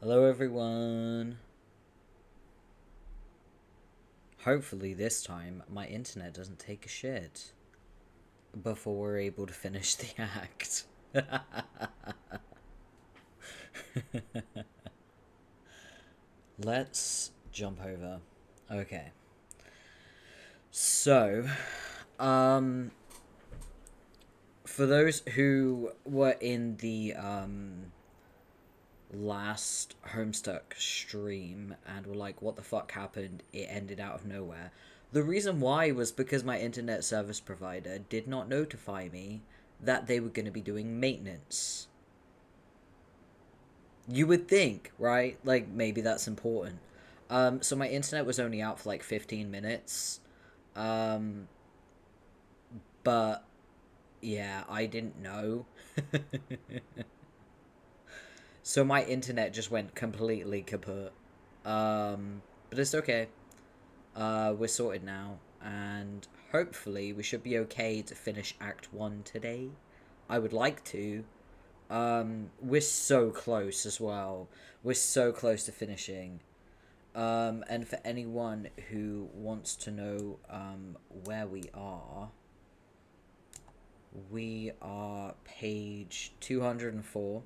Hello everyone. Hopefully this time my internet doesn't take a shit before we're able to finish the act. Let's jump over. Okay. So, um for those who were in the last Homestuck stream and were like, what the fuck happened? It ended out of nowhere. The reason why was because my internet service provider did not notify me that they were going to be doing maintenance. You would think, right? Like, maybe that's important. So my internet was only out for like 15 minutes. Um, but yeah, I didn't know. So my internet just went completely kaput. But it's okay. We're sorted now, and hopefully we should be okay to finish Act 1 today. I would like to. We're so close as well. We're so close to finishing. And for anyone who wants to know where we are page 204.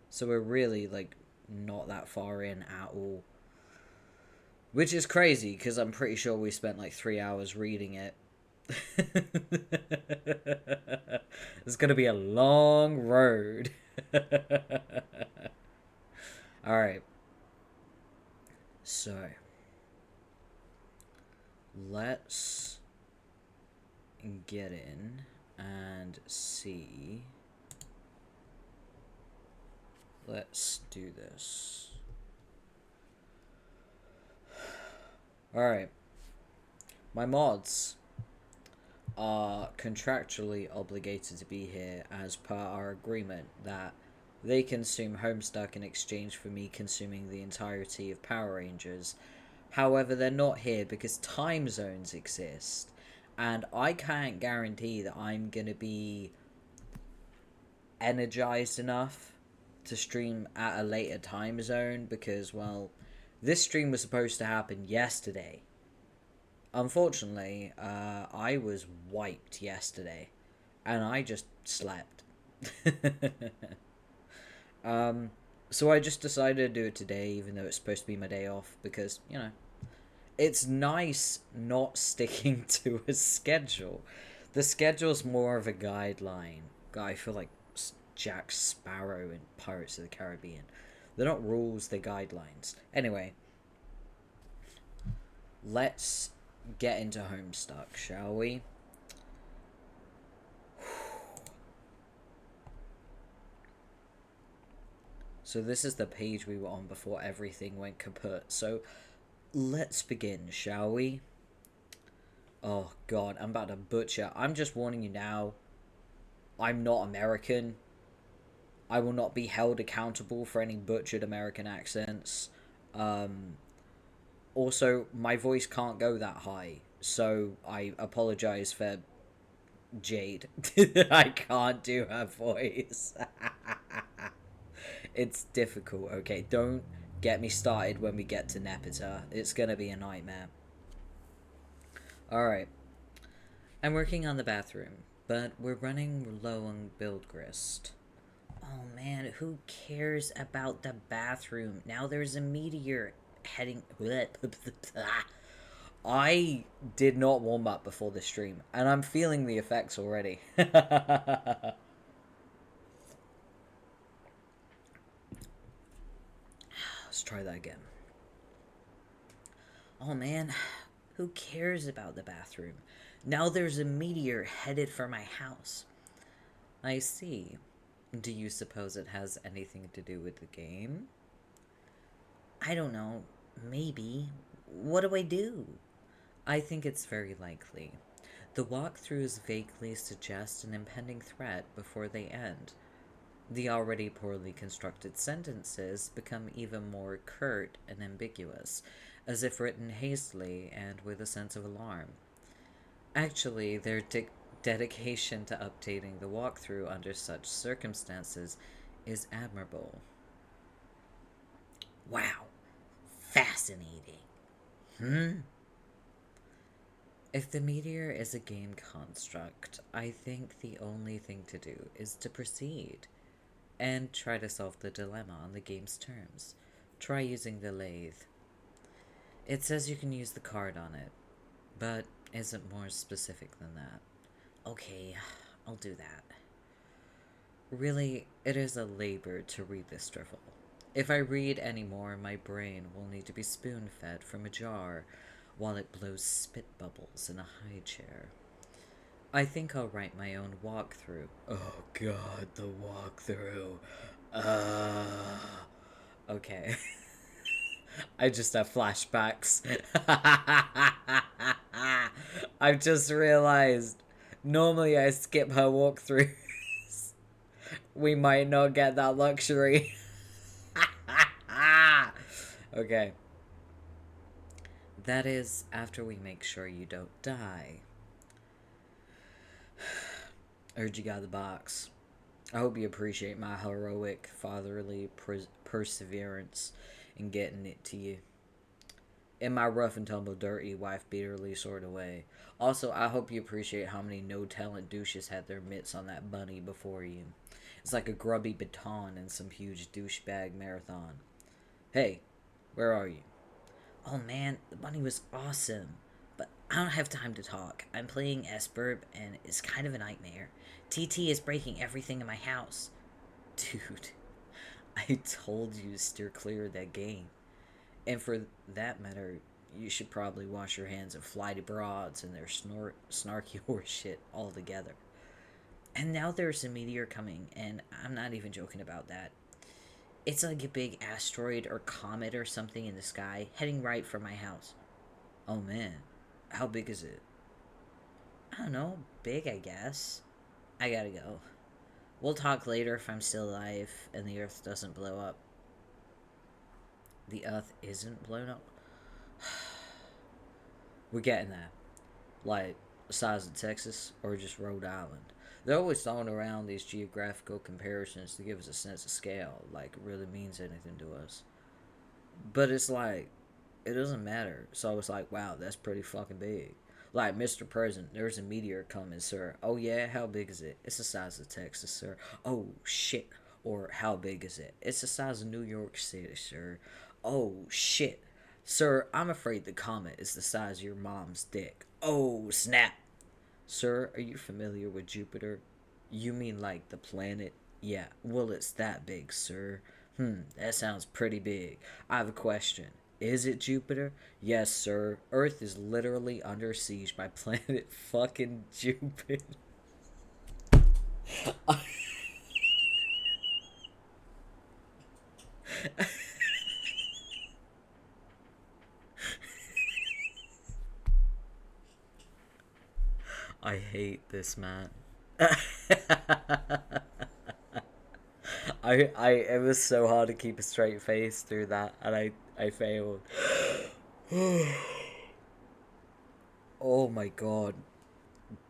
So we're really, like, not that far in at all. Which is crazy, because I'm pretty sure we spent like 3 hours reading it. It's gonna be a long road. Alright, so let's get in and see. Let's do this. Alright, my mods are contractually obligated to be here as per our agreement that they consume Homestuck in exchange for me consuming the entirety of Power Rangers. However, they're not here because time zones exist, and I can't guarantee that I'm gonna be energized enough to stream at a later time zone because, well, this stream was supposed to happen yesterday. Unfortunately, I was wiped yesterday, and I just slept. So I just decided to do it today, even though it's supposed to be my day off, because, it's nice not sticking to a schedule. The schedule's more of a guideline. I feel like Jack Sparrow in Pirates of the Caribbean. They're not rules, they're guidelines. Anyway, let's get into Homestuck, shall we? So this is the page we were on before everything went kaput. So let's begin, shall we? Oh god, I'm about to butcher. I'm just warning you now. I'm not American. I will not be held accountable for any butchered American accents. Also, my voice can't go that high, so I apologize for Jade. I can't do her voice. It's difficult, okay? Don't get me started when we get to Nepeta. It's gonna be a nightmare. Alright. I'm working on the bathroom, but we're running low on build grist. Oh man, who cares about the bathroom? Now there's a meteor heading. I did not warm up before the stream, and I'm feeling the effects already. Let's try that again. Oh man, who cares about the bathroom? Now there's a meteor headed for my house. I see. Do you suppose it has anything to do with the game? I don't know. Maybe. What do I do? I think it's very likely. The walkthroughs vaguely suggest an impending threat before they end. The already poorly constructed sentences become even more curt and ambiguous, as if written hastily and with a sense of alarm. Actually, their dedication to updating the walkthrough under such circumstances is admirable. fascinating. Hmm? If the meteor is a game construct, I think the only thing to do is to proceed and try to solve the dilemma on the game's terms. Try using the lathe. It says you can use the card on it, but isn't more specific than that. Okay, I'll do that. Really, it is a labor to read this drivel. If I read any more, my brain will need to be spoon-fed from a jar while it blows spit bubbles in a high chair. I think I'll write my own walkthrough. Oh god, the walkthrough. Okay. I just have flashbacks. I've just realized, normally I skip her walkthroughs. We might not get that luxury. Okay. That is after we make sure you don't die. Heard you got the box. I hope you appreciate my heroic fatherly perseverance in getting it to you. In my rough and tumble dirty wife beaterly sort of way. Also, I hope you appreciate how many no-talent douches had their mitts on that bunny before you. It's like a grubby baton in some huge douchebag marathon. Hey, where are you? Oh man, the bunny was awesome. But I don't have time to talk. I'm playing Esburb and it's kind of a nightmare. TT is breaking everything in my house. Dude, I told you to steer clear of that game. And for that matter, you should probably wash your hands of flighty broads and their snarky horse shit altogether. And now there's a meteor coming, and I'm not even joking about that. It's like a big asteroid or comet or something in the sky, heading right for my house. Oh man, how big is it? I don't know, big I guess. I gotta go. We'll talk later if I'm still alive and the Earth doesn't blow up. The Earth isn't blown up? We're getting there. Like, the size of Texas or just Rhode Island. They're always throwing around these geographical comparisons to give us a sense of scale, like it really means anything to us. But it's like, it doesn't matter. So I was like, wow, that's pretty fucking big. Like, Mr. President, there's a meteor coming, sir. Oh yeah, how big is it? It's the size of Texas, sir. Oh shit. Or how big is it? It's the size of New York City, sir. Oh shit. Sir, I'm afraid the comet is the size of your mom's dick. Oh snap. Sir, are you familiar with Jupiter? You mean like the planet? Yeah, well, it's that big, sir. That sounds pretty big. I have a question. Is it Jupiter? Yes, sir. Earth is literally under siege by planet fucking Jupiter. I hate this man. It was so hard to keep a straight face through that, and I failed. Oh my god.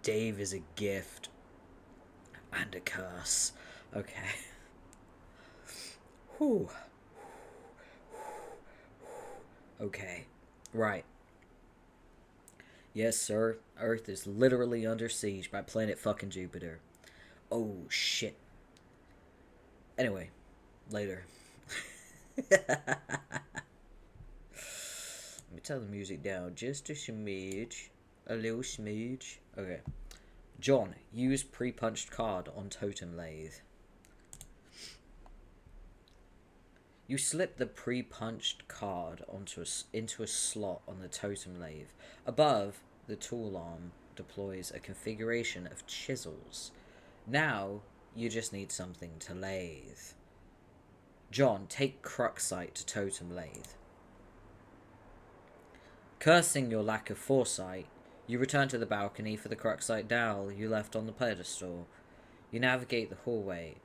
Dave is a gift. And a curse. Okay. Whew. Okay. Right. Yes, sir. Earth is literally under siege by planet fucking Jupiter. Oh, shit. Anyway, later. Let me turn the music down just a smidge. A little smidge. Okay. John, use pre-punched card on totem lathe. You slip the pre-punched card into a slot on the totem lathe. Above, the tool arm deploys a configuration of chisels. Now, you just need something to lathe. John, take Cruxite to totem lathe. Cursing your lack of foresight, you return to the balcony for the Cruxite dowel you left on the pedestal. You navigate the hallway,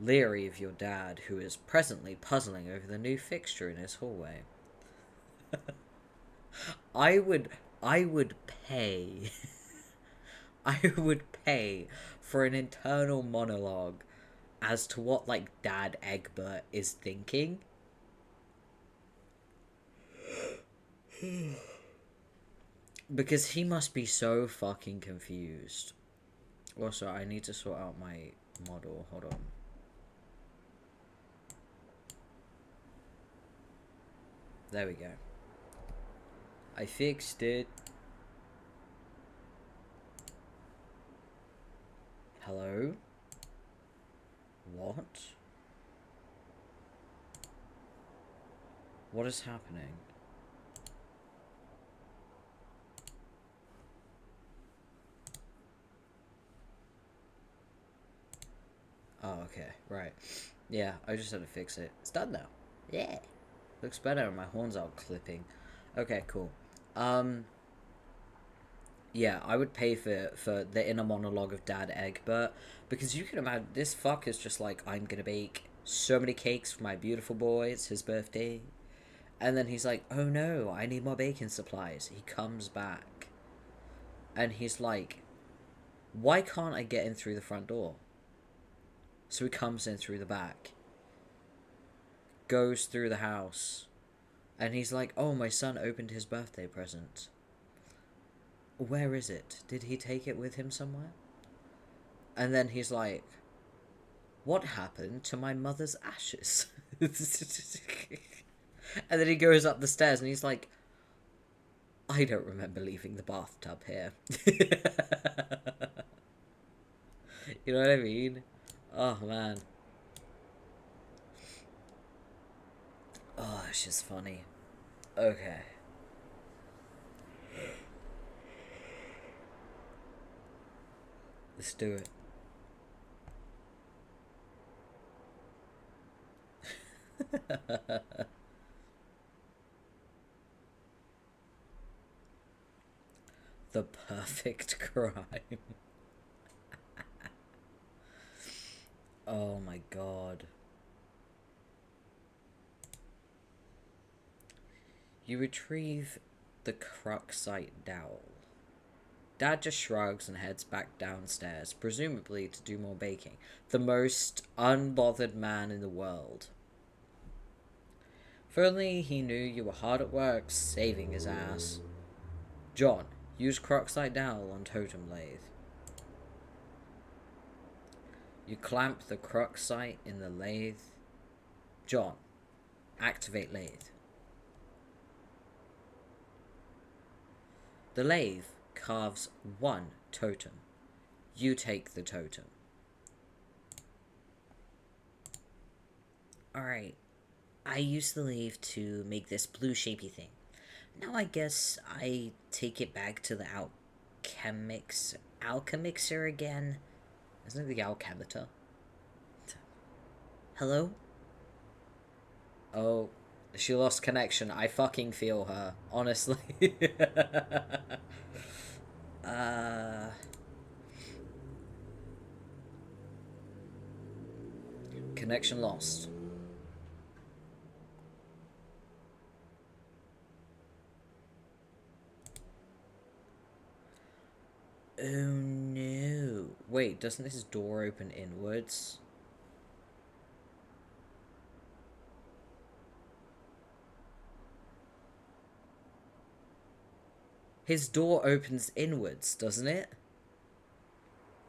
leery of your dad, who is presently puzzling over the new fixture in his hallway. I would pay I would pay for an internal monologue as to what, like, Dad Egbert is thinking. Because he must be so fucking confused. Also, I need to sort out my model. Hold on. There we go. I fixed it. Hello? What? What is happening? Oh, okay, right. Yeah, I just had to fix it. It's done now. Yeah. Looks better, my horns are clipping. Okay, cool. Yeah, I would pay for the inner monologue of Dad Egbert, because you can imagine, this fuck is just like, I'm gonna bake so many cakes for my beautiful boy, it's his birthday. And then he's like, oh no, I need more baking supplies. He comes back. And he's like, why can't I get in through the front door? So he comes in through the back. Goes through the house. And he's like, oh, my son opened his birthday present. Where is it? Did he take it with him somewhere? And then he's like, what happened to my mother's ashes? And then he goes up the stairs and he's like, I don't remember leaving the bathtub here. You know what I mean? Oh, man. Oh, it's just funny. Okay. Let's do it. The perfect crime. Oh my god. You retrieve the Cruxite dowel. Dad just shrugs and heads back downstairs, presumably to do more baking. The most unbothered man in the world. If only he knew you were hard at work saving his ass. John, use Cruxite dowel on totem lathe. You clamp the Cruxite in the lathe. John, activate lathe. The lathe carves one totem. You take the totem. Alright. I used the lathe to make this blue shapy thing. Now I guess I take it back to the alchemixer again. Isn't it the alchemitor? Hello? Oh, she lost connection. I fucking feel her. Honestly. Connection lost. Oh no. Wait, doesn't this door open inwards? His door opens inwards, doesn't it?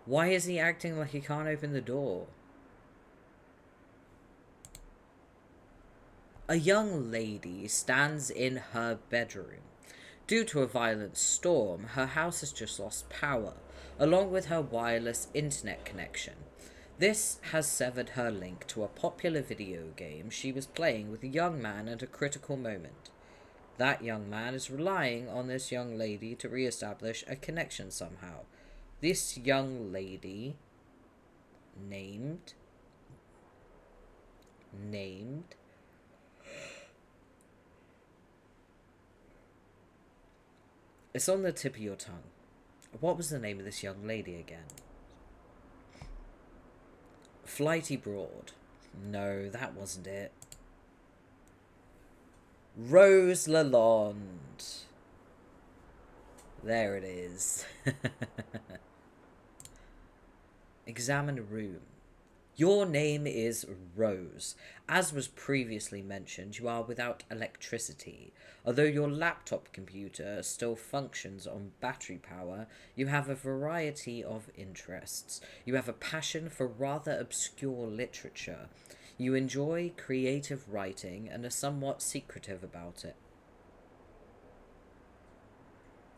Why is he acting like he can't open the door? A young lady stands in her bedroom. Due to a violent storm, her house has just lost power, along with her wireless internet connection. This has severed her link to a popular video game she was playing with a young man at a critical moment. That young man is relying on this young lady to re-establish a connection somehow. This young lady, named, it's on the tip of your tongue. What was the name of this young lady again? Flighty Broad. No, that wasn't it. Rose Lalonde. There it is. Examine a room. Your name is Rose. As was previously mentioned, you are without electricity. Although your laptop computer still functions on battery power, you have a variety of interests. You have a passion for rather obscure literature. You enjoy creative writing and are somewhat secretive about it.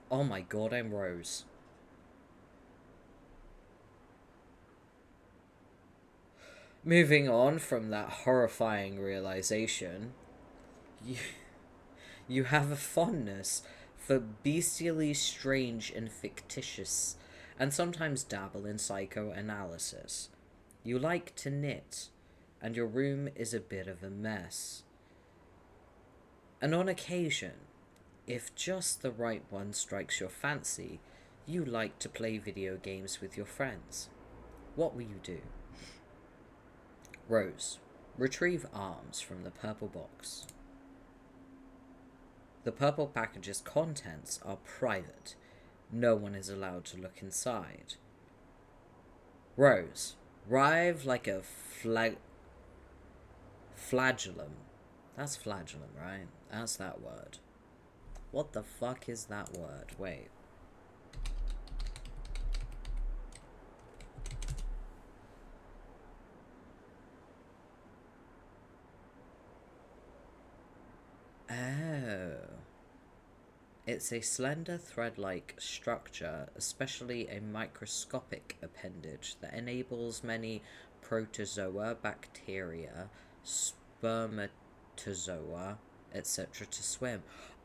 Oh my god, I'm Rose. Moving on from that horrifying realization, you, you have a fondness for bestially strange and fictitious, and sometimes dabble in psychoanalysis. You like to knit, and your room is a bit of a mess. And on occasion, if just the right one strikes your fancy, you like to play video games with your friends. What will you do? Rose, retrieve arms from the purple box. The purple package's contents are private. No one is allowed to look inside. Rose, writhe like a flagellum. That's flagellum, right? That's that word. What the fuck is that word? Wait. Oh. It's a slender thread-like structure, especially a microscopic appendage that enables many protozoa, bacteria, spermatozoa, etc. to swim.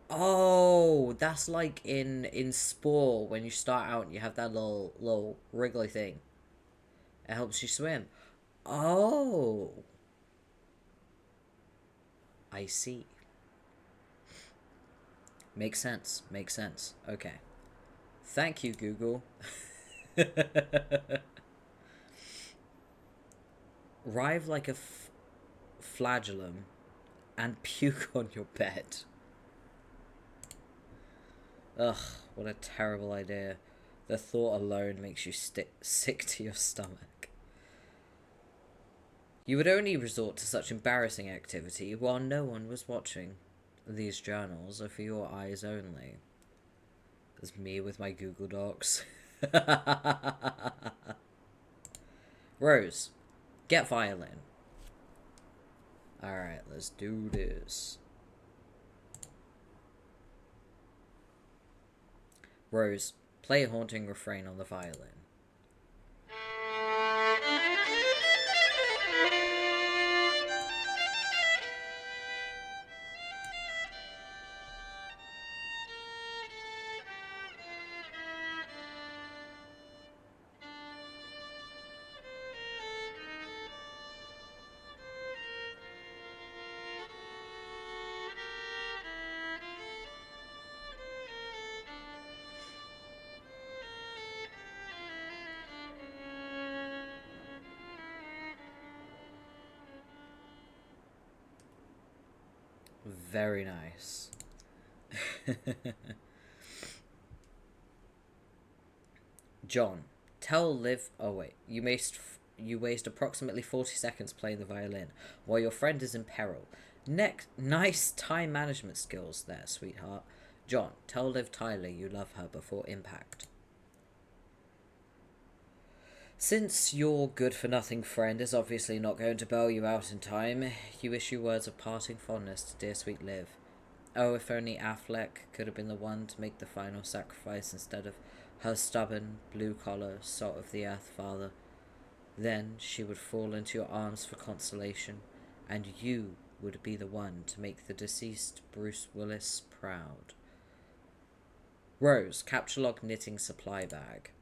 Oh, that's like in Spore when you start out and you have that little wriggly thing. It helps you swim. Oh, I see. Makes sense. Makes sense. Okay. Thank you, Google. Writhe like a flagellum and puke on your bed. Ugh, what a terrible idea. The thought alone makes you sick to your stomach. You would only resort to such embarrassing activity while no one was watching. These journals are for your eyes only. There's me with my Google Docs. Rose, get violin. Alright, let's do this. Rose, play a haunting refrain on the violin. Very nice. John, tell Liv... Oh, wait. You waste approximately 40 seconds playing the violin while your friend is in peril. Nice time management skills there, sweetheart. John, tell Liv Tyler you love her before impact. Since your good-for-nothing friend is obviously not going to bail you out in time, you issue words of parting fondness to dear sweet Liv. Oh, if only Affleck could have been the one to make the final sacrifice instead of her stubborn, blue-collar, salt-of-the-earth father. Then she would fall into your arms for consolation, and you would be the one to make the deceased Bruce Willis proud. Rose, capture log knitting supply bag.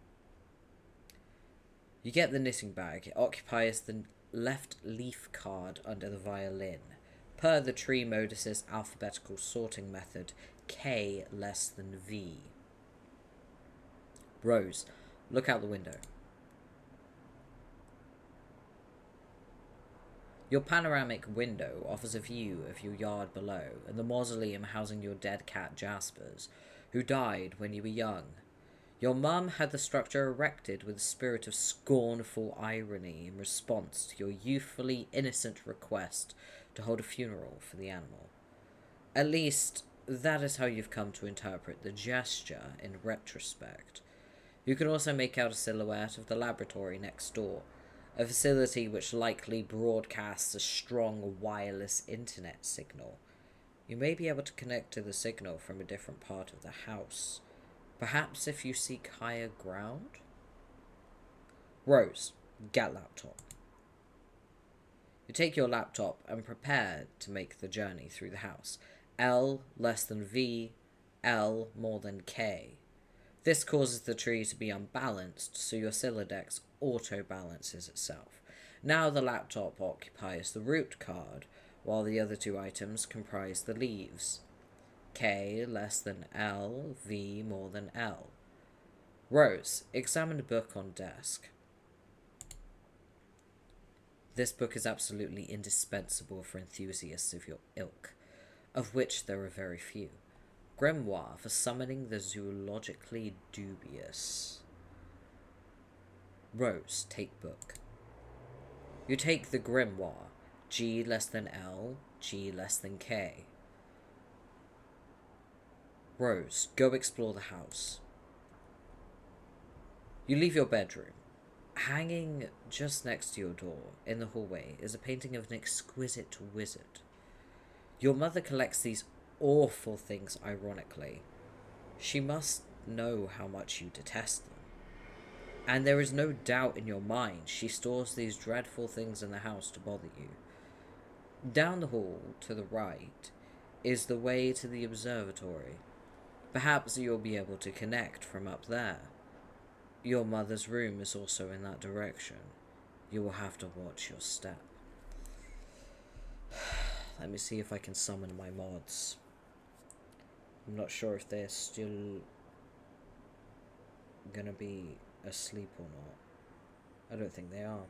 You get the knitting bag. It occupies the left leaf card under the violin. Per the tree modus's alphabetical sorting method, K less than V. Rose, look out the window. Your panoramic window offers a view of your yard below and the mausoleum housing your dead cat Jaspers, who died when you were young. Your mum had the structure erected with a spirit of scornful irony in response to your youthfully innocent request to hold a funeral for the animal. At least, that is how you've come to interpret the gesture in retrospect. You can also make out a silhouette of the laboratory next door, a facility which likely broadcasts a strong wireless internet signal. You may be able to connect to the signal from a different part of the house. Perhaps if you seek higher ground? Rose, get laptop. You take your laptop and prepare to make the journey through the house. L less than V, L more than K. This causes the tree to be unbalanced, so your Silodex auto-balances itself. Now the laptop occupies the root card, while the other two items comprise the leaves. K less than L, V more than L. Rose, examine the book on desk. This book is absolutely indispensable for enthusiasts of your ilk, of which there are very few. Grimoire for summoning the zoologically dubious. Rose, take book. You take the grimoire. G less than L, G less than K. Rose, go explore the house. You leave your bedroom. Hanging just next to your door, in the hallway, is a painting of an exquisite wizard. Your mother collects these awful things ironically. She must know how much you detest them. And there is no doubt in your mind she stores these dreadful things in the house to bother you. Down the hall, to the right, is the way to the observatory. Perhaps you'll be able to connect from up there. Your mother's room is also in that direction. You will have to watch your step. Let me see if I can summon my mods. I'm not sure if they're still gonna be asleep or not. I don't think they are.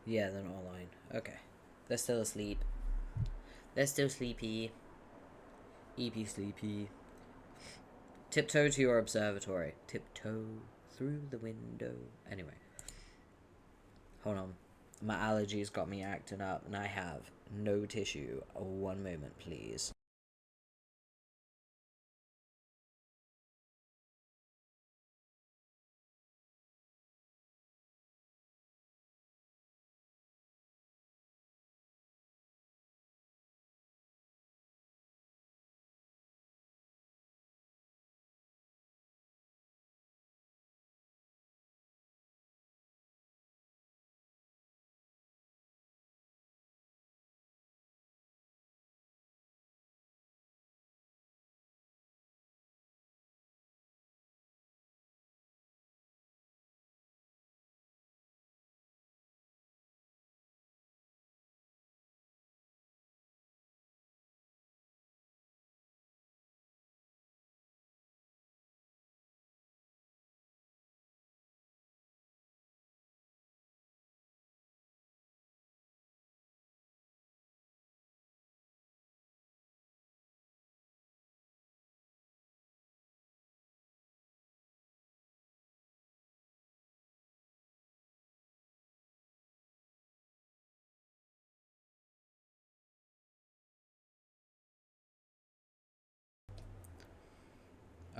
Yeah, they're not online. Okay. They're still asleep. They're still sleepy. EP sleepy. Tiptoe to your observatory. Tiptoe through the window. Anyway. Hold on. My allergies got me acting up and I have no tissue. One moment, please.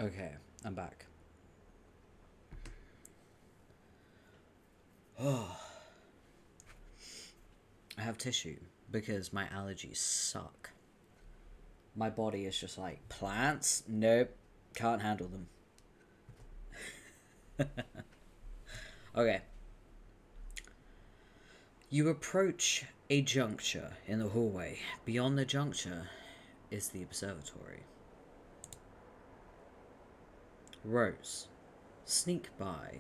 Okay, I'm back. Oh. I have tissue because my allergies suck. My body is just like, plants? Nope, can't handle them. Okay. You approach a juncture in the hallway. Beyond the juncture is the observatory. Rose, sneak by.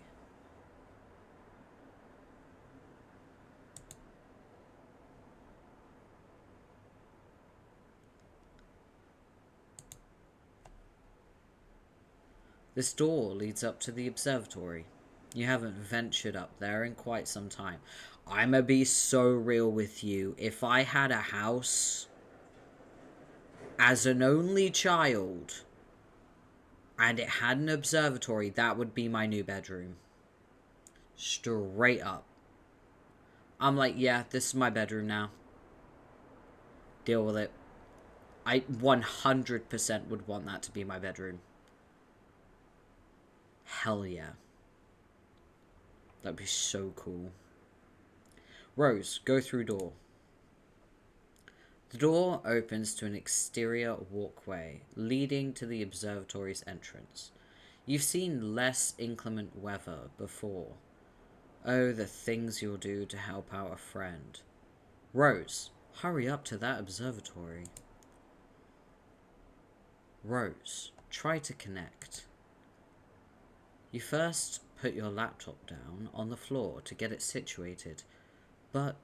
This door leads up to the observatory. You haven't ventured up there in quite some time. I'ma be so real with you. If I had a house, As an only child, and it had an observatory, that would be my new bedroom. Straight up. I'm like, yeah, this is my bedroom now. Deal with it. I 100% would want that to be my bedroom. Hell yeah. That'd be so cool. Rose, go through door. The door opens to an exterior walkway leading to the observatory's entrance. You've seen less inclement weather before. Oh, the things you'll do to help out a friend. Rose, hurry up to that observatory. Rose, try to connect. You first put your laptop down on the floor to get it situated, but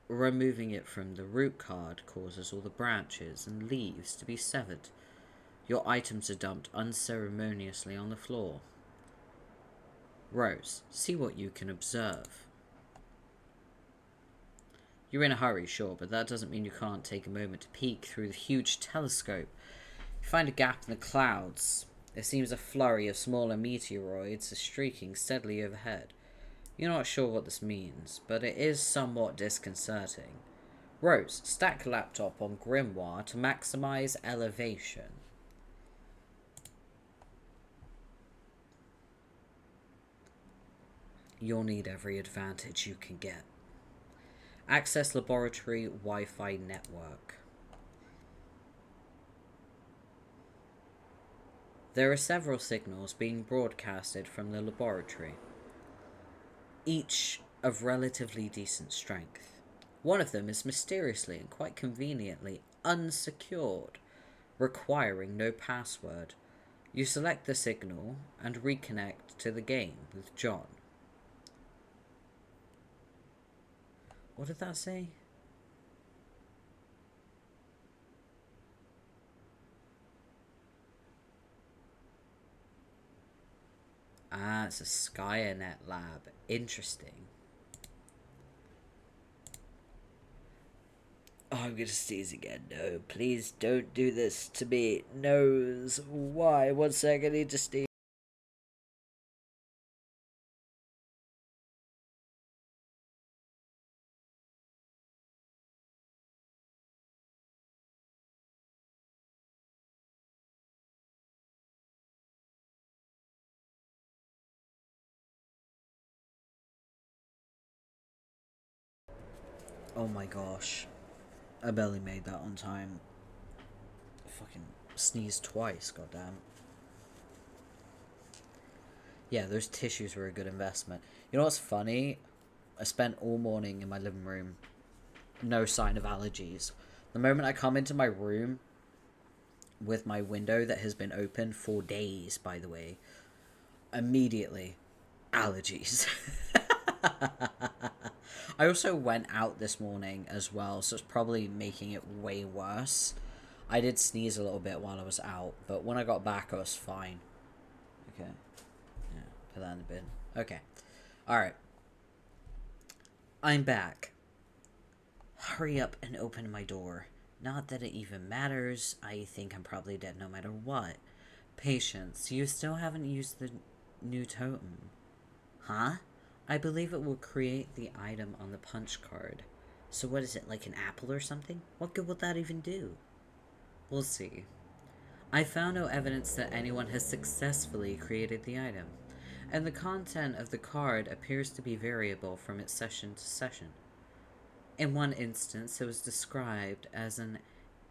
removing it from the root card causes all the branches and leaves to be severed. Your items are dumped unceremoniously on the floor. Rose, see what you can observe. You're in a hurry, sure, but that doesn't mean you can't take a moment to peek through the huge telescope. You find a gap in the clouds. There seems a flurry of smaller meteoroids streaking steadily overhead. You're not sure what this means, but it is somewhat disconcerting. Rose, stack laptop on Grimoire to maximize elevation. You'll need every advantage you can get. Access laboratory Wi-Fi network. There are several signals being broadcasted from the laboratory, each of relatively decent strength. One of them is mysteriously and quite conveniently unsecured, requiring no password. You select the signal and reconnect to the game with John. What did that say? Ah, it's a Skynet lab. Interesting. Oh, I'm gonna sneeze again. No, please don't do this to me. Nose. Why? 1 second, I need to sneeze. Oh my gosh. I barely made that on time. I fucking sneezed twice, goddamn. Yeah, those tissues were a good investment. You know what's funny? I spent all morning in my living room. No sign of allergies. The moment I come into my room with my window that has been open for days, by the way, immediately allergies. I also went out this morning as well, so it's probably making it way worse. I did sneeze a little bit while I was out, but when I got back I was fine. Okay. Yeah, put that in the bin. Okay. Alright. I'm back. Hurry up and open my door. Not that it even matters. I think I'm probably dead no matter what. Patience, you still haven't used the new totem. Huh? I believe it will create the item on the punch card. So what is it, like an apple or something? What good will that even do? We'll see. I found no evidence that anyone has successfully created the item, and the content of the card appears to be variable from its session to session. In one instance, it was described as an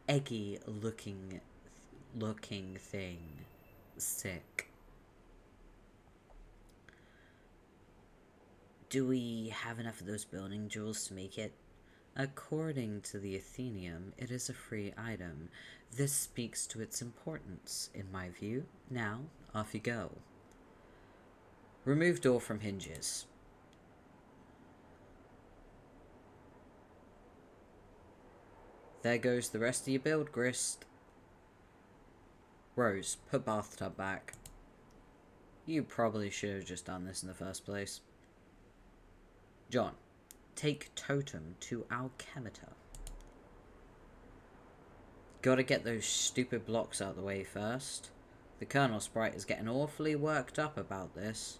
eggy looking thing. Sick. Do we have enough of those building jewels to make it? According to the Athenium, it is a free item. This speaks to its importance, in my view. Now, off you go. Remove door from hinges. There goes the rest of your build, Grist. Rose, put bathtub back. You probably should have just done this in the first place. John, take totem to Alchemita. Gotta get those stupid blocks out of the way first. The Colonel Sprite is getting awfully worked up about this.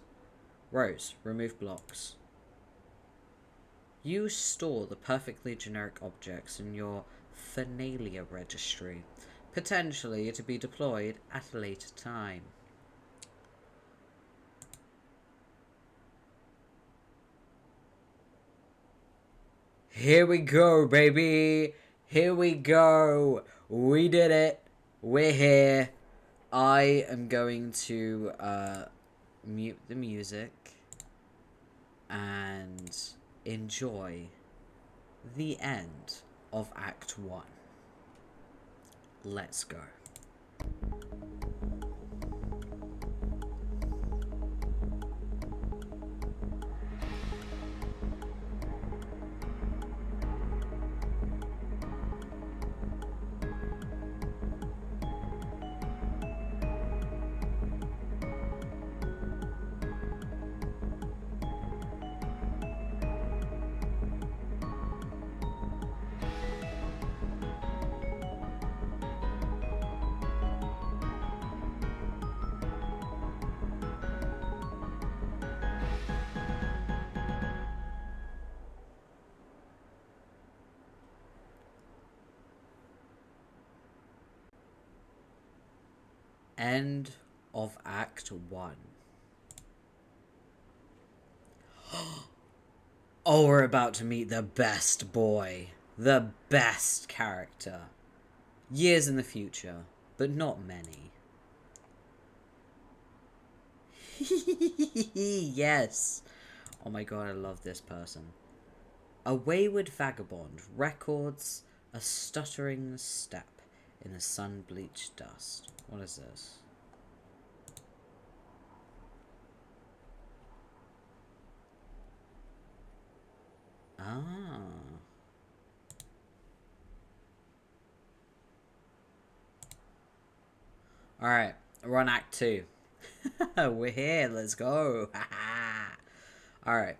Rose, remove blocks. You store the perfectly generic objects in your Fenalia registry, potentially to be deployed at a later time. Here we go, baby! Here we go! We did it! We're here! I am going to mute the music and enjoy the end of Act 1. Let's go. End of Act 1. Oh, we're about to meet the best boy. The best character. Years in the future, but not many. Yes. Oh my god, I love this person. A wayward vagabond records a stuttering step in the sun-bleached dust. What is this? Ah. Alright, we're on Act 2. We're here, let's go. Alright.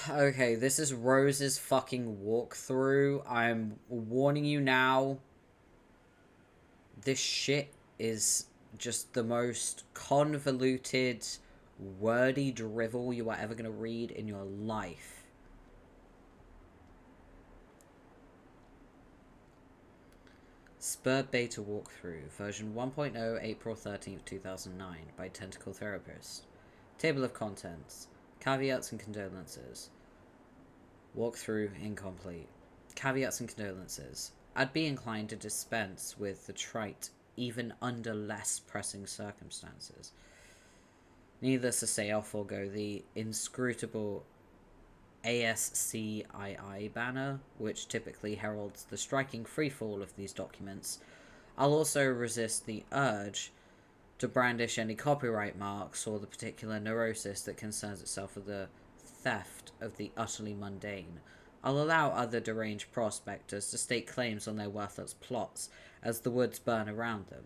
Okay, this is Rose's fucking walkthrough. I'm warning you now. This shit is just the most convoluted, wordy drivel you are ever going to read in your life. Spur Beta Walkthrough, version 1.0, April 13th, 2009, by Tentacle Therapist. Table of Contents. Caveats and condolences. Walkthrough incomplete. Caveats and condolences. I'd be inclined to dispense with the trite, even under less pressing circumstances. Needless to say, I'll forego the inscrutable ASCII banner, which typically heralds the striking freefall of these documents. I'll also resist the urge to brandish any copyright marks or the particular neurosis that concerns itself with the theft of the utterly mundane. I'll allow other deranged prospectors to stake claims on their worthless plots as the woods burn around them.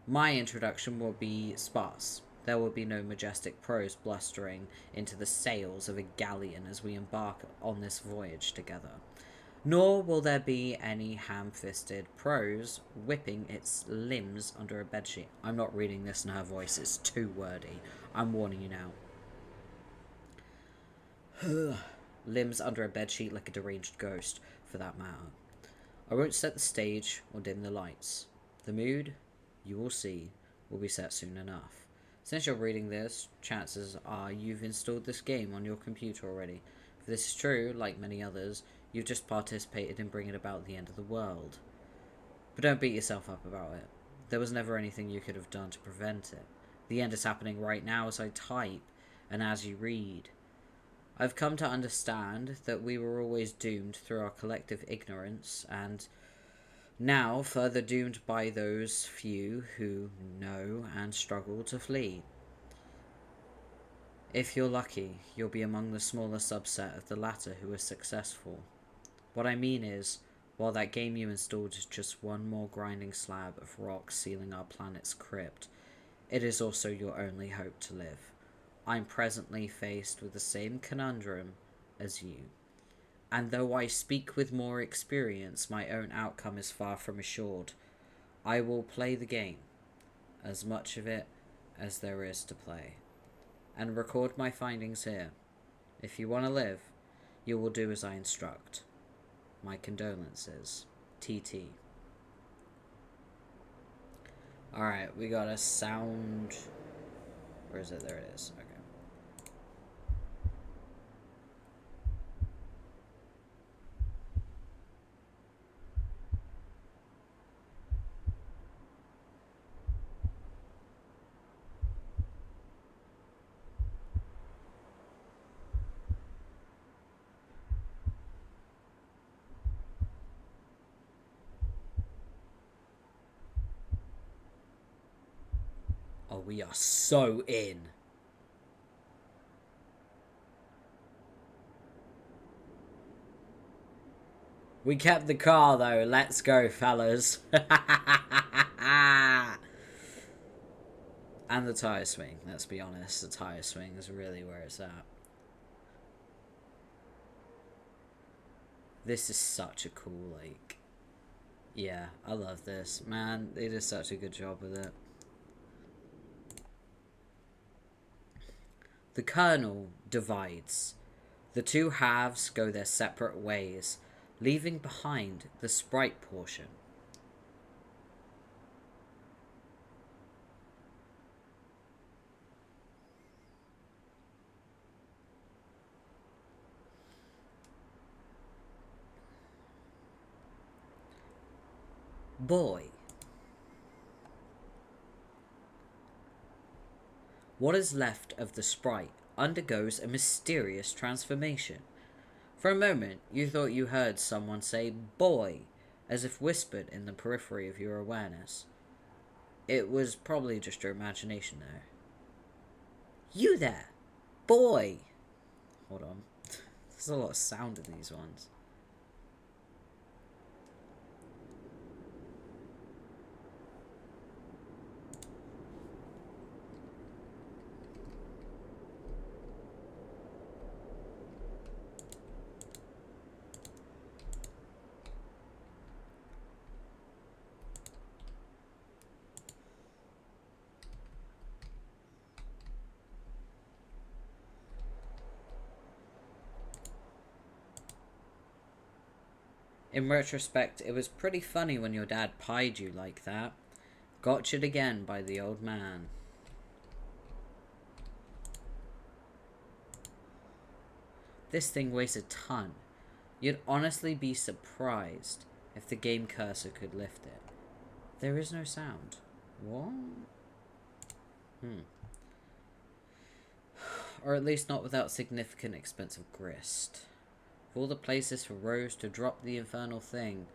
My introduction will be sparse. There will be no majestic prose blustering into the sails of a galleon as we embark on this voyage together. Nor will there be any ham-fisted prose whipping its limbs under a bedsheet. I'm not reading this in her voice, it's too wordy. I'm warning you now. Limbs under a bedsheet like a deranged ghost, for that matter. I won't set the stage or dim the lights. The mood, you will see, will be set soon enough. Since you're reading this, chances are you've installed this game on your computer already. If this is true, like many others, you've just participated in bringing about the end of the world. But don't beat yourself up about it. There was never anything you could have done to prevent it. The end is happening right now as I type, and as you read. I've come to understand that we were always doomed through our collective ignorance, and now further doomed by those few who know and struggle to flee. If you're lucky, you'll be among the smaller subset of the latter who are successful. What I mean is, while that game you installed is just one more grinding slab of rock sealing our planet's crypt, it is also your only hope to live. I'm presently faced with the same conundrum as you. And though I speak with more experience, my own outcome is far from assured. I will play the game, as much of it as there is to play, and record my findings here. If you want to live, you will do as I instruct. My condolences. TT. Alright, we got a sound. Where is it? There it is. Okay. Oh, we are so in. We kept the car, though. Let's go, fellas. And the tyre swing. Let's be honest. The tyre swing is really where it's at. This is such a cool, like... Yeah, I love this. Man, they did such a good job with it. The kernel divides. The two halves go their separate ways, leaving behind the sprite portion. Boy. What is left of the sprite undergoes a mysterious transformation. For a moment, you thought you heard someone say boy, as if whispered in the periphery of your awareness. It was probably just your imagination there. You there! Boy! Hold on. There's a lot of sound in these ones. In retrospect, it was pretty funny when your dad pied you like that. Gotcha'd again by the old man. This thing weighs a ton. You'd honestly be surprised if the game cursor could lift it. There is no sound. What? Or at least not without significant expense of grist. Of all the places for Rose to drop the infernal thing,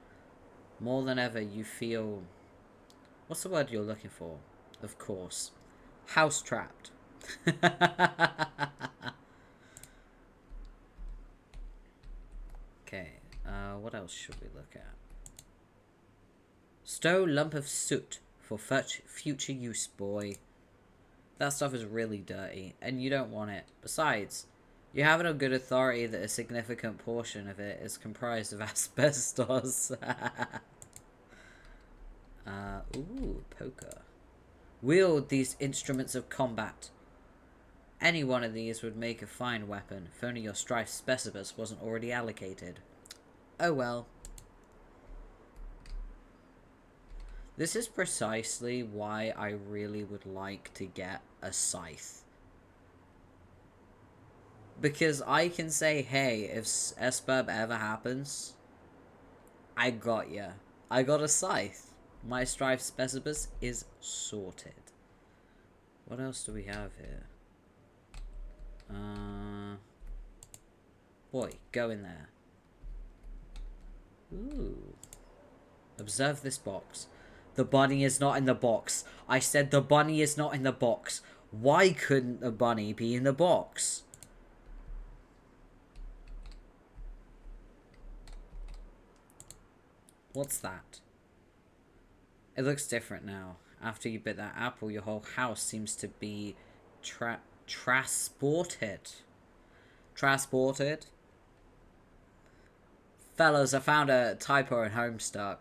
more than ever you feel... What's the word you're looking for? Of course. House-trapped. Okay, what else should we look at? Stow lump of soot for future use, boy. That stuff is really dirty, and you don't want it. Besides, you have it on good authority that a significant portion of it is comprised of asbestos. Ooh, poker. Wield these instruments of combat. Any one of these would make a fine weapon, if only your strife specibus wasn't already allocated. Oh well. This is precisely why I really would like to get a scythe. Because I can say, hey, if SBUB ever happens, I got ya. I got a scythe. My strife specibus is sorted. What else do we have here? Boy, go in there. Ooh. Observe this box. The bunny is not in the box. I said the bunny is not in the box. Why couldn't the bunny be in the box? What's that? It looks different now. After you bit that apple, your whole house seems to be transported. Transported? Fellas, I found a typo in Homestuck.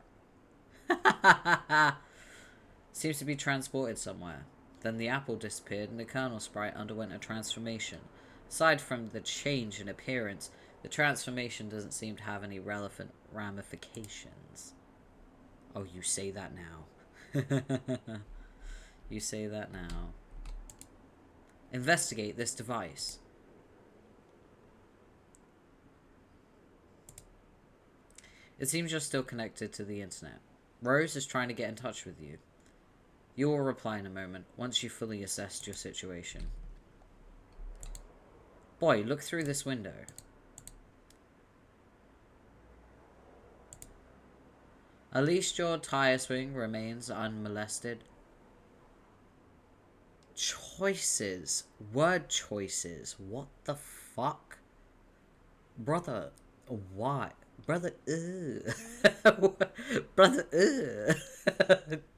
Seems to be transported somewhere. Then the apple disappeared and the kernel sprite underwent a transformation. Aside from the change in appearance, the transformation doesn't seem to have any relevant ramifications. Oh, you say that now. You say that now. Investigate this device. It seems you're still connected to the internet. Rose is trying to get in touch with you. You will reply in a moment, once you've fully assessed your situation. Boy, look through this window. At least your tire swing remains unmolested. Choices. Word choices. What the fuck? Brother, why? Brother, Brother,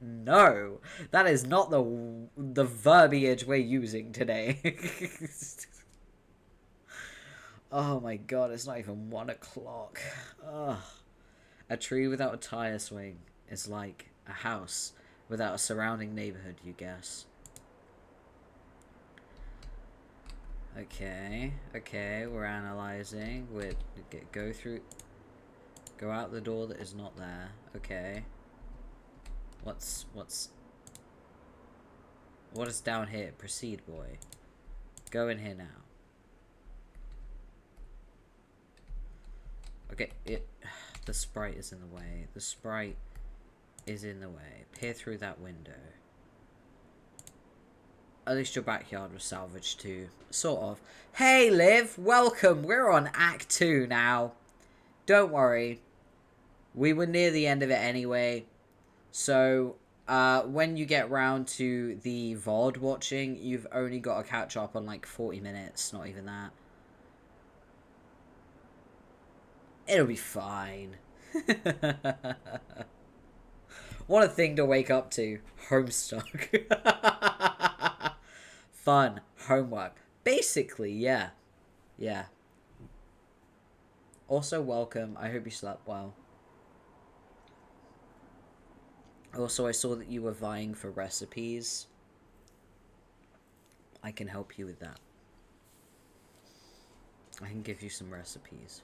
no. That is not the verbiage we're using today. Oh my god, it's not even 1 o'clock. Ugh. A tree without a tire swing is like a house without a surrounding neighborhood, you guess. Okay, we're analyzing. Go out the door that is not there. Okay. What is down here? Proceed, boy. Go in here now. Okay, the sprite is in the way. The sprite is in the way. Peer through that window. At least your backyard was salvaged too. Sort of. Hey, Liv! Welcome! We're on Act 2 now. Don't worry. We were near the end of it anyway. So, when you get round to the VOD watching, you've only got to catch up on like 40 minutes. Not even that. It'll be fine. What a thing to wake up to. Homestuck. Fun. Homework. Basically, yeah. Yeah. Also, welcome. I hope you slept well. Also, I saw that you were vying for recipes. I can help you with that. I can give you some recipes.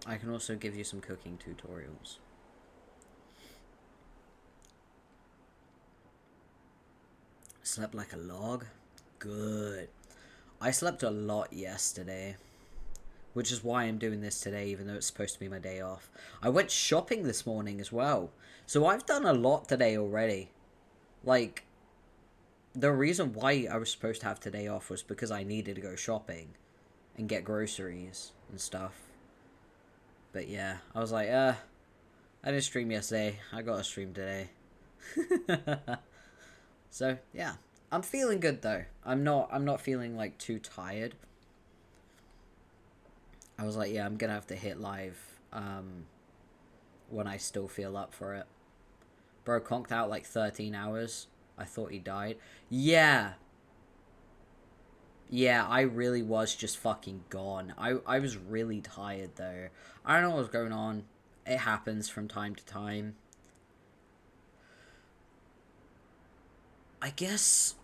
I can also give you some cooking tutorials. Slept like a log? Good. I slept a lot yesterday. Which is why I'm doing this today, even though it's supposed to be my day off. I went shopping this morning as well. So I've done a lot today already. Like, the reason why I was supposed to have today off was because I needed to go shopping and get groceries and stuff. But yeah, I was like, I didn't stream yesterday. I got to stream today. So, yeah. I'm feeling good though. I'm not feeling like too tired. I was like, yeah, I'm gonna have to hit live when I still feel up for it. Bro conked out like 13 hours. I thought he died. Yeah. Yeah, I really was just fucking gone. I was really tired though. I don't know what was going on. It happens from time to time. I guess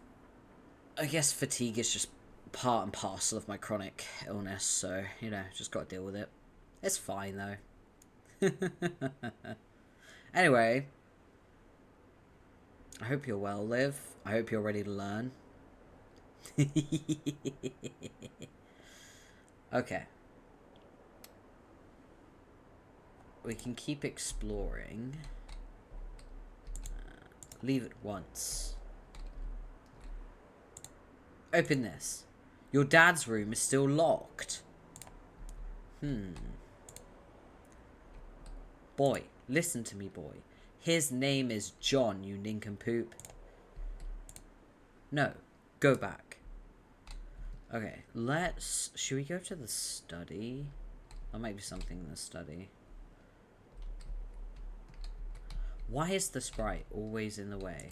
fatigue is just part and parcel of my chronic illness, so, you know, just gotta deal with it. It's fine, though. Anyway, I hope you're well, Liv. I hope you're ready to learn. Okay. We can keep exploring. Leave it once. Open this. Your dad's room is still locked. Boy, listen to me, boy. His name is John, you nincompoop. No, go back. Okay, should we go to the study? There might be something in the study. Why is the sprite always in the way?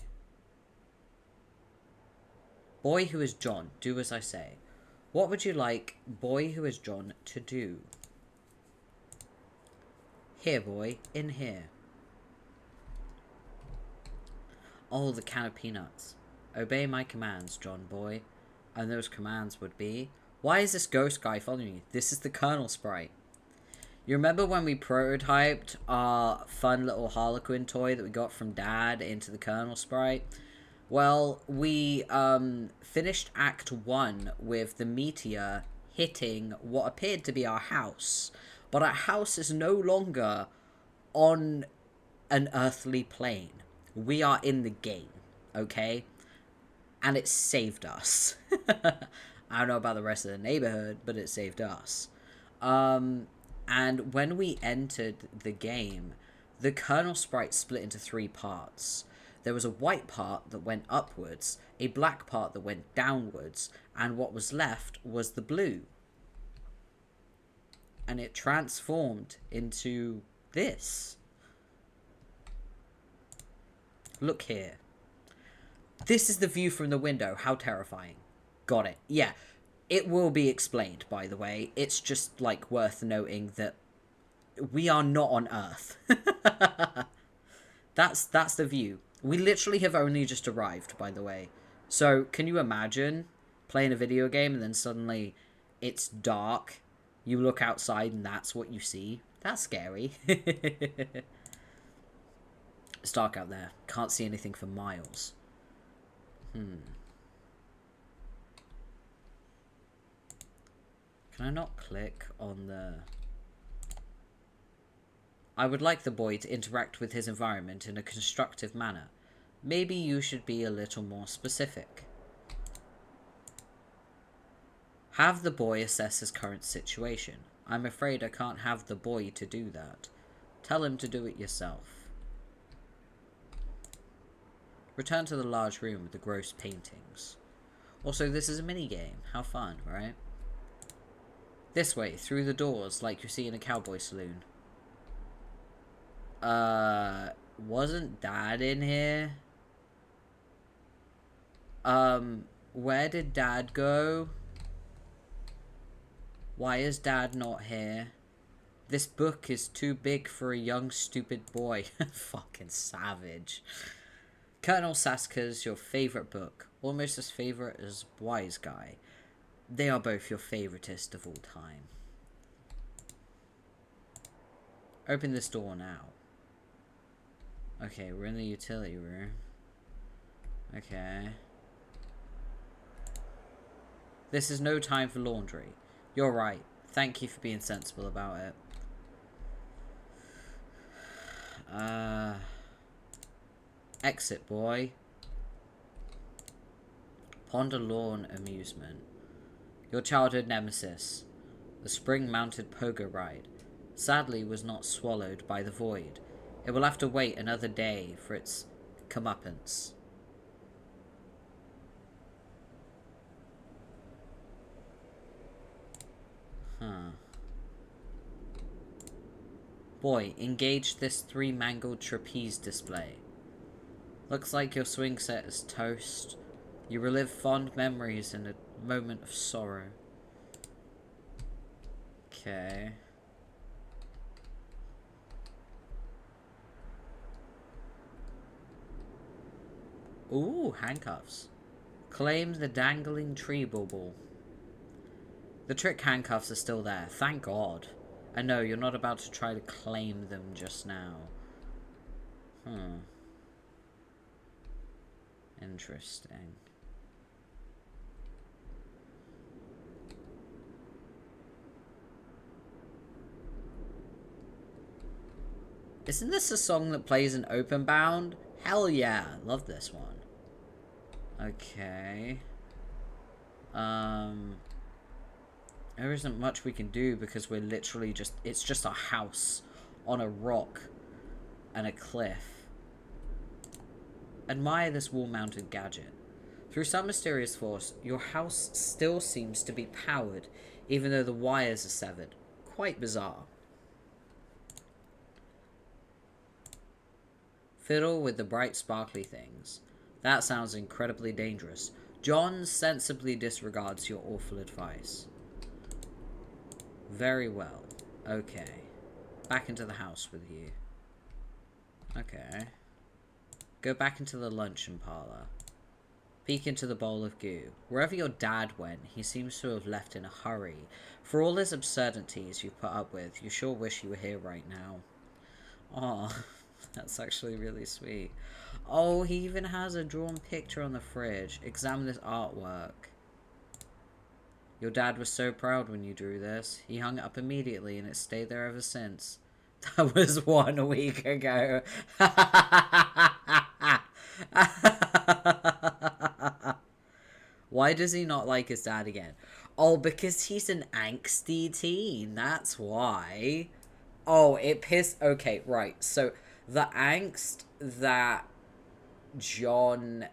Boy who is John, do as I say. What would you like boy who is John to do? Here, boy, in here. Oh, the can of peanuts. Obey my commands, John boy. And those commands would be... Why is this ghost guy following you? This is the Colonel sprite. You remember when we prototyped our fun little Harlequin toy that we got from Dad into the Colonel sprite? Well, we finished Act 1 with the meteor hitting what appeared to be our house. But our house is no longer on an earthly plane. We are in the game, okay? And it saved us. I don't know about the rest of the neighborhood, but it saved us. And when we entered the game, the Colonel sprite split into 3 parts. There was a white part that went upwards, a black part that went downwards, and what was left was the blue. And it transformed into this. Look here. This is the view from the window. How terrifying. Got it. Yeah. It will be explained, by the way. It's just, like, worth noting that we are not on Earth. That's the view. We literally have only just arrived, by the way. So, can you imagine playing a video game and then suddenly it's dark? You look outside and that's what you see? That's scary. It's dark out there. Can't see anything for miles. Can I not click on the... I would like the boy to interact with his environment in a constructive manner. Maybe you should be a little more specific. Have the boy assess his current situation. I'm afraid I can't have the boy to do that. Tell him to do it yourself. Return to the large room with the gross paintings. Also, this is a mini-game. How fun, right? This way, through the doors, like you see in a cowboy saloon. Wasn't Dad in here? Where did Dad go? Why is Dad not here? This book is too big for a young, stupid boy. Fucking savage. Colonel Saska's your favourite book. Almost as favourite as Wise Guy. They are both your favouriteest of all time. Open this door now. Okay, we're in the utility room. Okay. This is no time for laundry. You're right. Thank you for being sensible about it. Exit, boy. Ponder Lawn Amusement. Your childhood nemesis. The spring-mounted pogo ride. Sadly was not swallowed by the void. It will have to wait another day for its comeuppance. Huh. Boy, engage this 3-mangled trapeze display. Looks like your swing set is toast. You relive fond memories in a moment of sorrow. Okay. Ooh, handcuffs. Claim the dangling tree bauble. The trick handcuffs are still there, thank God. I know, you're not about to try to claim them just now. Interesting. Isn't this a song that plays in Openbound? Hell yeah, love this one. Okay. There isn't much we can do because we're literally just... It's just a house on a rock and a cliff. Admire this wall-mounted gadget. Through some mysterious force, your house still seems to be powered, even though the wires are severed. Quite bizarre. Fiddle with the bright sparkly things. That sounds incredibly dangerous. John sensibly disregards your awful advice. Very well. Okay. Back into the house with you. Okay. Go back into the luncheon parlor. Peek into the bowl of goo. Wherever your dad went, he seems to have left in a hurry. For all his absurdities you put up with, you sure wish you were here right now. Aw, that's actually really sweet. Oh, he even has a drawn picture on the fridge. Examine this artwork. Your dad was so proud when you drew this. He hung it up immediately and it stayed there ever since. That was 1 week ago. Why does he not like his dad again? Oh, because he's an angsty teen. That's why. Oh, it pissed... Okay, right. So, the angst that John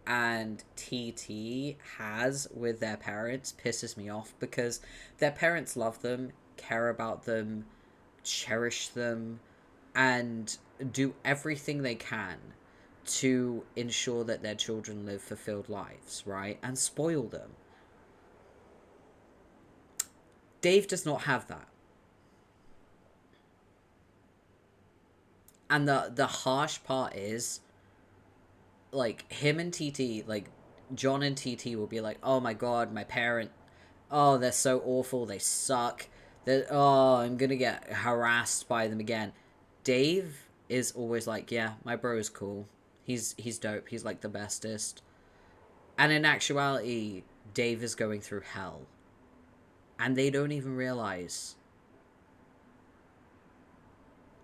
and TT has with their parents pisses me off because their parents love them, care about them, cherish them, and do everything they can to ensure that their children live fulfilled lives, right? And spoil them. Dave does not have that. And the harsh part is, like, him and TT, like, John and TT will be like, oh my god, my parent, oh, they're so awful, they suck, oh, I'm gonna get harassed by them again. Dave is always like, yeah, my bro is cool. He's dope. He's like the bestest. And in actuality, Dave is going through hell. And they don't even realize.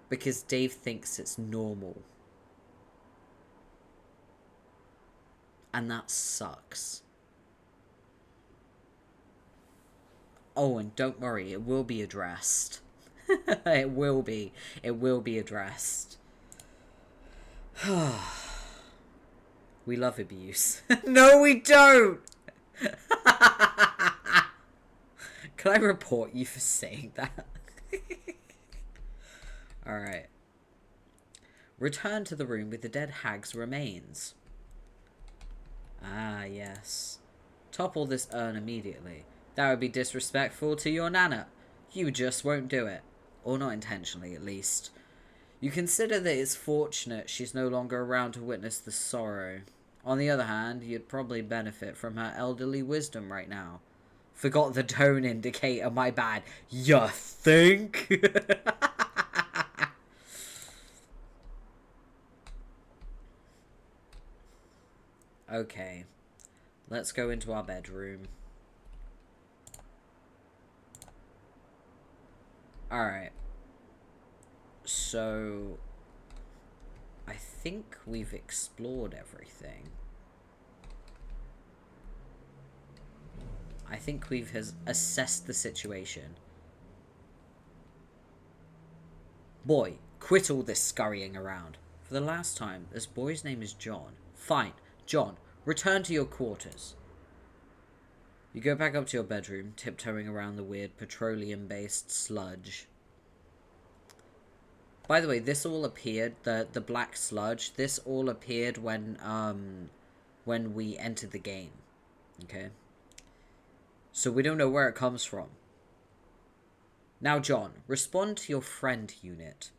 Because Dave thinks it's normal. And that sucks. Oh, and don't worry, it will be addressed. It will be. It will be addressed. We love abuse. No, we don't! Can I report you for saying that? Alright. Return to the room with the dead hag's remains. Ah, yes. Topple this urn immediately. That would be disrespectful to your nana. You just won't do it. Or not intentionally, at least. You consider that it's fortunate she's no longer around to witness the sorrow. On the other hand, you'd probably benefit from her elderly wisdom right now. Forgot the tone indicator, my bad. You think? Okay. Let's go into our bedroom. Alright. So, I think we've explored everything. I think we've assessed the situation. Boy, quit all this scurrying around. For the last time, this boy's name is John. Fine, John, return to your quarters. You go back up to your bedroom, tiptoeing around the weird petroleum-based sludge. By the way, this all appeared, the black sludge, this all appeared when we entered the game. Okay? So we don't know where it comes from. Now, John, respond to your friend unit.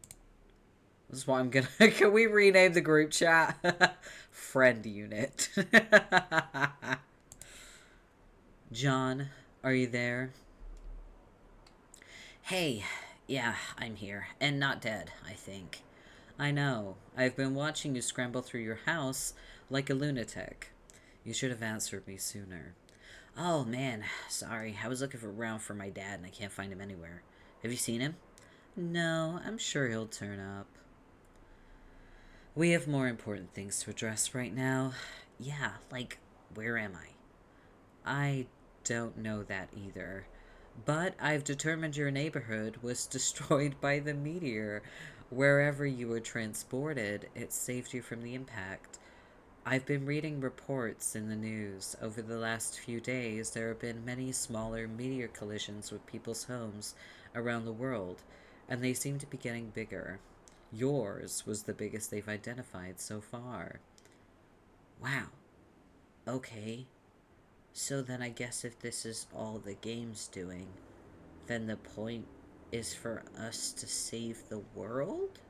This is what I'm gonna... Can we rename the group chat? Friend unit. John, are you there? Hey, yeah, I'm here. And not dead, I think. I know. I've been watching you scramble through your house like a lunatic. You should have answered me sooner. Oh, man, sorry. I was looking around for my dad and I can't find him anywhere. Have you seen him? No, I'm sure he'll turn up. We have more important things to address right now. Yeah, like, where am I? I don't know that either. But I've determined your neighborhood was destroyed by the meteor. Wherever you were transported, it saved you from the impact. I've been reading reports in the news. Over the last few days, there have been many smaller meteor collisions with people's homes around the world, and they seem to be getting bigger. Yours was the biggest they've identified so far. Wow. Okay. So then I guess if this is all the game's doing, then the point is for us to save the world?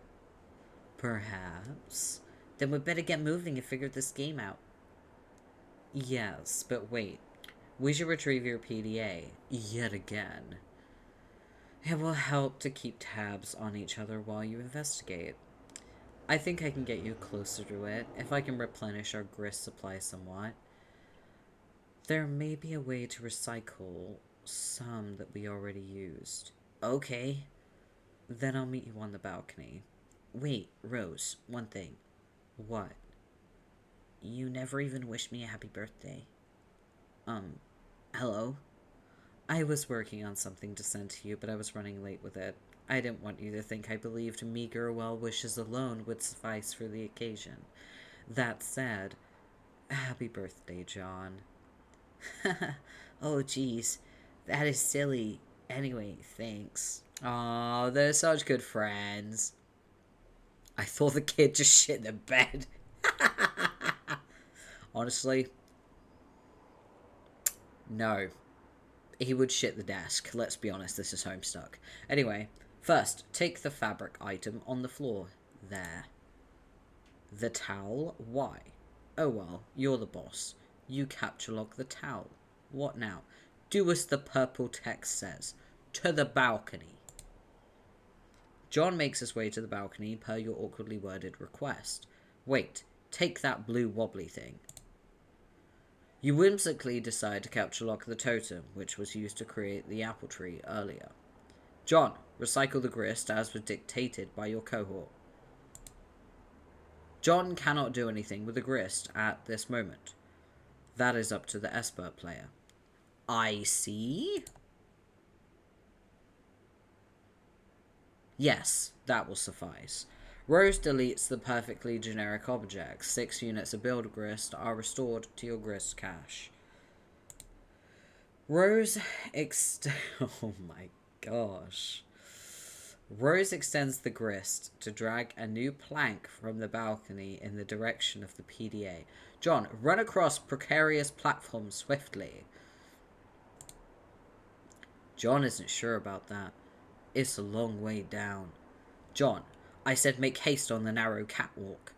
Perhaps. Then we'd better get moving and figure this game out. Yes, but wait. We should retrieve your PDA. Yet again. It will help to keep tabs on each other while you investigate. I think I can get you closer to it if I can replenish our grist supply somewhat. There may be a way to recycle some that we already used. Okay. Then I'll meet you on the balcony. Wait, Rose, one thing. What? You never even wished me a happy birthday. Hello? I was working on something to send to you, but I was running late with it. I didn't want you to think I believed meager well wishes alone would suffice for the occasion. That said, happy birthday, John. Oh, jeez. That is silly. Anyway, thanks. Aw, they're such good friends. I thought the kid just shit in the bed. Honestly, no. He would shit the desk. Let's be honest, this is Homestuck. Anyway, first, take the fabric item on the floor. There. The towel? Why? Oh well, you're the boss. You capture lock the towel. What now? Do as the purple text says. To the balcony. John makes his way to the balcony per your awkwardly worded request. Wait, take that blue wobbly thing. You whimsically decide to capture lock the totem, which was used to create the apple tree earlier. John, recycle the grist as was dictated by your cohort. John cannot do anything with the grist at this moment. That is up to the expert player. I see. Yes, that will suffice. Rose deletes the perfectly generic object. 6 units of build grist are restored to your grist cache. Rose oh my gosh. Rose extends the grist to drag a new plank from the balcony in the direction of the PDA. John, run across precarious platforms swiftly. John isn't sure about that. It's a long way down. John, I said make haste on the narrow catwalk.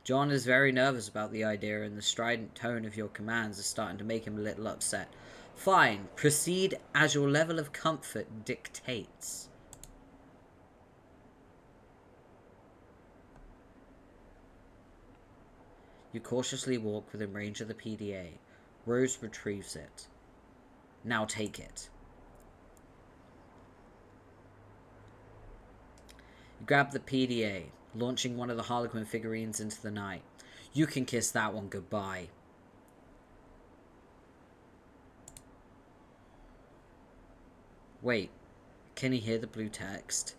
John is very nervous about the idea, and the strident tone of your commands is starting to make him a little upset. Fine, proceed as your level of comfort dictates. You cautiously walk within range of the PDA. Rose retrieves it. Now take it. You grab the PDA, launching one of the Harlequin figurines into the night. You can kiss that one goodbye. Wait, can you hear the blue text?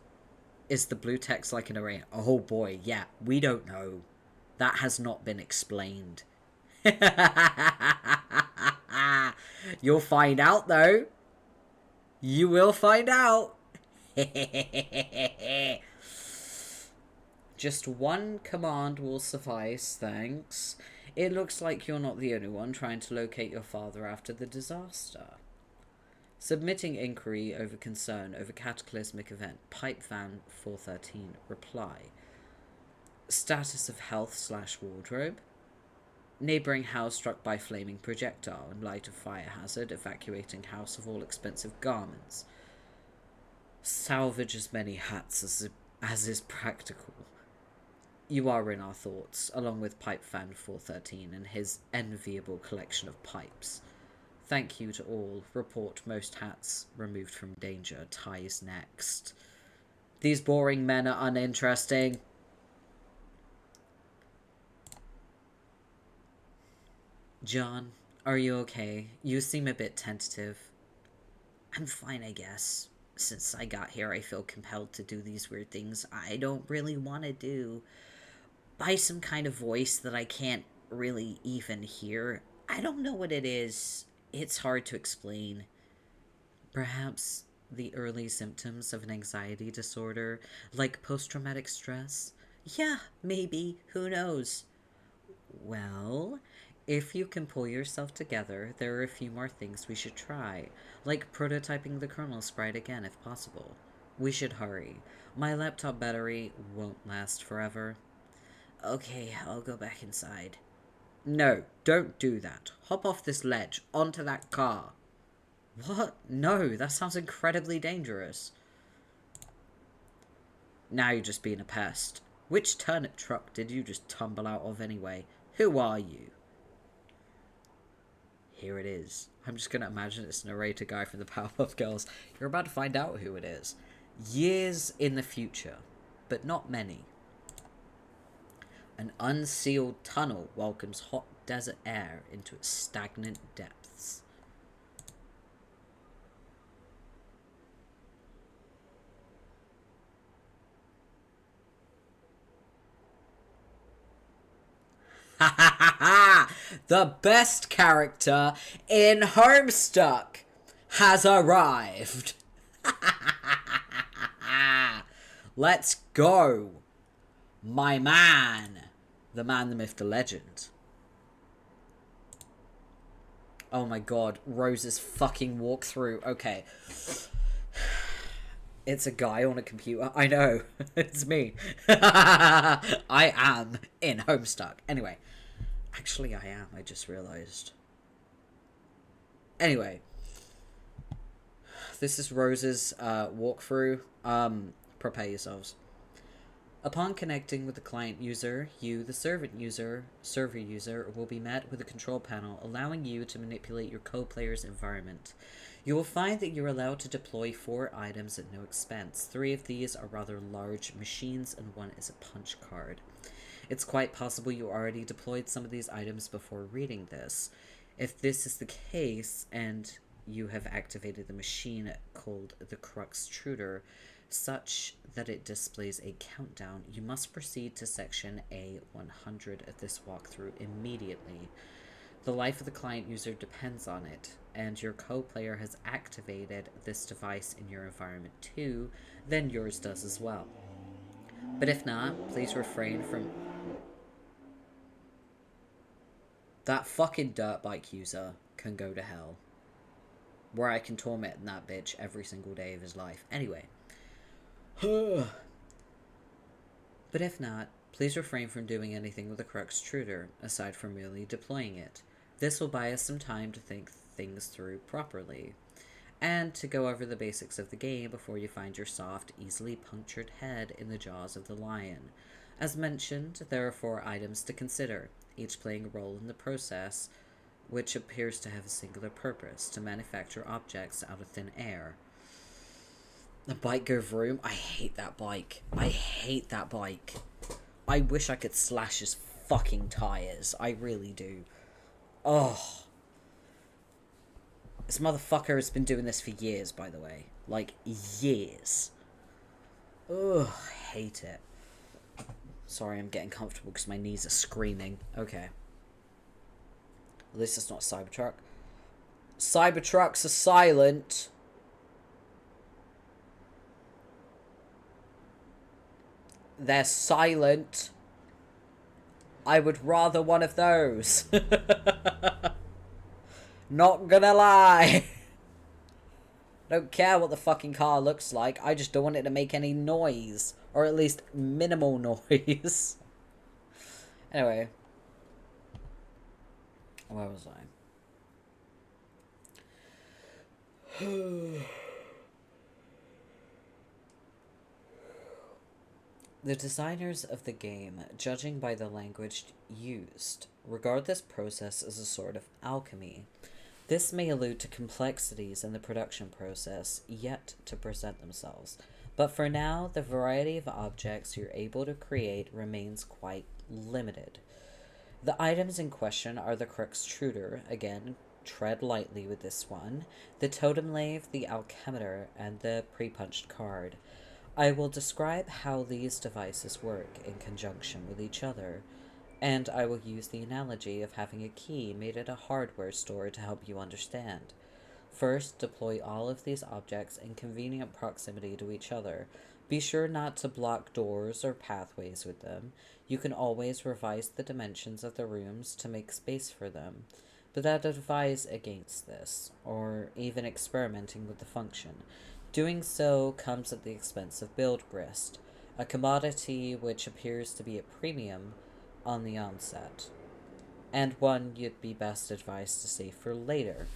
Is the blue text like an array? Oh boy, yeah, we don't know. That has not been explained. You'll find out though. You will find out. Just one command will suffice, thanks. It looks like you're not the only one trying to locate your father after the disaster. Submitting inquiry over concern over cataclysmic event. Pipe Van 413. Reply. Status of health/wardrobe. Neighbouring house struck by flaming projectile in light of fire hazard. Evacuating house of all expensive garments. Salvage as many hats as is practical. You are in our thoughts, along with Pipe Fan 413 and his enviable collection of pipes. Thank you to all. Report most hats removed from danger. Ties next. These boring men are uninteresting. John, are you okay? You seem a bit tentative. I'm fine, I guess. Since I got here, I feel compelled to do these weird things I don't really want to do. By some kind of voice that I can't really even hear. I don't know what it is. It's hard to explain. Perhaps the early symptoms of an anxiety disorder, like post-traumatic stress? Yeah, maybe. Who knows? Well, If you can pull yourself together, there are a few more things we should try, like prototyping the kernel sprite again if possible. We should hurry. My laptop battery won't last forever. Okay, I'll go back inside. No, don't do that. Hop off this ledge, onto that car. What? No, that sounds incredibly dangerous. Now you're just being a pest. Which turnip truck did you just tumble out of anyway? Who are you? Here it is. I'm just gonna imagine it's narrator guy from the Powerpuff Girls. You're about to find out who it is. Years in the future, but not many. An unsealed tunnel welcomes hot desert air into its stagnant depths. Ha ha ha ha! The best character in Homestuck has arrived. Let's go, my man. The man, the myth, the legend. Oh my god, Rose's fucking walkthrough. Okay. It's a guy on a computer. I know. It's me. I am in Homestuck. Anyway. Actually, I am. I just realized. Anyway. This is Rose's walkthrough. Prepare yourselves. Upon connecting with the client user, you, the server user, will be met with a control panel allowing you to manipulate your co-player's environment. You will find that you're allowed to deploy 4 items at no expense. 3 of these are rather large machines and 1 is a punch card. It's quite possible you already deployed some of these items before reading this. If this is the case, and you have activated the machine called the Cruxtruder, such that it displays a countdown, you must proceed to section A100 of this walkthrough immediately. The life of the client user depends on it, and your co-player has activated this device in your environment too, then yours does as well. But if not, please refrain from... That fucking dirt bike user can go to hell. Where I can torment that bitch every single day of his life. Anyway. But if not, please refrain from doing anything with the Cruxtruder, aside from merely deploying it. This will buy us some time to think things through properly, and to go over the basics of the game before you find your soft, easily punctured head in the jaws of the lion. As mentioned, there are 4 items to consider, each playing a role in the process, which appears to have a singular purpose, to manufacture objects out of thin air. The bike go vroom. I hate that bike. I hate that bike. I wish I could slash his fucking tires. I really do. Oh. This motherfucker has been doing this for years, by the way. Like, years. Ugh, hate it. Sorry, I'm getting comfortable because my knees are screaming. Okay. At least it's not Cybertruck. Cybertrucks are silent. They're silent. I would rather one of those. Not gonna lie. Don't care what the fucking car looks like. I just don't want it to make any noise. Or at least minimal noise. Anyway. Where was I? The designers of the game, judging by the language used, regard this process as a sort of alchemy. This may allude to complexities in the production process yet to present themselves, but for now, the variety of objects you're able to create remains quite limited. The items in question are the Cruxtruder, again, tread lightly with this one, the totem lathe, the alchemeter, and the pre-punched card. I will describe how these devices work in conjunction with each other, and I will use the analogy of having a key made at a hardware store to help you understand. First, deploy all of these objects in convenient proximity to each other. Be sure not to block doors or pathways with them. You can always revise the dimensions of the rooms to make space for them, but I'd advise against this, or even experimenting with the function. Doing so comes at the expense of build grist, a commodity which appears to be at premium on the onset, and one you'd be best advised to save for later.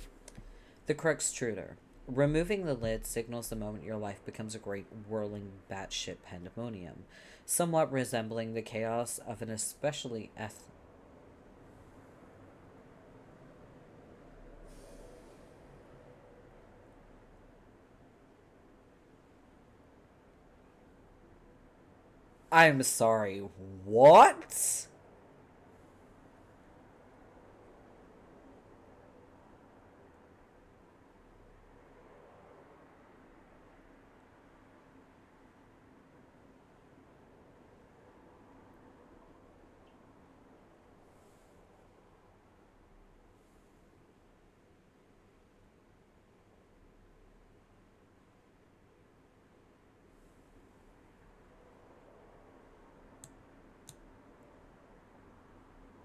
The Cruxtruder. Removing the lid signals the moment your life becomes a great whirling batshit pandemonium, somewhat resembling the chaos of an especially I'm sorry, what?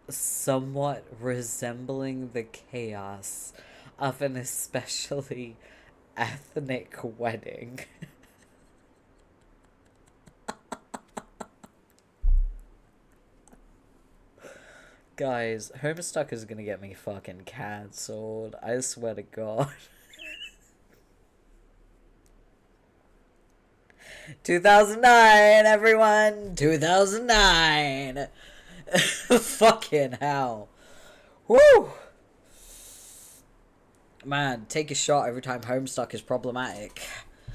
Somewhat resembling the chaos of an especially ethnic wedding. Guys, Homestuck is gonna get me fucking cancelled. I swear to God. 2009, everyone! 2009! Fucking hell. Woo! Man, take a shot every time Homestuck is problematic.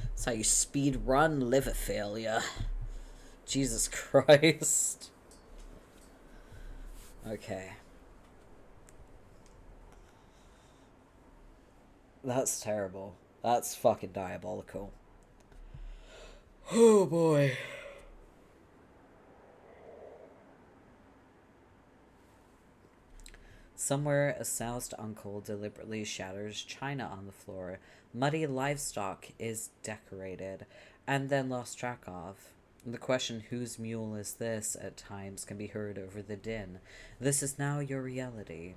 That's how you speed run liver failure. Jesus Christ. Okay. That's terrible. That's fucking diabolical. Oh boy. Somewhere, a soused uncle deliberately shatters china on the floor. Muddy livestock is decorated, and then lost track of. The question, whose mule is this, at times can be heard over the din. This is now your reality.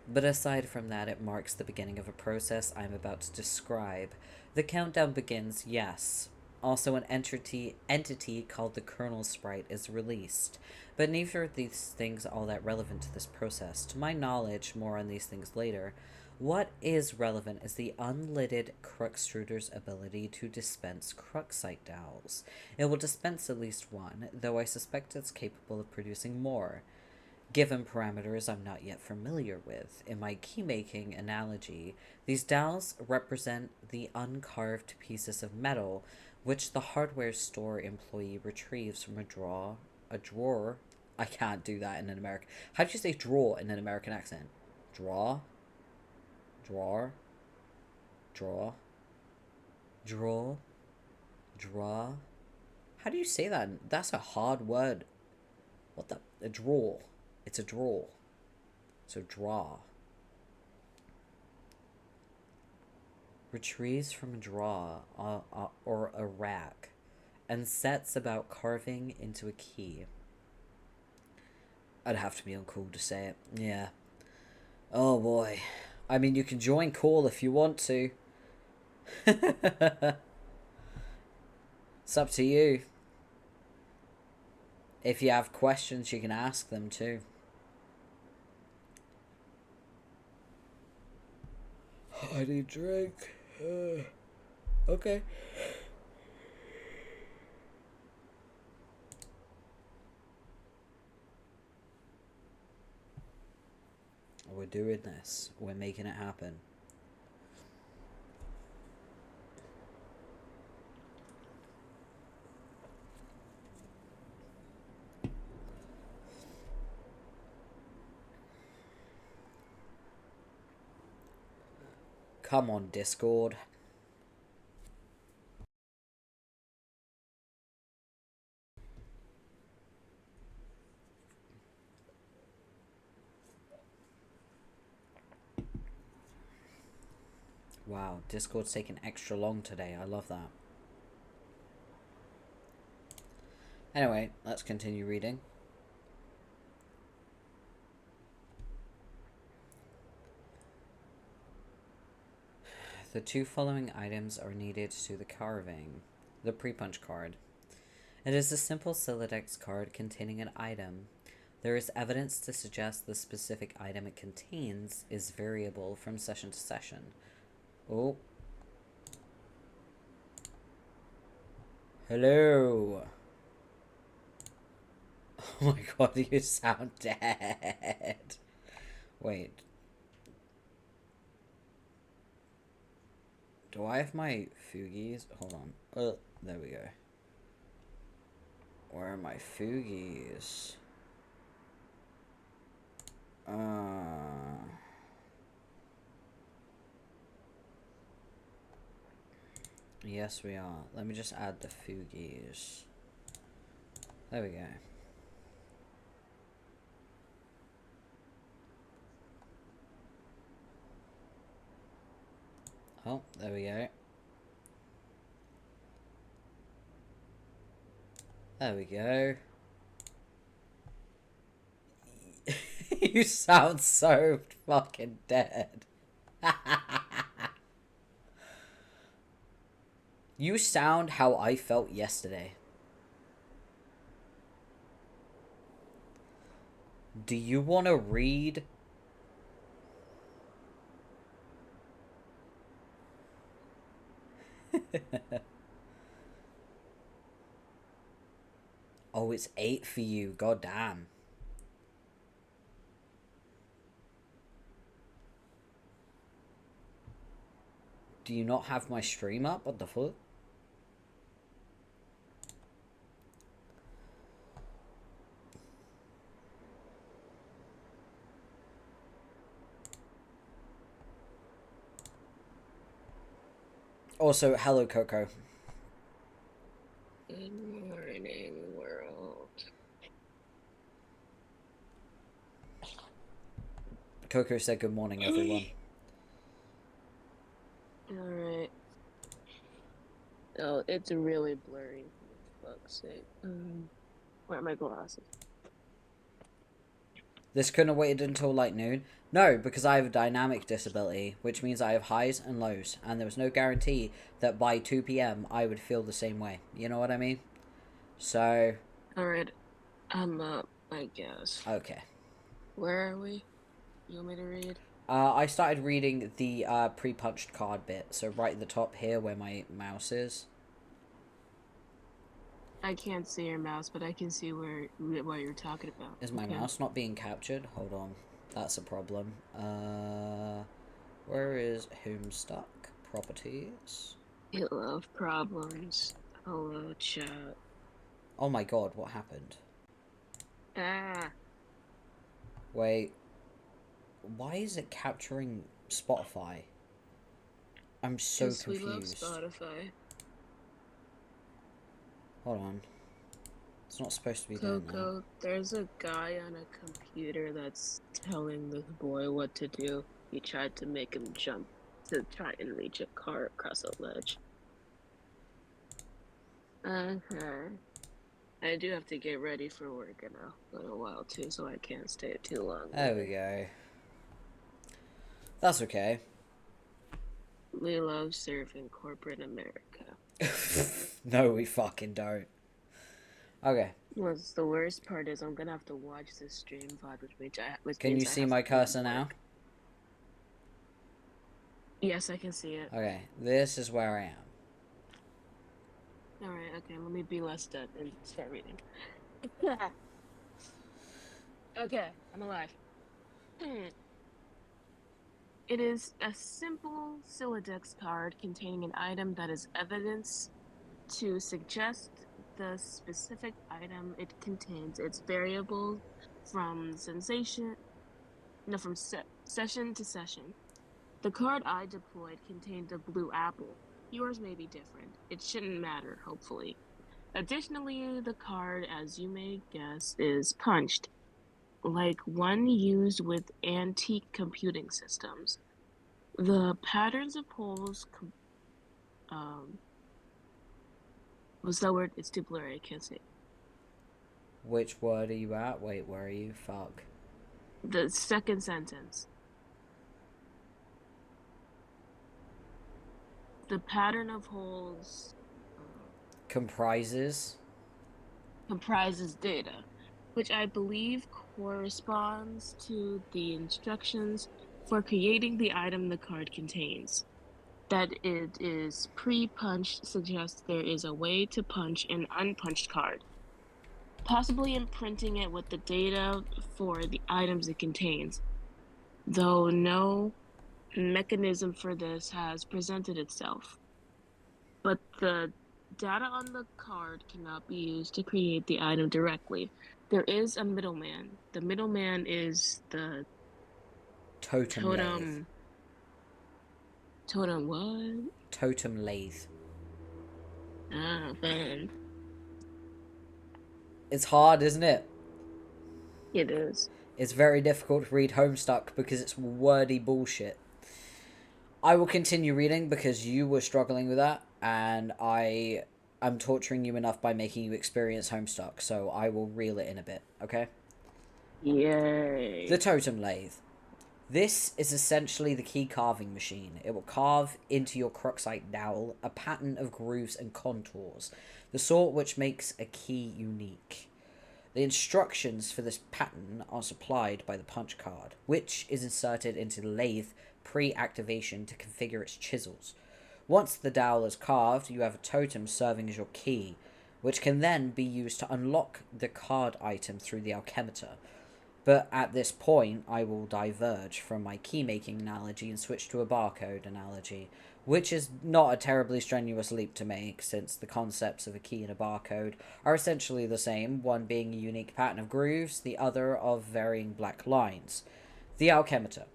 But aside from that, it marks the beginning of a process I'm about to describe. The countdown begins, yes. Also, an entity called the Kernel Sprite is released. But neither of these things all that relevant to this process. To my knowledge, more on these things later. What is relevant is the unlidded Cruxtruder's ability to dispense Cruxite dowels. It will dispense at least one, though I suspect it's capable of producing more. Given parameters I'm not yet familiar with, in my key-making analogy, these dowels represent the uncarved pieces of metal which the hardware store employee retrieves from a drawer. I can't do that in an American. How do you say drawer in an American accent? Draw? Drawer? Draw? Draw? Draw? How do you say that? That's a hard word. What the? A draw. It's a draw. So draw. Retrieves from a drawer or a rack and sets about carving into a key. I'd have to be uncool to say it. Yeah. Oh boy. I mean, you can join call if you want to. It's up to you. If you have questions, you can ask them too. I need a drink. Okay. We're doing this. We're making it happen. Come on, Discord. Wow, Discord's taking extra long today. I love that. Anyway, let's continue reading. The two following items are needed to the carving. The pre-punch card. It is a simple Siladex card containing an item. There is evidence to suggest the specific item it contains is variable from session to session. Oh. Hello. Oh my god, you sound dead. Wait. Do I have my Fugies? Hold on. There we go. Where are my Fugies? Yes, we are. Let me just add the Fugies. There we go. Oh, there we go. There we go. You sound so fucking dead. You sound how I felt yesterday. Do you want to read? Oh, it's 8 for you. God damn. Do you not have my stream up? What the fuck? Also, hello, Coco. Good morning, world. Coco said good morning, everyone. Alright. Oh, it's really blurry, for fuck's sake. Where are my glasses? This couldn't have waited until like noon. No, because I have a dynamic disability, which means I have highs and lows, and there was no guarantee that by 2 p.m. I would feel the same way. You know what I mean? So... Alright, I'm up, I guess. Okay. Where are we? You want me to read? I started reading the pre-punched card bit, so right at the top here where my mouse is. I can't see your mouse, but I can see what you're talking about. Is my mouse not being captured? Hold on. That's a problem. Where is Homestuck? Properties? You love problems. Hello, chat. Oh my god, what happened? Ah! Wait. Why is it capturing Spotify? I'm so confused. We love Spotify. Hold on. It's not supposed to be doing that. Coco, there's a guy on a computer that's telling this boy what to do. He tried to make him jump to try and reach a car across a ledge. I do have to get ready for work in a little while too, so I can't stay too long. There we go. That's okay. We love serving corporate America. No, we fucking don't. Okay. What's the worst part is I'm gonna have to watch this stream VOD, which Can you see my cursor now? Yes, I can see it. Okay, this is where I am. Alright, okay, let me be less dead and start reading. Okay, I'm alive. It is a simple Siladex card containing an item that is evidence to suggest the specific item it contains. It's variable from session to session. The card I deployed contained a blue apple. Yours may be different. It shouldn't matter, hopefully. Additionally, the card, as you may guess, is punched, like one used with antique computing systems. The patterns of holes, what's that word? It's too blurry, I can't say. Which word are you at? Wait, where are you? Fuck. The second sentence. The pattern of holes Comprises. comprises data, which I believe corresponds to the instructions for creating the item the card contains. That it is pre-punched suggests there is a way to punch an unpunched card, possibly imprinting it with the data for the items it contains, though no mechanism for this has presented itself. But the data on the card cannot be used to create the item directly. There is a middleman. The middleman is the Totem lathe. totem. Totem what? Totem lathe. Ah, man. It's hard, isn't it? It is. It's very difficult to read Homestuck because it's wordy bullshit. I will continue reading because you were struggling with that, and I'm torturing you enough by making you experience Homestuck, so I will reel it in a bit, okay? Yay. The Totem Lathe. This is essentially the key carving machine. It will carve into your Cruxite dowel a pattern of grooves and contours, the sort which makes a key unique. The instructions for this pattern are supplied by the punch card, which is inserted into the lathe pre-activation to configure its chisels. Once the dowel is carved, you have a totem serving as your key, which can then be used to unlock the card item through the alchemitor. But at this point, I will diverge from my key-making analogy and switch to a barcode analogy, which is not a terribly strenuous leap to make, since the concepts of a key and a barcode are essentially the same, one being a unique pattern of grooves, the other of varying black lines. The alchemitor.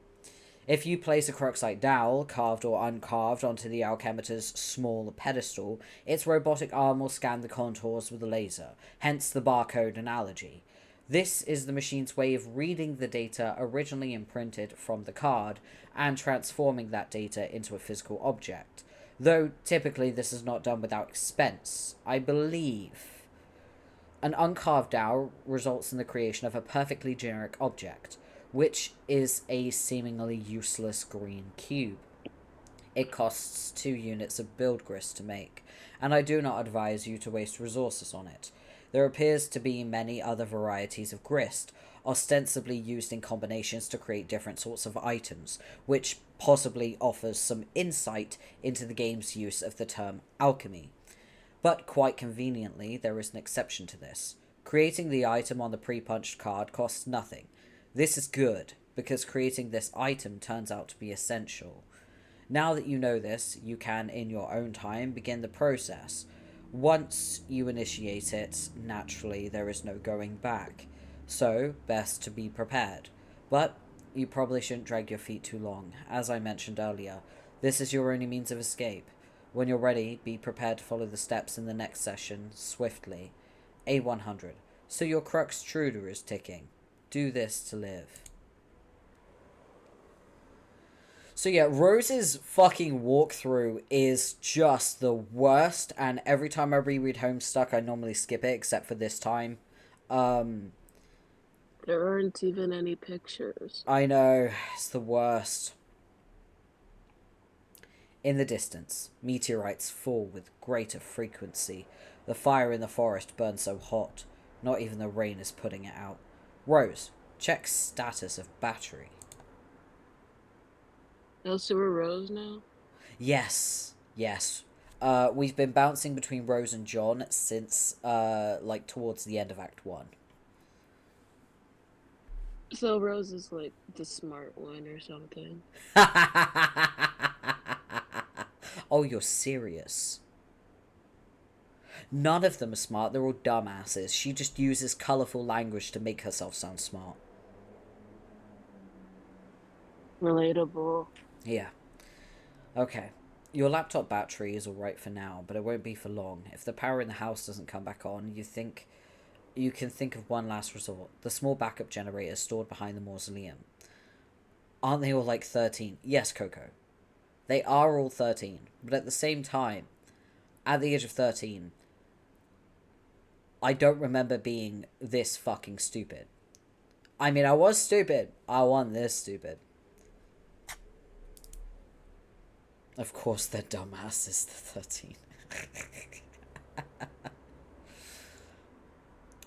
If you place a Cruxite dowel, carved or uncarved, onto the alchemitor's small pedestal, its robotic arm will scan the contours with a laser, hence the barcode analogy. This is the machine's way of reading the data originally imprinted from the card and transforming that data into a physical object, though typically this is not done without expense. I believe an uncarved dowel results in the creation of a perfectly generic object, which is a seemingly useless green cube. It costs 2 units of build grist to make, and I do not advise you to waste resources on it. There appears to be many other varieties of grist, ostensibly used in combinations to create different sorts of items, which possibly offers some insight into the game's use of the term alchemy. But quite conveniently, there is an exception to this. Creating the item on the pre-punched card costs nothing. This is good, because creating this item turns out to be essential. Now that you know this, you can, in your own time, begin the process. Once you initiate it, naturally there is no going back. So, best to be prepared. But you probably shouldn't drag your feet too long. As I mentioned earlier, this is your only means of escape. When you're ready, be prepared to follow the steps in the next session swiftly. A100. So your Crux Truder is ticking. Do this to live. So yeah, Rose's fucking walkthrough is just the worst, and every time I reread Homestuck, I normally skip it, except for this time. There aren't even any pictures. I know, it's the worst. In the distance, meteorites fall with greater frequency. The fire in the forest burns so hot, not even the rain is putting it out. Rose, check status of battery. Also, we're Rose now? Yes. We've been bouncing between Rose and John since, towards the end of Act 1. So Rose is like the smart one or something. Oh, you're serious? None of them are smart, they're all dumbasses. She just uses colourful language to make herself sound smart. Relatable. Yeah. Okay. Your laptop battery is alright for now, but it won't be for long. If the power in the house doesn't come back on, you can think of one last resort. The small backup generator stored behind the mausoleum. Aren't they all like 13? Yes, Coco. They are all 13, but at the same time, at the age of 13, I don't remember being this fucking stupid. I mean, I was stupid. I wasn't this stupid. Of course, the dumbass is the 13.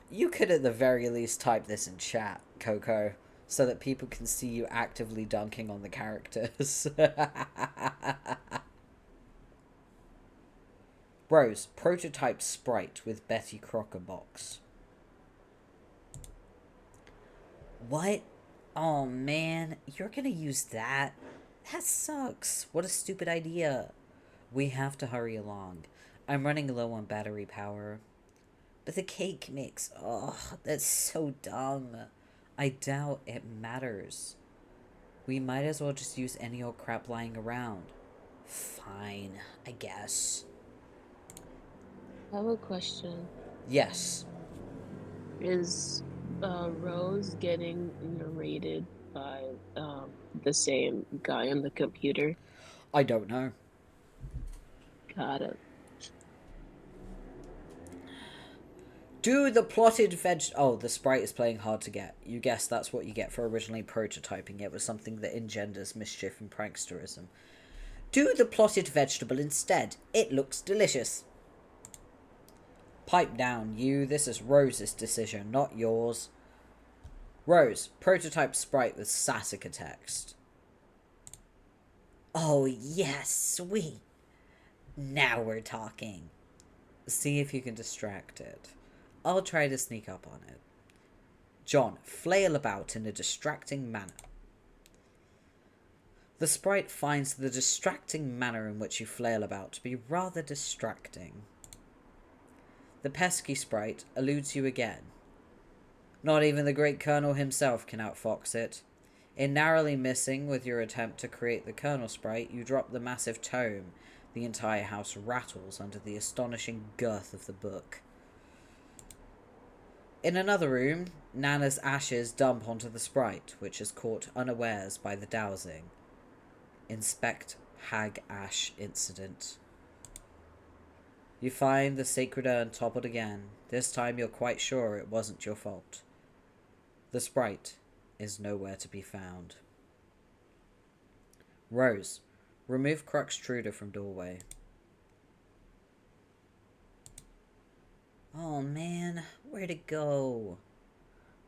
You could at the very least type this in chat, Coco, so that people can see you actively dunking on the characters. Rose, prototype sprite with Betty Crocker box. What? Oh man, you're gonna use that? That sucks. What a stupid idea. We have to hurry along. I'm running low on battery power. But the cake mix, oh, that's so dumb. I doubt it matters. We might as well just use any old crap lying around. Fine, I guess. I have a question. Yes. Is Rose getting narrated by the same guy on the computer? I don't know. Got it. Do the plotted Oh, the sprite is playing hard to get. You guessed that's what you get for originally prototyping it with something that engenders mischief and pranksterism. Do the plotted vegetable instead. It looks delicious. Pipe down, you. This is Rose's decision, not yours. Rose, prototype sprite with Sassacre text. Oh, yes, sweet. Now we're talking. See if you can distract it. I'll try to sneak up on it. John, flail about in a distracting manner. The sprite finds the distracting manner in which you flail about to be rather distracting. The pesky sprite eludes you again. Not even the great Colonel himself can outfox it. In narrowly missing with your attempt to create the Colonel sprite, you drop the massive tome. The entire house rattles under the astonishing girth of the book. In another room, Nana's ashes dump onto the sprite, which is caught unawares by the dowsing. Inspect Hag Ash incident. You find the sacred urn toppled again. This time you're quite sure it wasn't your fault. The sprite is nowhere to be found. Rose, remove Cruxtruder from doorway. Oh man, where'd it go?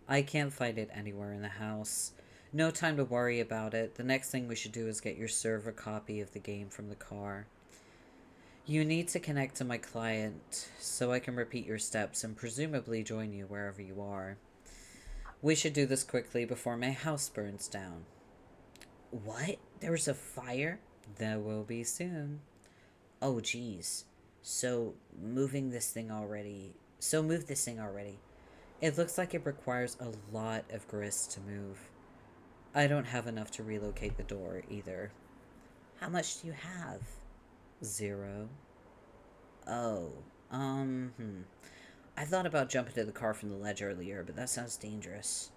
I can't find it anywhere in the house. No time to worry about it. The next thing we should do is get your server copy of the game from the car. You need to connect to my client so I can repeat your steps and presumably join you wherever you are. We should do this quickly before my house burns down. What? There was a fire? There will be soon. Oh geez. So move this thing already. It looks like it requires a lot of grist to move. I don't have enough to relocate the door either. How much do you have? 0. Oh, I thought about jumping to the car from the ledge earlier, but that sounds dangerous.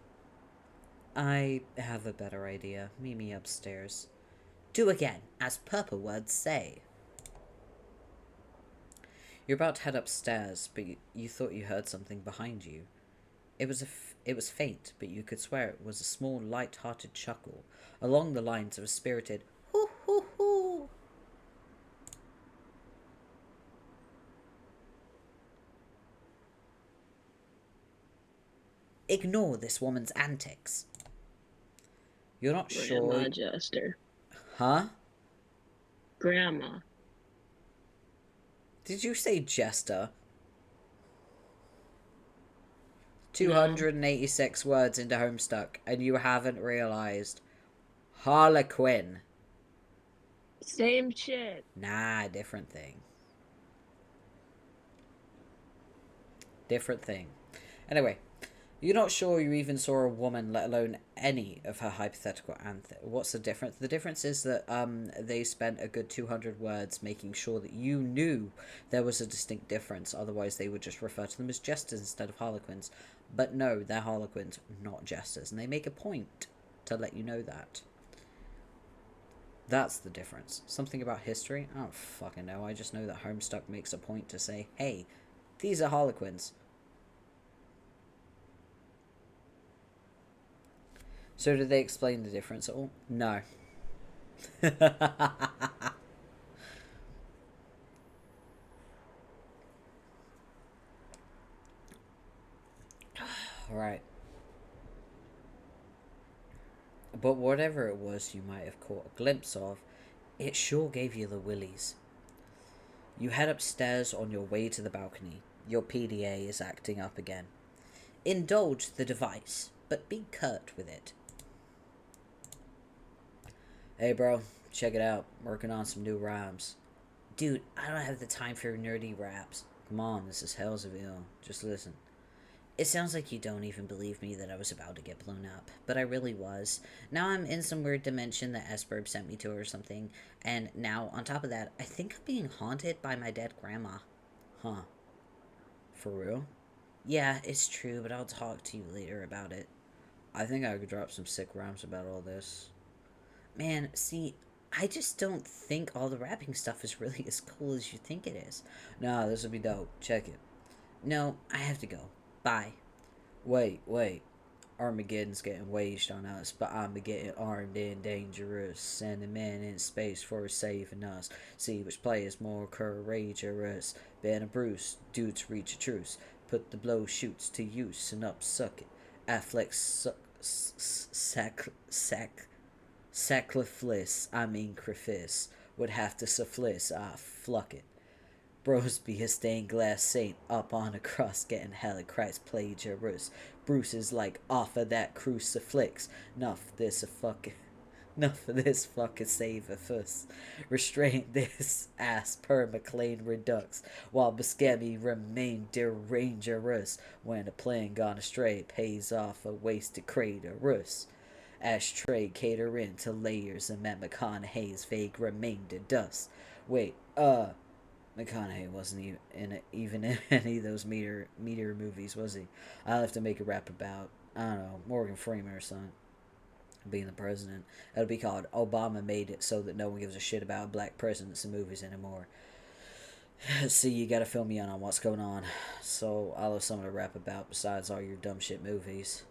I have a better idea. Meet me upstairs. Do again, as purple words say. You're about to head upstairs, but you thought you heard something behind you. It was faint, but you could swear it was a small, light-hearted chuckle, along the lines of a spirited hoo hoo hoo. Ignore this woman's antics. You're not sure. Grandma Jester. Huh? Grandma. Did you say jester? 286 words into Homestuck, and you haven't realized. Harlequin. Same shit. Nah, different thing. Different thing. Anyway, you're not sure you even saw a woman, let alone any of her hypothetical anthem. What's the difference? The difference is that they spent a good 200 words making sure that you knew there was a distinct difference. Otherwise, they would just refer to them as jesters instead of harlequins. But no, they're harlequins, not jesters. And they make a point to let you know that. That's the difference. Something about history? I don't fucking know. I just know that Homestuck makes a point to say, hey, these are harlequins. So did they explain the difference at all? No. Right. But whatever it was you might have caught a glimpse of, it sure gave you the willies. You head upstairs on your way to the balcony. Your PDA is acting up again. Indulge the device, but be curt with it. Hey bro, check it out. I'm working on some new rhymes. Dude, I don't have the time for nerdy raps. Come on, this is Hellsville. Just listen. It sounds like you don't even believe me that I was about to get blown up, but I really was. Now I'm in some weird dimension that Esperb sent me to or something, and now, on top of that, I think I'm being haunted by my dead grandma. Huh. For real? Yeah, it's true, but I'll talk to you later about it. I think I could drop some sick rhymes about all this. Man, see, I just don't think all the rapping stuff is really as cool as you think it is. Nah, this would be dope. Check it. No, I have to go. Bye. Wait. Armageddon's getting waged on us, but I'm getting armed and dangerous. Sending men in space for saving us. See which play is more courageous. Ben and Bruce, dudes reach a truce. Put the blow shoots to use and up suck it. Affleck sacrifice, crefice. Would have to suffice, fluck it. Bros be a stained glass saint up on a cross getting hella Christ plagiarist. Bruce is like off of that crucifix. Enough for this fucking save of us. Restrain this ass per McLean Redux, while Buscemi remain dangerous when a plan gone astray pays off a wasted craterus. Ashtray catering to layers and Matt McConaughey's vague remainder dust. Wait, McConaughey wasn't even in any of those meteor movies, was he? I'll have to make a rap about, I don't know, Morgan Freeman or something being the president. It'll be called Obama Made It So That No One Gives a Shit About Black Presidents in Movies Anymore. See, you gotta fill me in on what's going on, so I'll have something to rap about besides all your dumb shit movies.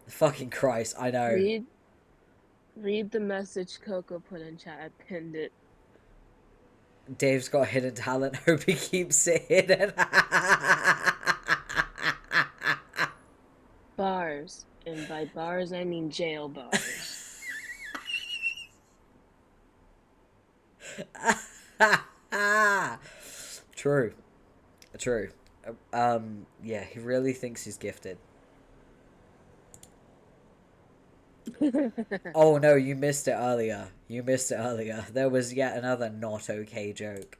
Fucking Christ, I know. Read the message Coco put in chat. I pinned it. Dave's got hidden talent. Hope he keeps it hidden. Bars. And by bars, I mean jail bars. True. Yeah, he really thinks he's gifted. Oh no, you missed it earlier. There was yet another not okay joke.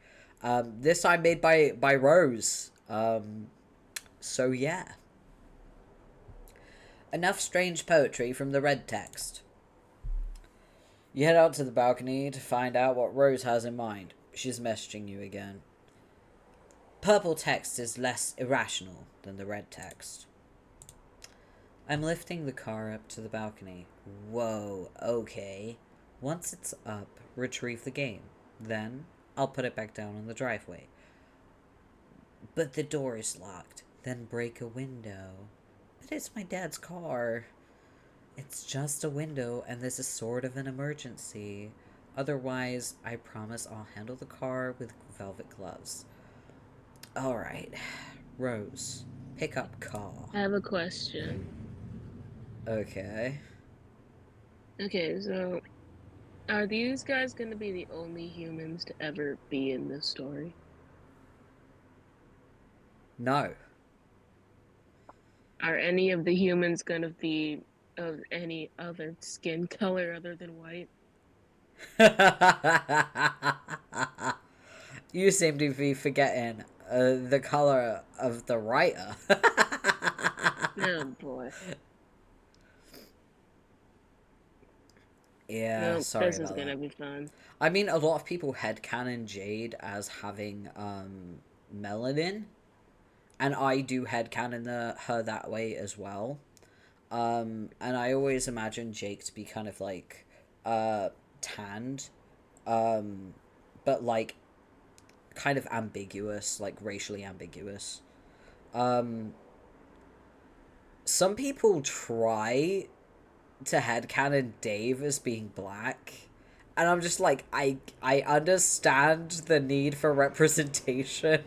This time made by Rose. So yeah. Enough strange poetry from the red text. You head out to the balcony to find out what Rose has in mind. She's messaging you again. Purple text is less irrational than the red text. I'm lifting the car up to the balcony. Whoa, okay. Once it's up, retrieve the game. Then, I'll put it back down on the driveway. But the door is locked. Then break a window. But it's my dad's car. It's just a window, and this is sort of an emergency. Otherwise, I promise I'll handle the car with velvet gloves. Alright. Rose, pick up car. I have a question. Okay. Okay, so are these guys going to be the only humans to ever be in this story? No. Are any of the humans going to be of any other skin color other than white? You seem to be forgetting the color of the writer. Oh boy. Yeah, Nope, sorry this about is gonna that. be fun. I mean, a lot of people headcanon Jade as having melanin, and I do headcanon her that way as well. And I always imagine Jake to be kind of like tanned, but like kind of ambiguous, like racially ambiguous. Some people try to headcanon Dave as being black. And I'm just like, I understand the need for representation,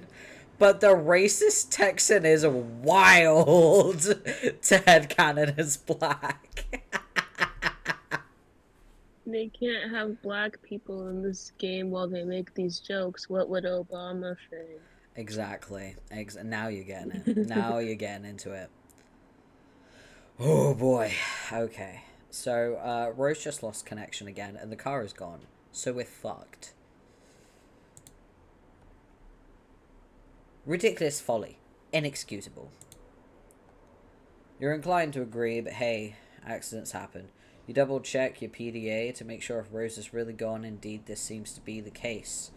but the racist Texan is wild to headcanon as black. They can't have black people in this game while they make these jokes. What would Obama think? Exactly. Now you're getting it. Now you're getting into it. Oh boy. Okay. So, Rose just lost connection again, and the car is gone. So we're fucked. Ridiculous folly. Inexcusable. You're inclined to agree, but hey, accidents happen. You double check your PDA to make sure if Rose is really gone. Indeed, this seems to be the case.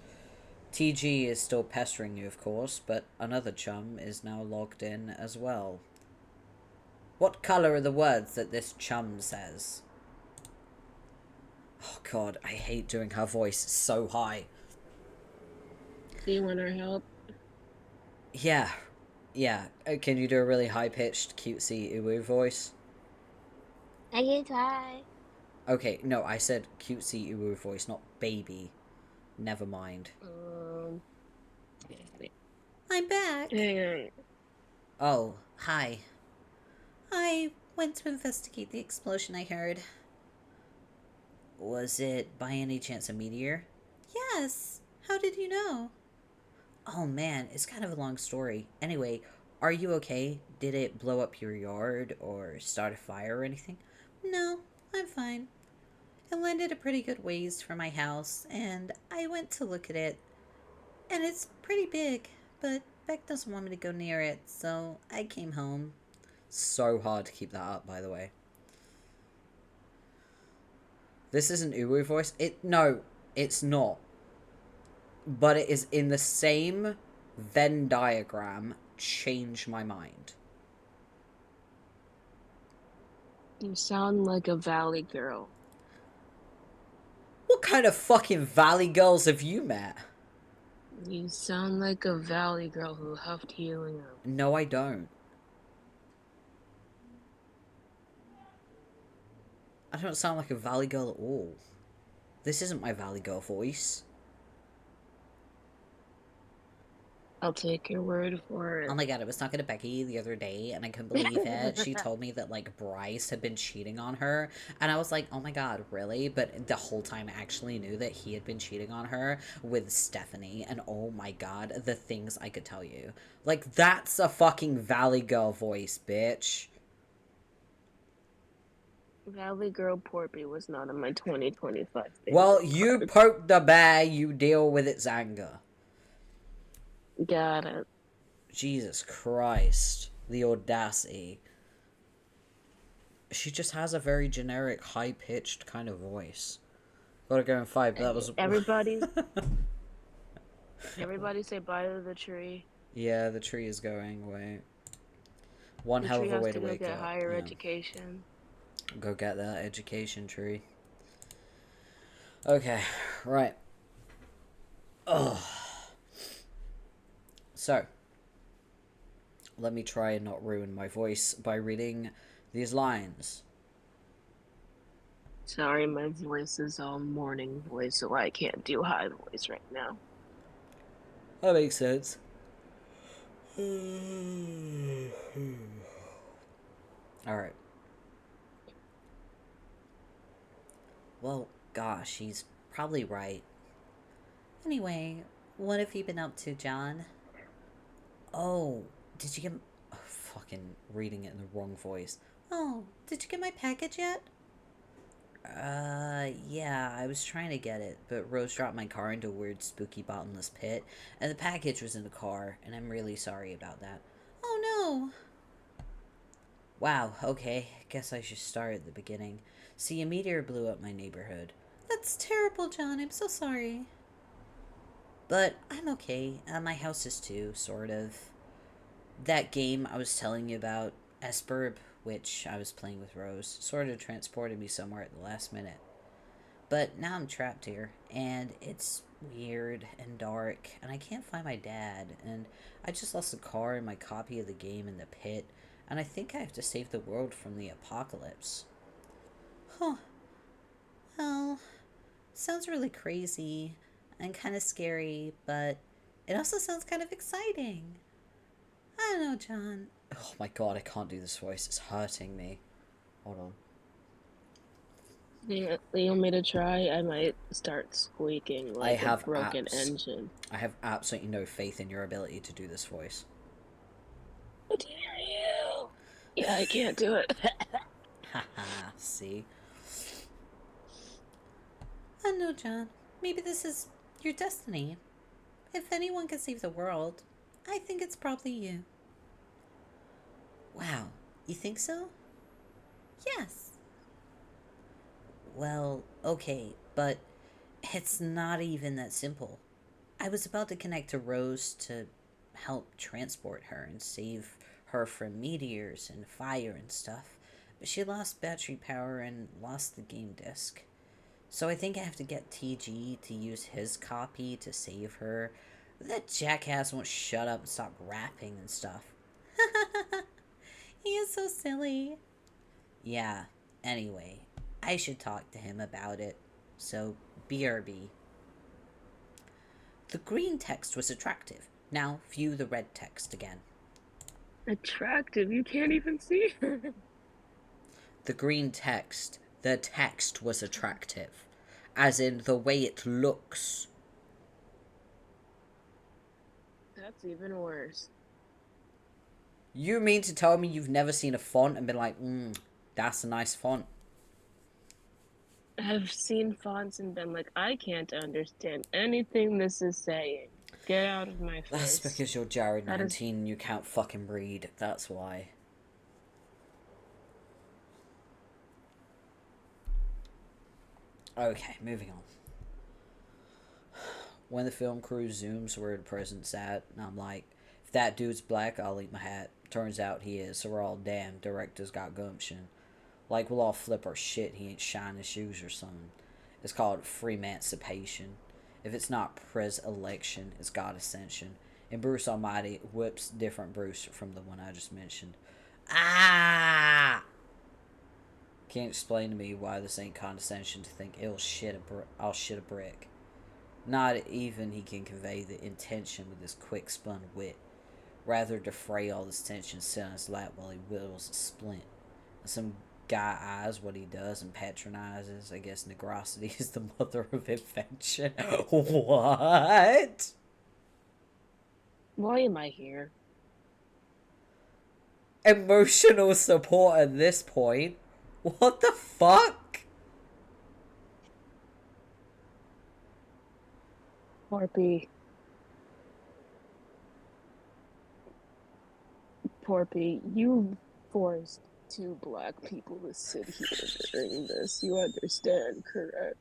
TG is still pestering you, of course, but another chum is now logged in as well. What colour are the words that this chum says? Oh god, I hate doing her voice. It's so high. Do you want our help? Yeah. Yeah. Can you do a really high-pitched, cutesy uwu voice? I can try. Okay, no, I said cutesy uwu voice, not baby. Never mind. I'm back. Hang on. Oh, hi. I went to investigate the explosion I heard. Was it by any chance a meteor? Yes. How did you know? Oh man, it's kind of a long story. Anyway, are you okay? Did it blow up your yard or start a fire or anything? No, I'm fine. It landed a pretty good ways from my house, and I went to look at it. And it's pretty big, but Beck doesn't want me to go near it, so I came home. So hard to keep that up, by the way. This isn't Uwu voice. No, it's not. But it is in the same Venn diagram. Change my mind. You sound like a valley girl. What kind of fucking valley girls have you met? You sound like a valley girl who huffed helium. No, I don't. I don't sound like a valley girl at all. This isn't my valley girl voice. I'll take your word for it. Oh my god, I was talking to Becky the other day and I couldn't believe it. She told me that, like, Bryce had been cheating on her. And I was like, oh my god, really? But the whole time I actually knew that he had been cheating on her with Stephanie. And oh my god, the things I could tell you. Like, that's a fucking Valley Girl voice, bitch. Valley Girl Porpy was not in my 2025 Well, you poke the bear, you deal with its anger. Got it. Jesus Christ. The audacity. She just has a very generic, high-pitched kind of voice. Gotta go in 5, but that was... Everybody say bye to the tree. Yeah, the tree is going, wait. One hell of a way to wake up. Go get higher education. Go get that education, tree. Okay, right. Ugh. So, let me try and not ruin my voice by reading these lines. Sorry, my voice is all morning voice, so I can't do high voice right now. That makes sense. Alright. Well, gosh, he's probably right. Anyway, what have you been up to, John? Oh, did you get... Oh, fucking reading it in the wrong voice. Oh, did you get my package yet? Yeah, I was trying to get it, but Rose dropped my car into a weird, spooky, bottomless pit, and the package was in the car, and I'm really sorry about that. Oh, no. Wow, okay, guess I should start at the beginning. See, a meteor blew up my neighborhood. That's terrible, John, I'm so sorry. But I'm okay. My house is too, sort of. That game I was telling you about, Esperb, which I was playing with Rose, sort of transported me somewhere at the last minute. But now I'm trapped here, and it's weird and dark, and I can't find my dad, and I just lost the car and my copy of the game in the pit, and I think I have to save the world from the apocalypse. Huh. Well, sounds really crazy and kind of scary, but it also sounds kind of exciting. I don't know, John. Oh my god, I can't do this voice. It's hurting me. Hold on. You want me to try? I might start squeaking I like a have broken engine. I have absolutely no faith in your ability to do this voice. How dare you? Yeah, I can't do it. Haha, see? I don't know, John. Maybe this is your destiny. If anyone can save the world, I think it's probably you. Wow, you think so? Yes. Well, okay, but it's not even that simple. I was about to connect to Rose to help transport her and save her from meteors and fire and stuff, but she lost battery power and lost the game disc. So I think I have to get TG to use his copy to save her. That jackass won't shut up and stop rapping and stuff. He is so silly. Yeah, anyway, I should talk to him about it. So, BRB. The green text was attractive. Now view the red text again. Attractive? You can't even see her. The green text, the text was attractive. As in the way it looks. That's even worse. You mean to tell me you've never seen a font and been like, that's a nice font? I've seen fonts and been like, I can't understand anything this is saying. Get out of my face. That's because you're Jared That 19 and you can't fucking read. That's why. Okay, moving on. When the film crew zooms where the president's at, and I'm like, if that dude's black, I'll eat my hat. Turns out he is, so we're all damn. Director's got gumption. Like, we'll all flip our shit, he ain't shining his shoes or something. It's called free emancipation. If it's not pres-election, it's God ascension. And Bruce Almighty whips different Bruce from the one I just mentioned. Ah! Can't explain to me why this ain't condescension to think I'll shit a brick. Not even he can convey the intention with his quick spun wit. Rather defray all this tension sit on his lap while he whittles a splint. And some guy eyes what he does and patronizes. I guess negrosity is the mother of invention. What? Why am I here? Emotional support at this point? What the fuck? Porpy, you forced two black people to sit here during this. You understand, correct?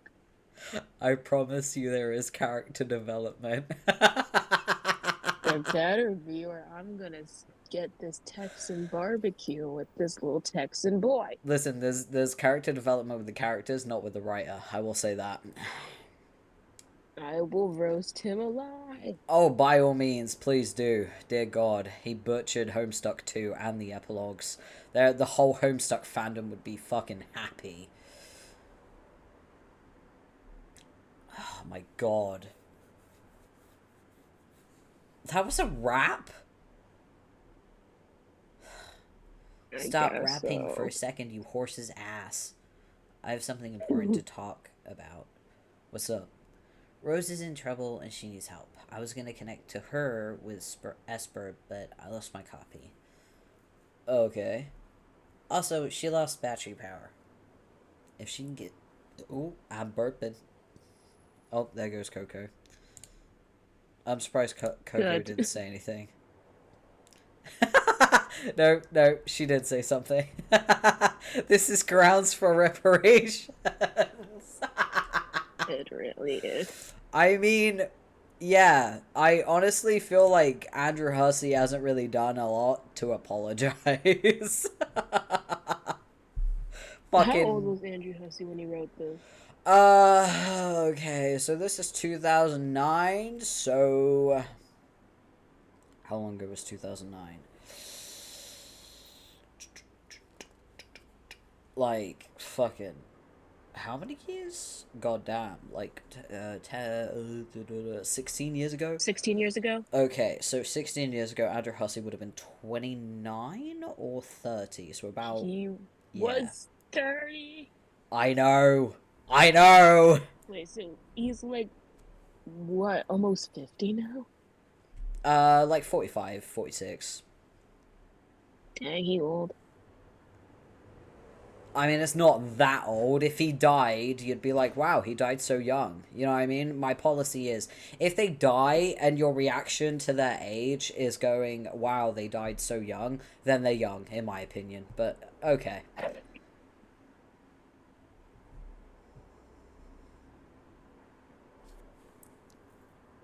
I promise you there is character development. There better be, or I'm gonna get this Texan barbecue with this little Texan boy. Listen, there's character development with the characters, not with the writer. I will say that. I will roast him alive. Oh, by all means, please do. Dear God, he butchered Homestuck 2 and the epilogues. The whole Homestuck fandom would be fucking happy. Oh my God. That was a rap? Stop rapping for a second, you horse's ass. I have something important to talk about. What's up? Rose is in trouble and she needs help. I was going to connect to her with Esper, but I lost my copy. Okay. Also, she lost battery power. If she can get... Oh, I'm burping. Oh, there goes Coco. I'm surprised Coco didn't say anything. No, she did say something. This is grounds for reparations. It really is. I mean, yeah, I honestly feel like Andrew Hussey hasn't really done a lot to apologize. How old was Andrew Hussey when he wrote this? Okay, so this is 2009, so... How long ago was 2009? Like, fucking how many years? God damn, like 16 years ago? 16 years ago? Okay, so 16 years ago, Andrew Hussey would have been 29 or 30, so about, He yeah. was 30. I know! I know! Wait, so he's like, what, almost 50 now? Like 45, 46. Dang, he old. I mean, it's not that old. If he died, you'd be like, wow, he died so young. You know what I mean? My policy is, if they die and your reaction to their age is going, wow, they died so young, then they're young, in my opinion. But, okay.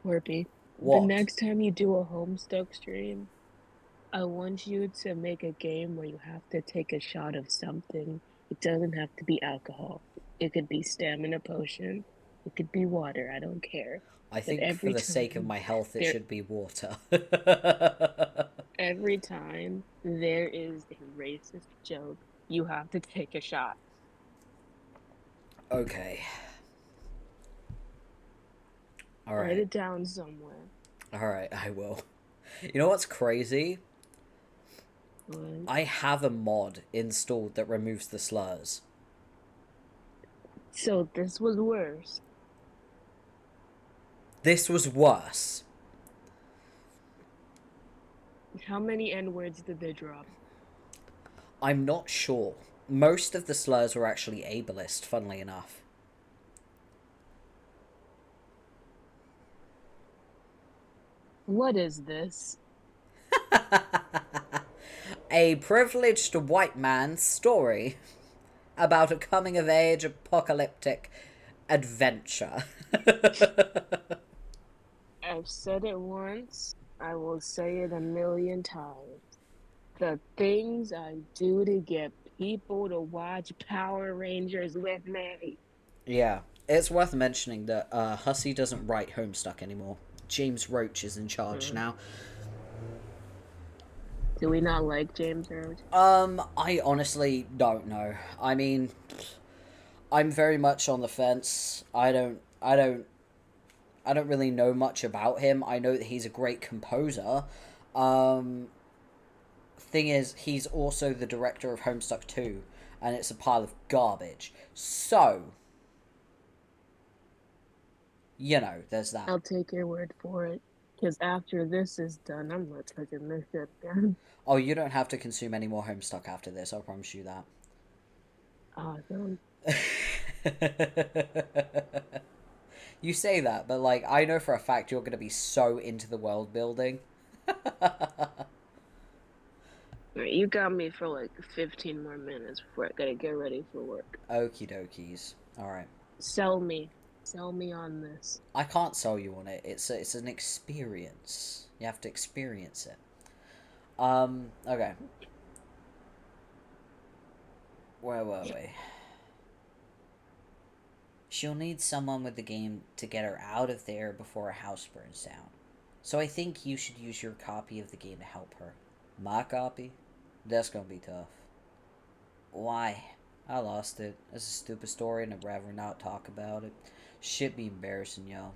Porpy, the What? next time you do a Homestuck stream, I want you to make a game where you have to take a shot of something. It doesn't have to be alcohol. It could be stamina potion. It could be water. I don't care. I But think for the sake of my health, it there should be water. every time there is a racist joke, you have to take a shot. Okay. Write Alright. it down somewhere. Alright, I will. You know what's crazy? What? I have a mod installed that removes the slurs. So this was worse. This was worse. How many N-words did they drop? I'm not sure. Most of the slurs were actually ableist, funnily enough. What is this? A privileged white man's story about a coming-of-age apocalyptic adventure. I've said it once, I will say it a million times. The things I do to get people to watch Power Rangers with me. Yeah, it's worth mentioning that Hussey doesn't write Homestuck anymore. James Roach is in charge now. Do we not like James Roach? I honestly don't know. I mean, I'm very much on the fence. I don't really know much about him. I know that he's a great composer. Thing is, he's also the director of Homestuck 2, and it's a pile of garbage. So, you know, there's that. I'll take your word for it. Because after this is done, I'm not touching this shit again. Oh, you don't have to consume any more Homestuck after this, I promise you that. Awesome. You say that, but, like, I know for a fact you're going to be so into the world building. Right, you got me for like 15 more minutes before I gotta get ready for work. Okie dokies. Alright. Sell me. Sell me on this. I can't sell you on it. It's an experience. You have to experience it. Okay. Where were we? She'll need someone with the game to get her out of there before her house burns down. So I think you should use your copy of the game to help her. My copy? That's gonna be tough. Why? I lost it. It's a stupid story and I'd rather not talk about it. Shit be embarrassing, yo.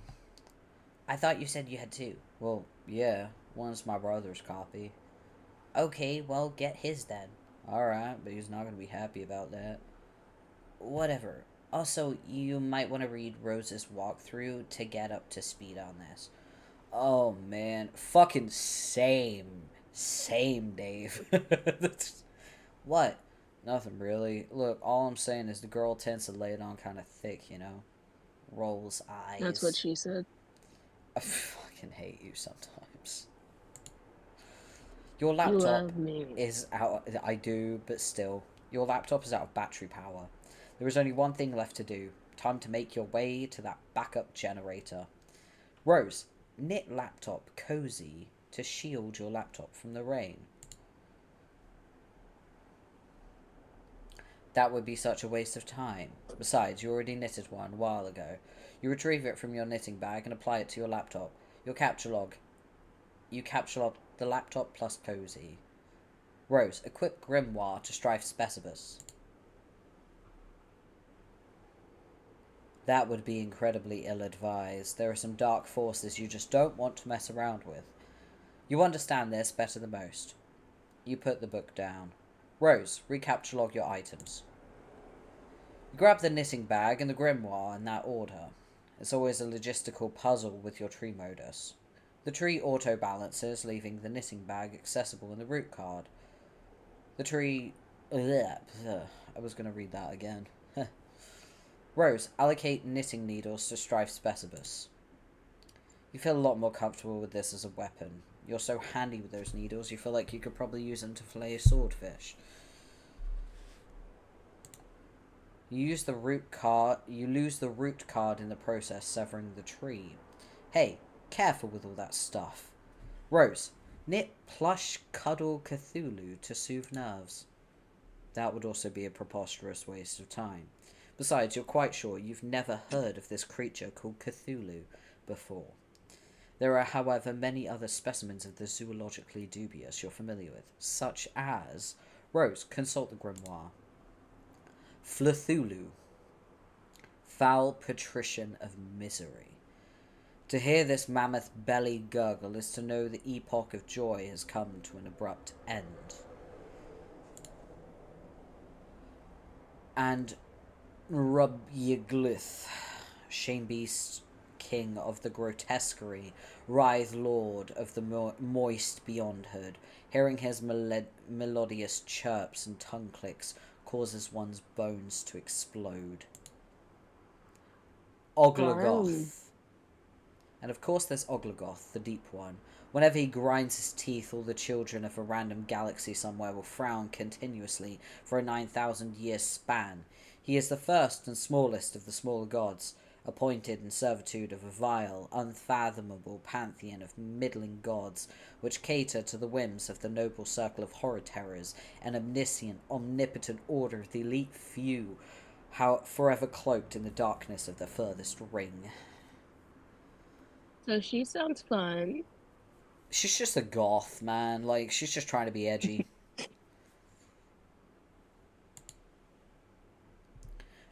I thought you said you had two. Well, yeah. One's my brother's copy. Okay, well, get his then. Alright, but he's not gonna be happy about that. Whatever. Also, you might want to read Rose's walkthrough to get up to speed on this. Oh, man. Fucking same. Same, Dave. What? Nothing really. Look, all I'm saying is the girl tends to lay it on kind of thick, you know? Rolls eyes. That's what she said. I fucking hate you sometimes. Your You laptop love me. is out. I do, but still. Your laptop is out of battery power. There is only one thing left to do. Time to make your way to that backup generator. Rose, knit laptop cozy to shield your laptop from the rain. That would be such a waste of time. Besides, you already knitted one a while ago. You retrieve it from your knitting bag and apply it to your laptop. Your capture log. You capture log the laptop plus cozy. Rose, equip Grimoire to Strife Specibus. That would be incredibly ill-advised. There are some dark forces you just don't want to mess around with. You understand this better than most. You put the book down. Rose, recaptulog your items. You grab the knitting bag and the grimoire in that order. It's always a logistical puzzle with your tree modus. The tree auto-balances, leaving the knitting bag accessible in the root card. The tree... I was going to read that again. Rose, allocate knitting needles to Strife Specibus. You feel a lot more comfortable with this as a weapon. You're so handy with those needles, you feel like you could probably use them to fillet a swordfish. You lose the root card in the process, severing the tree. Hey, careful with all that stuff. Rose, knit plush cuddle Cthulhu to soothe nerves. That would also be a preposterous waste of time. Besides, you're quite sure you've never heard of this creature called Cthulhu before. There are, however, many other specimens of the zoologically dubious you're familiar with, such as... Rose, consult the grimoire. Flthulu, foul patrician of misery. To hear this mammoth belly gurgle is to know the epoch of joy has come to an abrupt end. And Rubyglith, Shamebeast, king of the grotesquerie, writhe lord of the moist beyondhood, hearing his melodious chirps and tongue clicks causes one's bones to explode. Oglogoth. And of course there's Oglogoth, the deep one. Whenever he grinds his teeth, all the children of a random galaxy somewhere will frown continuously for a 9,000-year span. He is the first and smallest of the smaller gods, appointed in servitude of a vile, unfathomable pantheon of middling gods, which cater to the whims of the noble circle of horror terrors, an omniscient, omnipotent order of the elite few, forever cloaked in the darkness of the furthest ring. So she sounds fun. She's just a goth, man. Like, she's just trying to be edgy.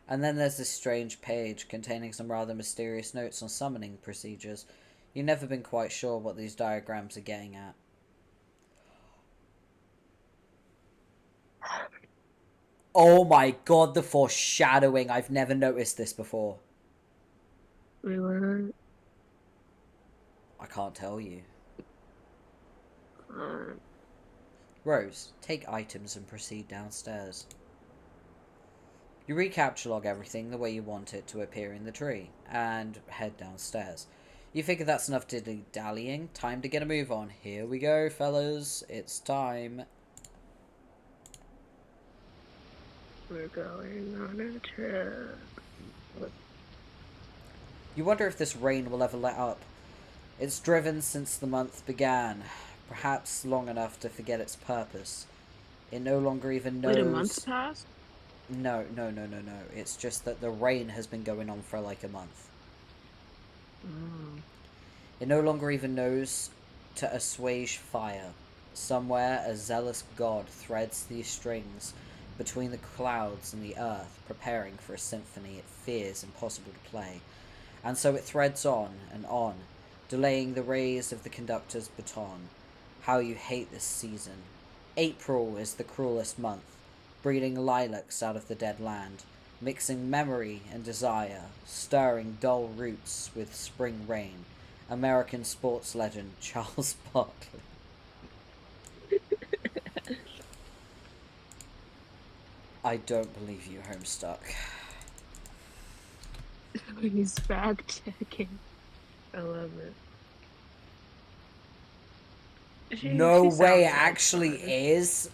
And then there's this strange page containing some rather mysterious notes on summoning procedures. You've never been quite sure what these diagrams are getting at. Oh my god, the foreshadowing. I've never noticed this before. Really? I can't tell you. Rose, take items and proceed downstairs. You recaptulog everything the way you want it to appear in the tree, and head downstairs. You figure that's enough dilly-dallying. Time to get a move on. Here we go, fellas. It's time. We're going on a trip. You wonder if this rain will ever let up. It's driven since the month began, perhaps long enough to forget its purpose. It no longer even knows... Wait, a month's passed? No. It's just that the rain has been going on for like a month. It no longer even knows to assuage fire. Somewhere a zealous god threads these strings between the clouds and the earth, preparing for a symphony it fears impossible to play. And so it threads on and on, delaying the rays of the conductor's baton. How you hate this season. April is the cruelest month, breeding lilacs out of the dead land, mixing memory and desire, stirring dull roots with spring rain. American sports legend Charles Barkley. I don't believe you, Homestuck. He's fact-checking. I love it. No way it actually is.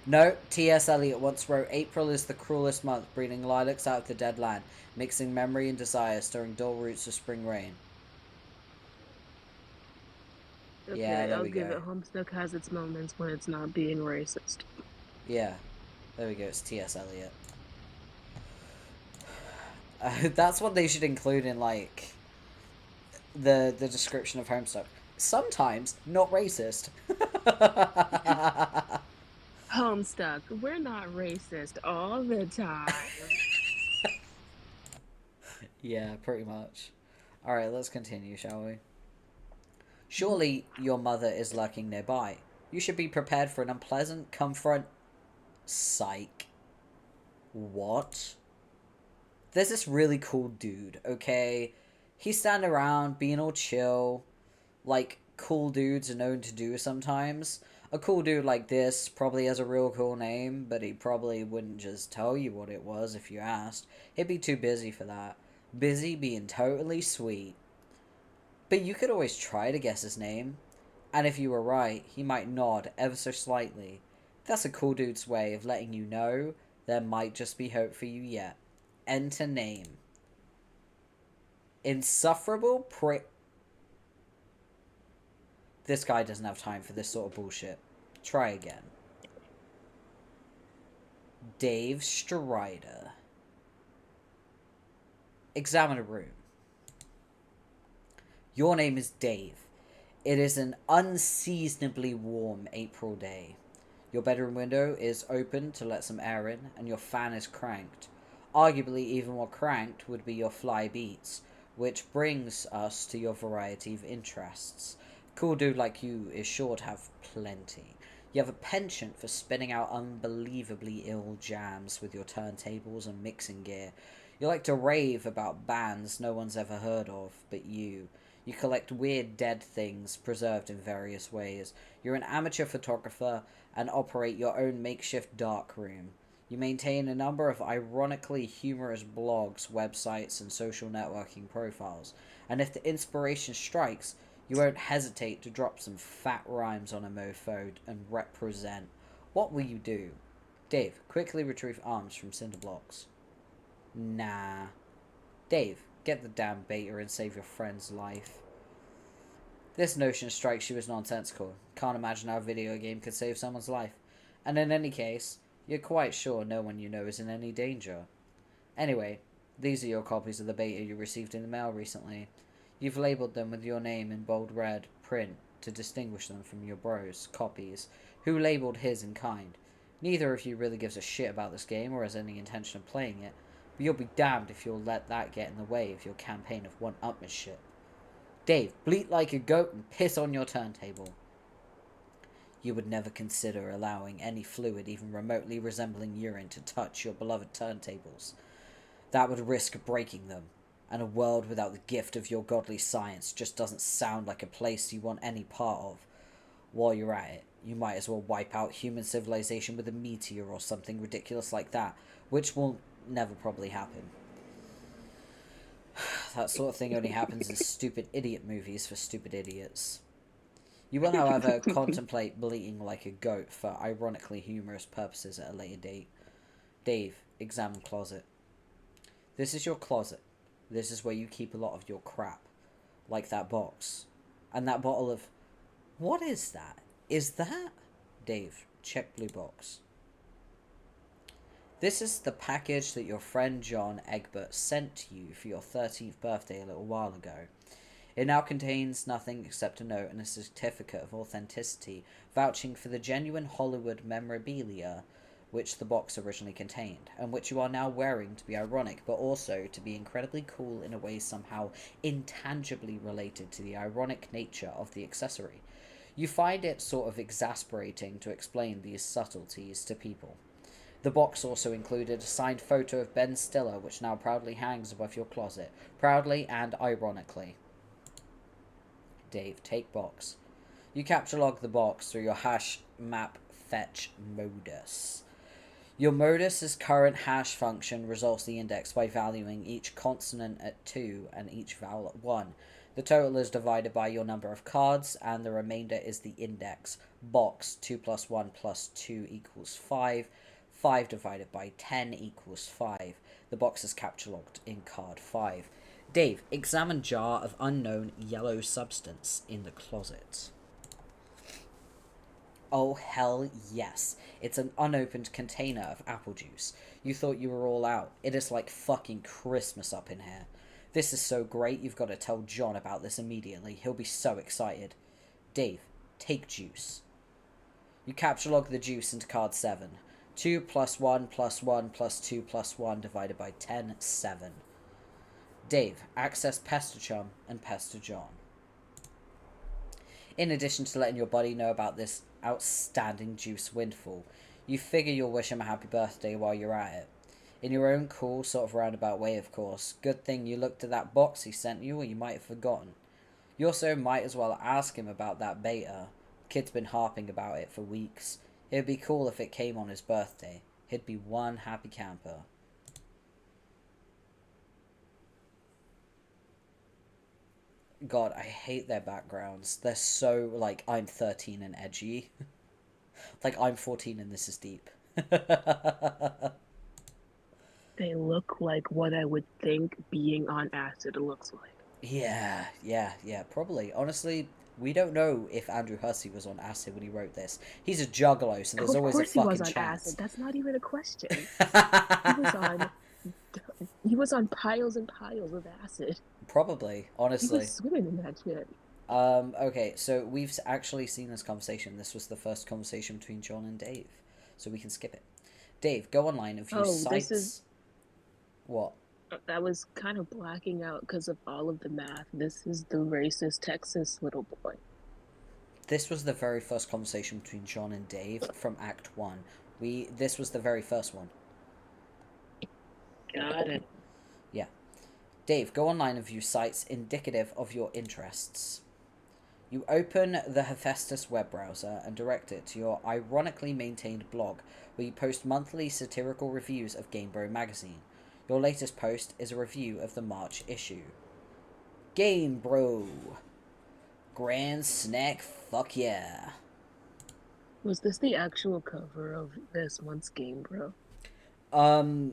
No, T.S. Eliot once wrote, April is the cruelest month, breeding lilacs out of the dead land, mixing memory and desire, stirring dull roots of spring rain. Okay, yeah, there I'll we give go. it. Homestuck has its moments when it's not being racist. Yeah, there we go. It's T.S. Eliot. That's what they should include in, like, the description of Homestuck. Sometimes not racist. Homestuck, we're not racist all the time. Yeah, pretty much. Alright, let's continue, shall we? Surely your mother is lurking nearby. You should be prepared for an unpleasant confront. Psych. What? There's this really cool dude, okay? He's standing around being all chill, like cool dudes are known to do sometimes. A cool dude like this probably has a real cool name, but he probably wouldn't just tell you what it was if you asked. He'd be too busy for that. Busy being totally sweet. But you could always try to guess his name. And if you were right, he might nod ever so slightly. That's a cool dude's way of letting you know there might just be hope for you yet. Enter name. Insufferable prick. This guy doesn't have time for this sort of bullshit. Try again. Dave Strider. Examine a room. Your name is Dave. It is an unseasonably warm April day. Your bedroom window is open to let some air in, and your fan is cranked. Arguably, even more cranked would be your fly beats, which brings us to your variety of interests. Cool dude like you is sure to have plenty. You have a penchant for spinning out unbelievably ill jams with your turntables and mixing gear. You like to rave about bands no one's ever heard of but you. You collect weird dead things preserved in various ways. You're an amateur photographer and operate your own makeshift darkroom. You maintain a number of ironically humorous blogs, websites, and social networking profiles. And if the inspiration strikes, you won't hesitate to drop some fat rhymes on a mofo and represent. What will you do? Dave, quickly retrieve arms from cinder blocks. Nah. Dave, get the damn beta and save your friend's life. This notion strikes you as nonsensical. Can't imagine how a video game could save someone's life. And in any case, you're quite sure no one you know is in any danger. Anyway, these are your copies of the beta you received in the mail recently. You've labelled them with your name in bold red print to distinguish them from your bro's copies, who labelled his in kind. Neither of you really gives a shit about this game or has any intention of playing it, but you'll be damned if you'll let that get in the way of your campaign of one-upmanship. Dave, bleat like a goat and piss on your turntable. You would never consider allowing any fluid even remotely resembling urine to touch your beloved turntables. That would risk breaking them, and a world without the gift of your godly science just doesn't sound like a place you want any part of. While you're at it, you might as well wipe out human civilization with a meteor or something ridiculous like that, which will never probably happen. That sort of thing only happens in stupid idiot movies for stupid idiots. You will, however, contemplate bleating like a goat for ironically humorous purposes at a later date. Dave, examine closet. This is your closet. This is where you keep a lot of your crap. Like that box. And that bottle of... What is that? Is that... Dave, check blue box. This is the package that your friend John Egbert sent to you for your 13th birthday a little while ago. It now contains nothing except a note and a certificate of authenticity vouching for the genuine Hollywood memorabilia which the box originally contained, and which you are now wearing to be ironic, but also to be incredibly cool in a way somehow intangibly related to the ironic nature of the accessory. You find it sort of exasperating to explain these subtleties to people. The box also included a signed photo of Ben Stiller, which now proudly hangs above your closet, proudly and ironically. Dave, take box. You capture log the box through your hash map fetch modus. Your modus's current hash function resolves the index by valuing each consonant at 2 and each vowel at 1. The total is divided by your number of cards, and the remainder is the index. Box 2 plus 1 plus 2 equals 5. 5 divided by 10 equals 5. The box is capture logged in card 5. Dave, examine jar of unknown yellow substance in the closet. Oh, hell yes. It's an unopened container of apple juice. You thought you were all out. It is like fucking Christmas up in here. This is so great, you've got to tell John about this immediately. He'll be so excited. Dave, take juice. You capture log the juice into card 7. 2 plus 1 plus 1 plus 2 plus 1 divided by 10, 7. Dave, access Pester Chum and Pester John. In addition to letting your buddy know about this outstanding juice windfall, you figure you'll wish him a happy birthday while you're at it. In your own cool, sort of roundabout way, of course. Good thing you looked at that box he sent you, or you might have forgotten. You also might as well ask him about that beta. Kid's been harping about it for weeks. It'd be cool if it came on his birthday. He'd be one happy camper. God, I hate their backgrounds. They're so, like, I'm 13 and edgy. Like, I'm 14 and this is deep. They look like what I would think being on acid looks like. Yeah, probably. Honestly, we don't know if Andrew Hussey was on acid when he wrote this. He's a juggalo, so there's always a fucking chance. Of course he was on acid. That's not even a question. He was on piles and piles of acid. Probably, honestly. He was swimming in that shit. Okay, so we've actually seen this conversation. This was the first conversation between John and Dave, so we can skip it. Dave, go online and view sites. What? That was kind of blacking out because of all of the math. This is the racist Texas little boy. This was the very first conversation between John and Dave from Act 1. This was the very first one. Got it. Yeah. Dave, go online and view sites indicative of your interests. You open the Hephaestus web browser and direct it to your ironically maintained blog, where you post monthly satirical reviews of GameBro magazine. Your latest post is a review of the March issue. GameBro. Grand snack, fuck yeah. Was this the actual cover of this month's GameBro? I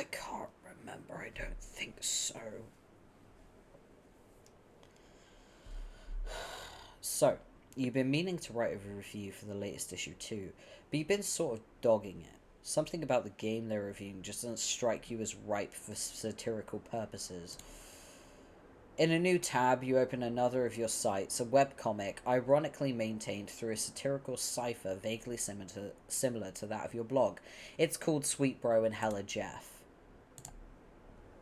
can't remember. I don't think so. So, you've been meaning to write a review for the latest issue too, but you've been sort of dogging it. Something about the game they're reviewing just doesn't strike you as ripe for satirical purposes. In a new tab, you open another of your sites, a webcomic ironically maintained through a satirical cipher vaguely similar to that of your blog. It's called Sweet Bro and Hella Jeff.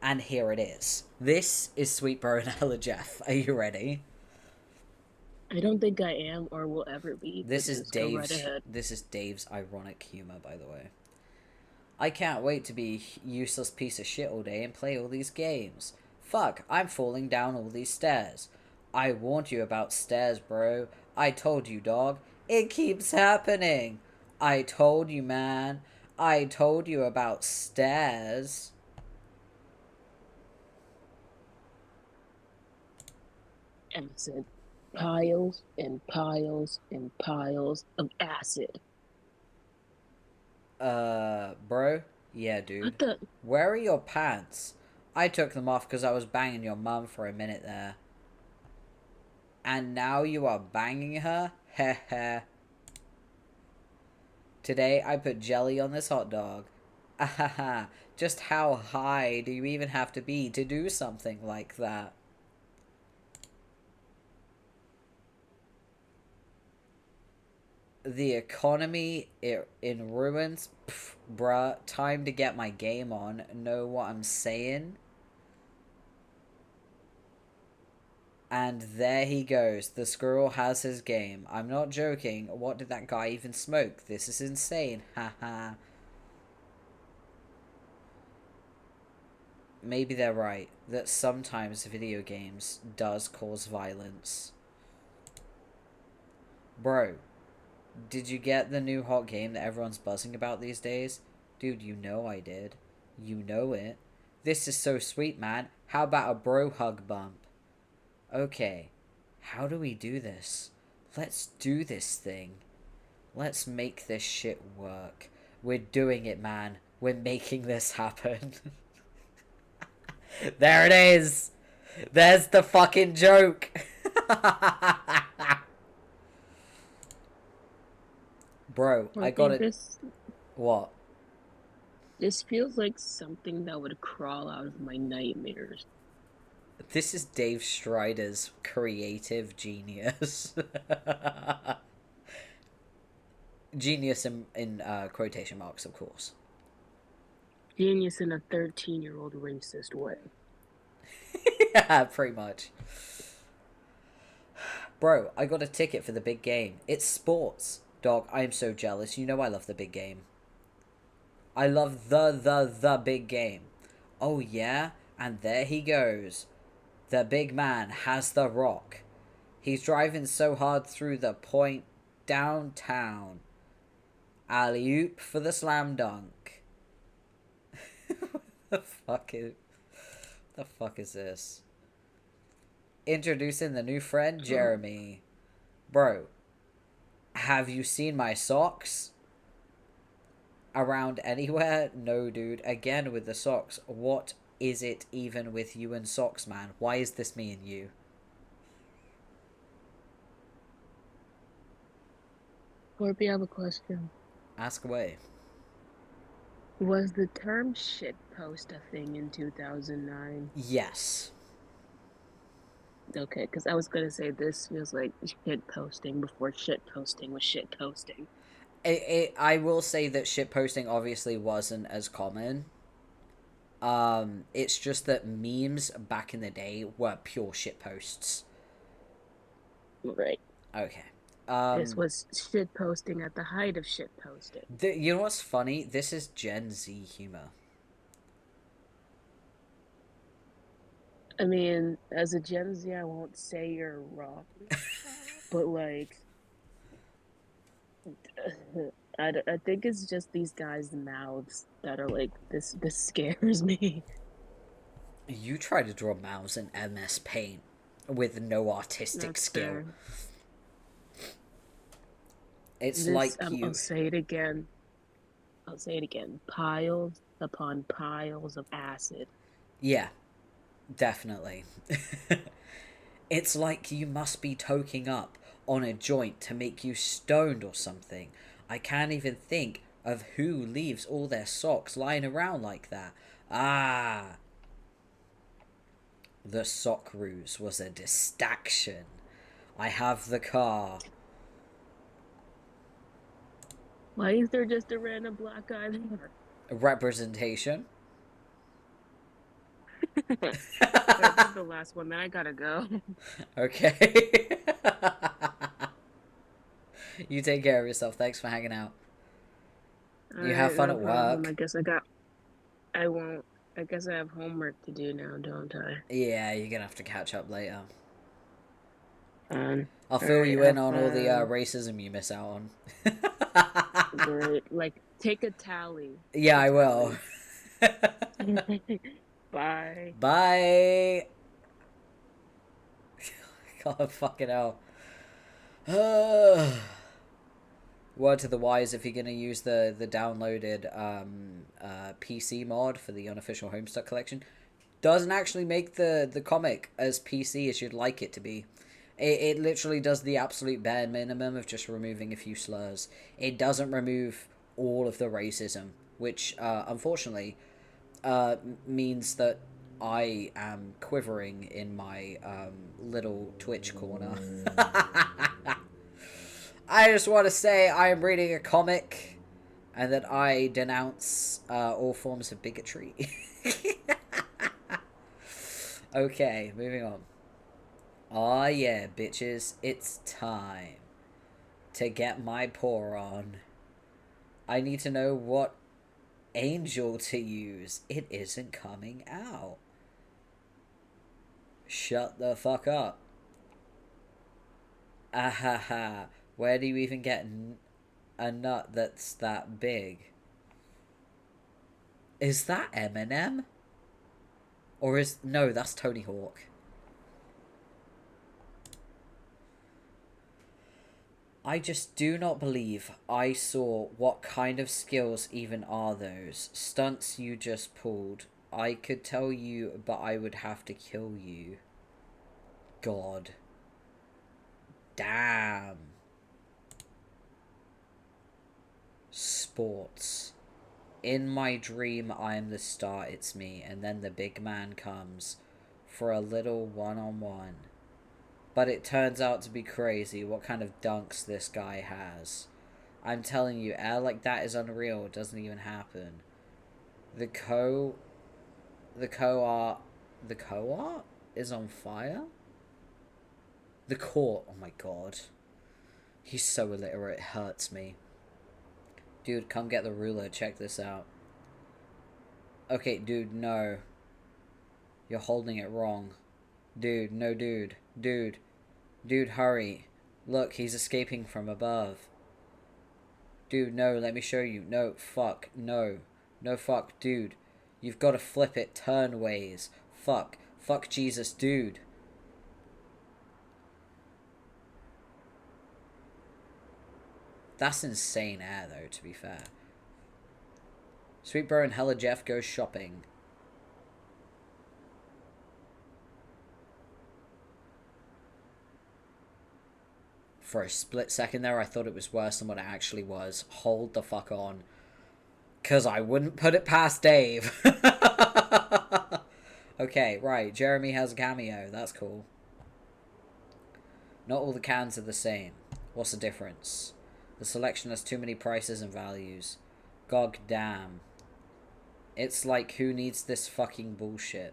And here it is. This is Sweet Bro and Hella Jeff. Are you ready? I don't think I am or will ever be. This is Dave's ironic humor, by the way. I can't wait to be a useless piece of shit all day and play all these games. Fuck, I'm falling down all these stairs. I warned you about stairs, bro. I told you, dog. It keeps happening. I told you, man. I told you about stairs. Acid. Piles and piles and piles of acid. Bro? Yeah, dude. What the? Where are your pants? I took them off because I was banging your mum for a minute there. And now you are banging her? Heh heh. Today I put jelly on this hot dog. Ahaha. Just how high do you even have to be to do something like that? The economy in ruins? Pff, bruh, time to get my game on. Know what I'm saying? And there he goes. The squirrel has his game. I'm not joking. What did that guy even smoke? This is insane. Haha. Maybe they're right. That sometimes video games does cause violence. Bro. Did you get the new hot game that everyone's buzzing about these days? Dude, you know I did. You know it. This is so sweet, man. How about a bro hug bump? Okay. How do we do this? Let's do this thing. Let's make this shit work. We're doing it, man. We're making this happen. There it is. There's the fucking joke. Bro, I got it. What? This feels like something that would crawl out of my nightmares. This is Dave Strider's creative genius. Genius in quotation marks, of course. Genius in a 13-year-old racist way. Yeah, pretty much. Bro, I got a ticket for the big game. It's sports. Dog, I am so jealous. You know I love the big game. I love the big game. Oh yeah? And there he goes. The big man has the rock. He's driving so hard through the point downtown. Alley-oop for the slam dunk. the fuck is... The fuck is this? Introducing the new friend, Jeremy. Bro, have you seen my socks? Around anywhere? No, dude. Again with the socks. What is it even with you and socks, man? Why is this me and you? Corby, I have a question. Ask away. Was the term shitpost a thing in 2009? Yes. Okay, because I was gonna say this feels like shit posting before shit posting was shit posting. I will say that shitposting obviously wasn't as common. It's just that memes back in the day were pure shitposts. Right. Okay. This was shit posting at the height of shit posting. You know what's funny? This is Gen Z humor. I mean, as a Gen Z, I won't say you're wrong, but like, I think it's just these guys' mouths that are like this. This scares me. You try to draw mouths in MS Paint with no artistic That's skill. fair. It's This like you. I'll say it again. I'll say it again. Piles upon piles of acid. Yeah, definitely. It's like you must be toking up on a joint to make you stoned or something. I can't even think of who leaves all their socks lying around like that. Ah, the sock ruse was a distraction. I have the car. Why is there just a random black guy there? Representation. Alright, this is the last one. Then I gotta go. Okay. You take care of yourself. Thanks for hanging out. You have Alright, fun no at problem. work. I won't. I guess I have homework to do now, don't I? Yeah, you're gonna have to catch up later. Fun. I'll fill Alright, you in have on all the fun. racism you miss out on. Great. Like, take a tally. Take Yeah, a I will. tally. Bye. Bye. God, fucking hell. Word to the wise, if you're gonna use the downloaded PC mod for the unofficial Homestuck collection, doesn't actually make the comic as PC as you'd like it to be. It literally does the absolute bare minimum of just removing a few slurs. It doesn't remove all of the racism, which unfortunately means that I am quivering in my little Twitch corner. I just want to say I am reading a comic and that I denounce all forms of bigotry. Okay, moving on. Aw yeah, bitches, it's time to get my pour on. I need to know what angel to use. It isn't coming out. Shut the fuck up. Ahaha. Where do you even get a nut that's that big? Is that Eminem? Or is... No, that's Tony Hawk. I just do not believe I saw what kind of skills even are those. Stunts you just pulled. I could tell you, but I would have to kill you. God. Damn. Sports. In my dream, I am the star, it's me, and then the big man comes for a little one-on-one. But it turns out to be crazy what kind of dunks this guy has. I'm telling you, air like that is unreal. It doesn't even happen. The co-art is on fire? The court, oh my god. He's so illiterate, it hurts me. Dude, come get the ruler, check this out. Okay, dude, no. You're holding it wrong. Dude, no dude. Dude. Dude, hurry. Look, he's escaping from above. Dude, no, let me show you. No, fuck, no. No, fuck, dude. You've got to flip it turn ways. Fuck. Fuck Jesus, dude. That's insane air, though, to be fair. Sweet Bro and Hella Jeff go shopping. For a split second there, I thought it was worse than what it actually was. Hold the fuck on. Because I wouldn't put it past Dave. Okay, right. Jeremy has a cameo. That's cool. Not all the cans are the same. What's the difference? The selection has too many prices and values. God damn. It's like, who needs this fucking bullshit?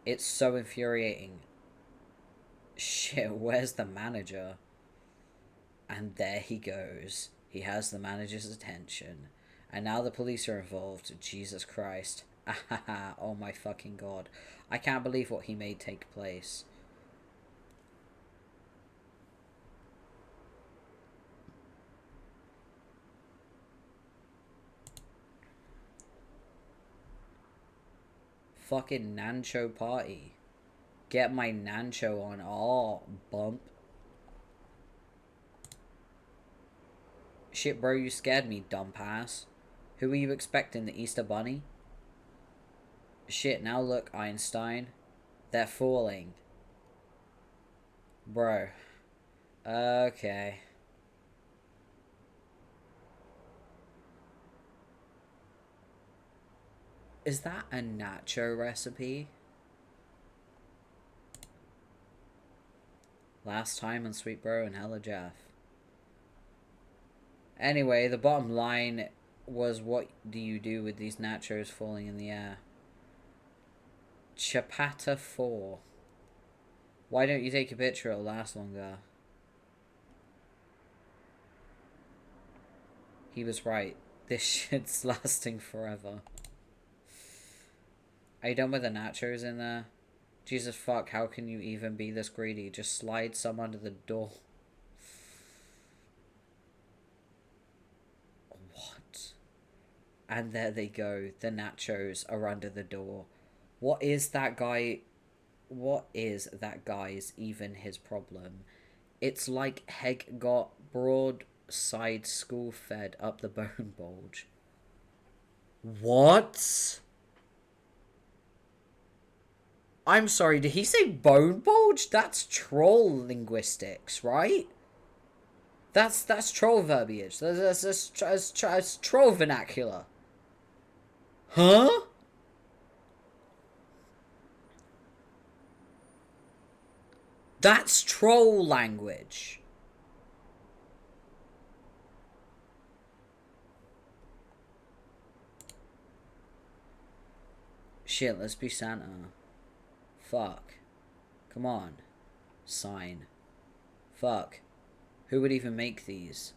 It's so infuriating. Shit, where's the manager? And there he goes. He has the manager's attention. And now the police are involved. Jesus Christ. Oh my fucking god. I can't believe what he made take place. Fucking Nancho party. Get my Nancho on. Oh, bump. Shit, bro, you scared me, dumb ass. Who were you expecting, the Easter Bunny? Shit, now look, Einstein. They're falling. Bro. Okay. Is that a nacho recipe? Last time on Sweet Bro and Hella Jeff. Anyway, the bottom line was, what do you do with these nachos falling in the air? Chapata 4. Why don't you take a picture? It'll last longer. He was right. This shit's lasting forever. Are you done with the nachos in there? Jesus fuck, how can you even be this greedy? Just slide some under the door. What? And there they go. The nachos are under the door. What is that guy? What is that guy's even his problem? It's like Heg got broadside school fed up the bone bulge. What? I'm sorry, did he say bone bulge? That's troll linguistics, right? That's troll verbiage. That's troll vernacular. Huh? That's troll language. Shit, let's be Santa. Fuck. Come on. Sign. Fuck. Who would even make these?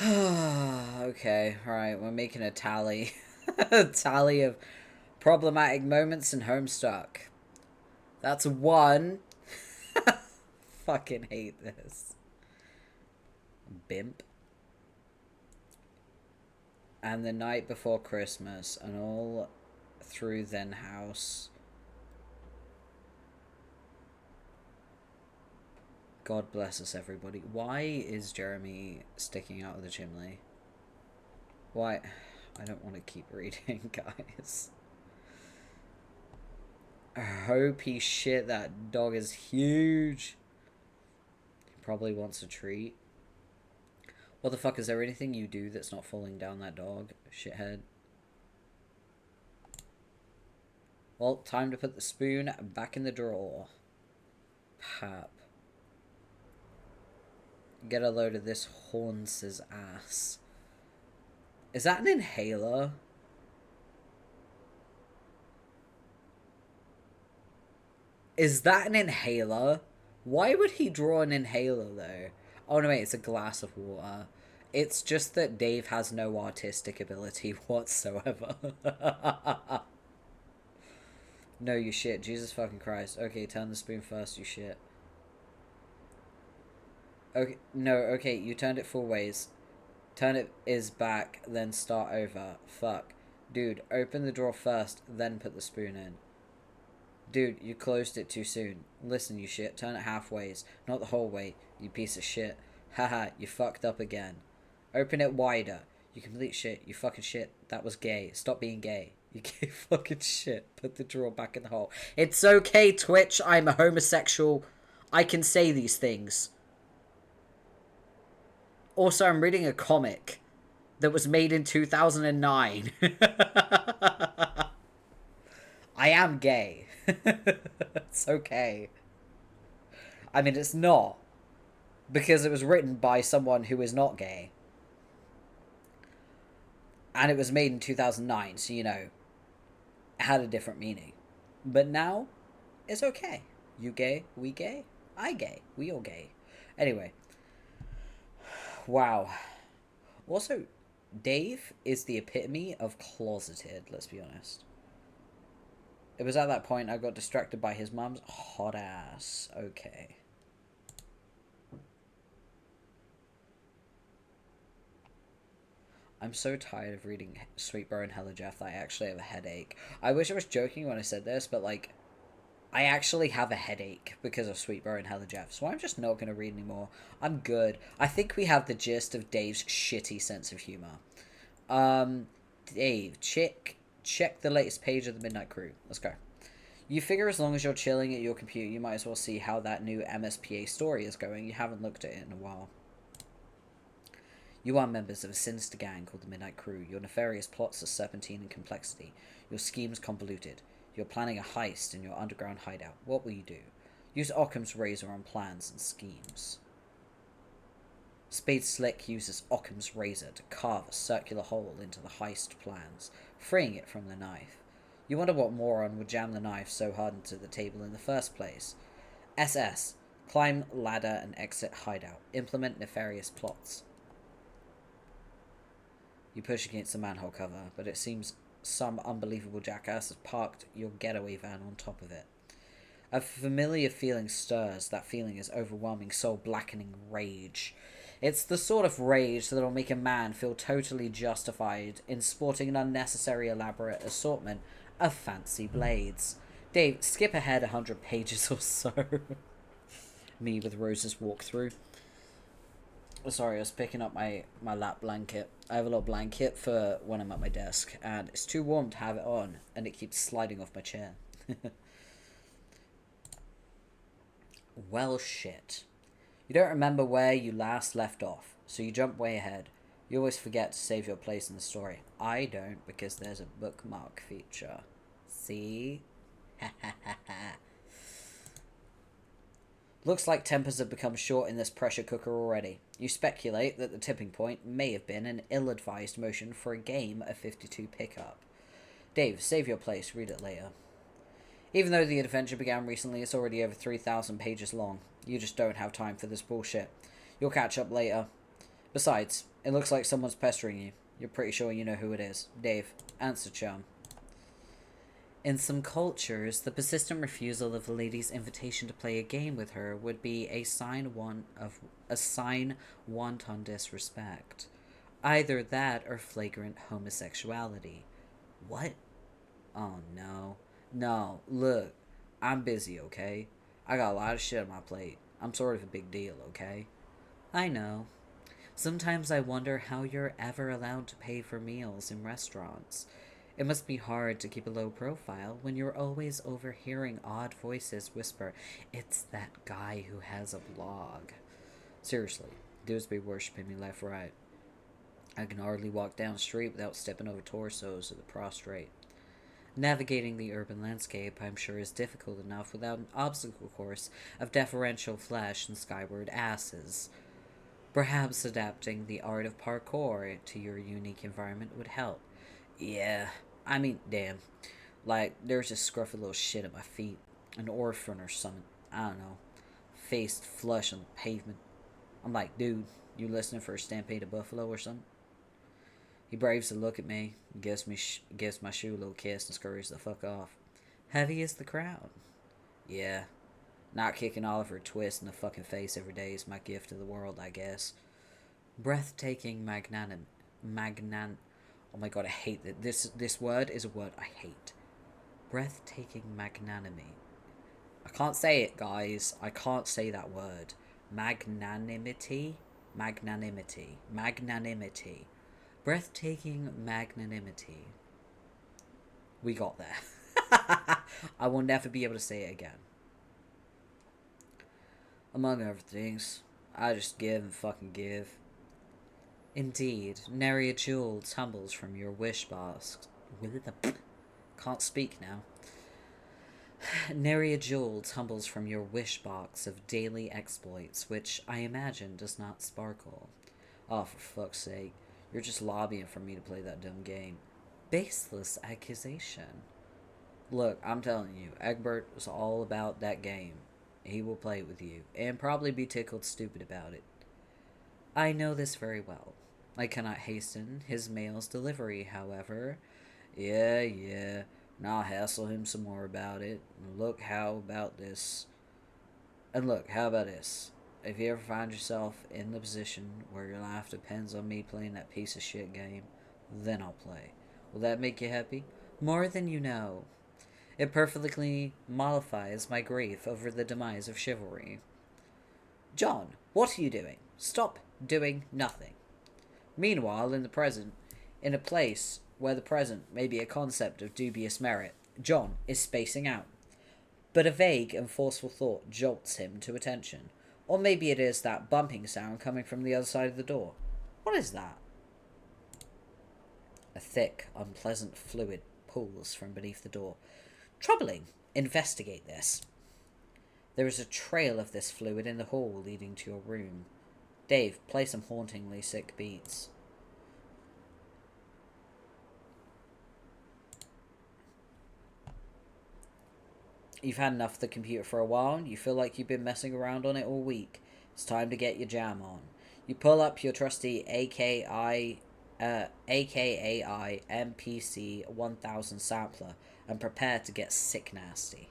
Okay, alright, we're making a tally. A tally of problematic moments in Homestuck. That's 1. Fucking hate this. Bimp. And the night before Christmas, and all through then house. God bless us, everybody. Why is Jeremy sticking out of the chimney? Why? I don't want to keep reading, guys. Holy shit, that dog is huge. He probably wants a treat. What the fuck, is there anything you do that's not falling down that dog, shithead? Well, time to put the spoon back in the drawer. Pap. Get a load of this Horns' ass. Is that an inhaler? Is that an inhaler? Why would he draw an inhaler, though? Oh, no, wait, it's a glass of water. It's just that Dave has no artistic ability whatsoever. No, you shit. Jesus fucking Christ. Okay, turn the spoon first, you shit. Okay, no, okay, you turned it 4 ways. Turn it is back, then start over. Fuck. Dude, open the drawer first, then put the spoon in. Dude, you closed it too soon. Listen, you shit, turn it halfways, not the whole way, you piece of shit. Haha, you fucked up again. Open it wider. You complete shit, you fucking shit. That was gay. Stop being gay. You gay fucking shit. Put the drawer back in the hole. It's okay, Twitch, I'm a homosexual. I can say these things. Also, I'm reading a comic that was made in 2009. I am gay. It's okay. I mean, it's not. Because it was written by someone who is not gay. And it was made in 2009, so, you know, it had a different meaning. But now, it's okay. You gay, we gay, I gay, we all gay. Anyway. Wow. Also, Dave is the epitome of closeted, let's be honest. It was at that point I got distracted by his mum's hot ass. Okay. I'm so tired of reading Sweetbro and Hella Jeff that I actually have a headache. I wish I was joking when I said this, but, like, I actually have a headache because of Sweetbro and Hella Jeff, so I'm just not going to read anymore. I'm good. I think we have the gist of Dave's shitty sense of humor. Dave, check the latest page of the Midnight Crew. Let's go. You figure as long as you're chilling at your computer, you might as well see how that new MSPA story is going. You haven't looked at it in a while. You are members of a sinister gang called the Midnight Crew. Your nefarious plots are serpentine in complexity. Your schemes convoluted. You're planning a heist in your underground hideout. What will you do? Use Occam's razor on plans and schemes. Spade Slick uses Occam's razor to carve a circular hole into the heist plans, freeing it from the knife. You wonder what moron would jam the knife so hard into the table in the first place. SS. Climb ladder and exit hideout. Implement nefarious plots. You push against the manhole cover, but it seems some unbelievable jackass has parked your getaway van on top of it. A familiar feeling stirs. That feeling is overwhelming, soul-blackening rage. It's the sort of rage that'll make a man feel totally justified in sporting an unnecessary elaborate assortment of fancy blades. Dave, skip ahead 100 pages or so. Me with Rose's walkthrough. Sorry, I was picking up my lap blanket. I have a little blanket for when I'm at my desk, and it's too warm to have it on, and it keeps sliding off my chair. Well, shit. You don't remember where you last left off, so you jump way ahead. You always forget to save your place in the story. I don't, because there's a bookmark feature. See? Looks like tempers have become short in this pressure cooker already. You speculate that the tipping point may have been an ill-advised motion for a game of 52 pickup. Dave, save your place, read it later. Even though the adventure began recently, it's already over 3,000 pages long. You just don't have time for this bullshit. You'll catch up later. Besides, it looks like someone's pestering you. You're pretty sure you know who it is. Dave, answer chum. In some cultures, the persistent refusal of a lady's invitation to play a game with her would be a sign wanton disrespect. Either that or flagrant homosexuality. What? Oh no. No, look, I'm busy, okay? I got a lot of shit on my plate. I'm sort of a big deal, okay? I know. Sometimes I wonder how you're ever allowed to pay for meals in restaurants. It must be hard to keep a low profile when you're always overhearing odd voices whisper, "It's that guy who has a blog." Seriously, dudes be worshipping me left right. I can hardly walk down the street without stepping over torsos of the prostrate. Navigating the urban landscape, I'm sure, is difficult enough without an obstacle course of deferential flesh and skyward asses. Perhaps adapting the art of parkour to your unique environment would help. Yeah, I mean, damn. Like, there's this scruffy little shit at my feet. An orphan or something. I don't know. Faced flush on the pavement. I'm like, dude, you listening for a stampede of buffalo or something? He braves to look at me, gives my shoe a little kiss, and scurries the fuck off. Heavy as the crowd. Yeah, not kicking Oliver Twist in the fucking face every day is my gift to the world, I guess. Breathtaking oh my god, I hate that. This word is a word I hate. Breathtaking magnanimity. I can't say it, guys. I can't say that word. Magnanimity? Magnanimity. Magnanimity. Breathtaking magnanimity. We got there. I will never be able to say it again. Among other things, I just give and fucking give. Indeed, nary a jewel tumbles from your wish box. Can't speak now. Nary a jewel tumbles from your wish box of daily exploits, which I imagine does not sparkle. Oh, for fuck's sake. You're just lobbying for me to play that dumb game. Baseless accusation. Look, I'm telling you, Egbert was all about that game. He will play it with you, and probably be tickled stupid about it. I know this very well. I cannot hasten his mail's delivery, however. Yeah. Now I'll hassle him some more about it. And look, how about this? If you ever find yourself in the position where your life depends on me playing that piece of shit game, then I'll play. Will that make you happy? More than you know. It perfectly mollifies my grief over the demise of chivalry. John, what are you doing? Stop doing nothing. Meanwhile, in a place where the present may be a concept of dubious merit, John is spacing out. But a vague and forceful thought jolts him to attention. Or maybe it is that bumping sound coming from the other side of the door. What is that? A thick, unpleasant fluid pools from beneath the door. Troubling. Investigate this. There is a trail of this fluid in the hall leading to your room. Dave, play some hauntingly sick beats. You've had enough of the computer for a while. You feel like you've been messing around on it all week. It's time to get your jam on. You pull up your trusty AKAI MPC 1000 sampler and prepare to get sick nasty.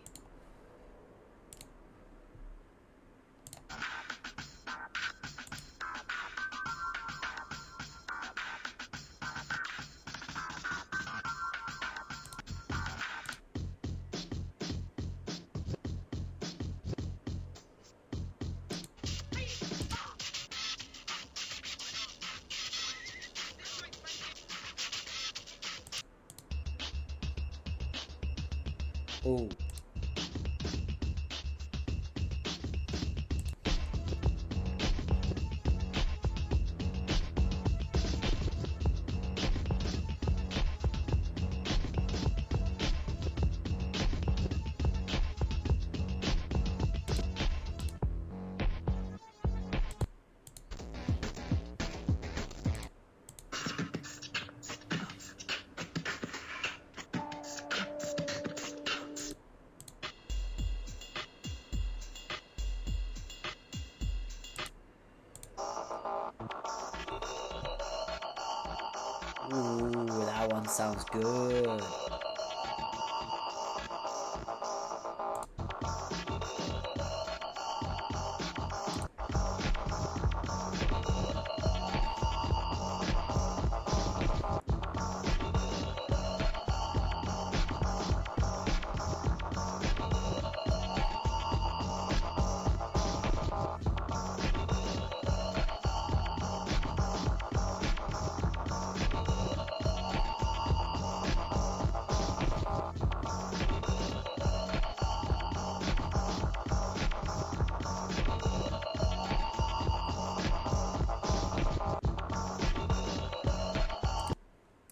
Ooh. Ooh, that one sounds good.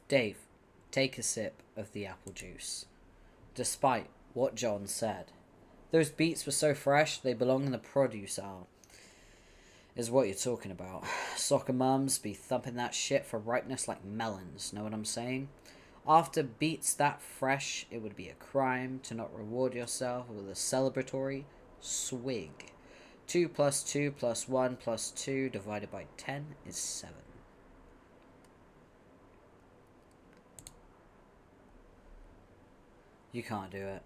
Dave, take a sip of the apple juice. Despite what John said, those beets were so fresh they belong in the produce aisle. Is what you're talking about. Soccer mums be thumping that shit for ripeness like melons, know what I'm saying? After beats that fresh, it would be a crime to not reward yourself with a celebratory swig. 2 plus 2 plus 1 plus 2 divided by 10 is 7. You can't do it.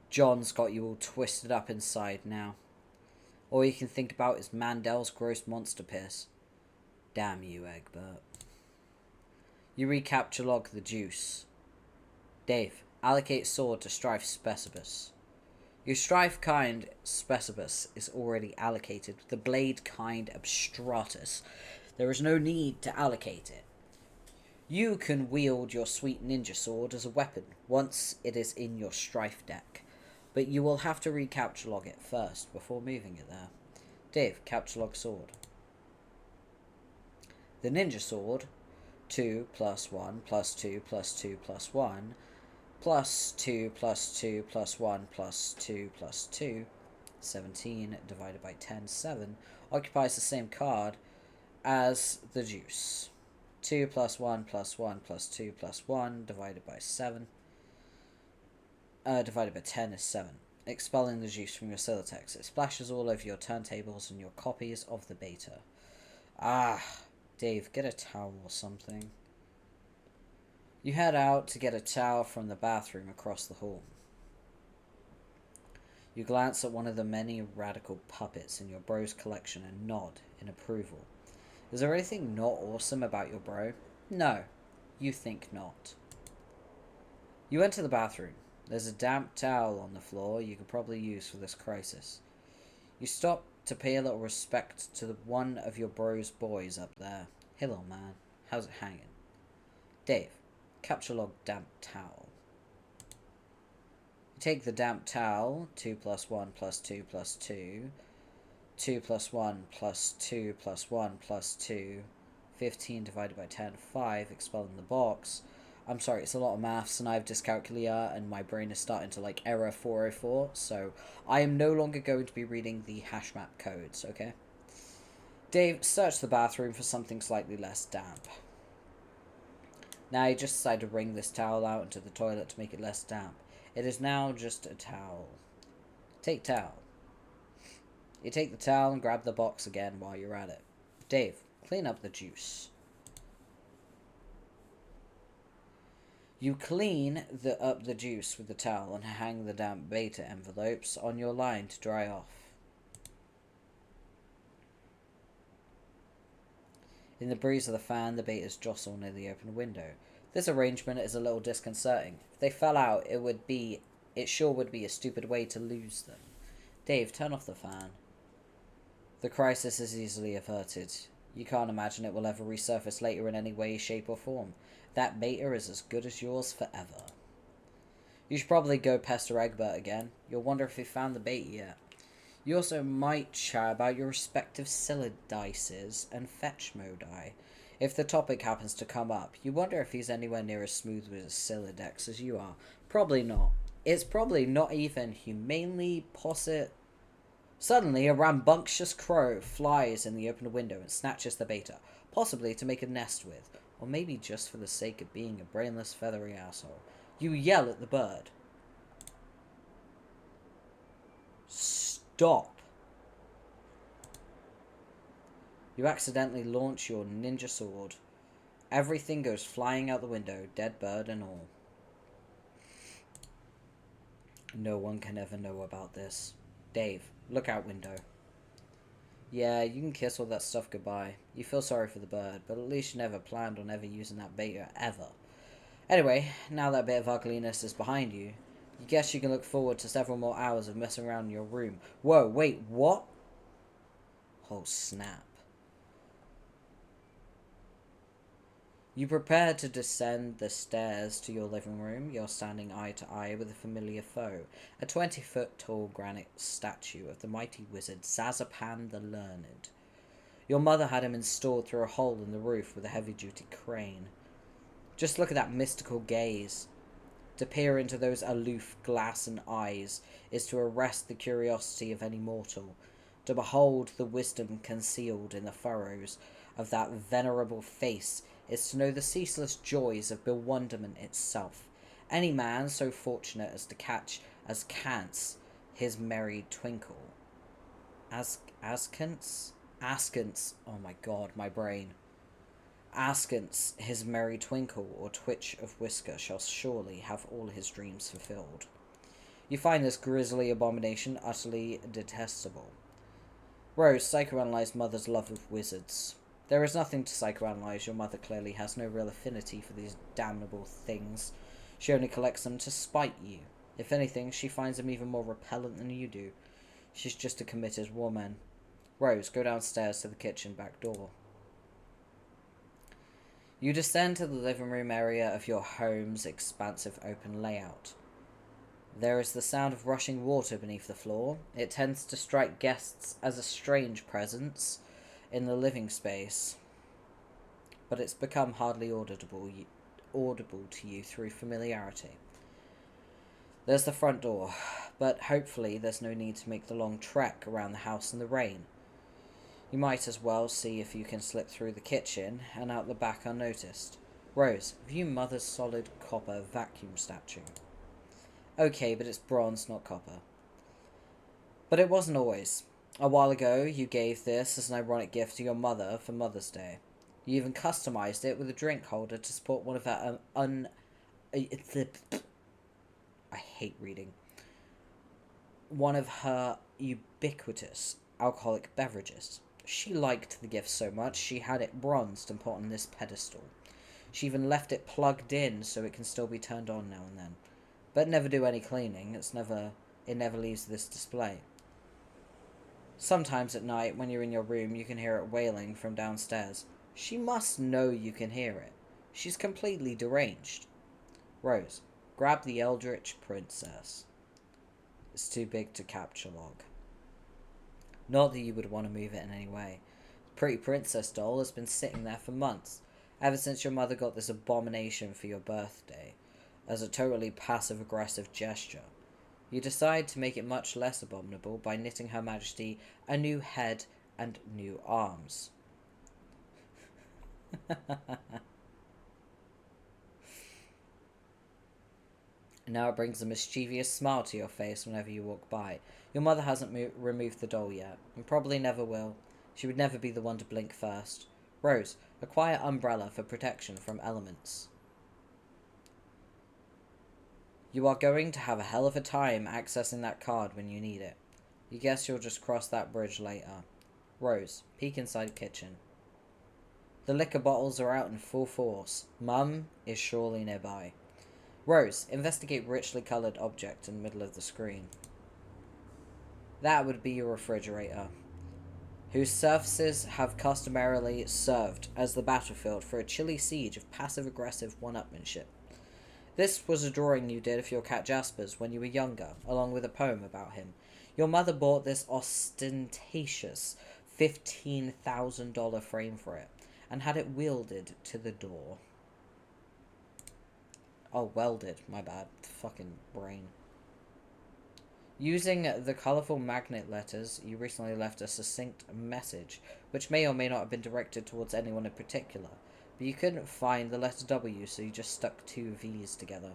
John's got you all twisted up inside now. All you can think about is Mandel's gross monster piss. Damn you, Egbert. You recapture log the juice. Dave, allocate sword to Strife Specibus. Your Strife kind Specibus is already allocated with the blade kind Abstratus. There is no need to allocate it. You can wield your sweet ninja sword as a weapon once it is in your Strife deck, but you will have to recapture log it first before moving it there. Dave, capture log sword. The ninja sword, 2 plus 1 plus 2 plus 2 plus 1 plus 2 plus 2 plus 1 plus 2 plus 2, 17 divided by 10, 7, occupies the same card as the juice. 2 plus 1 plus 1 plus 2 plus 1 divided by 7, divided by 10 is 7. Expelling the juice from your Silatex. It splashes all over your turntables and your copies of the beta. Ah, Dave, get a towel or something. You head out to get a towel from the bathroom across the hall. You glance at one of the many radical puppets in your bro's collection and nod in approval. Is there anything not awesome about your bro? No, you think not. You enter the bathroom. There's a damp towel on the floor you could probably use for this crisis. You stop to pay a little respect to one of your bro's boys up there. Hello, man. How's it hanging? Dave, capture log damp towel. You take the damp towel, 2 plus 1 plus 2 plus 2, 2 plus 1 plus 2 plus 1 plus 2, 15 divided by 10, 5, expelling the box. I'm sorry, it's a lot of maths and I have dyscalculia and my brain is starting to like error 404, so I am no longer going to be reading the hash map codes, okay? Dave, search the bathroom for something slightly less damp. Now you just decide to wring this towel out into the toilet to make it less damp. It is now just a towel. Take towel. You take the towel and grab the box again while you're at it. Dave, clean up the juice. You clean up the juice with the towel and hang the damp beta envelopes on your line to dry off. In the breeze of the fan, the betas jostle near the open window. This arrangement is a little disconcerting. If they fell out, it sure would be a stupid way to lose them. Dave, turn off the fan. The crisis is easily averted. You can't imagine it will ever resurface later in any way, shape, or form. That beta is as good as yours forever. You should probably go pester Egbert again. You'll wonder if he found the beta yet. You also might chat about your respective Silidices and fetch modi. If the topic happens to come up, you wonder if he's anywhere near as smooth with his Silidex as you are. Probably not. It's probably not even humanely possit. Suddenly, a rambunctious crow flies in the open window and snatches the beta, possibly to make a nest with, or maybe just for the sake of being a brainless, feathery asshole. You yell at the bird. Stop. You accidentally launch your ninja sword. Everything goes flying out the window, dead bird and all. No one can ever know about this. Dave, look out window. Yeah, you can kiss all that stuff goodbye. You feel sorry for the bird, but at least you never planned on ever using that beta, ever. Anyway, now that bit of ugliness is behind you, you guess you can look forward to several more hours of messing around in your room. Whoa, wait, what? Oh, snap. You prepare to descend the stairs to your living room. You're standing eye to eye with a familiar foe, a 20-foot-tall granite statue of the mighty wizard Zazapan the Learned. Your mother had him installed through a hole in the roof with a heavy-duty crane. Just look at that mystical gaze. To peer into those aloof glassen eyes is to arrest the curiosity of any mortal. To behold the wisdom concealed in the furrows of that venerable face is to know the ceaseless joys of bewilderment itself. Any man so fortunate as to catch as Kant's his merry twinkle. Askance? Askance. Oh my god, my brain. Askance his merry twinkle or twitch of whisker shall surely have all his dreams fulfilled. You find this grisly abomination utterly detestable. Rose psychoanalyzed mother's love of wizards. There is nothing to psychoanalyze. Your mother clearly has no real affinity for these damnable things. She only collects them to spite you. If anything, she finds them even more repellent than you do. She's just a committed woman. Rose, go downstairs to the kitchen back door. You descend to the living room area of your home's expansive open layout. There is the sound of rushing water beneath the floor. It tends to strike guests as a strange presence in the living space, but it's become hardly audible to you through familiarity. There's the front door, but hopefully there's no need to make the long trek around the house in the rain. You might as well see if you can slip through the kitchen and out the back unnoticed. Rose, view mother's solid copper vacuum statue. Okay, but it's bronze, not copper. But it wasn't always. A while ago, you gave this as an ironic gift to your mother for Mother's Day. You even customized it with a drink holder to support one of her I hate reading. One of her ubiquitous alcoholic beverages. She liked the gift so much, she had it bronzed and put on this pedestal. She even left it plugged in so it can still be turned on now and then. But never do any cleaning. It never leaves this display. Sometimes at night, when you're in your room, you can hear it wailing from downstairs. She must know you can hear it. She's completely deranged. Rose, grab the Eldritch Princess. It's too big to capture log. Not that you would want to move it in any way. The pretty princess doll has been sitting there for months, ever since your mother got this abomination for your birthday, as a totally passive-aggressive gesture. You decide to make it much less abominable by knitting Her Majesty a new head and new arms. Now it brings a mischievous smile to your face whenever you walk by. Your mother hasn't removed the doll yet, and probably never will. She would never be the one to blink first. Rose, acquire umbrella for protection from elements. You are going to have a hell of a time accessing that card when you need it. You guess you'll just cross that bridge later. Rose, peek inside kitchen. The liquor bottles are out in full force. Mum is surely nearby. Rose, investigate richly coloured object in the middle of the screen. That would be your refrigerator, whose surfaces have customarily served as the battlefield for a chilly siege of passive-aggressive one-upmanship. This was a drawing you did of your cat Jasper's when you were younger, along with a poem about him. Your mother bought this ostentatious $15,000 frame for it, and had it welded to the door. Oh, welded, my bad. Fucking brain. Using the colourful magnet letters, you recently left a succinct message, which may or may not have been directed towards anyone in particular, but you couldn't find the letter W, so you just stuck two V's together.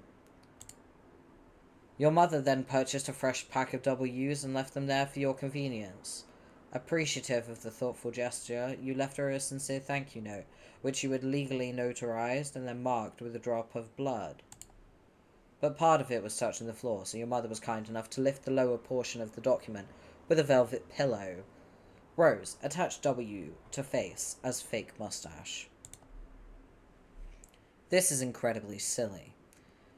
Your mother then purchased a fresh pack of W's and left them there for your convenience. Appreciative of the thoughtful gesture, you left her a sincere thank you note, which you had legally notarized and then marked with a drop of blood. But part of it was touching the floor, so your mother was kind enough to lift the lower portion of the document with a velvet pillow. Rose, attach W to face as fake mustache. This is incredibly silly.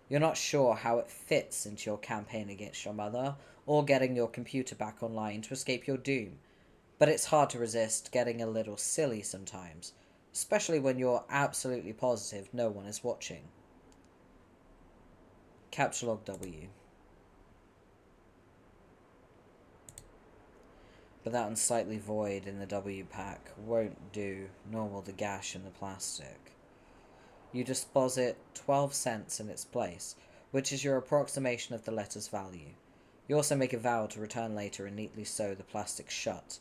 You're not sure how it fits into your campaign against your mother, or getting your computer back online to escape your doom, but it's hard to resist getting a little silly sometimes, especially when you're absolutely positive no one is watching. Capture log W. But that unsightly void in the W pack won't do, nor will the gash in the plastic. You deposit 12 cents in its place, which is your approximation of the letter's value. You also make a vow to return later and neatly sew the plastic shut.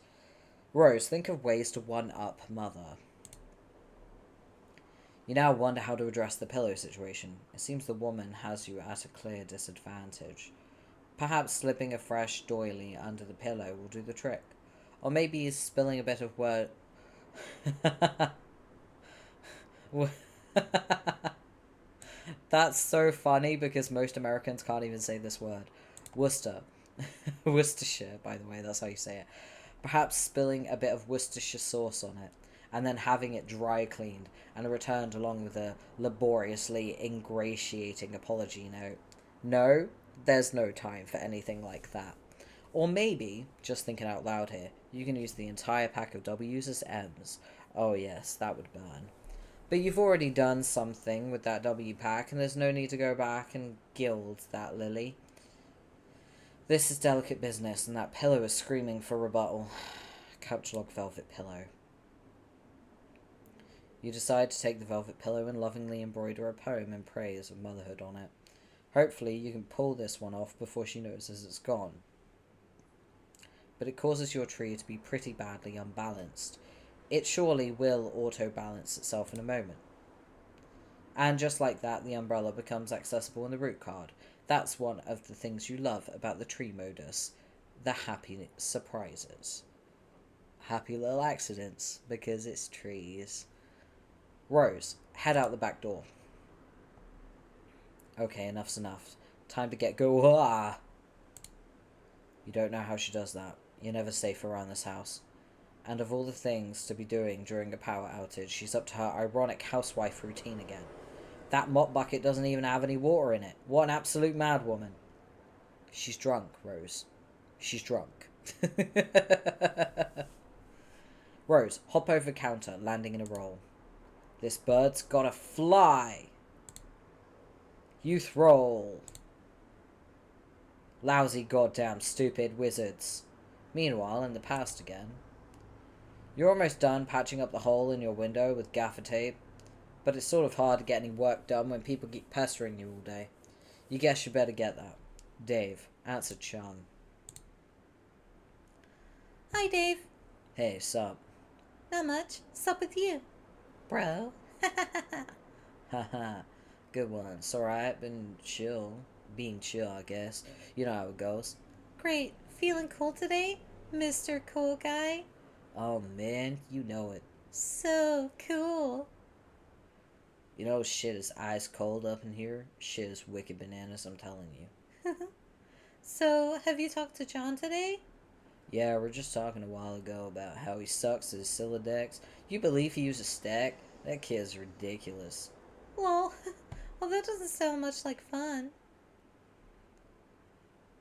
Rose, think of ways to one-up Mother. You now wonder how to address the pillow situation. It seems the woman has you at a clear disadvantage. Perhaps slipping a fresh doily under the pillow will do the trick. Or maybe spilling a bit of word... That's so funny because most Americans can't even say this word. Worcester. Worcestershire, by the way, that's how you say it. Perhaps spilling a bit of Worcestershire sauce on it, and then having it dry cleaned and returned along with a laboriously ingratiating apology note. No, there's no time for anything like that. Or maybe, just thinking out loud here, you can use the entire pack of W's as M's. Oh yes, that would burn. But you've already done something with that W pack, and there's no need to go back and gild that lily. This is delicate business, and that pillow is screaming for rebuttal. Couch log velvet pillow. You decide to take the velvet pillow and lovingly embroider a poem in praise of motherhood on it. Hopefully you can pull this one off before she notices it's gone. But it causes your tree to be pretty badly unbalanced. It surely will auto-balance itself in a moment. And just like that, the umbrella becomes accessible in the root card. That's one of the things you love about the tree modus. The happy surprises. Happy little accidents, because it's trees. Rose, head out the back door. Okay, enough's enough. Time to get go. Ah! You don't know how she does that. You're never safe around this house. And of all the things to be doing during a power outage, she's up to her ironic housewife routine again. That mop bucket doesn't even have any water in it. What an absolute madwoman. She's drunk, Rose. She's drunk. Rose, hop over the counter, landing in a roll. This bird's gotta fly. Youth roll. Lousy goddamn stupid wizards. Meanwhile, in the past again. You're almost done patching up the hole in your window with gaffer tape, but it's sort of hard to get any work done when people keep pestering you all day. You guess you better get that. Dave, answered Sean. Hi, Dave. Hey, sup? Not much. Sup with you, bro? Haha, good one. It's alright, been chill. Being chill, I guess. You know how it goes. Great. Feeling cool today, Mr. Cool Guy? Oh man, you know it. So cool. You know shit is ice cold up in here? Shit is wicked bananas, I'm telling you. So, have you talked to John today? Yeah, we are just talking a while ago about how he sucks at his Silodex. You believe he uses stack? That kid's ridiculous. Well, that doesn't sound much like fun.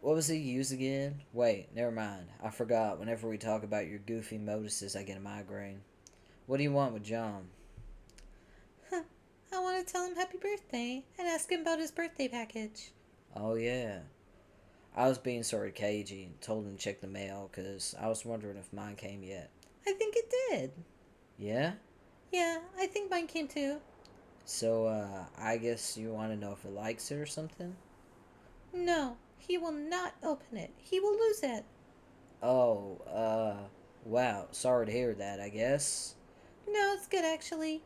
What was he use again? Wait, never mind. I forgot. Whenever we talk about your goofy moduses, I get a migraine. What do you want with John? I want to tell him happy birthday and ask him about his birthday package. Oh, yeah. I was being sort of cagey and told him to check the mail because I was wondering if mine came yet. I think it did. Yeah? Yeah, I think mine came too. So, I guess you want to know if he likes it or something? No, he will not open it. He will lose it. Oh, wow. Sorry to hear that, I guess. No, it's good actually.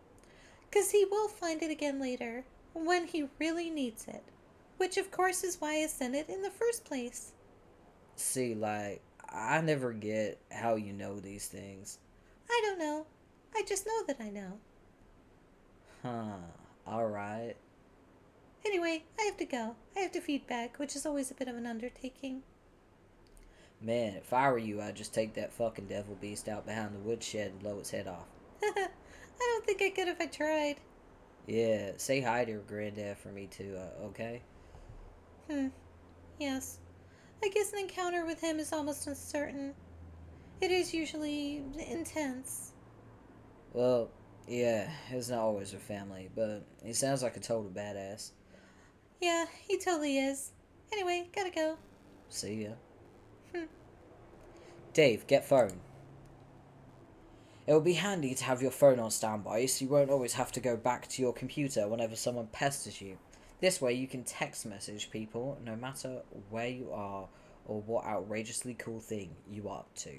'Cause he will find it again later, when he really needs it. Which of course is why I sent it in the first place. See, like, I never get how you know these things. I don't know. I just know that I know. Huh. Alright. Anyway, I have to go. I have to feed back, which is always a bit of an undertaking. Man, if I were you, I'd just take that fucking devil beast out behind the woodshed and blow its head off. I don't think I could if I tried. Yeah, say hi to your granddad for me too, okay? Yes. I guess an encounter with him is almost uncertain. It is usually intense. Well, yeah, it's not always with family, but he sounds like a total badass. Yeah, he totally is. Anyway, gotta go. See ya. Dave, get phone. It will be handy to have your phone on standby so you won't always have to go back to your computer whenever someone pesters you. This way you can text message people no matter where you are or what outrageously cool thing you are up to.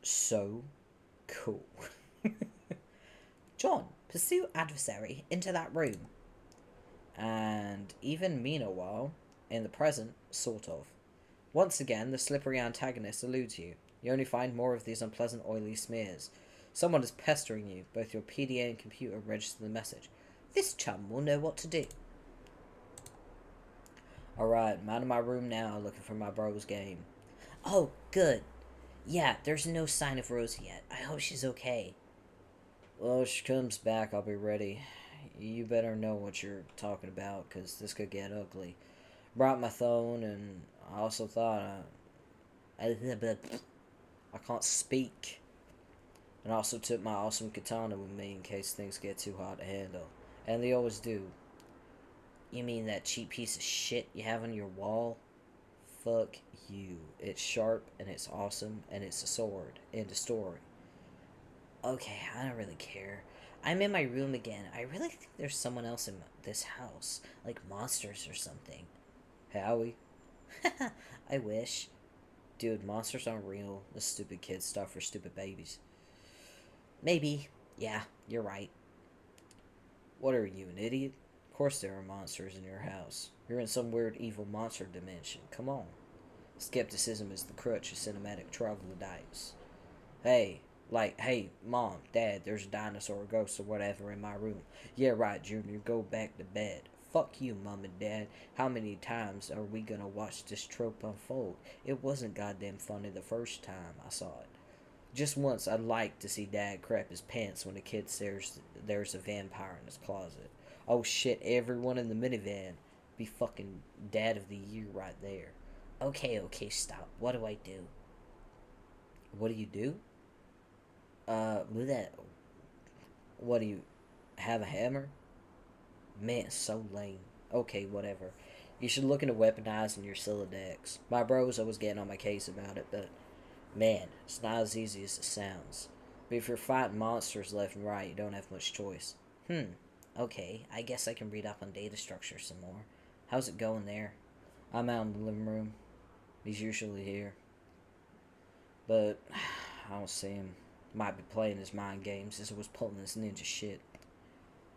So cool. John, pursue adversary into that room. And even meanwhile, in the present, sort of. Once again, the slippery antagonist eludes you. You only find more of these unpleasant oily smears. Someone is pestering you. Both your PDA and computer register the message. This chum will know what to do. Alright, I'm out of my room now, looking for my bro's game. Oh, good. Yeah, there's no sign of Rosie yet. I hope she's okay. Well, if she comes back, I'll be ready. You better know what you're talking about, because this could get ugly. Brought my phone, and I also thought I can't speak. And also took my awesome katana with me in case things get too hard to handle. And they always do. You mean that cheap piece of shit you have on your wall? Fuck you. It's sharp, and it's awesome, and it's a sword. End of story. Okay, I don't really care. I'm in my room again. I really think there's someone else in this house. Like monsters or something. Howie? I wish. Dude, monsters aren't real. This stupid kid stuff for stupid babies. Maybe. Yeah, you're right. What are you, an idiot? Of course there are monsters in your house. You're in some weird evil monster dimension. Come on. Skepticism is the crutch of cinematic troglodytes. Hey, Mom, Dad, there's a dinosaur, a ghost, or whatever in my room. Yeah, right, Junior, go back to bed. Fuck you, Mom and Dad. How many times are we gonna watch this trope unfold? It wasn't goddamn funny the first time I saw it. Just once, I'd like to see Dad crap his pants when a kid says there's a vampire in his closet. Oh shit, everyone in the minivan. Be fucking Dad of the Year right there. Okay, stop. What do I do? What do you do? What do you have a hammer? Man, so lame. Okay, whatever. You should look into weaponizing your Silodex. My bros always getting on my case about it, but man, it's not as easy as it sounds. But if you're fighting monsters left and right, you don't have much choice. Okay, I guess I can read up on data structure some more. How's it going there? I'm out in the living room. He's usually here. But I don't see him. Might be playing his mind games as I was pulling this ninja shit.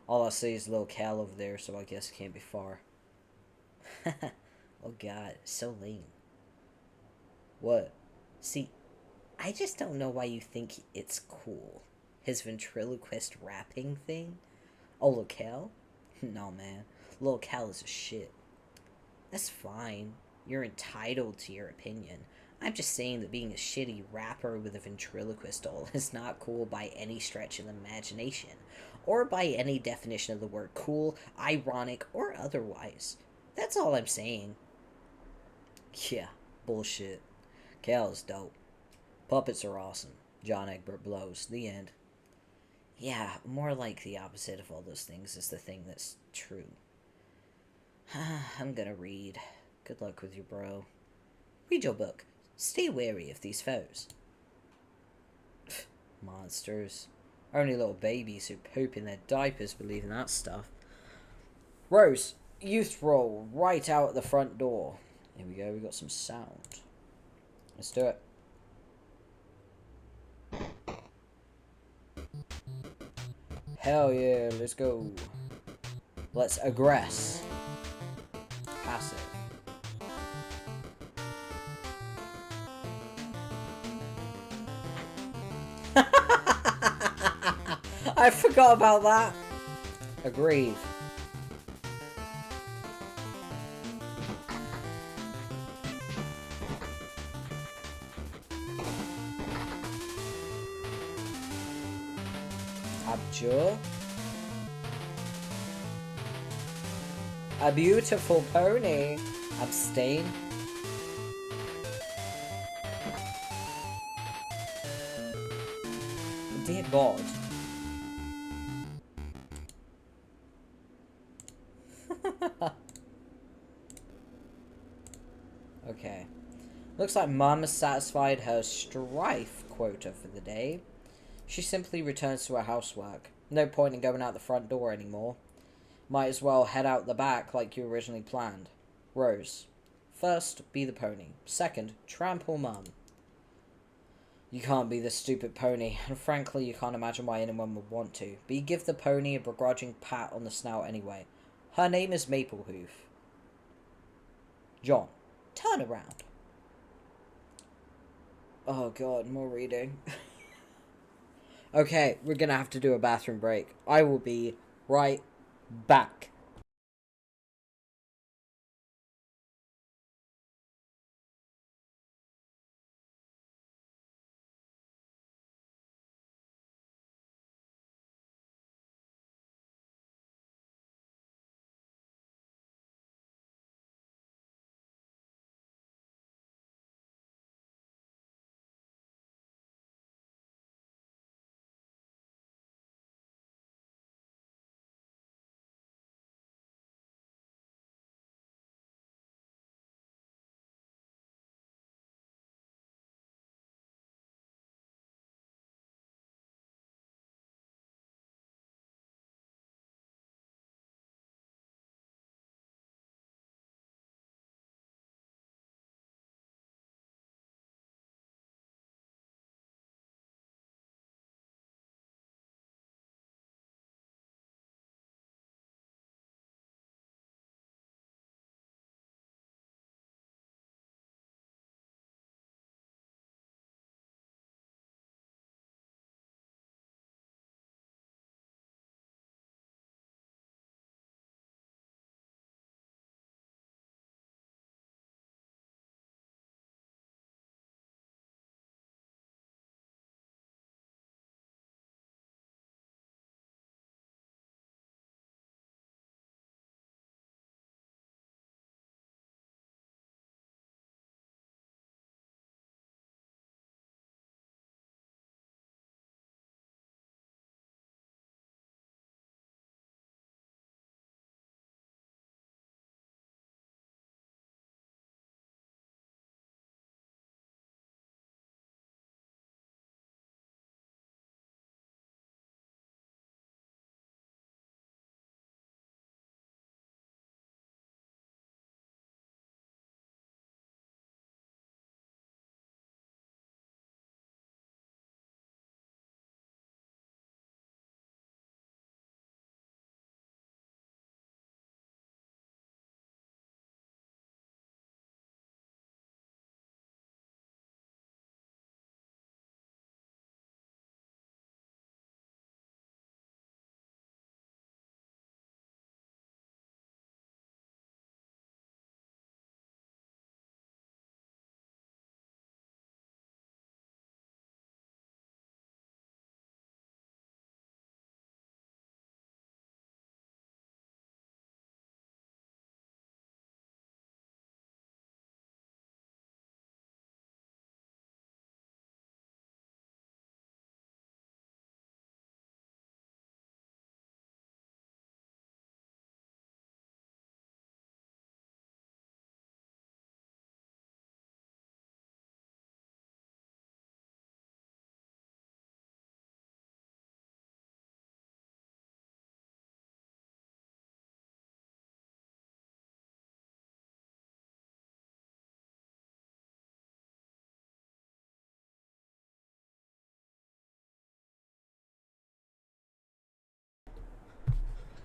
All I see is little Cal over there, so I guess it can't be far. Oh god, so lame. What? See, I just don't know why you think it's cool. His ventriloquist rapping thing? Oh, little Cal? No, man. Little Cal is a shit. That's fine. You're entitled to your opinion. I'm just saying that being a shitty rapper with a ventriloquist doll is not cool by any stretch of the imagination, or by any definition of the word cool, ironic, or otherwise. That's all I'm saying. Yeah, bullshit. Cal is dope. Puppets are awesome. John Egbert blows. The end. Yeah, more like the opposite of all those things is the thing that's true. I'm gonna read. Good luck with you, bro. Read your book. Stay wary of these foes. Monsters. Only little babies who poop in their diapers believe in that stuff. Rose, you throw right out at the front door. Here we go, we got some sound. Let's do it. Hell yeah, let's go. Let's aggress. Passive. I forgot about that. Agreed. Abjure. A beautiful pony. Abstain. Dear God. Okay. Looks like Mom has satisfied her strife quota for the day. She simply returns to her housework. No point in going out the front door anymore. Might as well head out the back like you originally planned. Rose, First, be the pony. Second, trample mum. You can't be this stupid pony, and frankly, you can't imagine why anyone would want to. But you give the pony a begrudging pat on the snout anyway. Her name is Maplehoof. John, turn around. Oh god, more reading. Okay, we're gonna have to do a bathroom break. I will be right back.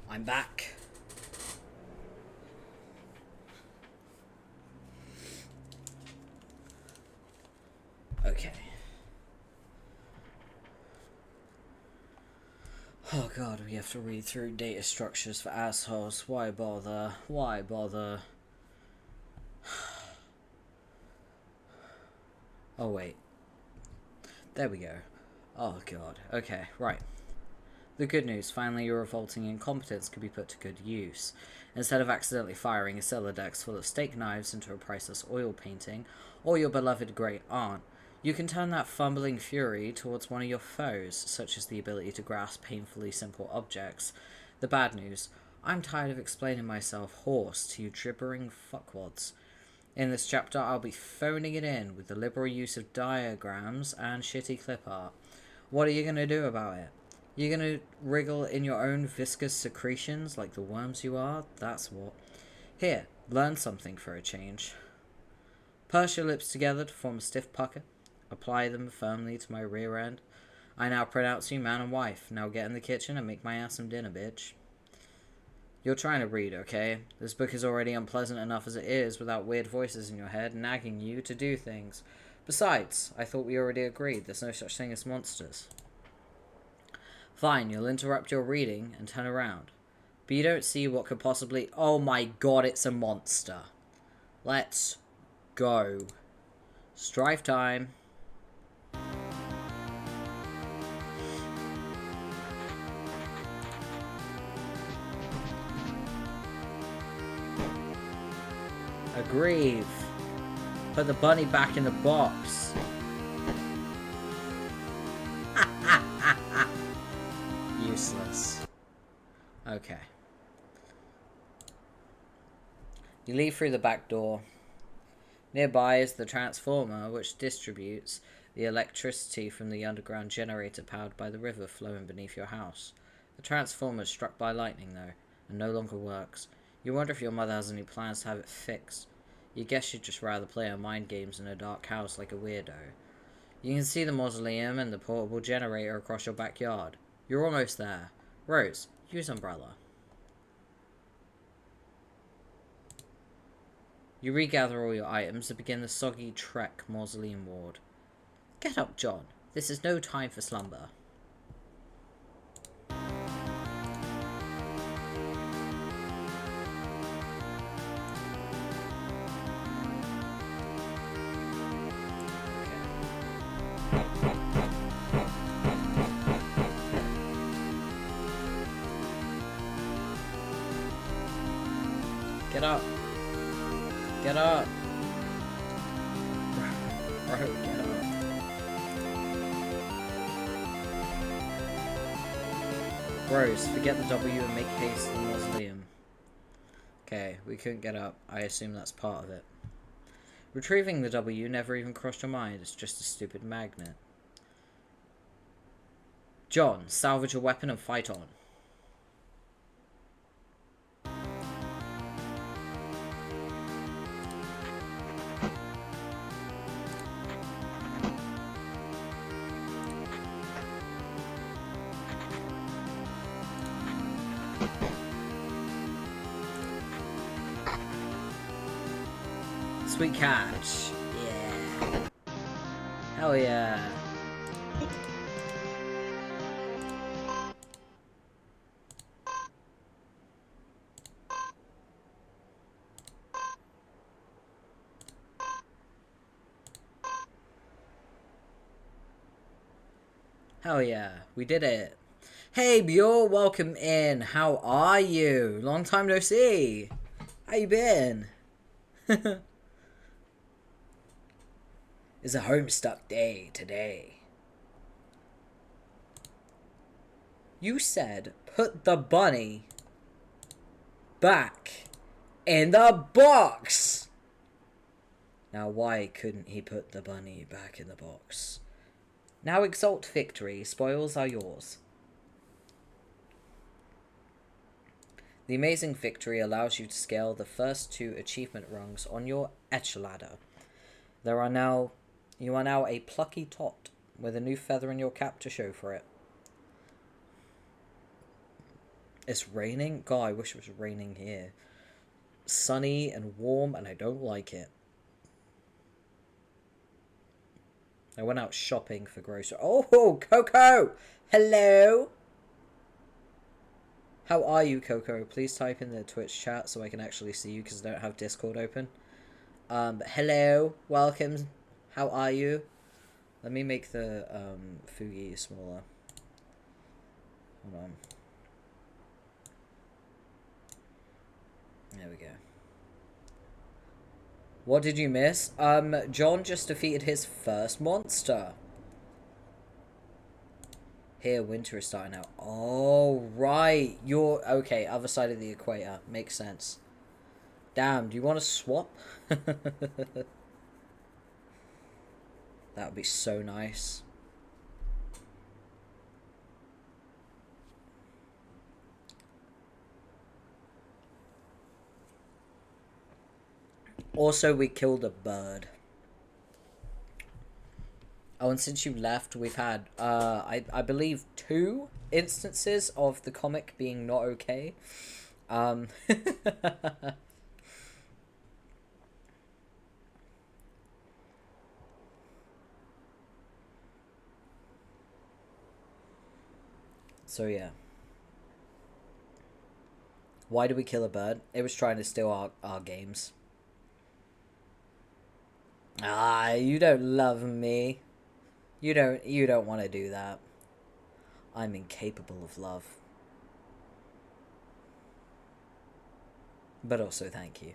I'm back. Okay. Oh god, we have to read through data structures for assholes. Why bother? Why bother? Oh wait. There we go. Oh god. Okay, right. The good news, finally your revolting incompetence could be put to good use. Instead of accidentally firing a cellar decks full of steak knives into a priceless oil painting, or your beloved great aunt, you can turn that fumbling fury towards one of your foes, such as the ability to grasp painfully simple objects. The bad news, I'm tired of explaining myself hoarse to you gibbering fuckwads. In this chapter, I'll be phoning it in with the liberal use of diagrams and shitty clip art. What are you going to do about it? You're going to wriggle in your own viscous secretions like the worms you are? That's what. Here, learn something for a change. Purse your lips together to form a stiff pucker. Apply them firmly to my rear end. I now pronounce you man and wife. Now get in the kitchen and make my ass some dinner, bitch. You're trying to read, okay? This book is already unpleasant enough as it is without weird voices in your head nagging you to do things. Besides, I thought we already agreed there's no such thing as monsters. Fine, you'll interrupt your reading and turn around. But you don't see what could possibly... Oh my god, it's a monster. Let's go. Strife time. Agreed. Put the bunny back in the box. Useless. Okay. You leave through the back door. Nearby is the transformer, which distributes the electricity from the underground generator powered by the river flowing beneath your house. The transformer is struck by lightning, though, and no longer works. You wonder if your mother has any plans to have it fixed. You guess you'd just rather play her mind games in a dark house like a weirdo. You can see the mausoleum and the portable generator across your backyard. You're almost there. Rose, use umbrella. You regather all your items and begin the soggy trek mausoleum ward. Get up, John. This is no time for slumber. Get up. Get up. Bro, get up. Rose, forget the W and make haste to the mausoleum. Okay, we couldn't get up. I assume that's part of it. Retrieving the W never even crossed your mind. It's just a stupid magnet. John, salvage your weapon and fight on. Sweet catch. Yeah. Hell yeah. Hell yeah. We did it. Hey, Bjorn, welcome in. How are you? Long time no see. How you been? It's a Homestuck day today. You said put the bunny back in the box. Now why couldn't he put the bunny back in the box? Now exalt victory. Spoils are yours. The amazing victory allows you to scale the first 2 achievement rungs on your etch ladder. You are now a plucky tot with a new feather in your cap to show for it. It's raining? God, I wish it was raining here. Sunny and warm, and I don't like it. I went out shopping for groceries. Oh, Coco! Hello! How are you, Coco? Please type in the Twitch chat so I can actually see you because I don't have Discord open. Hello, welcome. How are you? Let me make the Fugi smaller. Hold on. There we go. What did you miss? John just defeated his first monster. Here, winter is starting out. Oh, right. You're... Okay, other side of the equator. Makes sense. Damn, do you want to swap? That would be so nice. Also, we killed a bird. Oh, and since you left, we've had, I believe 2 instances of the comic being not okay. So, yeah. Why did we kill a bird? It was trying to steal our games. Ah, you don't love me. You don't want to do that. I'm incapable of love. But also thank you.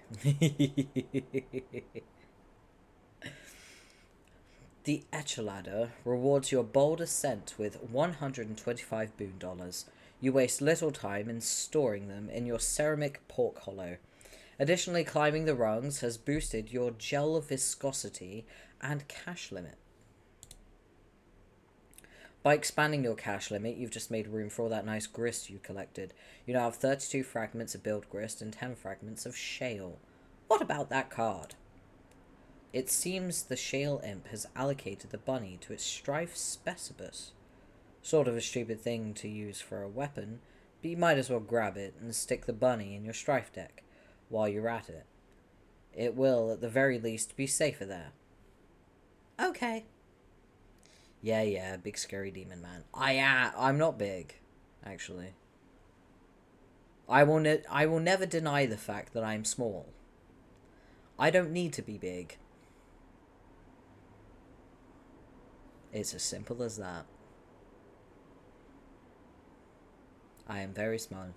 The Echelada rewards your bold ascent with 125 boon dollars. You waste little time in storing them in your ceramic pork hollow. Additionally, climbing the rungs has boosted your gel viscosity and cash limit. By expanding your cash limit, you've just made room for all that nice grist you collected. You now have 32 fragments of build grist and 10 fragments of shale. What about that card? It seems the shale imp has allocated the bunny to its strife specibus. Sort of a stupid thing to use for a weapon, but you might as well grab it and stick the bunny in your strife deck while you're at it. It will, at the very least, be safer there. Okay. Yeah, big scary demon man. I'm not big, actually. I will never deny the fact that I'm small. I don't need to be big. It's as simple as that. I am very small.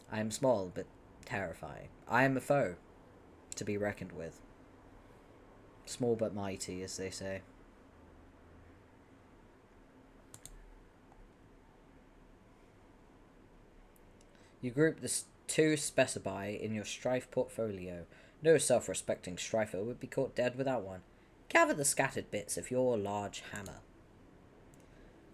I am small, but terrifying. I am a foe to be reckoned with. Small but mighty, as they say. You group the 2 specify in your strife portfolio. No self-respecting strifer would be caught dead without one. Gather the scattered bits of your large hammer.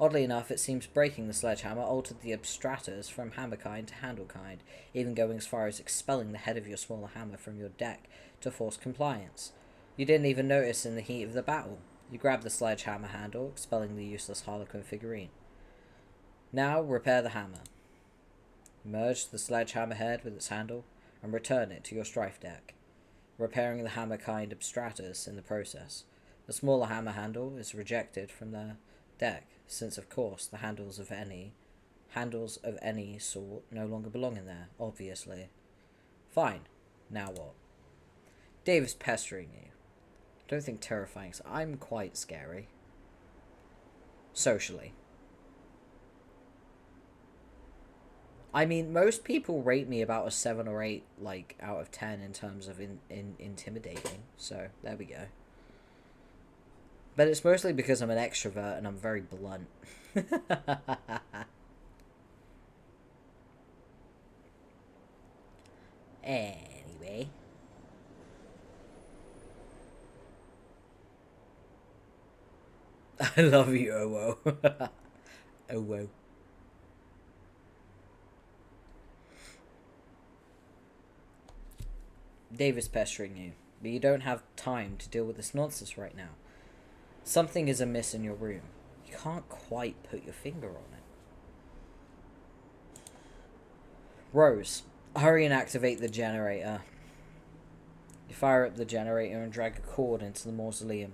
Oddly enough, it seems breaking the sledgehammer altered the abstratters from hammer kind to handle kind, even going as far as expelling the head of your smaller hammer from your deck to force compliance. You didn't even notice in the heat of the battle. You grabbed the sledgehammer handle, expelling the useless Harlequin figurine. Now, repair the hammer. Merge the sledgehammer head with its handle, and return it to your strife deck, repairing the hammer kind abstratters in the process. The smaller hammer handle is rejected from the deck, since of course the handles of any sort no longer belong in there, obviously. Fine. Now what? Dave is pestering you. Don't think terrifying, so I'm quite scary. Socially. I mean, most people rate me about a 7 or 8, like, out of 10 in terms of intimidating. So, there we go. But it's mostly because I'm an extrovert and I'm very blunt. Anyway. I love you, Owo. Owo. Dave is pestering you, but you don't have time to deal with this nonsense right now. Something is amiss in your room. You can't quite put your finger on it. Rose, hurry and activate the generator. You fire up the generator and drag a cord into the mausoleum.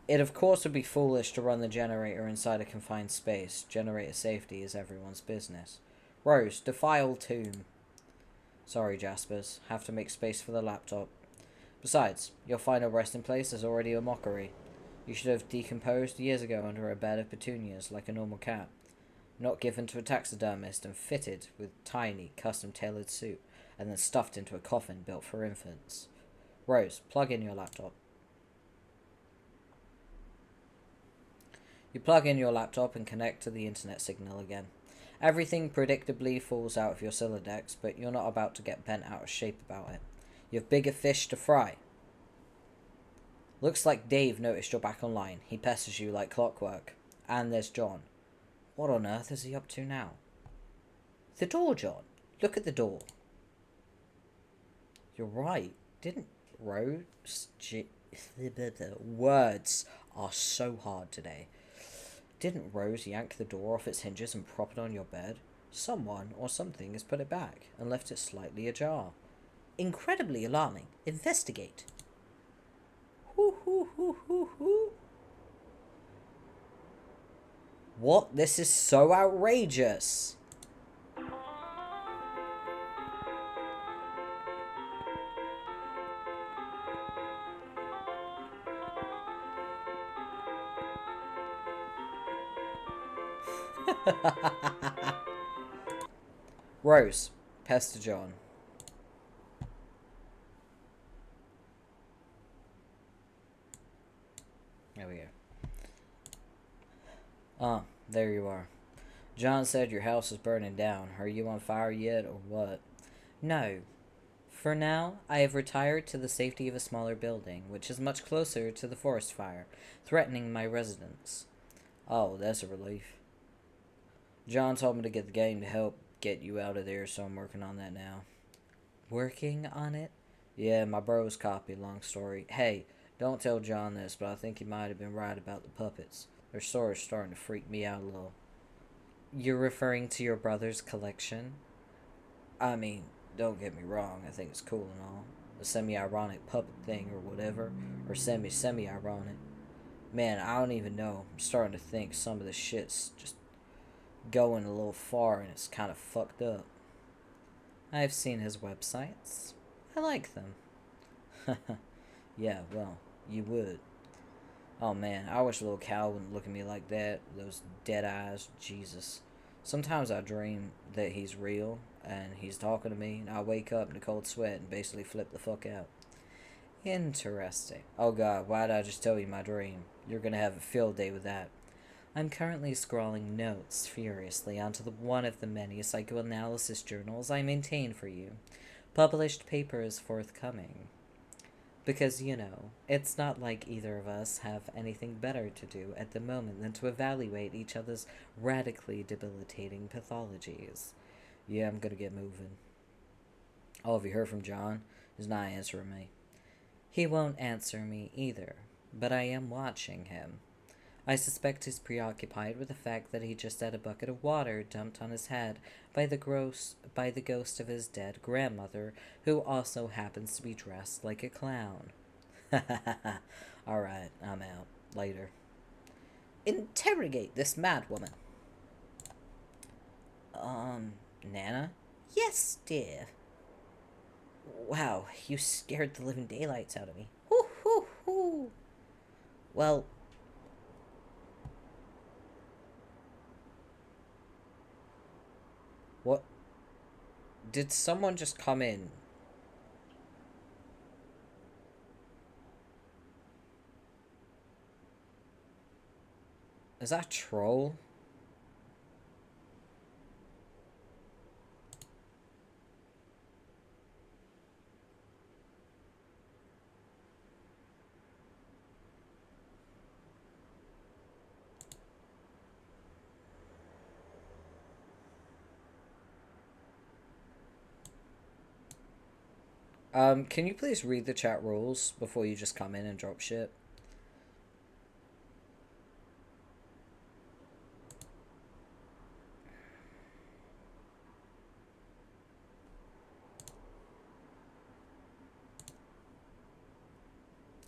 It of course would be foolish to run the generator inside a confined space. Generator safety is everyone's business. Rose, defile tomb. Sorry, Jaspers. Have to make space for the laptop. Besides, your final resting place is already a mockery. You should have decomposed years ago under a bed of petunias like a normal cat. Not given to a taxidermist and fitted with tiny, custom-tailored suit, and then stuffed into a coffin built for infants. Rose, plug in your laptop. You plug in your laptop and connect to the internet signal again. Everything predictably falls out of your Cylidex, but you're not about to get bent out of shape about it. You have bigger fish to fry. Looks like Dave noticed you're back online. He pesters you like clockwork. And there's John. What on earth is he up to now? The door, John. Look at the door. You're right. Didn't Rose... Words. are so hard today. Didn't Rose yank the door off its hinges and prop it on your bed? Someone or something has put it back and left it slightly ajar. Incredibly alarming. Investigate. Hoo hoo hoo hoo hoo. What? This is so outrageous. Rose, Pastor John. There we go. Ah, there you are. John said your house is burning down. Are you on fire yet, or what? No. For now, I have retired to the safety of a smaller building, which is much closer to the forest fire, threatening my residence. Oh, that's a relief. John told me to get the game to help get you out of there, so I'm working on that now. Working on it? Yeah, my bro's copy, long story. Hey, don't tell John this, but I think he might have been right about the puppets. They're sort of starting to freak me out a little. You're referring to your brother's collection? I mean, don't get me wrong, I think it's cool and all. A semi-ironic puppet thing or whatever, or semi-ironic. Man, I don't even know. I'm starting to think some of this shit's just going a little far and it's kind of fucked up. I've seen his websites. I like them. Yeah, well, you would. Oh man, I wish little Cal wouldn't look at me like that. Those dead eyes, Jesus. Sometimes I dream that he's real and he's talking to me, and I wake up in a cold sweat and basically flip the fuck out. Interesting. Oh god, why did I just tell you my dream? You're gonna have a field day with that. I'm currently scrawling notes furiously onto one of the many psychoanalysis journals I maintain for you. Published papers forthcoming. Because, you know, it's not like either of us have anything better to do at the moment than to evaluate each other's radically debilitating pathologies. Yeah, I'm gonna get moving. Oh, have you heard from John? He's not answering me. He won't answer me either, but I am watching him. I suspect he's preoccupied with the fact that he just had a bucket of water dumped on his head by the ghost of his dead grandmother, who also happens to be dressed like a clown. Alright, I'm out. Later. Interrogate this madwoman. Nana? Yes, dear. Wow, you scared the living daylights out of me. Hoo hoo hoo. Well, what? Did someone just come in? Is that a troll? Can you please read the chat rules before you just come in and drop shit?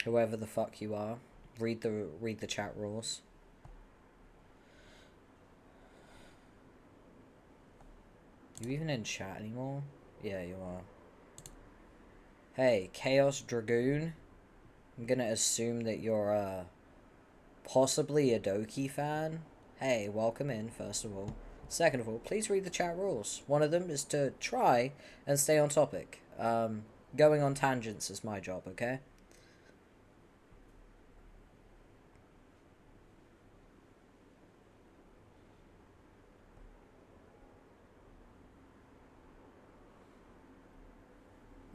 Whoever the fuck you are, read the chat rules. You even in chat anymore? Yeah, you are. Hey, Chaos Dragoon. I'm gonna assume that you're, possibly a Doki fan. Hey, welcome in, first of all. Second of all, please read the chat rules. One of them is to try and stay on topic. Going on tangents is my job, okay?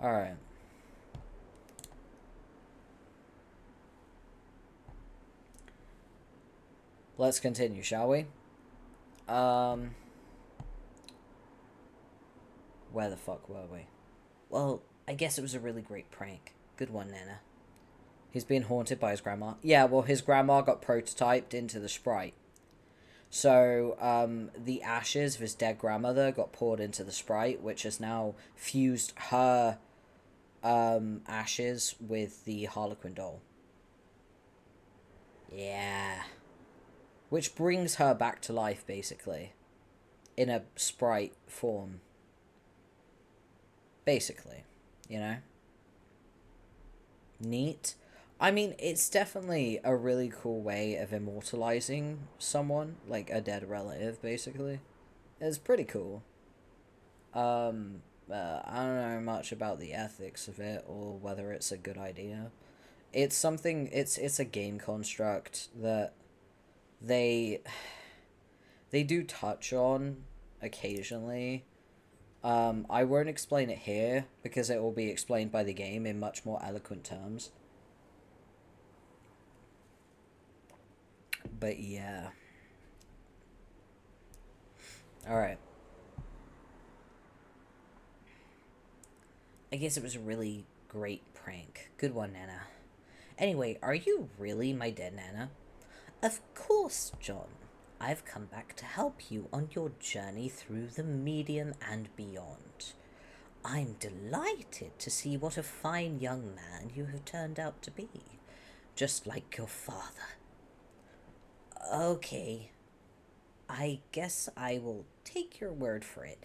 Alright. Let's continue, shall we? Where the fuck were we? Well, I guess it was a really great prank. Good one, Nana. He's being haunted by his grandma. Yeah, well, his grandma got prototyped into the sprite. So, the ashes of his dead grandmother got poured into the sprite, which has now fused her, ashes with the Harlequin doll. Yeah. Which brings her back to life, basically. In a sprite form. Basically. You know? Neat. I mean, it's definitely a really cool way of immortalizing someone, like a dead relative, basically. It's pretty cool. I don't know much about the ethics of it or whether it's a good idea. It's something. It's a game construct that they they do touch on occasionally. I won't explain it here because it will be explained by the game in much more eloquent terms. But yeah. Alright. I guess it was a really great prank. Good one, Nana. Anyway, are you really my dead Nana? Of course, John. I've come back to help you on your journey through the medium and beyond. I'm delighted to see what a fine young man you have turned out to be. Just like your father. Okay. I guess I will take your word for it.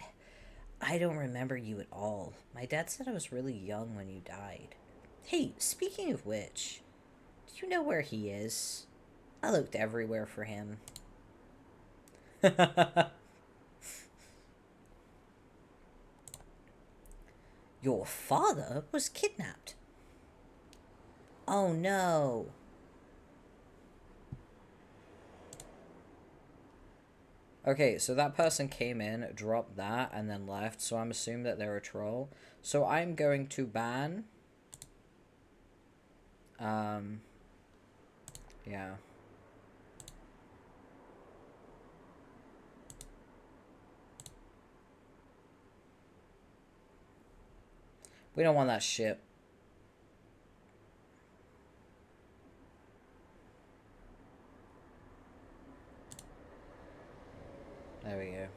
I don't remember you at all. My dad said I was really young when you died. Hey, speaking of which, do you know where he is? I looked everywhere for him. Your father was kidnapped. Oh no. Okay, so that person came in, dropped that, and then left, so I'm assuming that they're a troll. So I'm going to ban... yeah. We don't want that shit. There we go.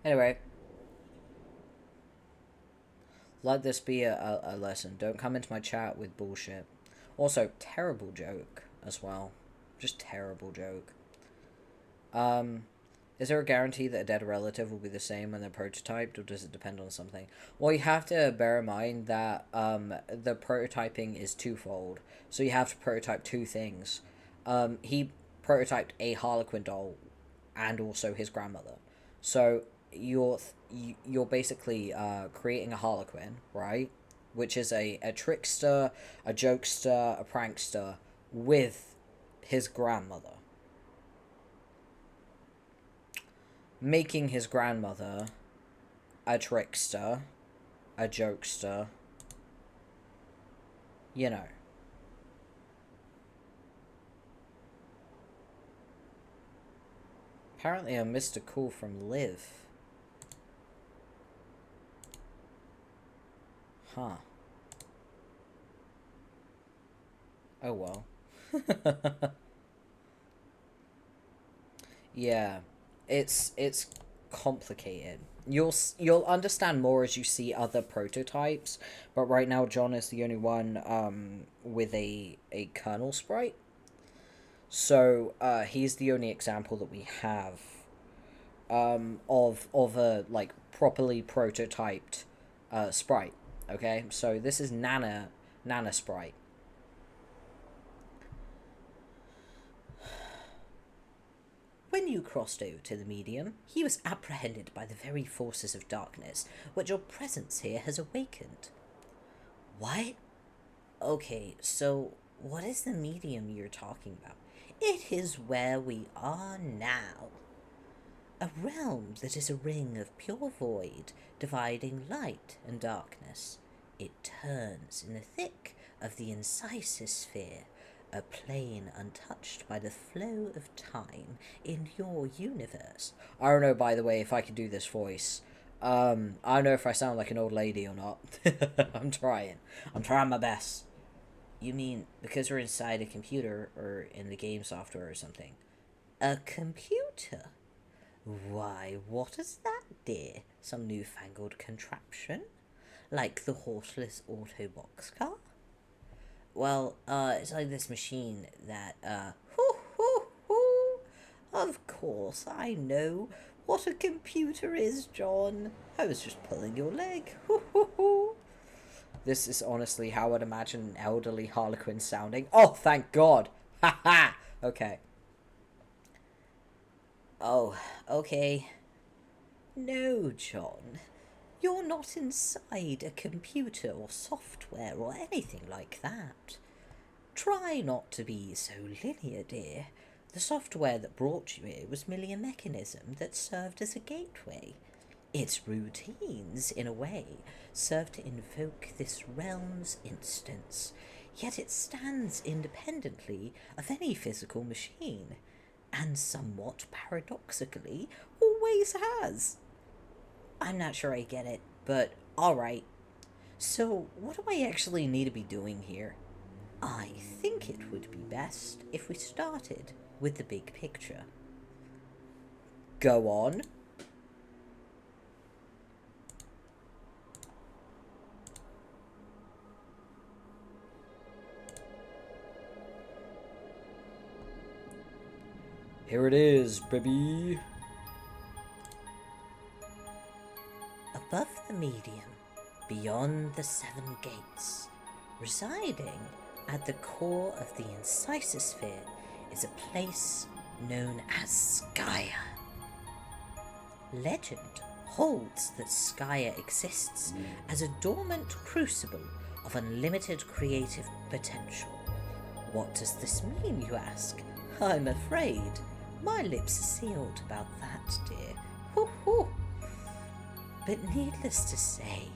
Anyway. Let this be a lesson. Don't come into my chat with bullshit. Also, terrible joke as well. Just terrible joke. Is there a guarantee that a dead relative will be the same when they're prototyped, or does it depend on something? Well, you have to bear in mind that the prototyping is twofold. So you have to prototype two things. He prototyped a Harlequin doll and also his grandmother. So you're basically creating a Harlequin, right? Which is a trickster, a jokester, a prankster with his grandmother. Making his grandmother a trickster, a jokester, you know. Apparently I missed a call from Liv. Huh. Oh well. Yeah. It's complicated. You'll understand more as you see other prototypes, but right now John is the only one with a kernel sprite. So he's the only example that we have of a like properly prototyped sprite. Okay, so this is Nana sprite. When you crossed over to the medium, he was apprehended by the very forces of darkness, which your presence here has awakened. What? Okay, so what is the medium you're talking about? It is where we are now. A realm that is a ring of pure void, dividing light and darkness. It turns in the thick of the incisor sphere, a plane untouched by the flow of time in your universe. I don't know, by the way, if I could do this voice. I don't know if I sound like an old lady or not. I'm trying. I'm trying my best. You mean because we're inside a computer or in the game software or something? A computer? Why, what is that, dear? Some newfangled contraption? Like the horseless Autobox car? Well, it's like this machine that, hoo hoo hoo. Of course, I know what a computer is, John. I was just pulling your leg. Hoo hoo hoo. This is honestly how I'd imagine an elderly Harlequin sounding. Oh, thank God. Ha ha. Okay. Oh, okay. No, John. You're not inside a computer or software or anything like that. Try not to be so linear, dear. The software that brought you here was merely a mechanism that served as a gateway. Its routines, in a way, serve to invoke this realm's instance, yet it stands independently of any physical machine, and somewhat paradoxically always has. I'm not sure I get it, but alright. So, what do I actually need to be doing here? I think it would be best if we started with the big picture. Go on. Here it is, baby. Above the medium, beyond the 7 gates, residing at the core of the Incisor-sphere is a place known as Skya. Legend holds that Skya exists as a dormant crucible of unlimited creative potential. What does this mean, you ask? I'm afraid my lips are sealed about that, dear. Hoo hoo. But needless to say,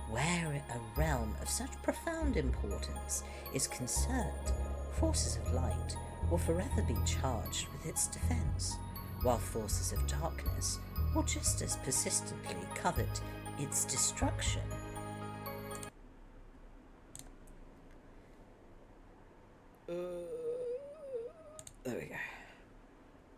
where a realm of such profound importance is concerned, forces of light will forever be charged with its defense, while forces of darkness will just as persistently covet its destruction. There we go.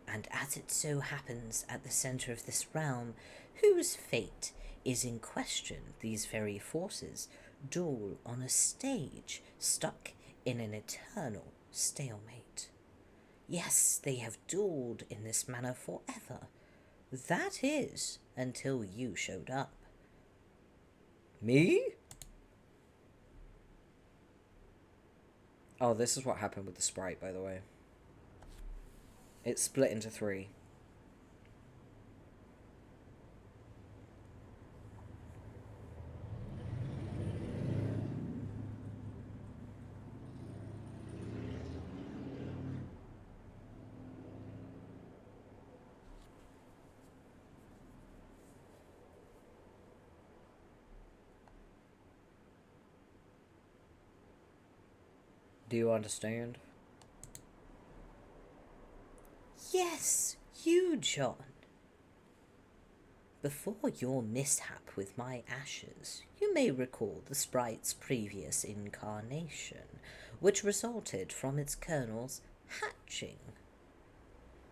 And as it so happens at the center of this realm, whose fate is in question, these very forces duel on a stage stuck in an eternal stalemate. Yes, they have duelled in this manner forever. That is, until you showed up. Me? Oh, this is what happened with the sprite, by the way. It split into 3. Do you understand? Yes, you, John. Before your mishap with my ashes, you may recall the sprite's previous incarnation, which resulted from its kernel's hatching.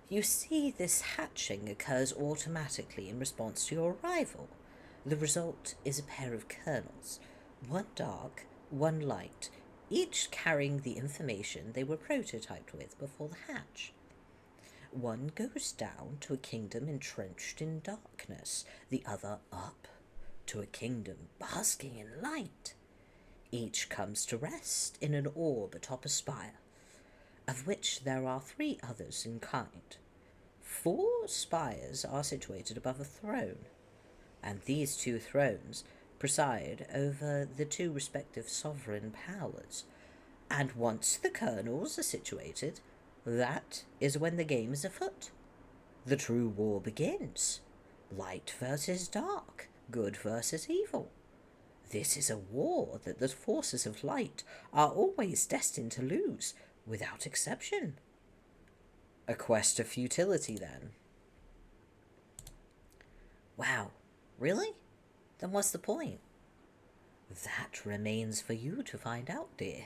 You see, this hatching occurs automatically in response to your arrival. The result is a pair of kernels, one dark, one light, each carrying the information they were prototyped with before the hatch. One goes down to a kingdom entrenched in darkness, the other up to a kingdom basking in light. Each comes to rest in an orb atop a spire, of which there are 3 others in kind. 4 spires are situated above a throne, and these 2 thrones preside over the 2 respective sovereign powers. And once the kernels are situated, that is when the game is afoot. The true war begins. Light versus dark, good versus evil. This is a war that the forces of light are always destined to lose, without exception. A quest of futility, then. Wow, Really? Then what's the point? That remains for you to find out, dear.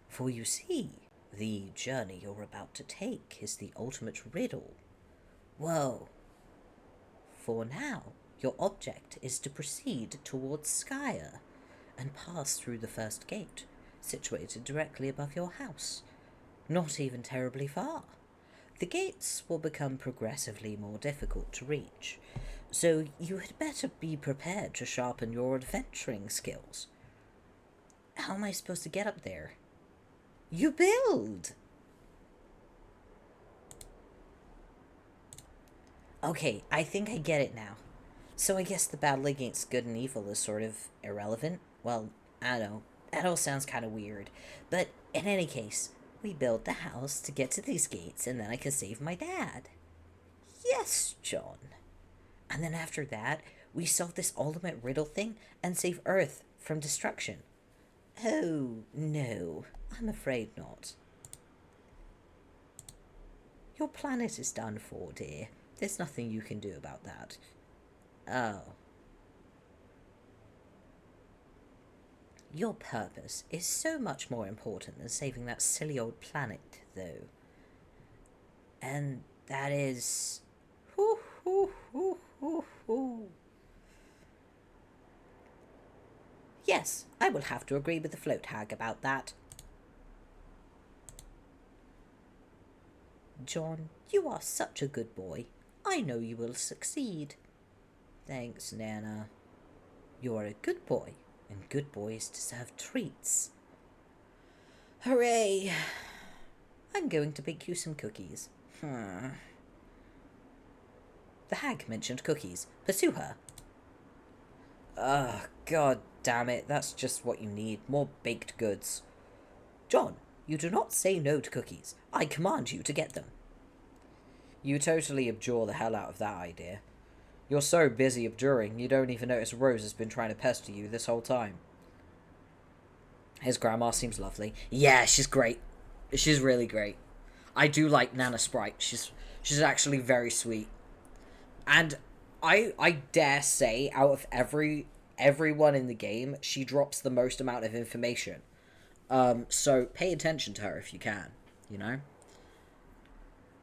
For you see, the journey you're about to take is the ultimate riddle. Whoa. For now, your object is to proceed towards Skyer and pass through the first gate, situated directly above your house. Not even terribly far. The gates will become progressively more difficult to reach, so you had better be prepared to sharpen your adventuring skills. How am I supposed to get up there? You build! Okay, I think I get it now. So I guess the battle against good and evil is sort of irrelevant? Well, I don't know. That all sounds kind of weird. But in any case, we build the house to get to these gates and then I can save my dad. Yes, John. And then after that, we solve this ultimate riddle thing and save Earth from destruction. Oh, no. I'm afraid not. Your planet is done for, dear. There's nothing you can do about that. Oh. Your purpose is so much more important than saving that silly old planet, though. And that is... Hoo, hoo, hoo, hoo, hoo. Yes, I will have to agree with the float hag about that. John, you are such a good boy. I know you will succeed. Thanks, Nana. You are a good boy, and good boys deserve treats. Hooray! I'm going to bake you some cookies. The hag mentioned cookies. Pursue her. Ugh, god damn it. That's just what you need. More baked goods. John, you do not say no to cookies. I command you to get them. You totally abjure the hell out of that idea. You're so busy abjuring, you don't even notice Rose has been trying to pester you this whole time. His grandma seems lovely. Yeah, she's great. She's really great. I do like Nana Sprite. She's actually very sweet. And I dare say, out of everyone in the game, she drops the most amount of information. So pay attention to her if you can, you know?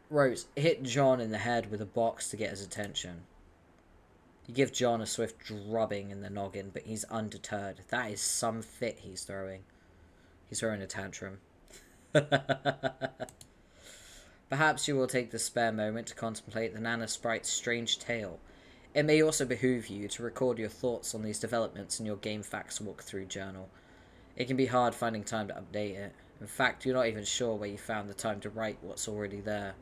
Rose, hit John in the head with a box to get his attention. You give John a swift drubbing in the noggin, but he's undeterred. That is some fit he's throwing. He's throwing a tantrum. Perhaps you will take the spare moment to contemplate the Nana Sprite's strange tale. It may also behoove you to record your thoughts on these developments in your Game Facts walkthrough journal. It can be hard finding time to update it. In fact, you're not even sure where you found the time to write what's already there.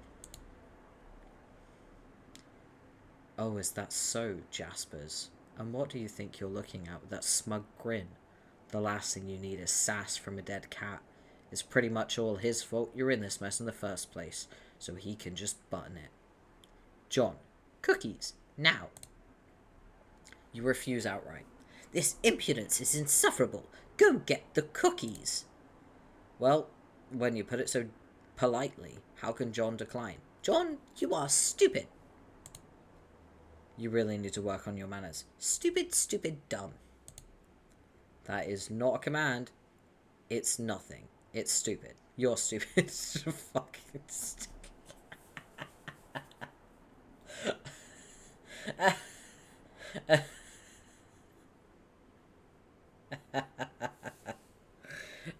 Oh, is that so, Jaspers? And what do you think you're looking at with that smug grin? The last thing you need is sass from a dead cat. It's pretty much all his fault you're in this mess in the first place, so he can just button it. John, cookies, now. You refuse outright. This impudence is insufferable. Go get the cookies. Well, when you put it so politely, how can John decline? John, you are stupid. You really need to work on your manners. Stupid, stupid, dumb. That is not a command. It's nothing. It's stupid. You're stupid. Fucking stupid.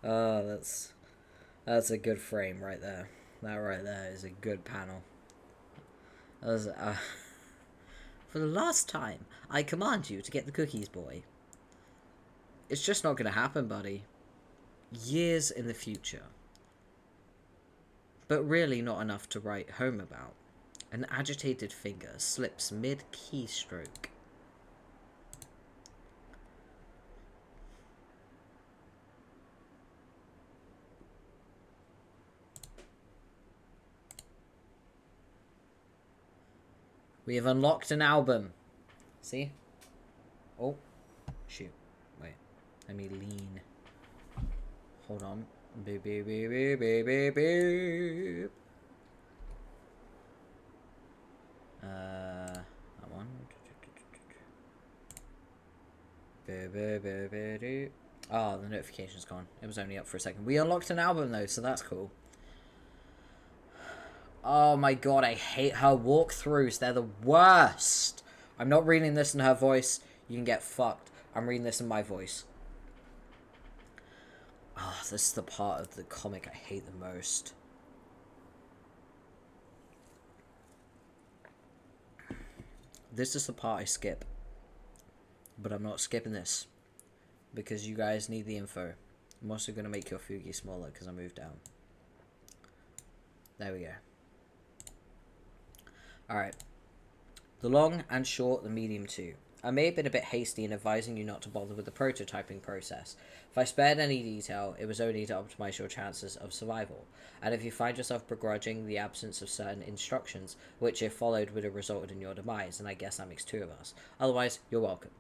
Oh, that's a good frame right there. That right there is a good panel. That was, for the last time, I command you to get the cookies, boy. It's just not going to happen, buddy. Years in the future. But really not enough to write home about. An agitated finger slips mid-keystroke. We have unlocked an album. See? Oh, shoot. Wait. Let me lean. Hold on. Beep, beep, beep, beep, beep, beep, beep. That one. Oh, the notification's gone. It was only up for a second. We unlocked an album though, so that's cool. Oh my god, I hate her walkthroughs. They're the worst. I'm not reading this in her voice. You can get fucked. I'm reading this in my voice. Oh, this is the part of the comic I hate the most. This is the part I skip. But I'm not skipping this. Because you guys need the info. I'm also going to make your Fugi smaller because I moved down. There we go. Alright. The long and short, the medium too. I may have been a bit hasty in advising you not to bother with the prototyping process. If I spared any detail, it was only to optimize your chances of survival. And if you find yourself begrudging the absence of certain instructions, which if followed would have resulted in your demise, and I guess that makes two of us. Otherwise, you're welcome.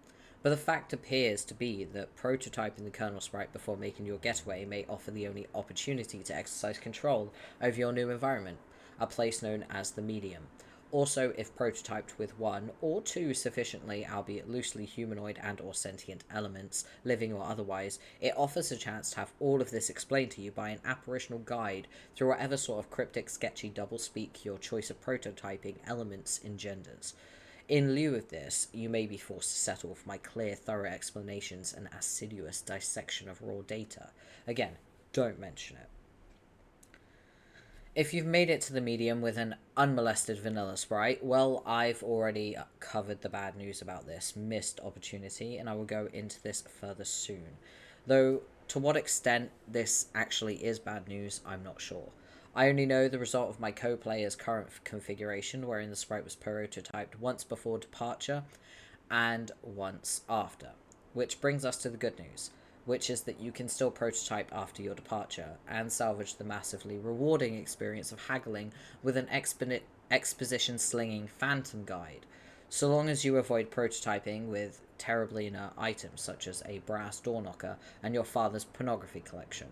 But the fact appears to be that prototyping the kernel sprite before making your getaway may offer the only opportunity to exercise control over your new environment, a place known as the medium. Also, if prototyped with one or two sufficiently, albeit loosely humanoid and or sentient elements, living or otherwise, it offers a chance to have all of this explained to you by an apparitional guide through whatever sort of cryptic, sketchy doublespeak your choice of prototyping elements engenders. In lieu of this, you may be forced to settle for my clear, thorough explanations and assiduous dissection of raw data. Again, don't mention it. If you've made it to the medium with an unmolested vanilla sprite, well, I've already covered the bad news about this missed opportunity, and I will go into this further soon. Though, to what extent this actually is bad news, I'm not sure. I only know the result of my co-player's current configuration, wherein the sprite was prototyped once before departure and once after. Which brings us to the good news, which is that you can still prototype after your departure and salvage the massively rewarding experience of haggling with an exposition-slinging phantom guide, so long as you avoid prototyping with terribly inert items such as a brass door knocker and your father's pornography collection.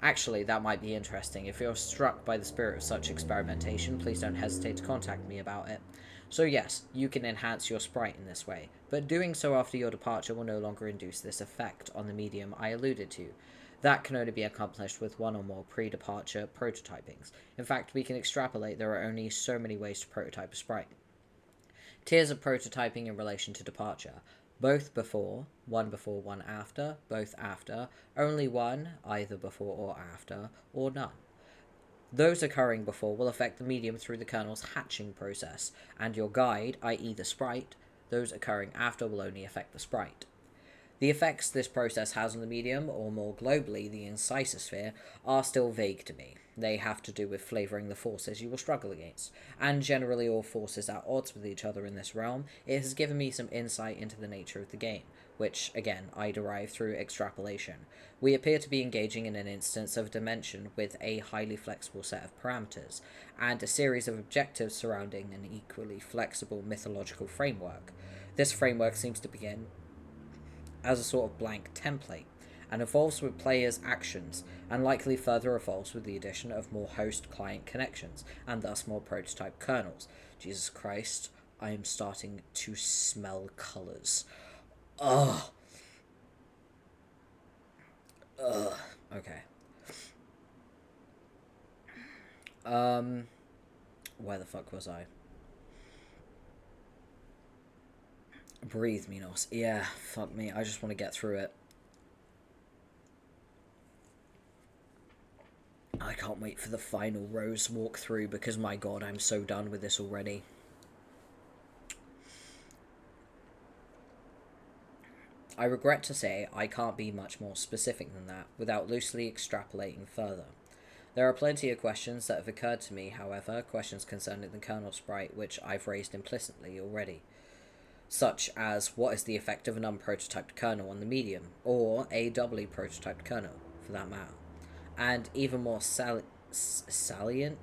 Actually, that might be interesting. If you're struck by the spirit of such experimentation, please don't hesitate to contact me about it. So yes, you can enhance your sprite in this way, but doing so after your departure will no longer induce this effect on the medium I alluded to. That can only be accomplished with one or more pre-departure prototypings. In fact, we can extrapolate there are only so many ways to prototype a sprite. Tiers of prototyping in relation to departure. Both before, one after, both after, only one, either before or after, or none. Those occurring before will affect the medium through the kernel's hatching process, and your guide, i.e. the sprite, those occurring after will only affect the sprite. The effects this process has on the medium, or more globally, the incisor-sphere, are still vague to me. They have to do with flavouring the forces you will struggle against, and generally all forces at odds with each other in this realm. It has given me some insight into the nature of the game, which, again, I derive through extrapolation. We appear to be engaging in an instance of a dimension with a highly flexible set of parameters, and a series of objectives surrounding an equally flexible mythological framework. This framework seems to begin as a sort of blank template, and evolves with players' actions, and likely further evolves with the addition of more host-client connections, and thus more prototype kernels. Jesus Christ, I am starting to smell colours. Ugh. Ugh. Okay. Where the fuck was I? Breathe, Minos. Yeah, fuck me. I just want to get through it. I can't wait for the final Rose walkthrough because my god, I'm so done with this already. I regret to say I can't be much more specific than that without loosely extrapolating further. There are plenty of questions that have occurred to me, however, questions concerning the kernel sprite which I've raised implicitly already. Such as, what is the effect of an unprototyped kernel on the medium, or a doubly prototyped kernel, for that matter. And even more salient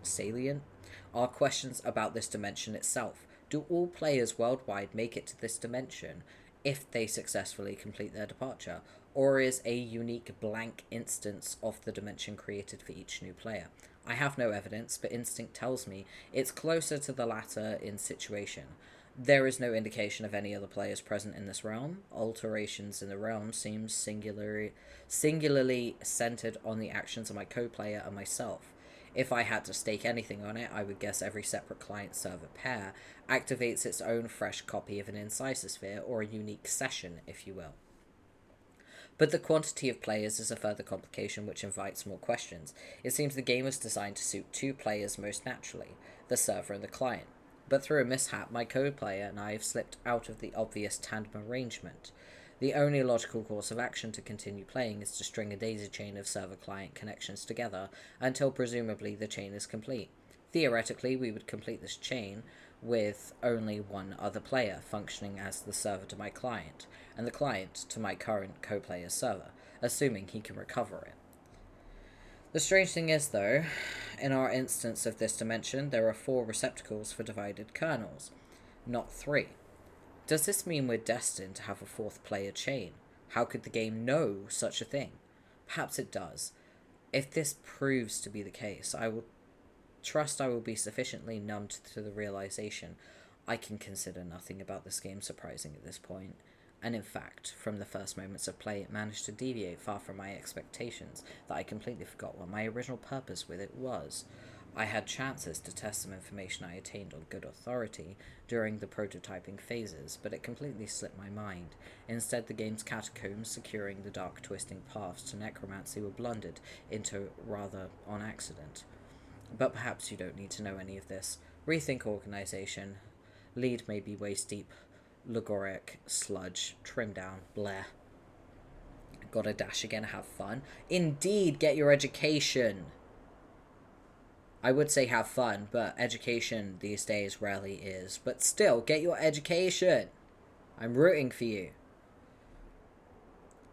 are questions about this dimension itself. Do all players worldwide make it to this dimension if they successfully complete their departure, or is a unique blank instance of the dimension created for each new player? I have no evidence, but instinct tells me it's closer to the latter in situation. There is no indication of any other players present in this realm. Alterations in the realm seem singularly centered on the actions of my co-player and myself. If I had to stake anything on it, I would guess every separate client-server pair activates its own fresh copy of an incisor sphere, or a unique session, if you will. But the quantity of players is a further complication which invites more questions. It seems the game was designed to suit two players most naturally, the server and the client. But through a mishap, my co-player and I have slipped out of the obvious tandem arrangement. The only logical course of action to continue playing is to string a daisy chain of server-client connections together until presumably the chain is complete. Theoretically, we would complete this chain with only one other player functioning as the server to my client, and the client to my current co-player's server, assuming he can recover it. The strange thing is, though, in our instance of this dimension, there are 4 receptacles for divided kernels, not 3. Does this mean we're destined to have a 4th player chain? How could the game know such a thing? Perhaps it does. If this proves to be the case, I will be sufficiently numbed to the realization I can consider nothing about this game surprising at this point. And in fact, from the first moments of play, it managed to deviate far from my expectations, that I completely forgot what my original purpose with it was. I had chances to test some information I attained on good authority during the prototyping phases, but it completely slipped my mind. Instead, the game's catacombs securing the dark twisting paths to necromancy were blundered into rather on accident. But perhaps you don't need to know any of this. Rethink organization. Lead may be waist deep. Logoric, sludge, trim down, bleh. Gotta dash again, have fun. Indeed, get your education. I would say have fun, but education these days rarely is. But still, get your education. I'm rooting for you.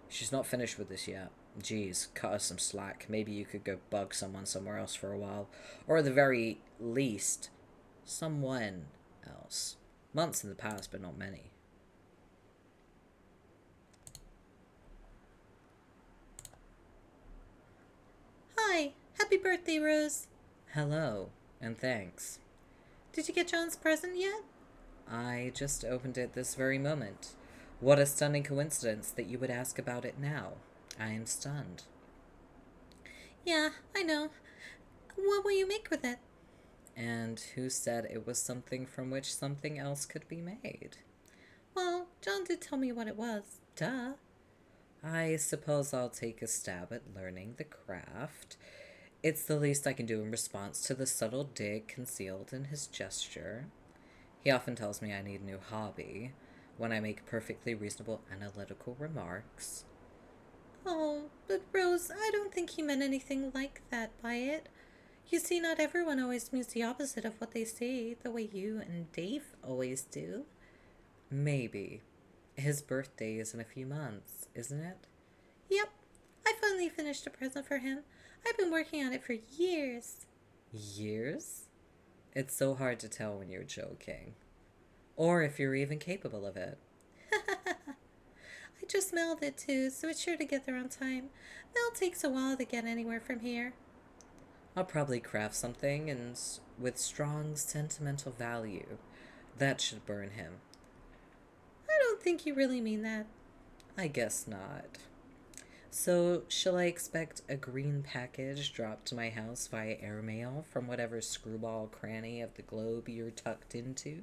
She's not finished with this yet. Jeez, cut her some slack. Maybe you could go bug someone somewhere else for a while. Or at the very least, someone else. Months in the past, but not many. Hi, happy birthday, Rose. Hello, and thanks. Did you get John's present yet? I just opened it this very moment. What a stunning coincidence that you would ask about it now. I am stunned. Yeah, I know. What will you make with it? And who said it was something from which something else could be made? Well, John did tell me what it was. Duh. I suppose I'll take a stab at learning the craft. It's the least I can do in response to the subtle dig concealed in his gesture. He often tells me I need a new hobby when I make perfectly reasonable analytical remarks. Oh, but Rose, I don't think he meant anything like that by it. You see, not everyone always means the opposite of what they say, the way you and Dave always do. Maybe. His birthday is in a few months, isn't it? Yep. I finally finished a present for him. I've been working on it for years. Years? It's so hard to tell when you're joking. Or if you're even capable of it. I just mailed it too, so it's sure to get there on time. Mail takes a while to get anywhere from here. I'll probably craft something with strong sentimental value. That should burn him. I don't think you really mean that. I guess not. So, shall I expect a green package dropped to my house via airmail from whatever screwball cranny of the globe you're tucked into?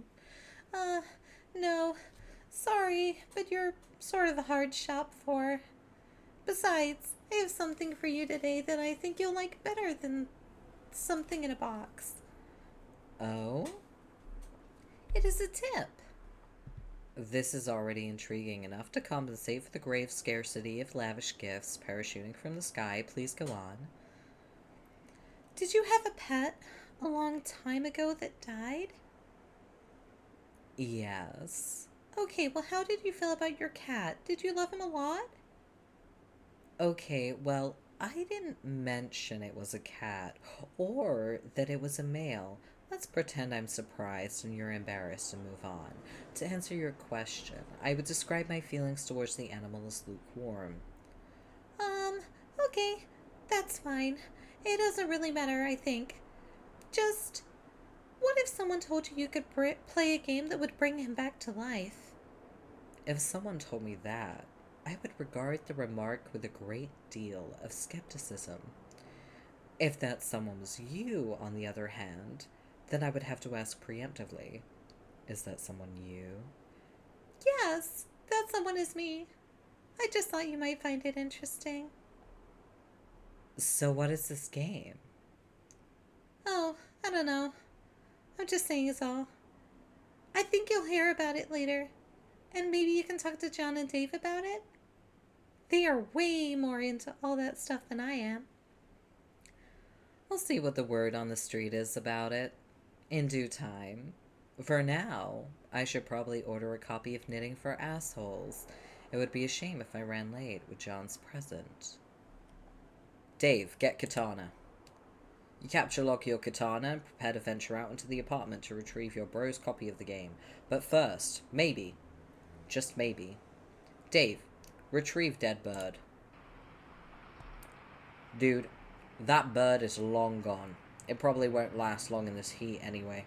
No. Sorry, but you're sort of a hard shop for. Besides, I have something for you today that I think you'll like better than something in a box. Oh? It is a tip. This is already intriguing enough to compensate for the grave scarcity of lavish gifts parachuting from the sky. Please go on. Did you have a pet a long time ago that died? Yes. Okay, well, how did you feel about your cat? Did you love him a lot? Okay, well, I didn't mention it was a cat or that it was a male. Let's pretend I'm surprised and you're embarrassed and move on. To answer your question, I would describe my feelings towards the animal as lukewarm. Okay, that's fine. It doesn't really matter, I think. Just, What if someone told you you could play a game that would bring him back to life? If someone told me that, I would regard the remark with a great deal of skepticism. If that someone was you, on the other hand, then I would have to ask preemptively, is that someone you? Yes, that someone is me. I just thought you might find it interesting. So what is this game? Oh, I don't know. I'm just saying is all. I think you'll hear about it later. And maybe you can talk to John and Dave about it? They are way more into all that stuff than I am. We'll see what the word on the street is about it. In due time. For now, I should probably order a copy of Knitting for Assholes. It would be a shame if I ran late with John's present. Dave, get katana. You capture lock your katana and prepare to venture out into the apartment to retrieve your bro's copy of the game. But first, maybe, just maybe, Dave, retrieve dead bird. Dude, that bird is long gone. It probably won't last long in this heat anyway.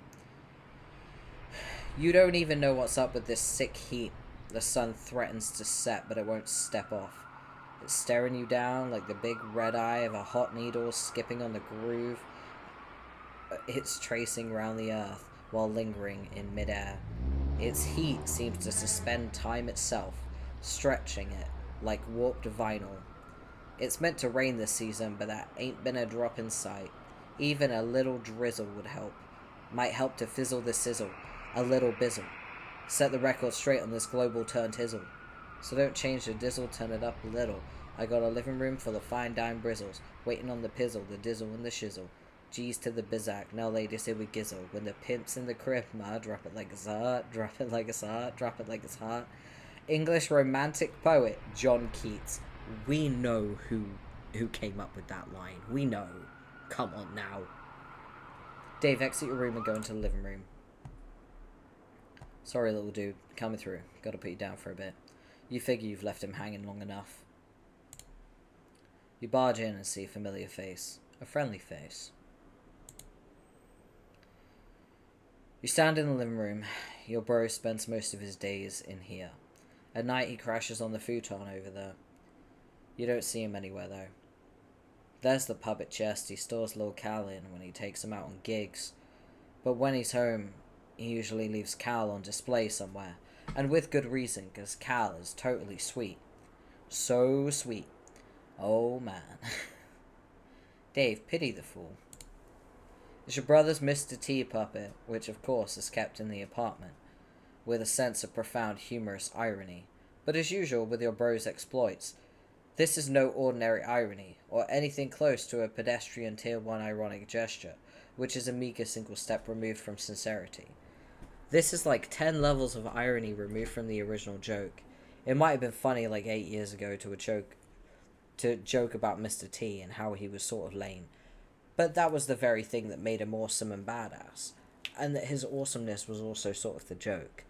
You don't even know what's up with this sick heat. The sun threatens to set, but it won't step off. It's staring you down like the big red eye of a hot needle skipping on the groove. It's tracing round the earth while lingering in midair. Its heat seems to suspend time itself, stretching it like warped vinyl. It's meant to rain this season, but that ain't been a drop in sight. Even a little drizzle would help. Might help to fizzle the sizzle. A little bizzle. Set the record straight on this global turn-tizzle. So don't change the dizzle, turn it up a little. I got a living room full of fine dime brizzles, waiting on the pizzle, the dizzle and the shizzle. G's to the bizac, now ladies here we gizzle. When the pimp's in the crib, ma, drop it like it's hot, drop it like it's hot, drop it like it's hot. English romantic poet, John Keats. We know who came up with that line. We know. Come on now. Dave, exit your room and go into the living room. Sorry, little dude. Coming through. Gotta put you down for a bit. You figure you've left him hanging long enough. You barge in and see a familiar face. A friendly face. You stand in the living room. Your bro spends most of his days in here. At night he crashes on the futon over there. You don't see him anywhere though. There's the puppet chest he stores little Cal in when he takes him out on gigs. But when he's home, he usually leaves Cal on display somewhere. And with good reason, because Cal is totally sweet. So sweet. Oh man. Dave, pity the fool. It's your brother's Mr. T puppet, which of course is kept in the apartment, with a sense of profound humorous irony. But as usual with your bro's exploits, this is no ordinary irony, or anything close to a pedestrian tier 1 ironic gesture, which is a meager single step removed from sincerity. This is like 10 levels of irony removed from the original joke. It might have been funny like 8 years ago to joke about Mr. T and how he was sort of lame. But that was the very thing that made him awesome and badass. And that his awesomeness was also sort of the joke.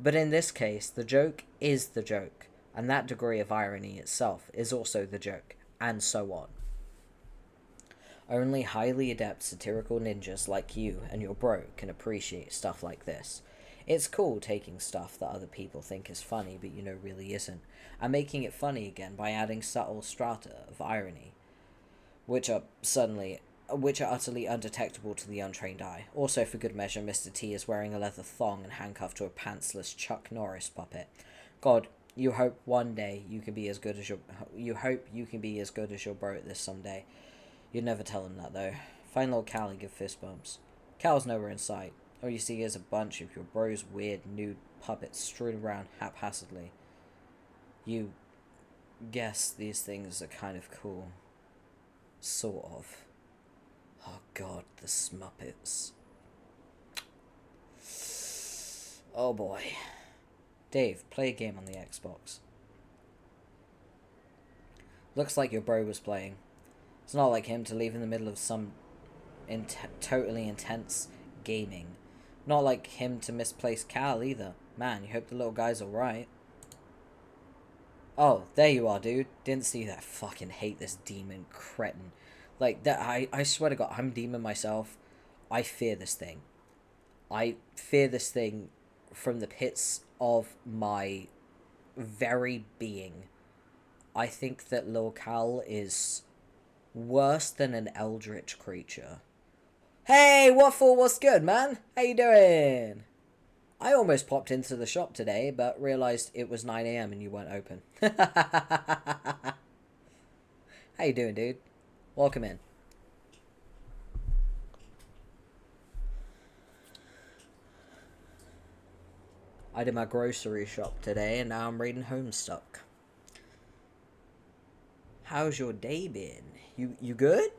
But in this case, the joke is the joke. And that degree of irony itself is also the joke. And so on. Only highly adept satirical ninjas like you and your bro can appreciate stuff like this. It's cool taking stuff that other people think is funny but you know really isn't, and making it funny again by adding subtle strata of irony, which are utterly undetectable to the untrained eye. Also, for good measure, Mr. T is wearing a leather thong and handcuffed to a pantsless Chuck Norris puppet. God, you hope one day you can be as good as your bro at this someday. You'd never tell him that though. Find little Cal and give fist bumps. Cal's nowhere in sight. All you see is a bunch of your bro's weird nude puppets strewn around haphazardly. You guess these things are kind of cool. Sort of. Oh god, the Smuppets. Oh boy. Dave, play a game on the Xbox. Looks like your bro was playing. It's not like him to leave in the middle of some totally intense gaming. Not like him to misplace Cal either. Man, you hope the little guy's alright. Oh, there you are, dude. Didn't see that. Fucking hate this demon cretin. Like, that. I swear to God, I'm demon myself. I fear this thing. I fear this thing from the pits of my very being. I think that Lil Cal is worse than an eldritch creature. Hey, Waffle, what's good, man? How you doing? I almost popped into the shop today, but realised it was 9 AM and you weren't open. How you doing, dude? Welcome in. I did my grocery shop today, and now I'm reading Homestuck. How's your day been? You good?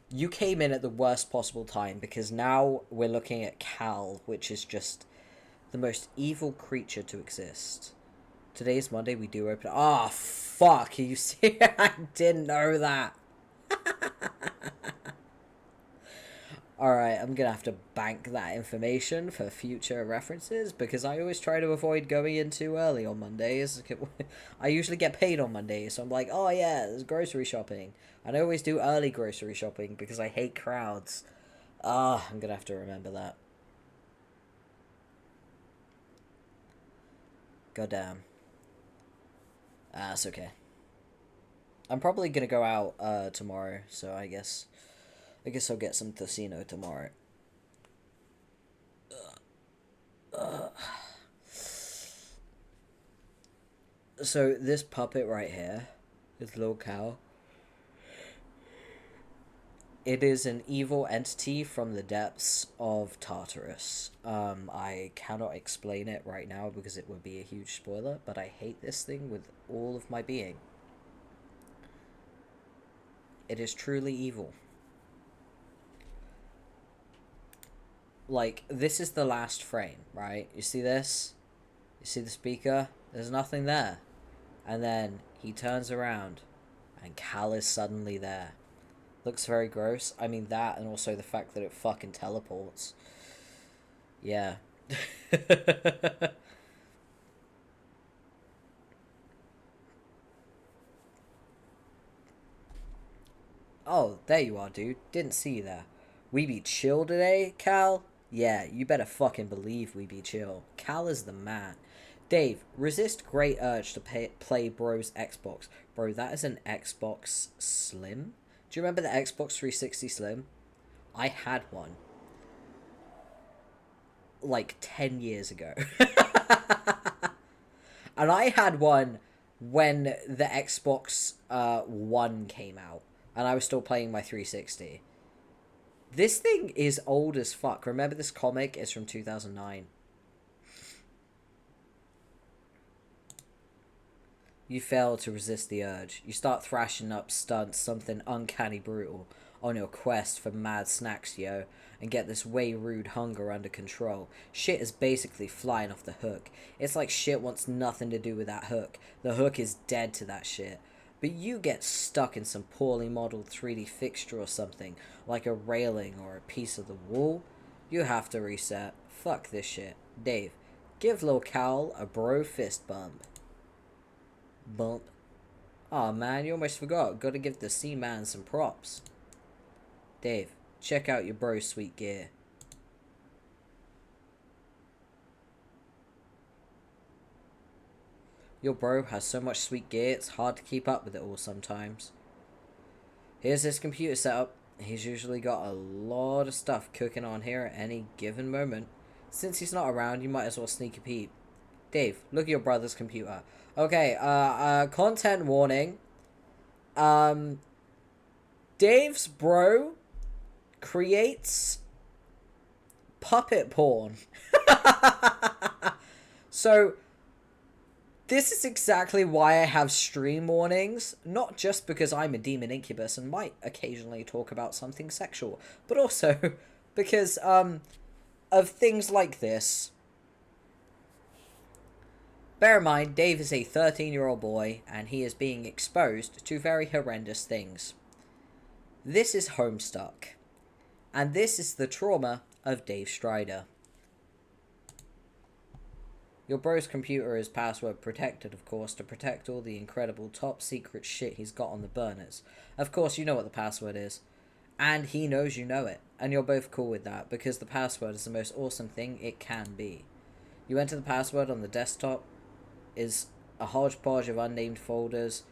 You came in at the worst possible time, because now we're looking at Cal, which is just the most evil creature to exist. Today's Monday, we do open... Oh, fuck! You see? I didn't know that. Alright, I'm gonna have to bank that information for future references, because I always try to avoid going in too early on Mondays. I usually get paid on Mondays, so I'm like, oh yeah, there's grocery shopping. And I always do early grocery shopping, because I hate crowds. I'm gonna have to remember that. Goddamn. It's okay. I'm probably gonna go out tomorrow, so I guess I'll get some tocino tomorrow. So this puppet right here, this little cow, it is an evil entity from the depths of Tartarus. I cannot explain it right now because it would be a huge spoiler, but I hate this thing with all of my being. It is truly evil. Like, this is the last frame, right? You see this? You see the speaker? There's nothing there. And then he turns around and Cal is suddenly there. Looks very gross. I mean, that and also the fact that it fucking teleports. Yeah. Oh, there you are, dude. Didn't see you there. We be chill today, Cal? Yeah, you better fucking believe we be chill. Cal is the man. Dave, resist great urge to play bro's Xbox. Bro, that is an Xbox Slim? Do you remember the Xbox 360 Slim? I had one. Like 10 years ago. And I had one when the Xbox One came out. And I was still playing my 360. This thing is old as fuck. Remember, this comic is from 2009. You fail to resist the urge. You start thrashing up stunts, something uncanny brutal, on your quest for mad snacks, yo, and get this way rude hunger under control. Shit is basically flying off the hook. It's like shit wants nothing to do with that hook. The hook is dead to that shit. But you get stuck in some poorly modeled 3D fixture or something, like a railing or a piece of the wall. You have to reset. Fuck this shit. Dave, give Lil Cal a bro fist bump. Bump. Aw, man, you almost forgot. Gotta give the C-Man some props. Dave, check out your bro's sweet gear. Your bro has so much sweet gear, it's hard to keep up with it all sometimes. Here's his computer setup. He's usually got a lot of stuff cooking on here at any given moment. Since he's not around, you might as well sneak a peek. Dave, look at your brother's computer. Okay, content warning. Dave's bro creates puppet porn. So, this is exactly why I have stream warnings. Not just because I'm a demon incubus and might occasionally talk about something sexual, but also because, of things like this. Bear in mind, Dave is a 13-year-old boy, and he is being exposed to very horrendous things. This is Homestuck, and this is the trauma of Dave Strider. Your bro's computer is password protected, of course, to protect all the incredible top secret shit he's got on the burners. Of course, you know what the password is. And he knows you know it. And you're both cool with that, because the password is the most awesome thing it can be. You enter the password on the desktop, is a hodgepodge of unnamed folders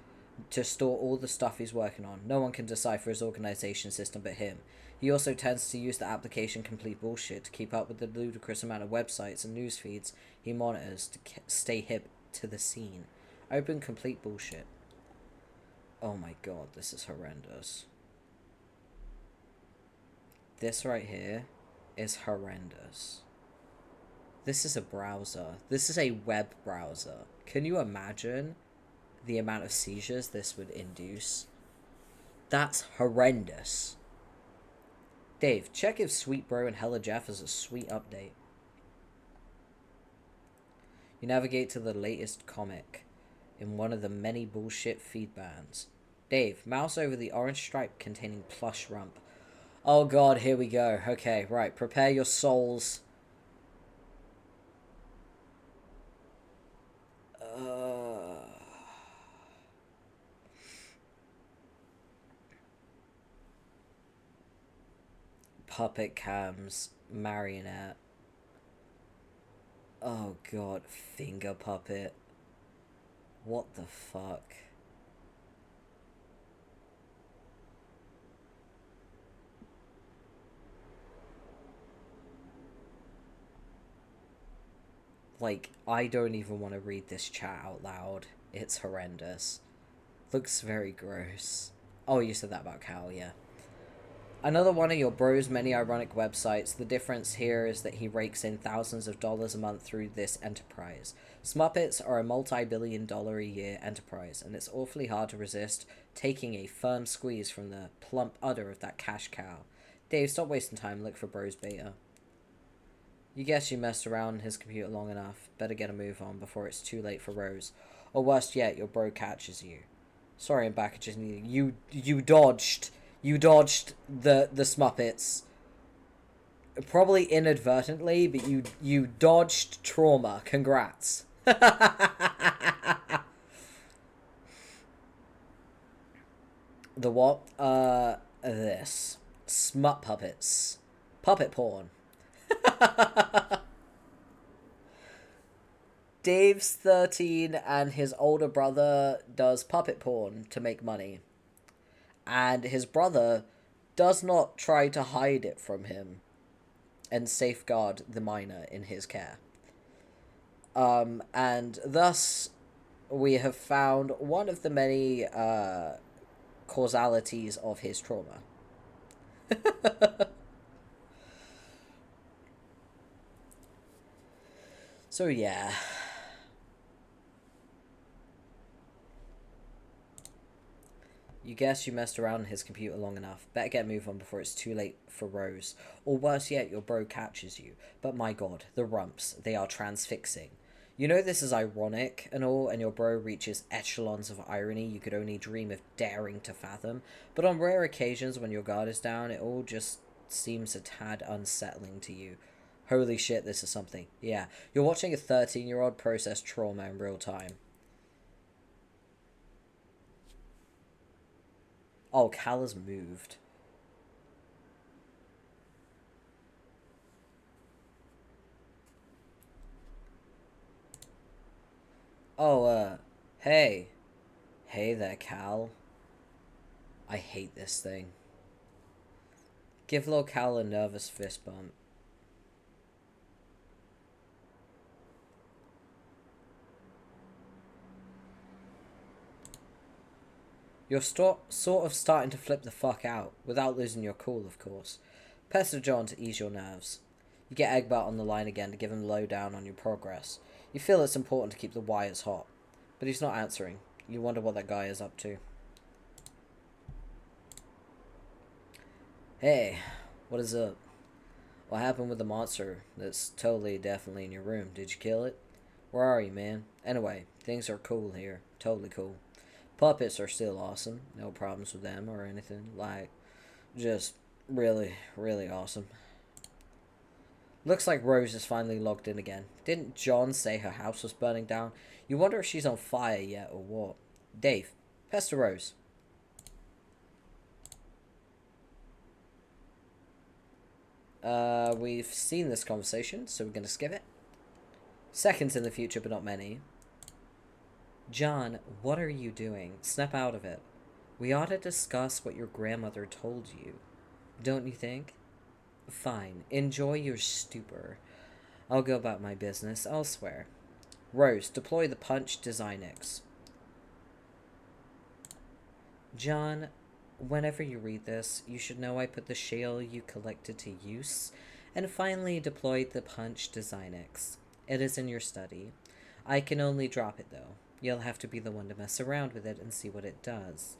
to store all the stuff he's working on. No one can decipher his organization system but him. He also tends to use the application complete bullshit to keep up with the ludicrous amount of websites and news feeds he monitors to stay hip to the scene. Open complete bullshit. Oh my god, this is horrendous. This right here is horrendous. This is a browser. This is a web browser. Can you imagine the amount of seizures this would induce? That's horrendous. Dave, check if Sweet Bro and Hella Jeff has a sweet update. You navigate to the latest comic in one of the many bullshit feed bands. Dave, mouse over the orange stripe containing plush rump. Oh god, here we go. Okay, right. Prepare your souls. Puppet cams, marionette. Oh god, finger puppet. What the fuck? Like, I don't even want to read this chat out loud. It's horrendous. Looks very gross. Oh, you said that about Cal, yeah. Another one of your bro's many ironic websites. The difference here is that he rakes in thousands of dollars a month through this enterprise. Smuppets are a multi-billion-dollar-a-year enterprise, and it's awfully hard to resist taking a firm squeeze from the plump udder of that cash cow. Dave, stop wasting time. Look for bro's beta. You guess you messed around his computer long enough. Better get a move on before it's too late for Rose. Or worse yet, your bro catches you. Sorry, I'm back. I just need you dodged. You dodged the Smuppets. Probably inadvertently, but you dodged trauma. Congrats. The what? This. Smut puppets. Puppet porn. Dave's 13 and his older brother does puppet porn to make money. And his brother does not try to hide it from him and safeguard the minor in his care. And thus, we have found one of the many causalities of his trauma. So, yeah. You guess you messed around on his computer long enough. Better get a move on before it's too late for Rose. Or worse yet, your bro catches you. But my god, the rumps, they are transfixing. You know this is ironic and all, and your bro reaches echelons of irony you could only dream of daring to fathom. But on rare occasions when your guard is down, it all just seems a tad unsettling to you. Holy shit, this is something. Yeah, you're watching a 13-year-old process trauma in real time. Oh, Cal has moved. Oh, hey. Hey there, Cal. I hate this thing. Give little Cal a nervous fist bump. You're sort of starting to flip the fuck out, without losing your cool, of course. Pester John to ease your nerves. You get Egbert on the line again to give him the lowdown on your progress. You feel it's important to keep the wires hot, but he's not answering. You wonder what that guy is up to. Hey, what is up? What happened with the monster that's totally, definitely in your room? Did you kill it? Where are you, man? Anyway, things are cool here. Totally cool. Puppets are still awesome. No problems with them or anything. Like, just really, really awesome. Looks like Rose is finally logged in again. Didn't John say her house was burning down? You wonder if she's on fire yet or what. Dave, pester Rose. we've seen this conversation, so we're gonna skip it. Seconds in the future, but not many. John, what are you doing? Snap out of it. We ought to discuss what your grandmother told you. Don't you think? Fine. Enjoy your stupor. I'll go about my business elsewhere. Rose, deploy the punch design X. John, whenever you read this, you should know I put the shale you collected to use, and finally deployed the punch design X. It is in your study. I can only drop it, though. You'll have to be the one to mess around with it and see what it does.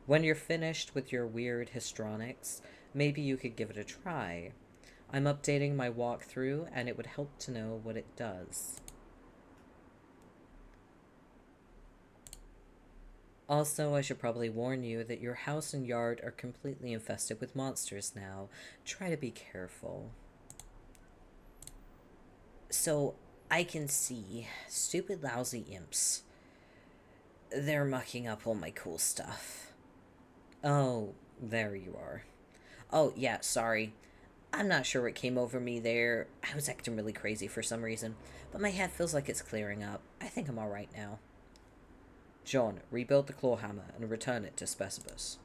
When you're finished with your weird histrionics, maybe you could give it a try. I'm updating my walkthrough, and it would help to know what it does. Also, I should probably warn you that your house and yard are completely infested with monsters now. Try to be careful. So, I can see stupid lousy imps. They're mucking up all my cool stuff. Oh, there you are. Oh, yeah, sorry. I'm not sure what came over me there. I was acting really crazy for some reason, but my head feels like it's clearing up. I think I'm alright now. John, rebuild the claw hammer and return it to Specibus.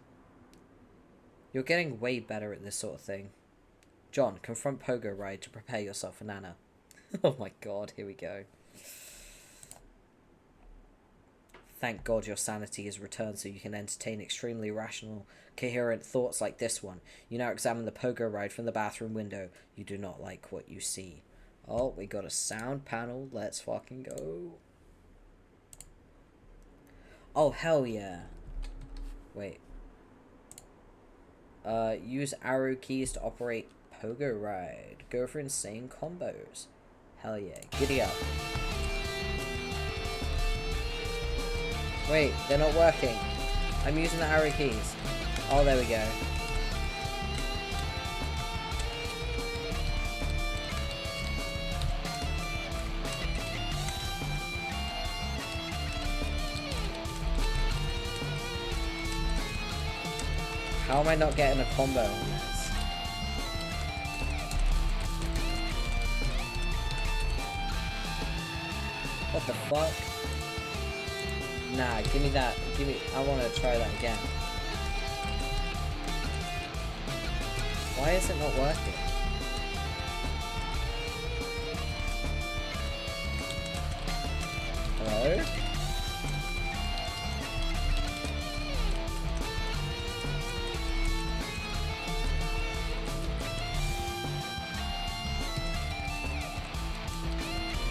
You're getting way better at this sort of thing. John, confront Pogo Ride to prepare yourself for Nana. Oh my god, here we go. Thank God your sanity is returned so you can entertain extremely rational, coherent thoughts like this one. You now examine the Pogo Ride from the bathroom window. You do not like what you see. Oh, we got a sound panel. Let's fucking go. Oh, hell yeah. Wait. Use arrow keys to operate Pogo Ride. Go for insane combos. Hell yeah. Giddy up. Wait, they're not working. I'm using the arrow keys. Oh, there we go. How am I not getting a combo on this? What the fuck? Nah, give me that. I want to try that again. Why is it not working? Hello?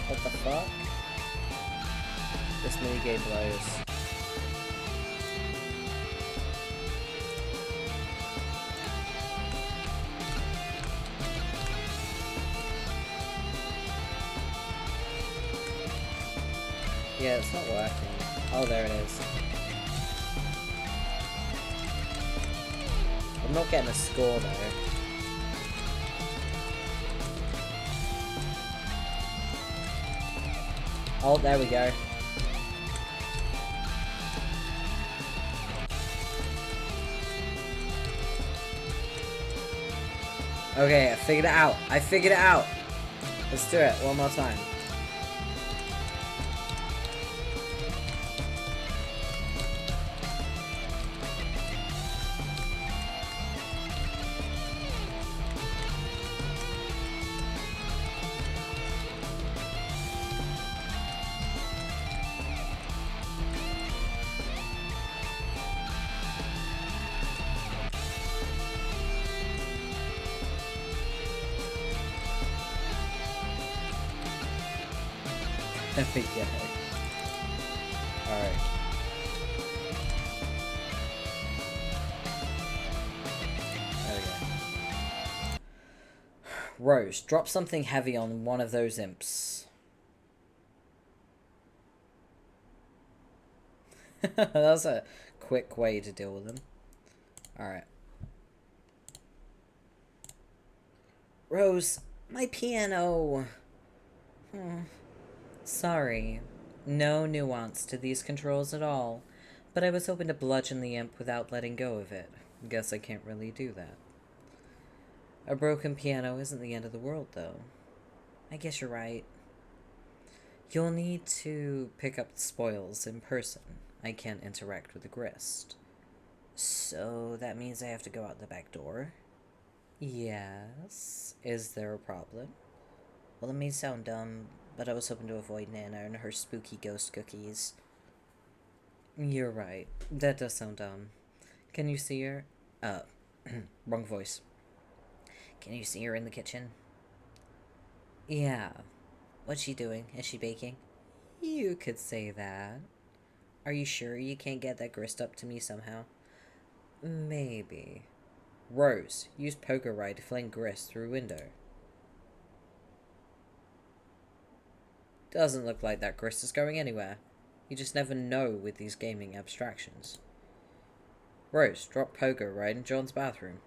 What the fuck? This minigame blows. Yeah, it's not working. Oh, there it is. I'm not getting a score though. Oh, there we go. Okay, I figured it out. I figured it out. Let's do it one more time. There we go. Alright. There we go. Rose, drop something heavy on one of those imps. That was a quick way to deal with them. Alright. Rose, my piano. Sorry. No nuance to these controls at all. But I was hoping to bludgeon the imp without letting go of it. Guess I can't really do that. A broken piano isn't the end of the world, though. I guess you're right. You'll need to pick up the spoils in person. I can't interact with the grist. So that means I have to go out the back door? Yes. Is there a problem? Well, it may sound dumb, but I was hoping to avoid Nana and her spooky ghost cookies. You're right. That does sound dumb. Can you see her? Wrong voice. Can you see her in the kitchen? Yeah. What's she doing? Is she baking? You could say that. Are you sure you can't get that grist up to me somehow? Maybe. Rose, use poker ride to fling grist through window. Doesn't look like that grist is going anywhere. You just never know with these gaming abstractions. Rose, drop poker ride in John's bathroom.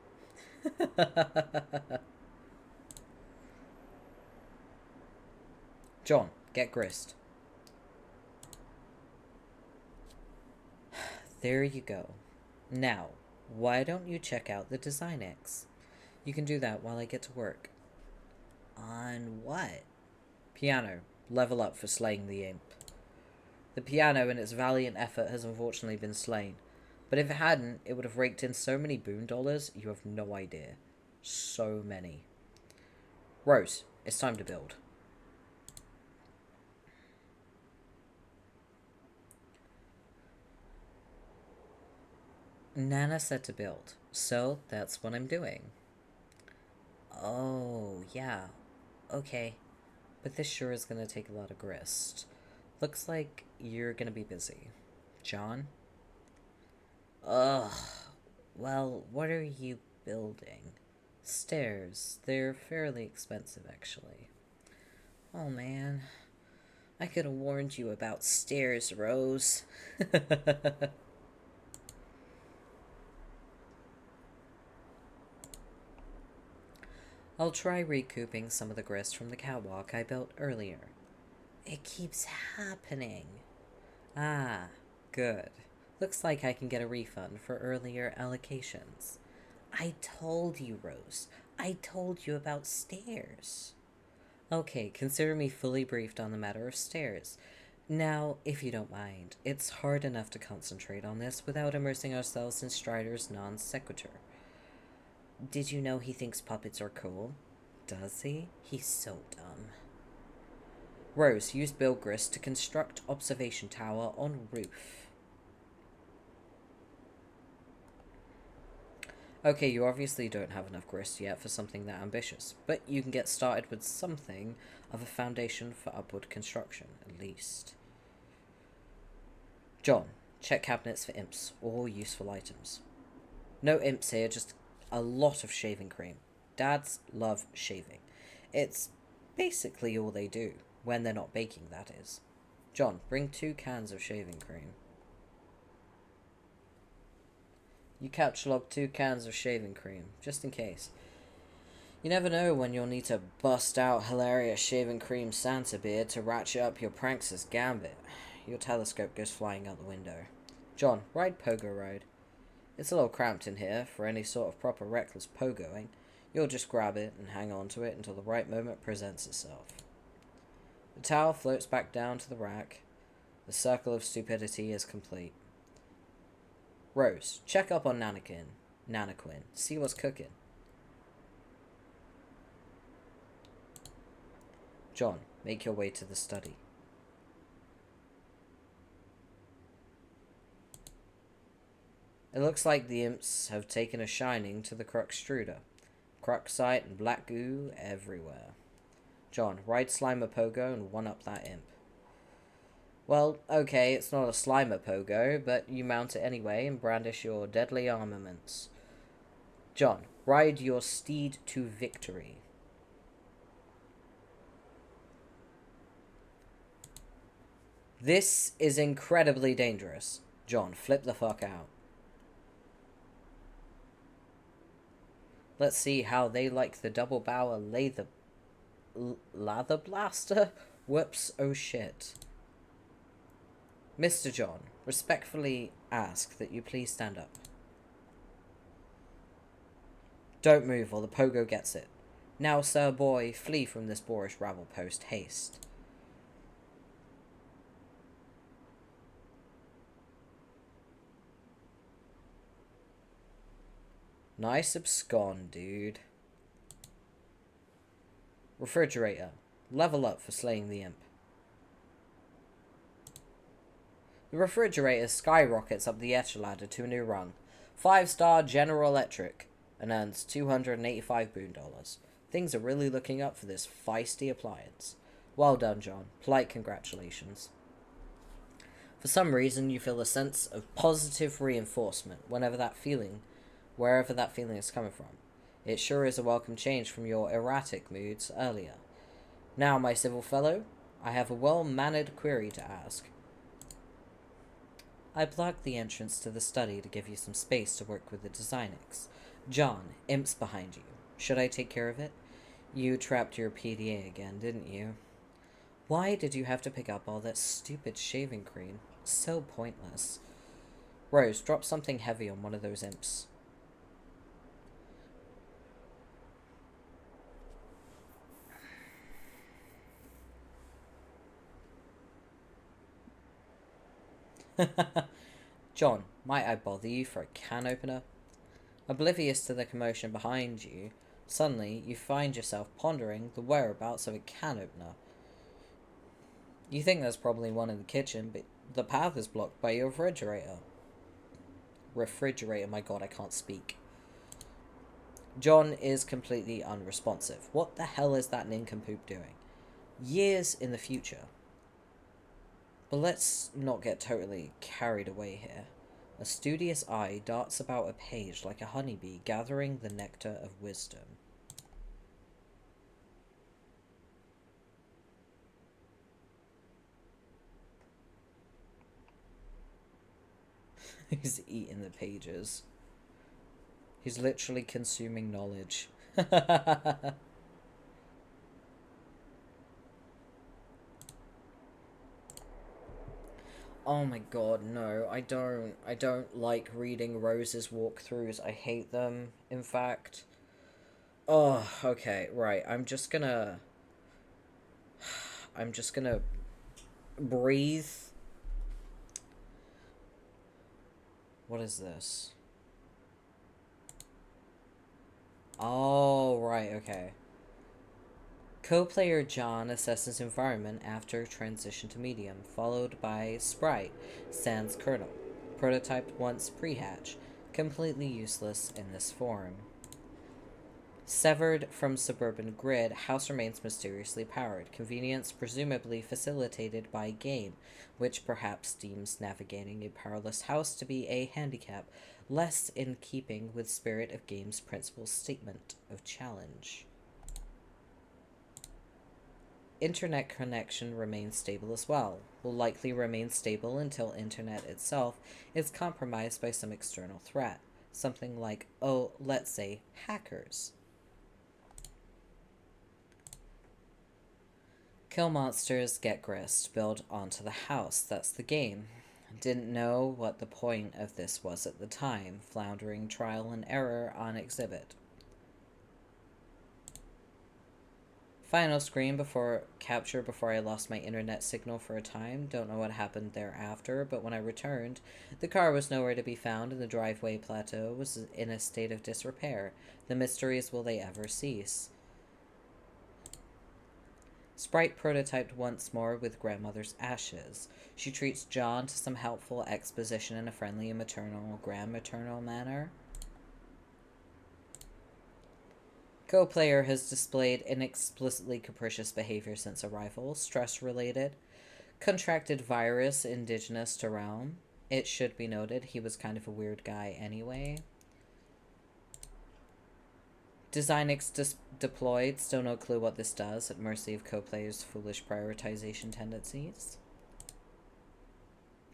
John, get grist. There you go. Now, why don't you check out the Design X? You can do that while I get to work. On what? Piano. Level up for slaying the imp. The piano in its valiant effort has unfortunately been slain. But if it hadn't, it would have raked in so many boon dollars, you have no idea. So many. Rose, it's time to build. Nana said to build, so that's what I'm doing. Oh, yeah. Okay. But this sure is gonna take a lot of grist. Looks like you're gonna be busy. John? Ugh. Well, what are you building? Stairs. They're fairly expensive, actually. Oh, man. I could have warned you about stairs, Rose. I'll try recouping some of the grist from the catwalk I built earlier. It keeps happening. Ah, good. Looks like I can get a refund for earlier allocations. I told you, Rose. I told you about stairs. Okay, consider me fully briefed on the matter of stairs. Now, if you don't mind, it's hard enough to concentrate on this without immersing ourselves in Strider's non sequitur. Did you know he thinks puppets are cool? Does he? He's so dumb. Rose, use build grist to construct observation tower on roof. Okay, you obviously don't have enough grist yet for something that ambitious, but you can get started with something of a foundation for upward construction, at least. John, check cabinets for imps or useful items. No imps here, just a lot of shaving cream. Dads love shaving. It's basically all they do, when they're not baking, that is. John, bring 2 cans of shaving cream. You capture log 2 cans of shaving cream, just in case. You never know when you'll need to bust out hilarious shaving cream Santa beard to ratchet up your pranks as Gambit. Your telescope goes flying out the window. John, ride pogo ride. It's a little cramped in here for any sort of proper reckless pogoing. You'll just grab it and hang on to it until the right moment presents itself. The towel floats back down to the rack. The circle of stupidity is complete. Rose, check up on Nanaquin. See what's cooking. John, make your way to the study. It looks like the imps have taken a shining to the Cruxtruder. Cruxite and black goo everywhere. John, ride Slimer Pogo and one-up that imp. Well, okay, it's not a Slimer Pogo, but you mount it anyway and brandish your deadly armaments. John, ride your steed to victory. This is incredibly dangerous. John, flip the fuck out. Let's see how they like the double bower lather blaster? Whoops, oh shit. Mr. John, respectfully ask that you please stand up. Don't move, or the pogo gets it. Now, sir boy, flee from this boorish rabble post haste. Nice abscond, dude. Refrigerator. Level up for slaying the imp. The refrigerator skyrockets up the ladder to a new rung. 5-star General Electric, and earns $285 boon. Things are really looking up for this feisty appliance. Well done, John. Polite congratulations. For some reason, you feel a sense of positive reinforcement wherever that feeling is coming from. It sure is a welcome change from your erratic moods earlier. Now, my civil fellow, I have a well-mannered query to ask. I blocked the entrance to the study to give you some space to work with the Designics. John, imp's behind you. Should I take care of it? You trapped your PDA again, didn't you? Why did you have to pick up all that stupid shaving cream? So pointless. Rose, drop something heavy on one of those imps. John, might I bother you for a can opener? Oblivious to the commotion behind you, suddenly you find yourself pondering the whereabouts of a can opener. You think there's probably one in the kitchen, but the path is blocked by your refrigerator. My god, I can't speak. John is completely unresponsive. What the hell is that nincompoop doing? Years in the future. But let's not get totally carried away here. A studious eye darts about a page like a honeybee gathering the nectar of wisdom. He's eating the pages. He's literally consuming knowledge. Oh my god, no, I don't like reading Rose's walkthroughs. I hate them, in fact. Oh, okay, right, I'm just gonna breathe. What is this? Oh, right, okay. Co-player John assesses environment after transition to medium, followed by Sprite, sans kernel. Prototyped once pre-hatch, completely useless in this form. Severed from suburban grid, house remains mysteriously powered, convenience presumably facilitated by game, which perhaps deems navigating a powerless house to be a handicap, less in keeping with spirit of game's principal statement of challenge. Internet connection remains stable as well, will likely remain stable until internet itself is compromised by some external threat, something like, oh, let's say, hackers. Kill monsters, get grist, build onto the house, that's the game. Didn't know what the point of this was at the time, floundering trial and error on exhibit. Final screen before I lost my internet signal for a time. Don't know what happened thereafter, but when I returned, the car was nowhere to be found and the driveway plateau was in a state of disrepair. The mysteries, will they ever cease? Sprite prototyped once more with grandmother's ashes. She treats John to some helpful exposition in a friendly and maternal, grandmaternal manner. Co-player has displayed inexplicably capricious behavior since arrival, stress-related, contracted virus indigenous to realm. It should be noted he was kind of a weird guy anyway. Designix deployed, still no clue what this does, at mercy of co-players' foolish prioritization tendencies.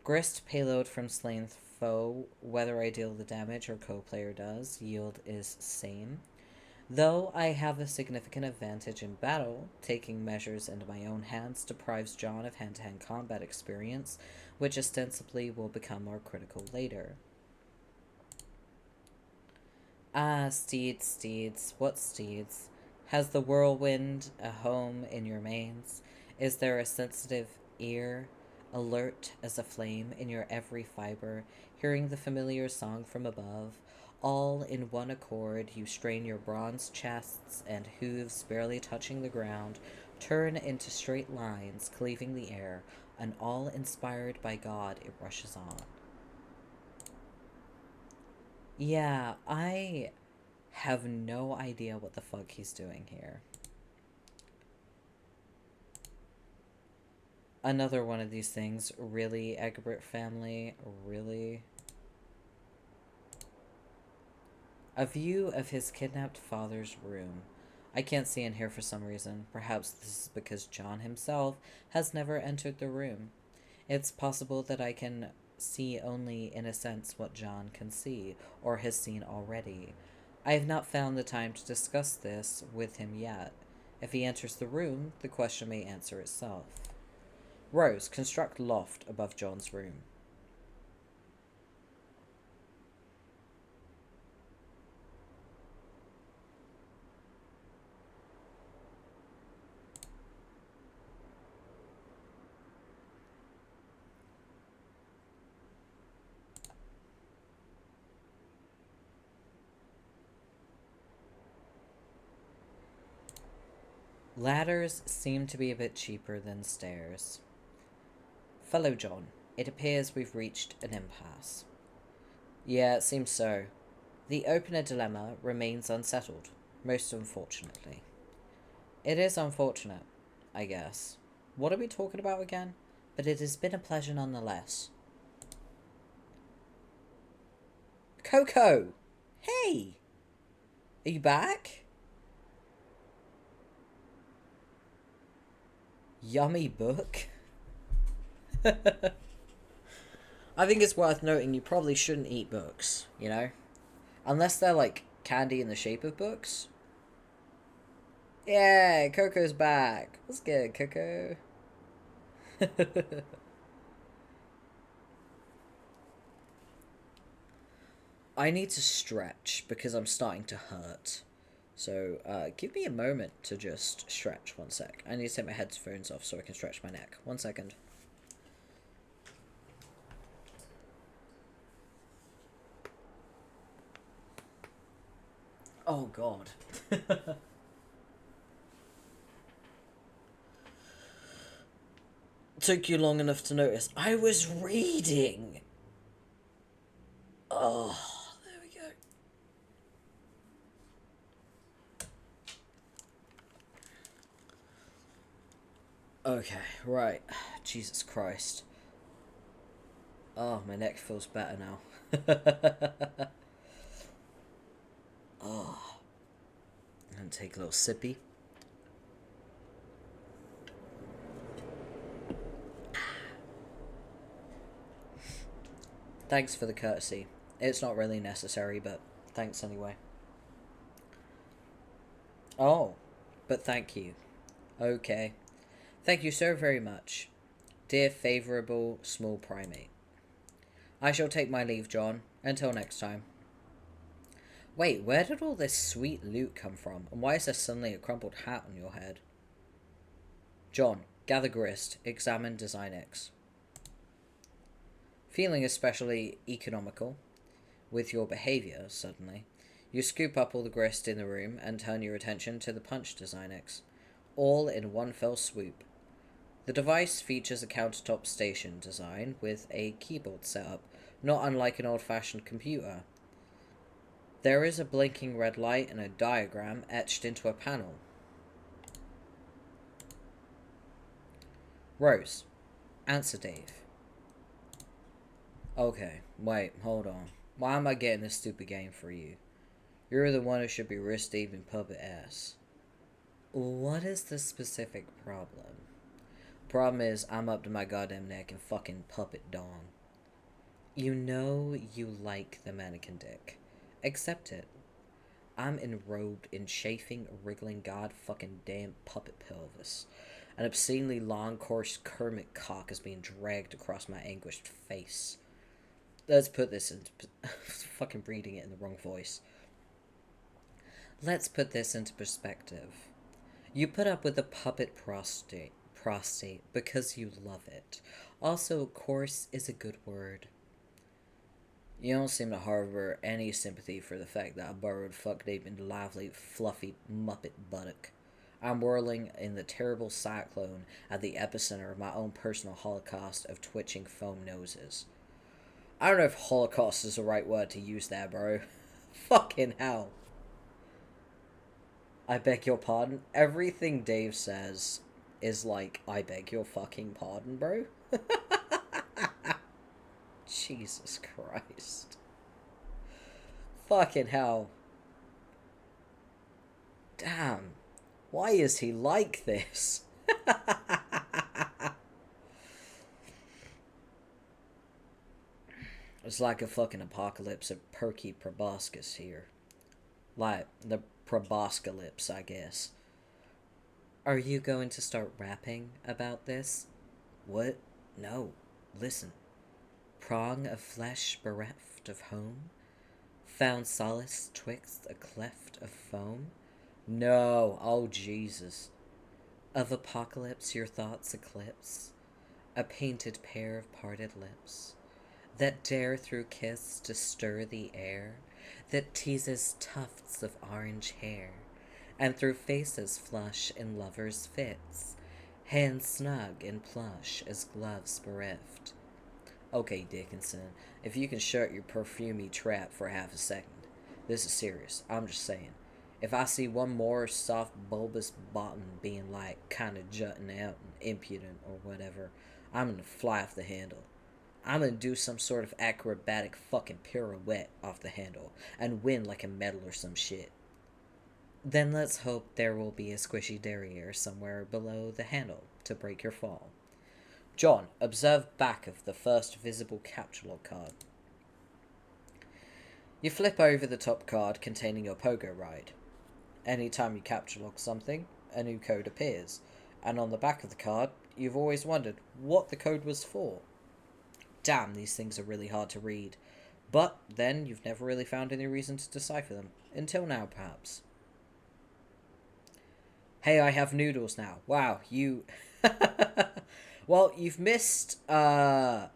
Grist payload from slain foe, whether I deal the damage or co-player does, yield is same. Though I have a significant advantage in battle, taking measures into my own hands deprives John of hand-to-hand combat experience, which ostensibly will become more critical later. Ah, steeds, steeds, what steeds? Has the whirlwind a home in your manes? Is there a sensitive ear, alert as a flame in your every fiber, hearing the familiar song from above? All in one accord, you strain your bronze chests and hooves barely touching the ground, turn into straight lines, cleaving the air, and all inspired by God, it rushes on. Yeah, I have no idea what the fuck he's doing here. Another one of these things. Really, Egbert family? Really? A view of his kidnapped father's room. I can't see in here for some reason. Perhaps this is because John himself has never entered the room. It's possible that I can see only in a sense what John can see, or has seen already. I have not found the time to discuss this with him yet. If he enters the room, the question may answer itself. Rose, construct loft above John's room. Ladders seem to be a bit cheaper than stairs. Fellow John, it appears we've reached an impasse. Yeah, it seems so. The opener dilemma remains unsettled, most unfortunately. It is unfortunate, I guess. What are we talking about again? But it has been a pleasure nonetheless. Coco! Hey! Are you back? Yummy book? I think it's worth noting you probably shouldn't eat books, you know? Unless they're like candy in the shape of books. Yeah, Coco's back. What's good, Coco? I need to stretch because I'm starting to hurt. So, give me a moment to just stretch. 1 sec. I need to take my headphones off so I can stretch my neck. 1 second. Oh, God. Took you long enough to notice. I was reading. Oh, there we go. Okay, right. Jesus Christ. Oh, my neck feels better now. Oh. I'm gonna take a little sippy. Thanks for the courtesy. It's not really necessary, but thanks anyway. Oh, but thank you. Okay. Thank you so very much, dear favourable small primate. I shall take my leave, John. Until next time. Wait, where did all this sweet loot come from? And why is there suddenly a crumpled hat on your head? John, gather grist. Examine Design X. Feeling especially economical with your behaviour, suddenly, you scoop up all the grist in the room and turn your attention to the punch Design X, all in one fell swoop. The device features a countertop station design with a keyboard setup, not unlike an old-fashioned computer. There is a blinking red light and a diagram etched into a panel. Rose, answer Dave. Okay, wait, hold on. Why am I getting this stupid game for you? You're the one who should be wrist-deep puppet ass. What is the specific problem? Problem is, I'm up to my goddamn neck in fucking puppet dong. You know you like the mannequin dick. Accept it. I'm enrobed in chafing, wriggling god fucking damn puppet pelvis. An obscenely long, coarse Kermit cock is being dragged across my anguished face. Let's put this in... fucking reading it in the wrong voice. Let's put this into perspective. You put up with the puppet prostate because you love it. Also, coarse is a good word. You don't seem to harbor any sympathy for the fact that I burrowed fuck deep into lively, fluffy muppet buttock. I'm whirling in the terrible cyclone at the epicenter of my own personal holocaust of twitching foam noses. I don't know if holocaust is the right word to use there, bro. Fucking hell. I beg your pardon? Everything Dave says is like, I beg your fucking pardon, bro? Jesus Christ. Fucking hell. Damn. Why is he like this? It's like a fucking apocalypse of perky proboscis here. Like, the proboscalypse, I guess. Are you going to start rapping about this? What? No. Listen. Prong of flesh bereft of home? Found solace twixt a cleft of foam? No. Oh, Jesus. Of apocalypse your thoughts eclipse? A painted pair of parted lips that dare through kiss to stir the air, that teases tufts of orange hair, and through faces flush in lovers' fits, hands snug in plush as gloves bereft. Okay, Dickinson, if you can shut your perfumey trap for half a second. This is serious, I'm just saying. If I see one more soft bulbous bottom being like kinda jutting out and impudent or whatever, I'm gonna fly off the handle. I'm gonna do some sort of acrobatic fucking pirouette off the handle and win like a medal or some shit. Then let's hope there will be a squishy derriere somewhere below the handle to break your fall. John, observe back of the first visible capture log card. You flip over the top card containing your pogo ride. Anytime you capture log something, a new code appears, and on the back of the card, you've always wondered what the code was for. Damn, these things are really hard to read. But then you've never really found any reason to decipher them. Until now, perhaps. Hey, I have noodles now. Wow, you... Well, you've missed, one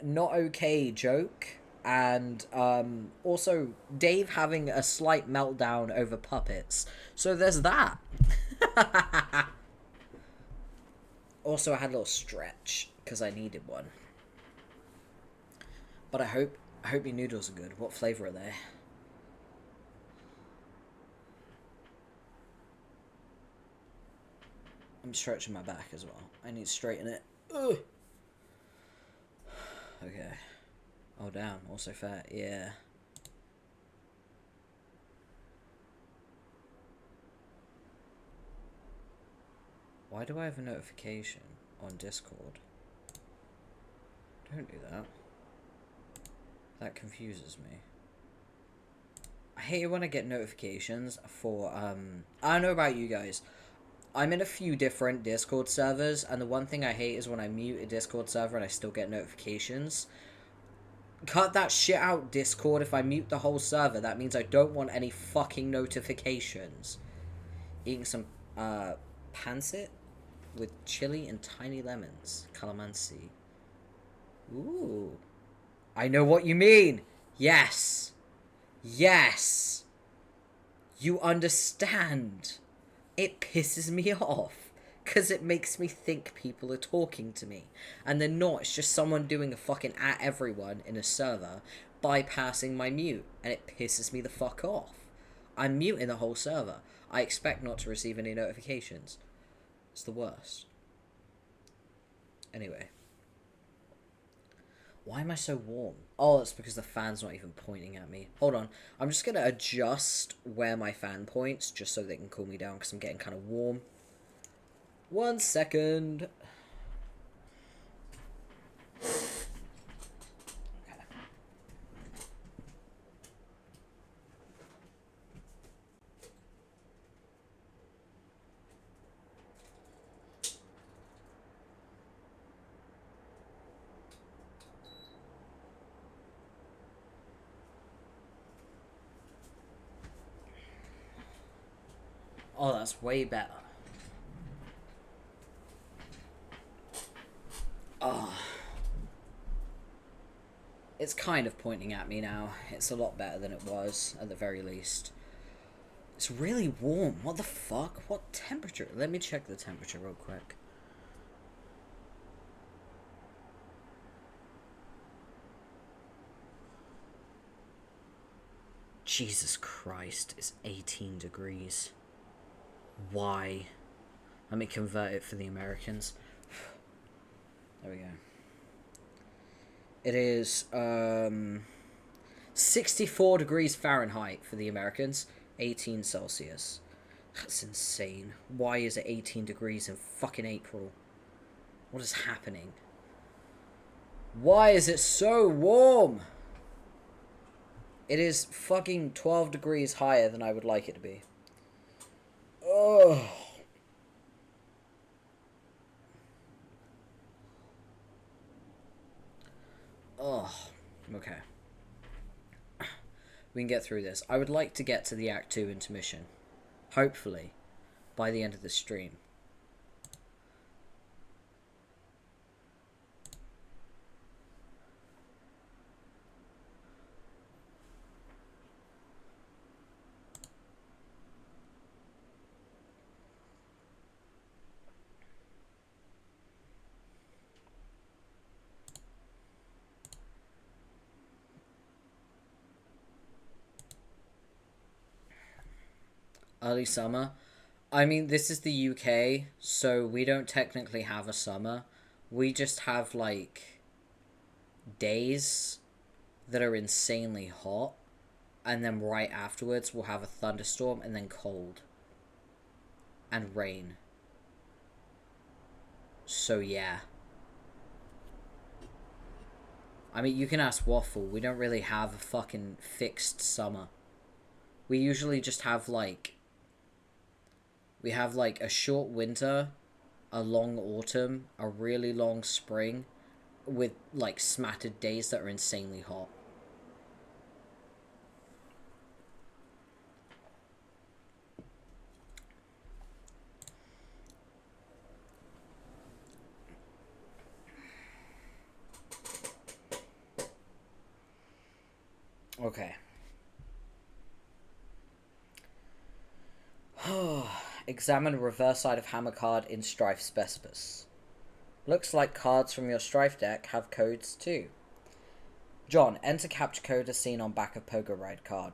not okay joke, and, also Dave having a slight meltdown over puppets. So there's that. Also, I had a little stretch, because I needed one. But I hope your noodles are good. What flavor are they? I'm stretching my back as well. I need to straighten it. Ugh. Okay. Oh, damn. Also fat. Yeah. Why do I have a notification on Discord? Don't do that. That confuses me. I hate it when I get notifications for, I don't know about you guys. I'm in a few different Discord servers, and the one thing I hate is when I mute a Discord server and I still get notifications. Cut that shit out, Discord. If I mute the whole server, that means I don't want any fucking notifications. Eating some, pancit with chili and tiny lemons. Calamansi. Ooh. I know what you mean. Yes. Yes. You understand. It pisses me off. Because it makes me think people are talking to me. And they're not. It's just someone doing a fucking at everyone in a server, bypassing my mute. And it pisses me the fuck off. I'm muting the whole server. I expect not to receive any notifications. It's the worst. Anyway. Why am I so warm? Oh, it's because the fan's not even pointing at me. Hold on. I'm just going to adjust where my fan points, just so they can cool me down, because I'm getting kind of warm. 1 second. Oh, that's way better. Oh. It's kind of pointing at me now. It's a lot better than it was, at the very least. It's really warm. What the fuck? What temperature? Let me check the temperature real quick. Jesus Christ, it's 18 degrees. Why? Let me convert it for the Americans. There we go. It is 64 degrees Fahrenheit for the Americans, 18 Celsius. That's insane. Why is it 18 degrees in fucking April? What is happening? Why is it so warm? It is fucking 12 degrees higher than I would like it to be. Oh. Oh. Okay. We can get through this. I would like to get to the Act 2 intermission. Hopefully. By the end of the stream. Early summer. I mean, this is the UK, so we don't technically have a summer. We just have, like, days that are insanely hot, and then right afterwards we'll have a thunderstorm, and then cold. And rain. So, yeah. I mean, you can ask Waffle. We don't really have a fucking fixed summer. We usually just have, like... We have, like, a short winter, a long autumn, a really long spring, with, like, smattered days that are insanely hot. Okay. Examine reverse side of hammer card in Strife Specipus. Looks like cards from your Strife deck have codes too. John, enter capture code as seen on back of Pogo Ride card.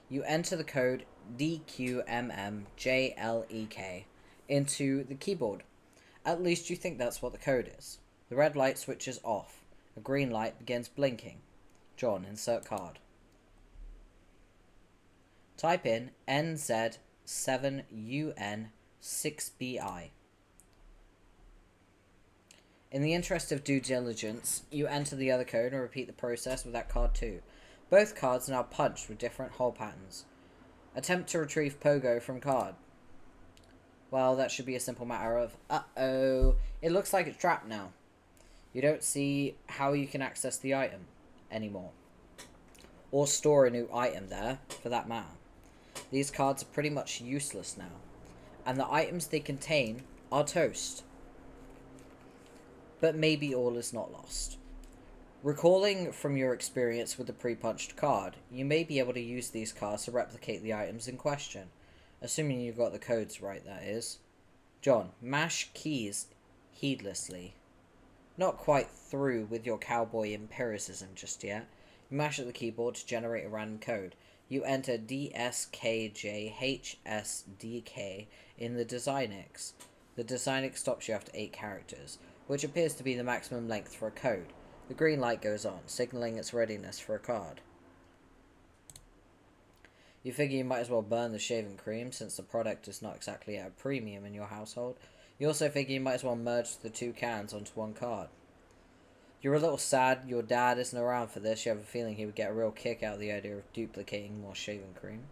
You enter the code DQMMJLEK into the keyboard. At least you think that's what the code is. The red light switches off. A green light begins blinking. John, insert card. Type in NZ7UN6BI. In the interest of due diligence, you enter the other code and repeat the process with that card too. Both cards are now punched with different hole patterns. Attempt to retrieve Pogo from card. Well, that should be a simple matter of, uh-oh, it looks like it's trapped now. You don't see how you can access the item anymore. Or store a new item there, for that matter. These cards are pretty much useless now, and the items they contain are toast. But maybe all is not lost. Recalling from your experience with the pre-punched card, you may be able to use these cards to replicate the items in question. Assuming you got the codes right, that is. John, mash keys heedlessly. Not quite through with your cowboy empiricism just yet. You mash at the keyboard to generate a random code. You enter DSKJHSDK in the DesignX. The DesignX stops you after 8 characters, which appears to be the maximum length for a code. The green light goes on, signaling its readiness for a card. You figure you might as well burn the shaving cream, since the product is not exactly at a premium in your household. You also figure you might as well merge the 2 cans onto one card. You're a little sad your dad isn't around for this. You have a feeling he would get a real kick out of the idea of duplicating more shaving cream.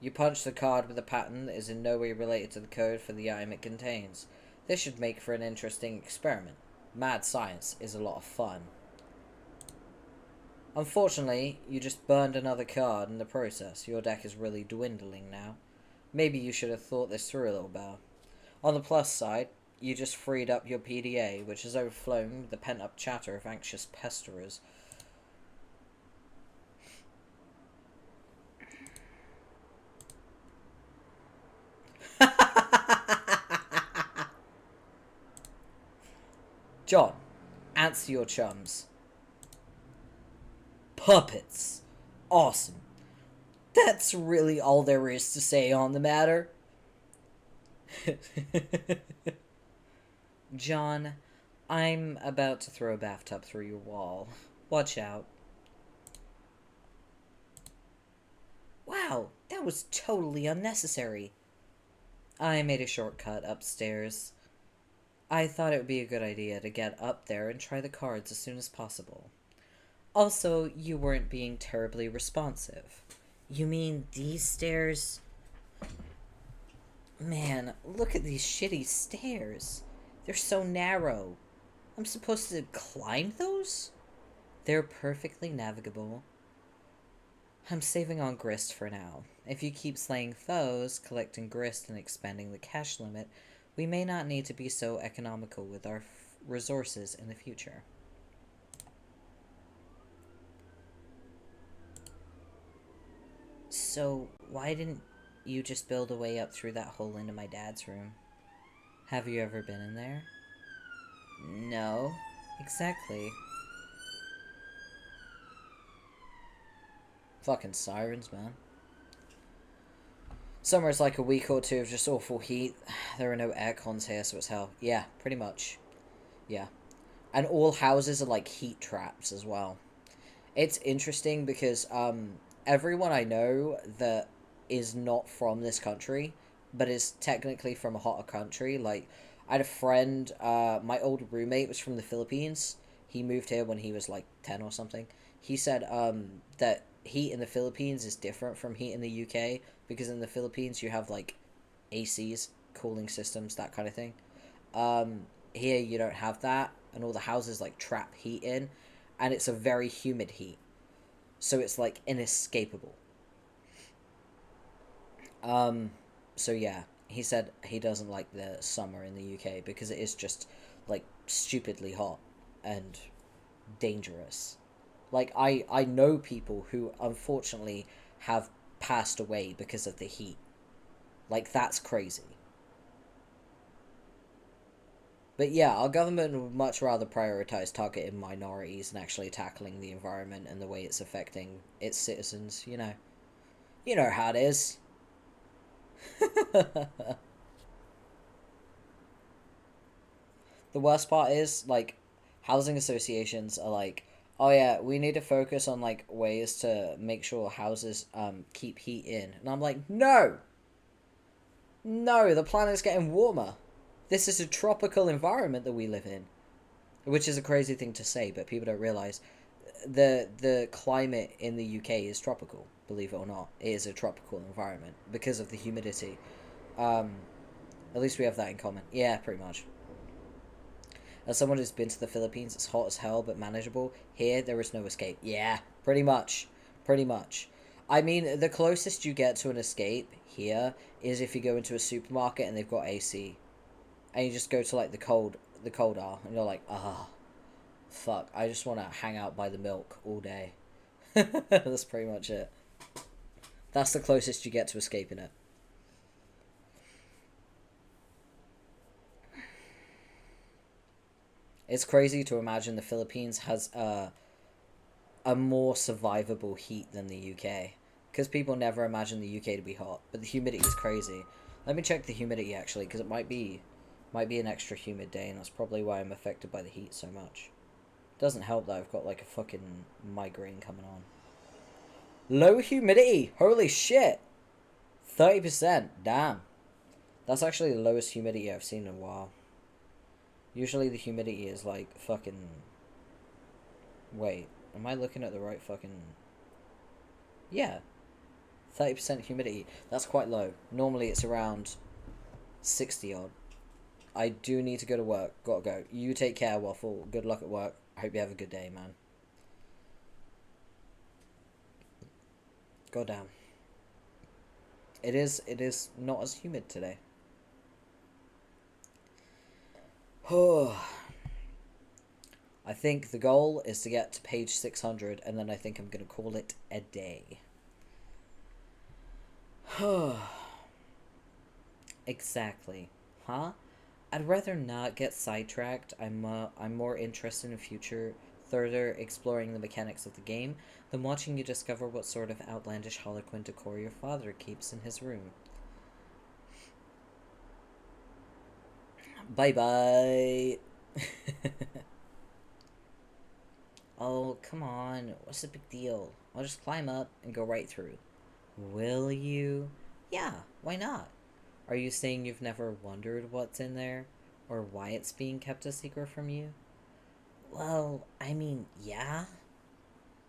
You punch the card with a pattern that is in no way related to the code for the item it contains. This should make for an interesting experiment. Mad science is a lot of fun. Unfortunately, you just burned another card in the process. Your deck is really dwindling now. Maybe you should have thought this through a little better. On the plus side, you just freed up your PDA, which has overflown with the pent-up chatter of anxious pesterers. John, answer your chums. Puppets. Awesome. That's really all there is to say on the matter. John, I'm about to throw a bathtub through your wall. Watch out. Wow, that was totally unnecessary. I made a shortcut upstairs. I thought it would be a good idea to get up there and try the cards as soon as possible. Also, you weren't being terribly responsive. You mean these stairs? Man, look at these shitty stairs. They're so narrow. I'm supposed to climb those? They're perfectly navigable. I'm saving on grist for now. If you keep slaying foes, collecting grist, and expanding the cash limit, we may not need to be so economical with our resources in the future. So, why didn't you just build a way up through that hole into my dad's room? Have you ever been in there? No, exactly. Fucking sirens, man. Summer is like a week or two of just awful heat. There are no air cons here, so it's hell. Yeah, pretty much. Yeah. And all houses are like heat traps as well. It's interesting because everyone I know that is not from this country, but is technically from a hotter country. Like, I had a friend, my old roommate was from the Philippines. He moved here when he was like 10 or something. He said that heat in the Philippines is different from heat in the UK, because in the Philippines you have like ACs, cooling systems, that kind of thing. Here you don't have that, and all the houses like trap heat in, and it's a very humid heat, so it's like inescapable. So yeah, he said he doesn't like the summer in the UK because it is just like stupidly hot and dangerous. Like, I know people who unfortunately have passed away because of the heat. Like, that's crazy. But yeah, our government would much rather prioritize targeting minorities and actually tackling the environment and the way it's affecting its citizens, you know. You know how it is. The worst part is, like, housing associations are like, oh yeah, we need to focus on, like, ways to make sure houses, keep heat in. And I'm like, no! No, the planet's getting warmer. This is a tropical environment that we live in. Which is a crazy thing to say, but people don't realize the climate in the UK is tropical, believe it or not. It is a tropical environment because of the humidity. At least we have that in common. Yeah, pretty much. As someone who's been to the Philippines, it's hot as hell, but manageable. Here, there is no escape. Yeah, pretty much. Pretty much. I mean, the closest you get to an escape here is if you go into a supermarket and they've got AC. And you just go to, like, the cold aisle, and you're like, fuck, I just want to hang out by the milk all day. That's pretty much it. That's the closest you get to escaping it. It's crazy to imagine the Philippines has a more survivable heat than the UK. Because people never imagine the UK to be hot. But the humidity is crazy. Let me check the humidity, actually, because it might be an extra humid day, and that's probably why I'm affected by the heat so much. Doesn't help that I've got, like, a fucking migraine coming on. Low humidity! Holy shit! 30%. Damn. That's actually the lowest humidity I've seen in a while. Usually the humidity is like fucking... Wait, am I looking at the right fucking... Yeah. 30% humidity. That's quite low. Normally it's around 60 odd. I do need to go to work. Gotta go. You take care, Waffle. Good luck at work. I hope you have a good day, man. Goddamn. It is not as humid today. I think the goal is to get to page 600, and then I think I'm going to call it a day. Exactly. Huh? I'd rather not get sidetracked. I'm more interested in future further exploring the mechanics of the game than watching you discover what sort of outlandish Harlequin decor your father keeps in his room. Bye bye. Oh, come on. What's the big deal? I'll just climb up and go right through. Will you? Yeah, why not? Are you saying you've never wondered what's in there? Or why it's being kept a secret from you? Well, I mean, yeah.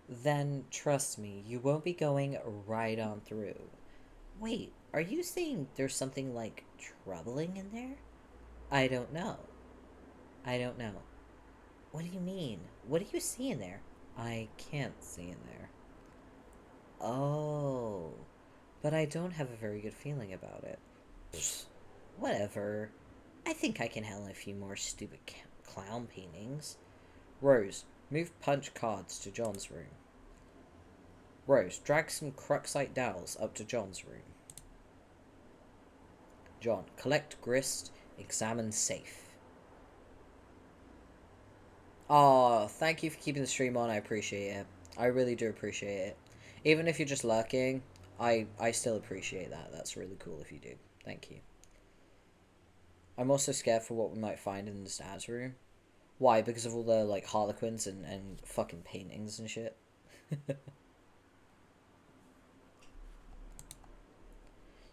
Then trust me, you won't be going right on through. Wait, are you saying there's something like troubling in there? I don't know. I don't know. What do you mean? What do you see in there? I can't see in there. Oh, but I don't have a very good feeling about it. Pfft, whatever. I think I can handle a few more stupid clown paintings. Rose, move punch cards to John's room. Rose, drag some Cruxite dowels up to John's room. John, collect grist, examine safe. Oh, thank you for keeping the stream on. I appreciate it. I really do appreciate it. Even if you're just lurking, I still appreciate that. That's really cool if you do. Thank you. I'm also scared for what we might find in the dad's room. Why? Because of all the, like, harlequins and fucking paintings and shit.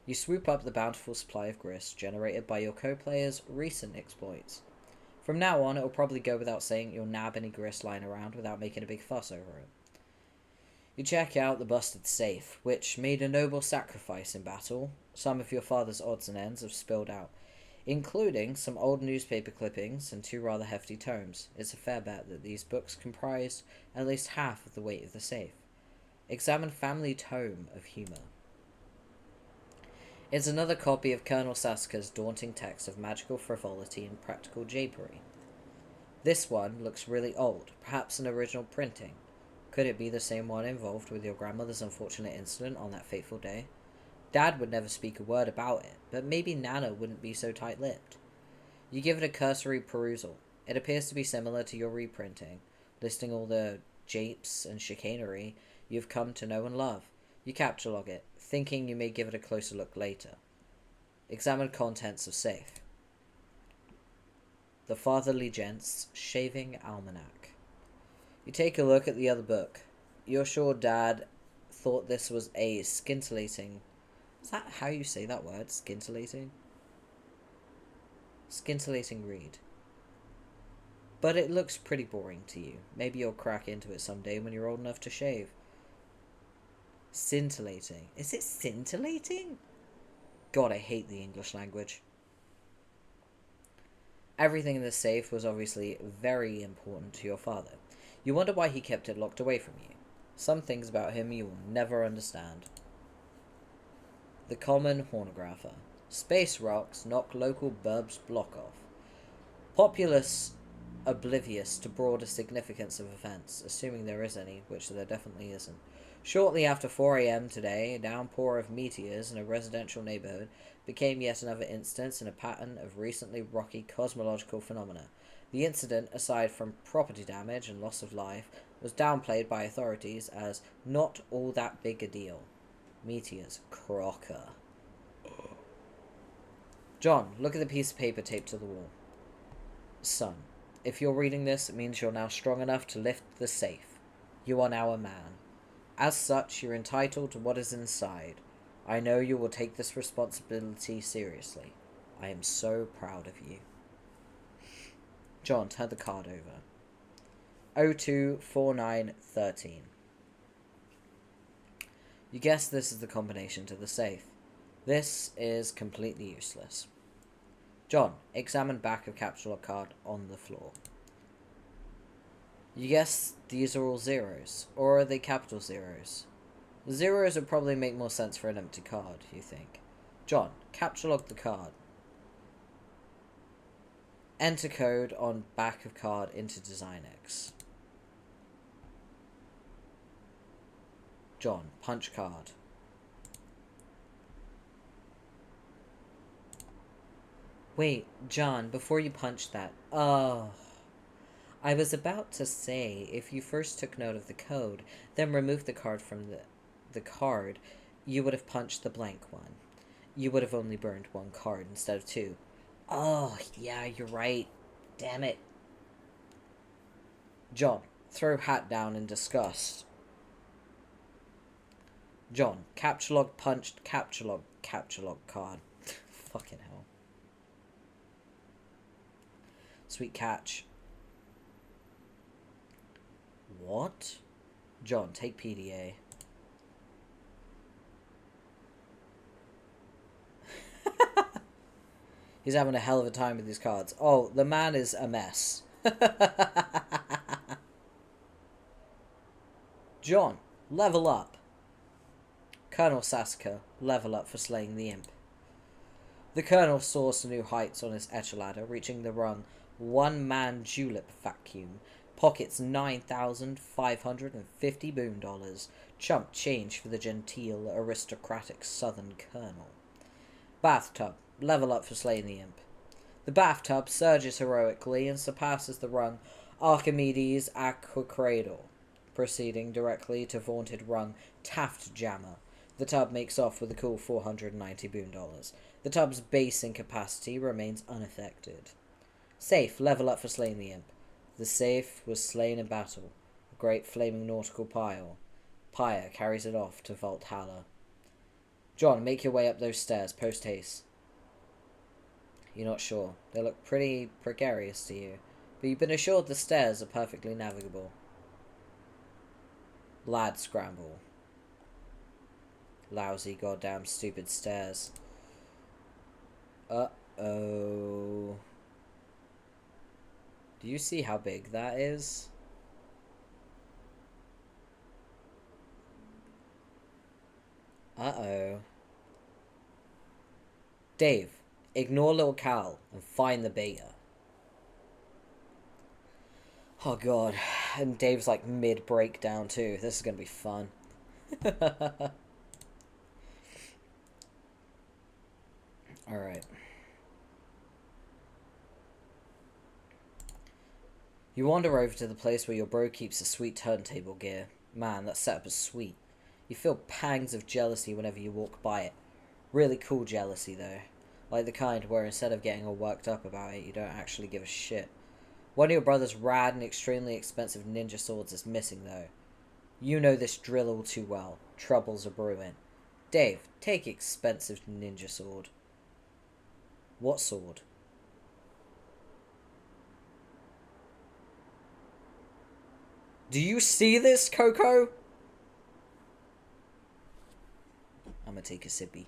You swoop up the bountiful supply of grist generated by your co-player's recent exploits. From now on, it'll probably go without saying you'll nab any grist lying around without making a big fuss over it. You check out the busted safe, which made a noble sacrifice in battle. Some of your father's odds and ends have spilled out, including some old newspaper clippings and 2 rather hefty tomes. It's a fair bet that these books comprised at least half of the weight of the safe. Examine Family Tome of Humor. It's another copy of Colonel Sasuke's daunting text of magical frivolity and practical japery. This one looks really old, perhaps an original printing. Could it be the same one involved with your grandmother's unfortunate incident on that fateful day? Dad would never speak a word about it, but maybe Nana wouldn't be so tight-lipped. You give it a cursory perusal. It appears to be similar to your reprinting, listing all the japes and chicanery you've come to know and love. You capture log it, thinking you may give it a closer look later. Examine contents of safe. The Fatherly Gent's Shaving Almanac. You take a look at the other book. You're sure Dad thought this was a scintillating... Is that how you say that word? Scintillating? Scintillating read. But it looks pretty boring to you. Maybe you'll crack into it someday when you're old enough to shave. Scintillating. Is it scintillating? God, I hate the English language. Everything in this safe was obviously very important to your father. You wonder why he kept it locked away from you. Some things about him you will never understand. The Common Hornographer. Space rocks knock local burbs block off. Populace oblivious to broader significance of events, assuming there is any, which there definitely isn't. Shortly after 4 a.m. today, a downpour of meteors in a residential neighborhood became yet another instance in a pattern of recently rocky cosmological phenomena. The incident, aside from property damage and loss of life, was downplayed by authorities as not all that big a deal. Meteors. Crocker. John, look at the piece of paper taped to the wall. Son, if you're reading this, it means you're now strong enough to lift the safe. You are now a man. As such, you're entitled to what is inside. I know you will take this responsibility seriously. I am so proud of you. John, turn the card over. 024913. You guess this is the combination to the safe. This is completely useless. John, examine back of capital log card on the floor. You guess these are all zeros, or are they capital zeros? Zeros would probably make more sense for an empty card, you think. John, capture log the card. Enter code on back of card into DesignX. John, punch card. Wait, John, before you punch that. Oh. I was about to say, if you first took note of the code, then removed the card from the card, you would have punched the blank one. You would have only burned one card instead of two. Oh, yeah, you're right. Damn it. John, throw hat down in disgust. John, capture log punched, capture log card. Fucking hell. Sweet catch. What? John, take PDA. He's having a hell of a time with these cards. Oh, the man is a mess. John, level up. Colonel Sasuke, level up for slaying the imp. The Colonel soars to new heights on his ladder, reaching the rung one-man julep vacuum. Pockets 9,550 boom dollars. Chump change for the genteel, aristocratic southern colonel. Bathtub, level up for slaying the imp. The bathtub surges heroically and surpasses the rung Archimedes Aquacradle, proceeding directly to vaunted rung Taft Jammer. The tub makes off with a cool 490 boom dollars. The tub's base incapacity remains unaffected. Safe, level up for slaying the imp. The safe was slain in battle. A great flaming nautical pile. Pyre carries it off to Valhalla. John, make your way up those stairs, post haste. You're not sure. They look pretty precarious to you, but you've been assured the stairs are perfectly navigable. Lad scramble. Lousy goddamn stupid stairs. Uh-oh. Do you see how big that is? Uh-oh. Dave, ignore little Cal and find the beta. Oh god. And Dave's like mid-breakdown too. This is gonna be fun. Alright. You wander over to the place where your bro keeps the sweet turntable gear. Man, that setup is sweet. You feel pangs of jealousy whenever you walk by it. Really cool jealousy, though. Like the kind where instead of getting all worked up about it, you don't actually give a shit. One of your brother's rad and extremely expensive ninja swords is missing, though. You know this drill all too well. Troubles are brewing. Dave, take expensive ninja sword. What sword? Do you see this, Coco? I'm gonna take a sippy.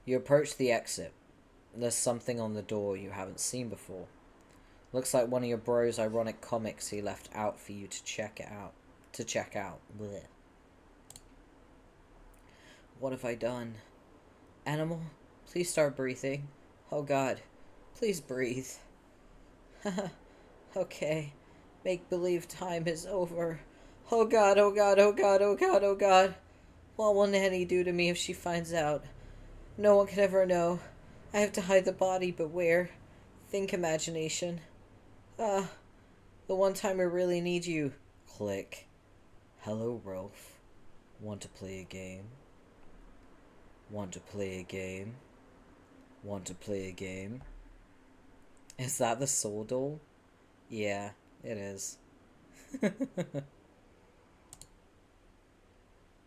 You approach the exit. There's something on the door you haven't seen before. Looks like one of your bro's ironic comics he left out for you to check out. Blech. What have I done? Animal, please start breathing. Oh god, please breathe. Okay, make-believe time is over. Oh god, oh god, oh god, oh god, oh god. What will Nanny do to me if she finds out? No one can ever know. I have to hide the body, but where? Think imagination. The one time I really need you. Click. Hello, Rolf. Want to play a game? Want to play a game? Want to play a game? Is that the soul doll? Yeah, it is.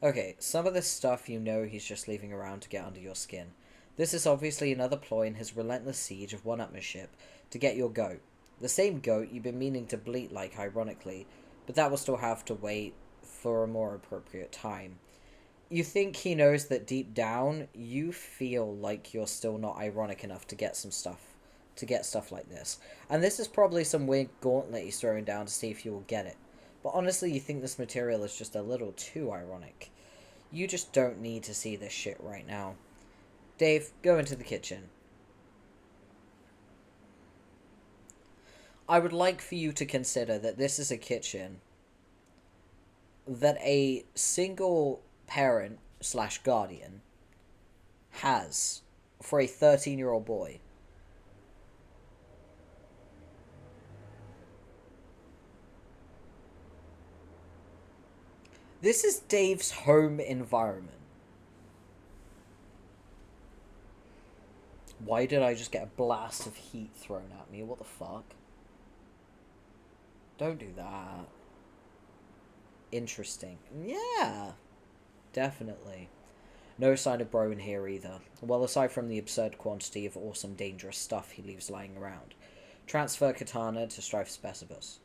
Okay, some of this stuff you know he's just leaving around to get under your skin. This is obviously another ploy in his relentless siege of one-upmanship to get your goat. The same goat you've been meaning to bleat like, ironically, but that will still have to wait for a more appropriate time. You think he knows that deep down, you feel like you're still not ironic enough to get some stuff, to get stuff like this. And this is probably some weird gauntlet he's throwing down to see if you will get it. But honestly, you think this material is just a little too ironic. You just don't need to see this shit right now. Dave, go into the kitchen. I would like for you to consider that this is a kitchen that a single parent / guardian has for a 13-year-old boy. This is Dave's home environment. Why did I just get a blast of heat thrown at me? What the fuck? Don't do that. Interesting. Yeah. Definitely. No sign of bro in here either. Well, aside from the absurd quantity of awesome dangerous stuff he leaves lying around. Transfer katana to strife specibus.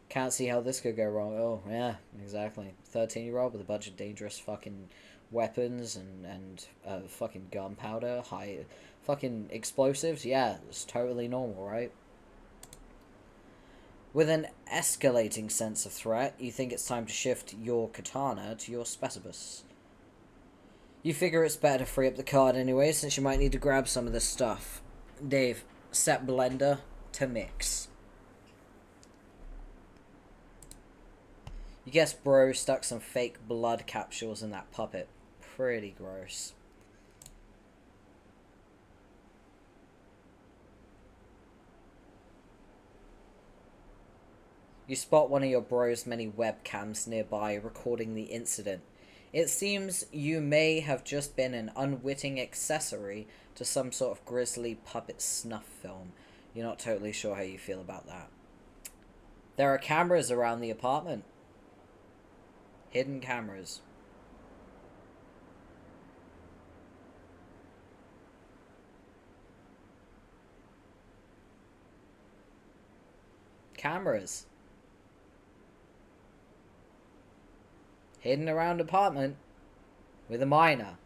Can't see how this could go wrong. Oh, yeah, exactly. 13-year-old with a bunch of dangerous fucking weapons and fucking gunpowder, high fucking explosives. Yeah, it's totally normal, right? With an escalating sense of threat, you think it's time to shift your katana to your specibus. You figure it's better to free up the card anyway, since you might need to grab some of this stuff. Dave, set blender to mix. You guess bro stuck some fake blood capsules in that puppet. Pretty gross. You spot one of your bro's many webcams nearby recording the incident. It seems you may have just been an unwitting accessory to some sort of grisly puppet snuff film. You're not totally sure how you feel about that. There are cameras around the apartment. Hidden cameras. Cameras. Hidden around apartment. With a minor.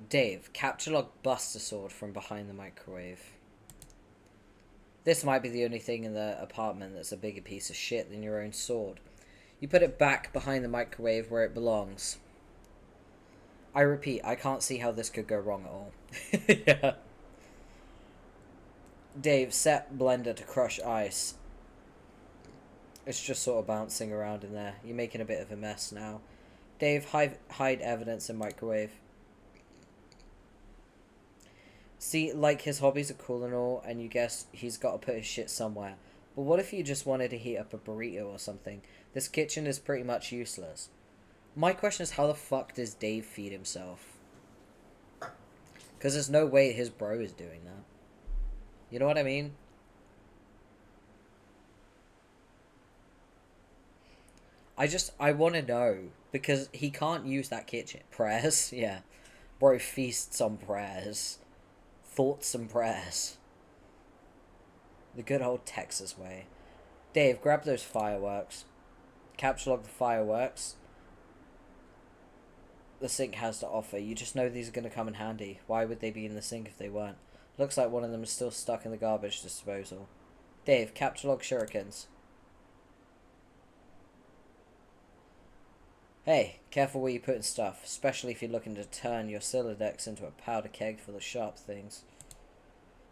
Dave, capture log Buster Sword from behind the microwave. This might be the only thing in the apartment that's a bigger piece of shit than your own sword. You put it back behind the microwave where it belongs. I repeat, I can't see how this could go wrong at all. Yeah. Dave, set blender to crush ice. It's just sort of bouncing around in there. You're making a bit of a mess now. Dave, hide evidence in microwave. See, like, his hobbies are cool and all, and you guess he's got to put his shit somewhere. But what if you just wanted to heat up a burrito or something? This kitchen is pretty much useless. My question is, how the fuck does Dave feed himself? Because there's no way his bro is doing that. You know what I mean? I want to know. Because he can't use that kitchen. Prayers? Yeah. Bro feasts on prayers. Thoughts and prayers. The good old Texas way. Dave, grab those fireworks. Capture log the fireworks. The sink has to offer. You just know these are going to come in handy. Why would they be in the sink if they weren't? Looks like one of them is still stuck in the garbage disposal. Dave, capture log shurikens. Hey, careful where you put in stuff, especially if you're looking to turn your Silodex into a powder keg full of sharp things.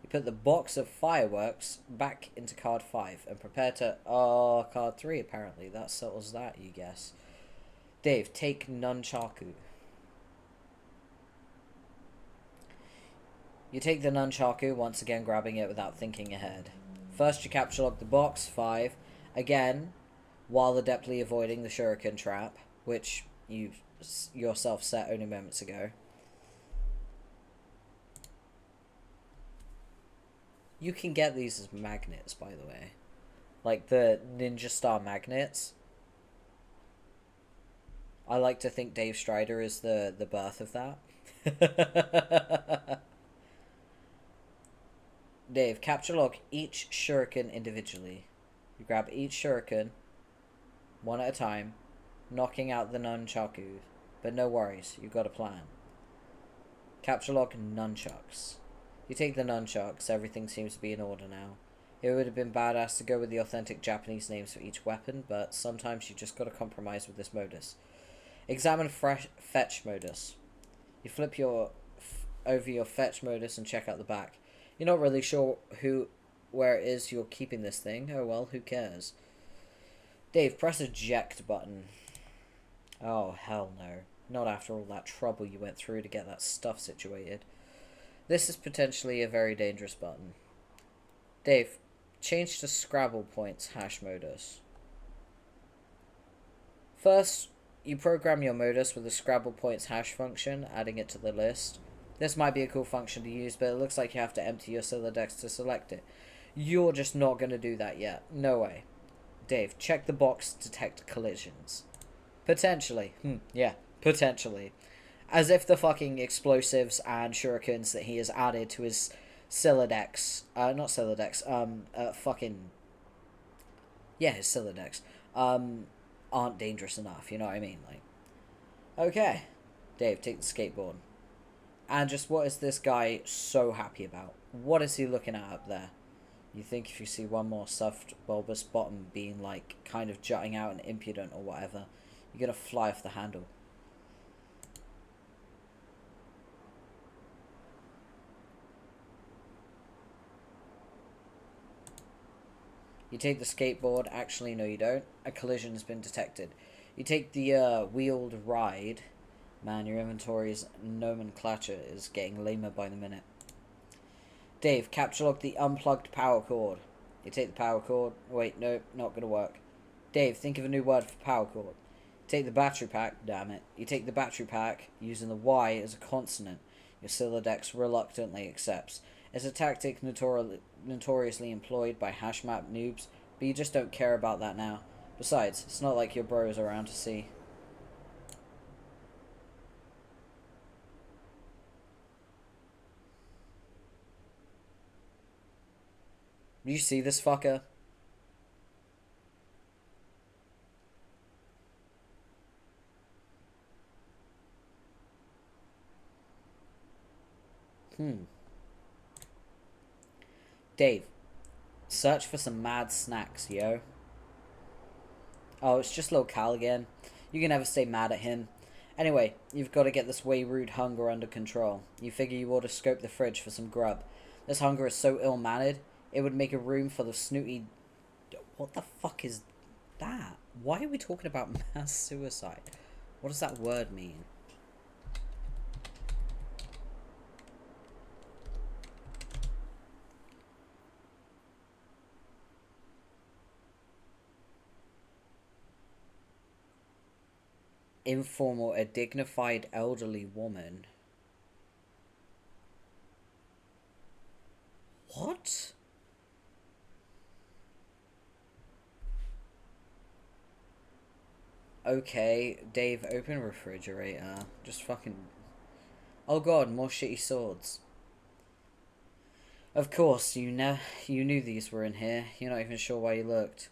You put the box of fireworks back into card 5 and prepare to... Oh, card 3 apparently. That settles that, you guess. Dave, take nunchaku. You take the nunchaku, once again grabbing it without thinking ahead. First you capture log the box, 5. Again, while adeptly avoiding the shuriken trap, which you yourself set only moments ago. You can get these as magnets, by the way. Like the Ninja Star magnets. I like to think Dave Strider is the birth of that. Dave, capture lock each shuriken individually. You grab each shuriken, one at a time, knocking out the nunchakus. But no worries, you've got a plan. Capture lock nunchucks. You take the nunchucks, everything seems to be in order now. It would have been badass to go with the authentic Japanese names for each weapon, but sometimes you just gotta compromise with this modus. Examine fetch modus. You flip over your fetch modus and check out the back. You're not really sure where it is you're keeping this thing. Oh well, who cares? Dave, press eject button. Oh, hell no. Not after all that trouble you went through to get that stuff situated. This is potentially a very dangerous button. Dave, change to Scrabble points hash modus. First, you program your modus with the Scrabble points hash function, adding it to the list. This might be a cool function to use, but it looks like you have to empty your Silodex to select it. You're just not going to do that yet. No way. Dave, check the box detect collisions. Potentially. Yeah, potentially. As if the fucking explosives and shurikens that he has added to his Silodex, not Silodex, his Silodex, aren't dangerous enough, you know what I mean? Like, okay. Dave, take the skateboard. And just what is this guy so happy about? What is he looking at up there? You think if you see one more soft bulbous bottom being like kind of jutting out and impudent or whatever, you're gonna fly off the handle. You take the skateboard. Actually, no you don't. A collision has been detected. You take the wheeled ride. Man, your inventory's nomenclature is getting lamer by the minute. Dave, capture lock the unplugged power cord. You take the power cord. Wait, no, not gonna work. Dave, think of a new word for power cord. Take the battery pack. Damn it. You take the battery pack, using the Y as a consonant. Your Silodex reluctantly accepts. It's a tactic notoriously employed by hashmap noobs, but you just don't care about that now. Besides, it's not like your bro is around to see. You see this fucker? Dave, search for some mad snacks, yo. Oh, it's just locale again. You can never stay mad at him. Anyway, you've got to get this way rude hunger under control. You figure you ought to scope the fridge for some grub. This hunger is so ill-mannered, it would make a room full of snooty... What the fuck is that? Why are we talking about mass suicide? What does that word mean? Informal, a dignified elderly woman. What? Okay, Dave, open refrigerator. Just fucking... Oh god, more shitty swords. Of course, you knew these were in here. You're not even sure why you looked.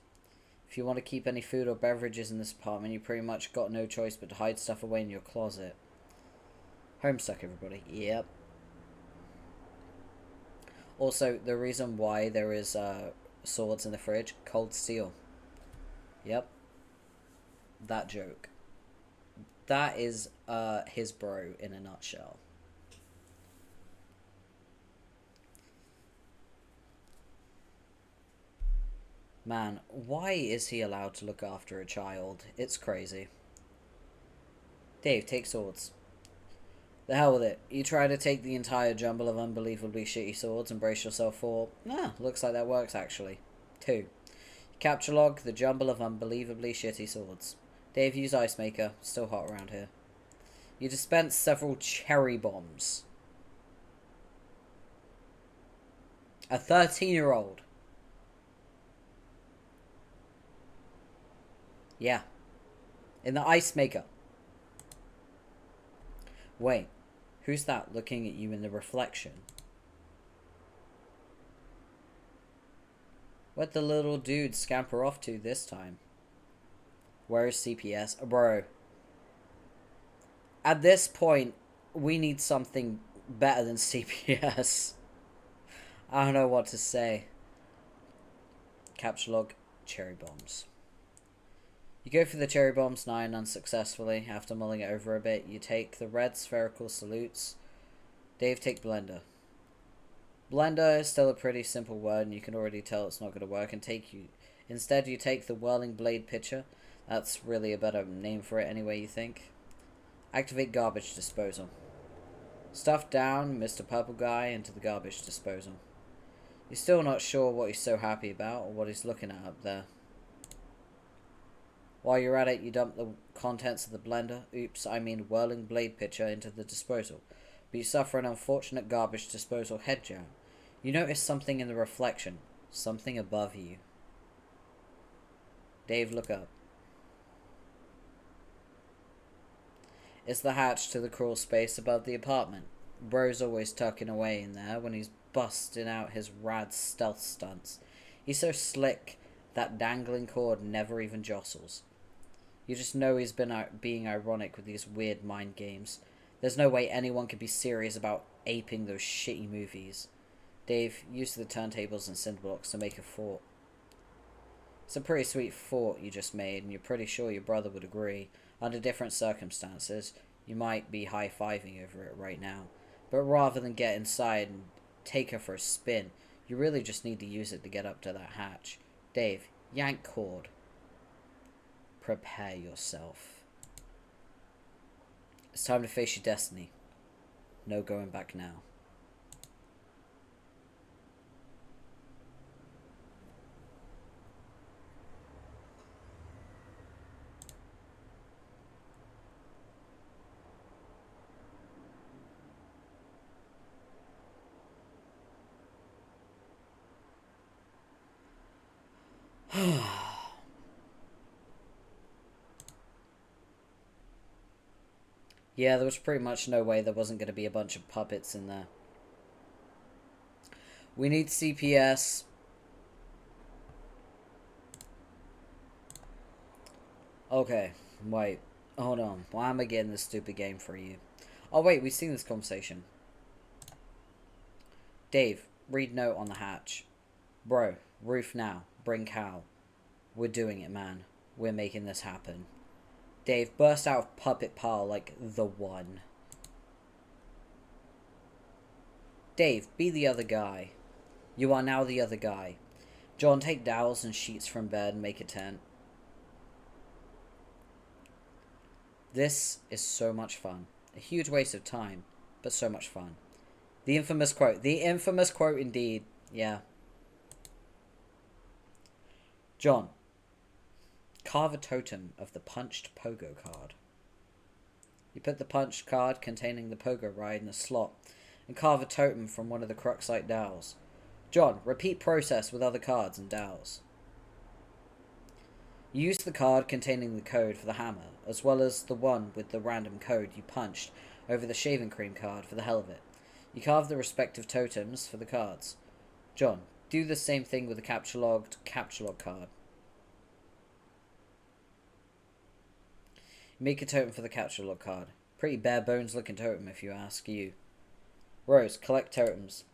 If you want to keep any food or beverages in this apartment, you pretty much got no choice but to hide stuff away in your closet. Homestuck, everybody. Yep. Also, the reason why there is swords in the fridge, cold steel. Yep. That joke. That is his bro in a nutshell. Man, why is he allowed to look after a child? It's crazy. Dave, take swords. The hell with it. You try to take the entire jumble of unbelievably shitty swords and brace yourself for... looks like that works actually. 2. Capture log the jumble of unbelievably shitty swords. Dave, use Ice Maker. Still hot around here. You dispense several cherry bombs. A 13-year-old. Yeah. In the Ice Maker. Wait, who's that looking at you in the reflection? Where'd the little dude scamper off to this time? Where is CPS? Bro. At this point, we need something better than CPS. I don't know what to say. Capture log, cherry bombs. You go for the cherry bombs 9 unsuccessfully. After mulling it over a bit, you take the red spherical salutes. Dave, take blender. Blender is still a pretty simple word, and you can already tell it's not going to work. Instead, you take the whirling blade pitcher. That's really a better name for it anyway, you think. Activate garbage disposal. Stuff down Mr. Purple Guy into the garbage disposal. You're still not sure what he's so happy about or what he's looking at up there. While you're at it, you dump the contents of the blender, whirling blade pitcher, into the disposal. But you suffer an unfortunate garbage disposal head jam. You notice something in the reflection. Something above you. Dave, look up. It's the hatch to the crawl space above the apartment. Bro's always tucking away in there when he's busting out his rad stealth stunts. He's so slick, that dangling cord never even jostles. You just know he's been being ironic with these weird mind games. There's no way anyone could be serious about aping those shitty movies. Dave, use the turntables and cinder blocks to make a fort. It's a pretty sweet fort you just made, and you're pretty sure your brother would agree. Under different circumstances, you might be high-fiving over it right now. But rather than get inside and take her for a spin, you really just need to use it to get up to that hatch. Dave, yank cord. Prepare yourself. It's time to face your destiny. No going back now. Yeah, there was pretty much no way there wasn't going to be a bunch of puppets in there. We need CPS. Okay, wait. Hold on. Why am I getting this stupid game for you? Oh, wait, we've seen this conversation. Dave, read note on the hatch. Bro, roof now. Bring Cal. We're doing it, man. We're making this happen. Dave, burst out of puppet pile like the one. Dave, be the other guy. You are now the other guy. John, take dowels and sheets from bed and make a tent. This is so much fun. A huge waste of time, but so much fun. The infamous quote. The infamous quote indeed. Yeah. John, carve a totem of the punched pogo card. You put the punched card containing the pogo ride in a slot and carve a totem from one of the Cruxite dowels. John, repeat process with other cards and dowels. You use the card containing the code for the hammer, as well as the one with the random code you punched over the shaving cream card for the hell of it. You carve the respective totems for the cards. John, do the same thing with the capture log card. Make a totem for the capture log card. Pretty bare bones looking totem if you ask you. Rose, collect totems.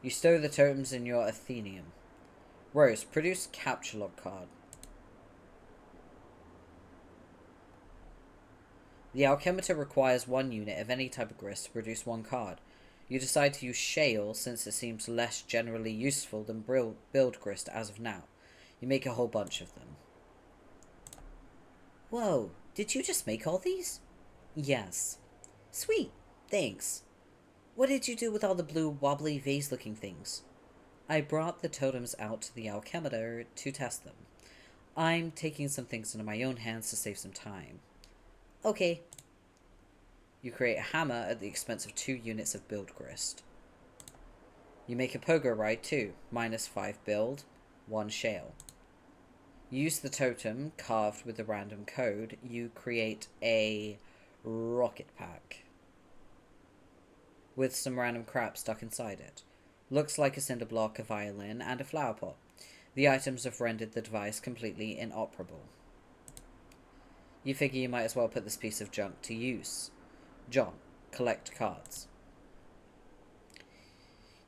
You stow the totems in your Athenium. Rose, produce capture log card. The alchemitor requires 1 unit of any type of grist to produce 1 card. You decide to use shale since it seems less generally useful than build grist as of now. You make a whole bunch of them. Whoa, did you just make all these? Yes. Sweet, thanks. What did you do with all the blue wobbly vase looking things? I brought the totems out to the alchemitor to test them. I'm taking some things into my own hands to save some time. Okay. You create a hammer at the expense of 2 units of build grist. You make a pogo ride too, -5 build, 1 shale. Use the totem carved with the random code. You create a rocket pack with some random crap stuck inside it. Looks like a cinder block, a violin, and a flower pot. The items have rendered the device completely inoperable. You figure you might as well put this piece of junk to use. John, collect cards.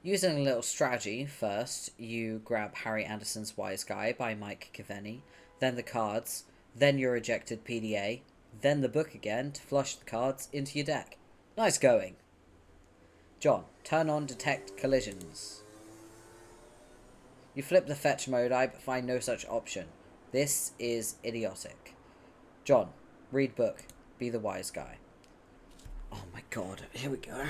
Using a little strategy, first you grab Harry Anderson's Wise Guy by Mike Caveney, then the cards, then your ejected PDA, then the book again to flush the cards into your deck. Nice going. John, turn on detect collisions. You flip the fetch mode eye but find no such option. This is idiotic. John, read book. Be the wise guy. Oh my god, here we go.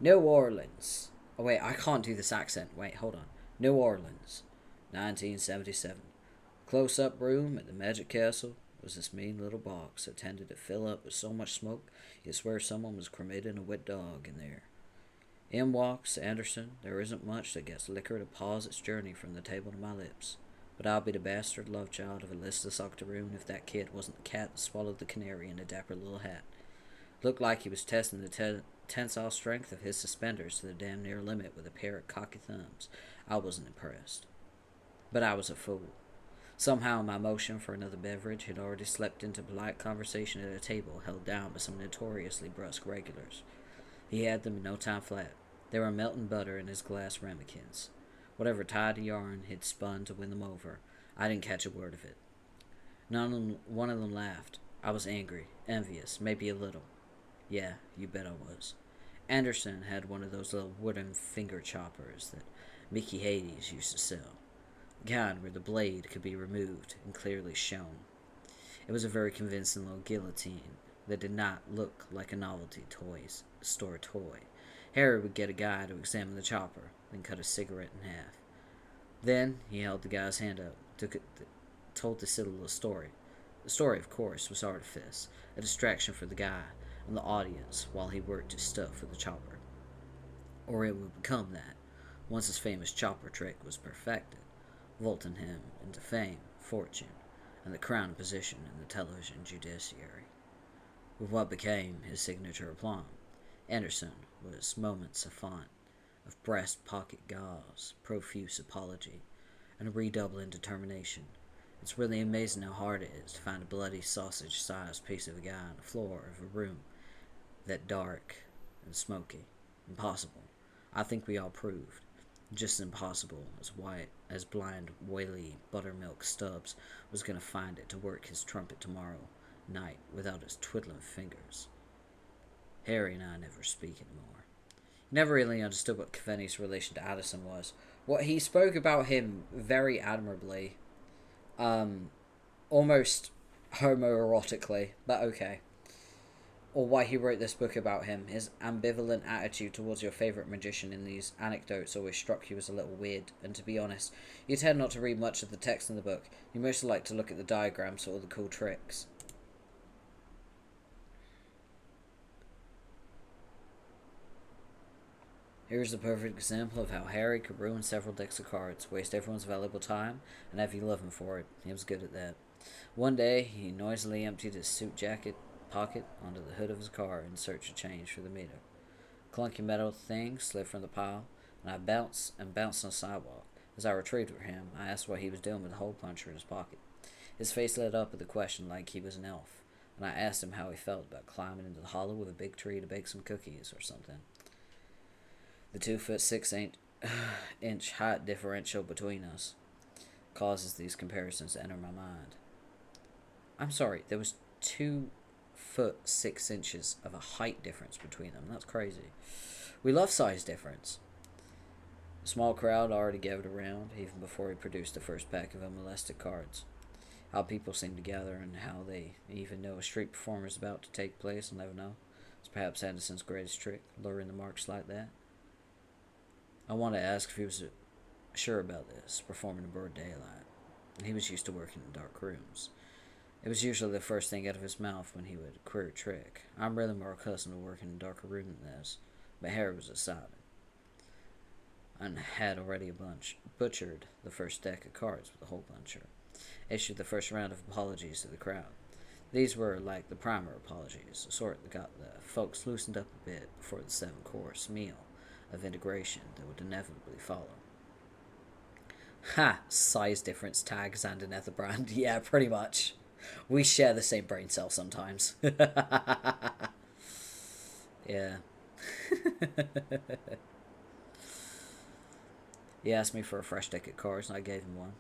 New Orleans. Oh wait, I can't do this accent. Wait, hold on. New Orleans, 1977. Close-up room at the Magic Castle was this mean little box that tended to fill up with so much smoke you'd swear someone was cremating a wet dog in there. In walks Anderson. There isn't much that gets liquor to pause its journey from the table to my lips. But I'll be the bastard love child of a listless octoroon if that kid wasn't the cat that swallowed the canary in a dapper little hat. Looked like he was testing the tensile strength of his suspenders to the damn near limit with a pair of cocky thumbs. I wasn't impressed. But I was a fool. Somehow my motion for another beverage had already slipped into polite conversation at a table held down by some notoriously brusque regulars. He had them in no time flat. They were melting butter in his glass ramekins. Whatever tied yarn he'd spun to win them over, I didn't catch a word of it. One of them laughed. I was angry, envious, maybe a little. Yeah, you bet I was. Anderson had one of those little wooden finger choppers that Mickey Hades used to sell. The kind where the blade could be removed and clearly shown. It was a very convincing little guillotine that did not look like a novelty store toy. Harry would get a guy to examine the chopper, then cut a cigarette in half. Then he held the guy's hand up, told the silly little story. The story, of course, was artifice, a distraction for the guy and the audience while he worked his stuff with the chopper. Or it would become that, once his famous chopper trick was perfected, vaulting him into fame, fortune, and the crown of position in the television judiciary. With what became his signature aplomb, Anderson was moments of font, of breast pocket gauze, profuse apology, and a redoubling determination. It's really amazing how hard it is to find a bloody sausage-sized piece of a guy on the floor of a room that dark and smoky. Impossible. I think we all proved. Just as impossible as blind Whaley Buttermilk Stubbs was going to find it to work his trumpet tomorrow night without his twiddling fingers. Harry and I never speak anymore. He never really understood what Caveney's relation to Addison was. What he spoke about him very admirably, almost homoerotically, but okay. Or why he wrote this book about him. His ambivalent attitude towards your favourite magician in these anecdotes always struck you as a little weird, and to be honest, you tend not to read much of the text in the book. You mostly like to look at the diagrams or the cool tricks. Here's a perfect example of how Harry could ruin several decks of cards, waste everyone's valuable time, and have you love him for it. He was good at that. One day, he noisily emptied his suit jacket pocket onto the hood of his car in search of change for the meter. Clunky metal thing slid from the pile, and I bounced on the sidewalk. As I retrieved for him, I asked what he was doing with the hole puncher in his pocket. His face lit up at the question like he was an elf, and I asked him how he felt about climbing into the hollow of a big tree to bake some cookies or something. The 2'6" height differential between us causes these comparisons to enter my mind. I'm sorry, there was 2'6" of a height difference between them. That's crazy. We love size difference. A small crowd already gathered around, even before he produced the first pack of unmolested cards. How people seem to gather and how they even know a street performer is about to take place, I'll never know. It's perhaps Anderson's greatest trick, luring the marks like that. I wanted to ask if he was sure about this, performing in broad daylight. He was used to working in dark rooms. It was usually the first thing out of his mouth when he would query a trick. I'm really more accustomed to working in a darker room than this, but Harry was excited. and had already butchered the first deck of cards with a hole puncher. Issued the first round of apologies to the crowd. These were like the primer apologies, a sort that got the folks loosened up a bit before the 7-course meal of integration that would inevitably follow. Ha! Size difference tags and another brand. Yeah, pretty much. We share the same brain cell sometimes. Yeah. He asked me for a fresh deck of cards, and I gave him one.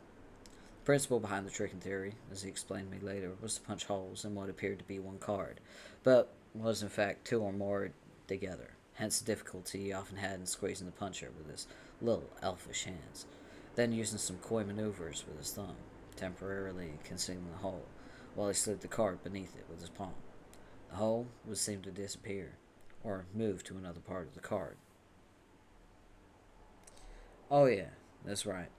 The principle behind the trick in theory, as he explained to me later, was to punch holes in what appeared to be one card, but was in fact 2 or more together. Hence the difficulty he often had in squeezing the puncher with his little elfish hands, then using some coy maneuvers with his thumb, temporarily concealing the hole, while he slid the card beneath it with his palm. The hole would seem to disappear, or move to another part of the card. Oh yeah, that's right.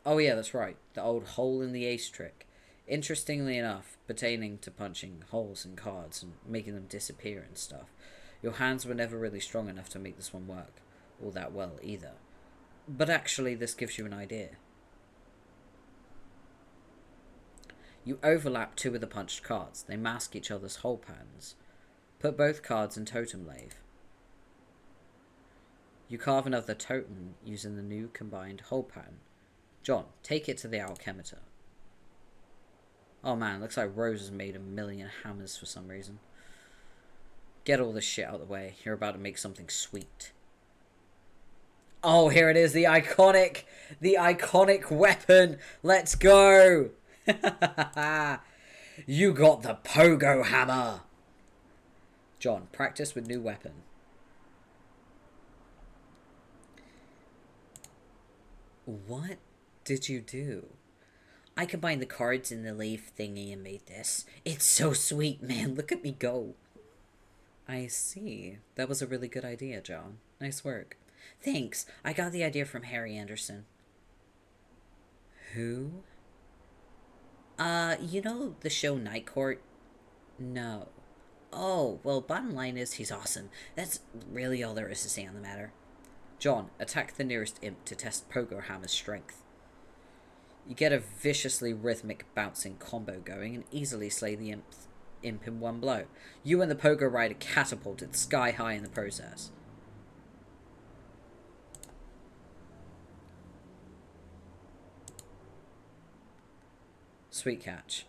The old hole in the ace trick. Interestingly enough, pertaining to punching holes in cards and making them disappear and stuff, your hands were never really strong enough to make this one work all that well either. But actually, this gives you an idea. You overlap 2 of the punched cards. They mask each other's hole patterns. Put both cards in totem lathe. You carve another totem using the new combined hole pattern. John, take it to the alchemitor. Oh man, looks like Rose has made 1,000,000 hammers for some reason. Get all this shit out of the way. You're about to make something sweet. Oh, here it is, the iconic weapon. Let's go. You got the pogo hammer. John, practice with new weapon. What did you do? I combined the cards in the leaf thingy and made this. It's so sweet, man. Look at me go. I see. That was a really good idea, John. Nice work. Thanks. I got the idea from Harry Anderson. Who? You know the show Night Court? No. Oh, well, bottom line is he's awesome. That's really all there is to say on the matter. John, attack the nearest imp to test Pogo Hammer's strength. You get a viciously rhythmic bouncing combo going and easily slay the imp in one blow. You and the Pogo Rider catapulted sky high in the process. Sweet catch.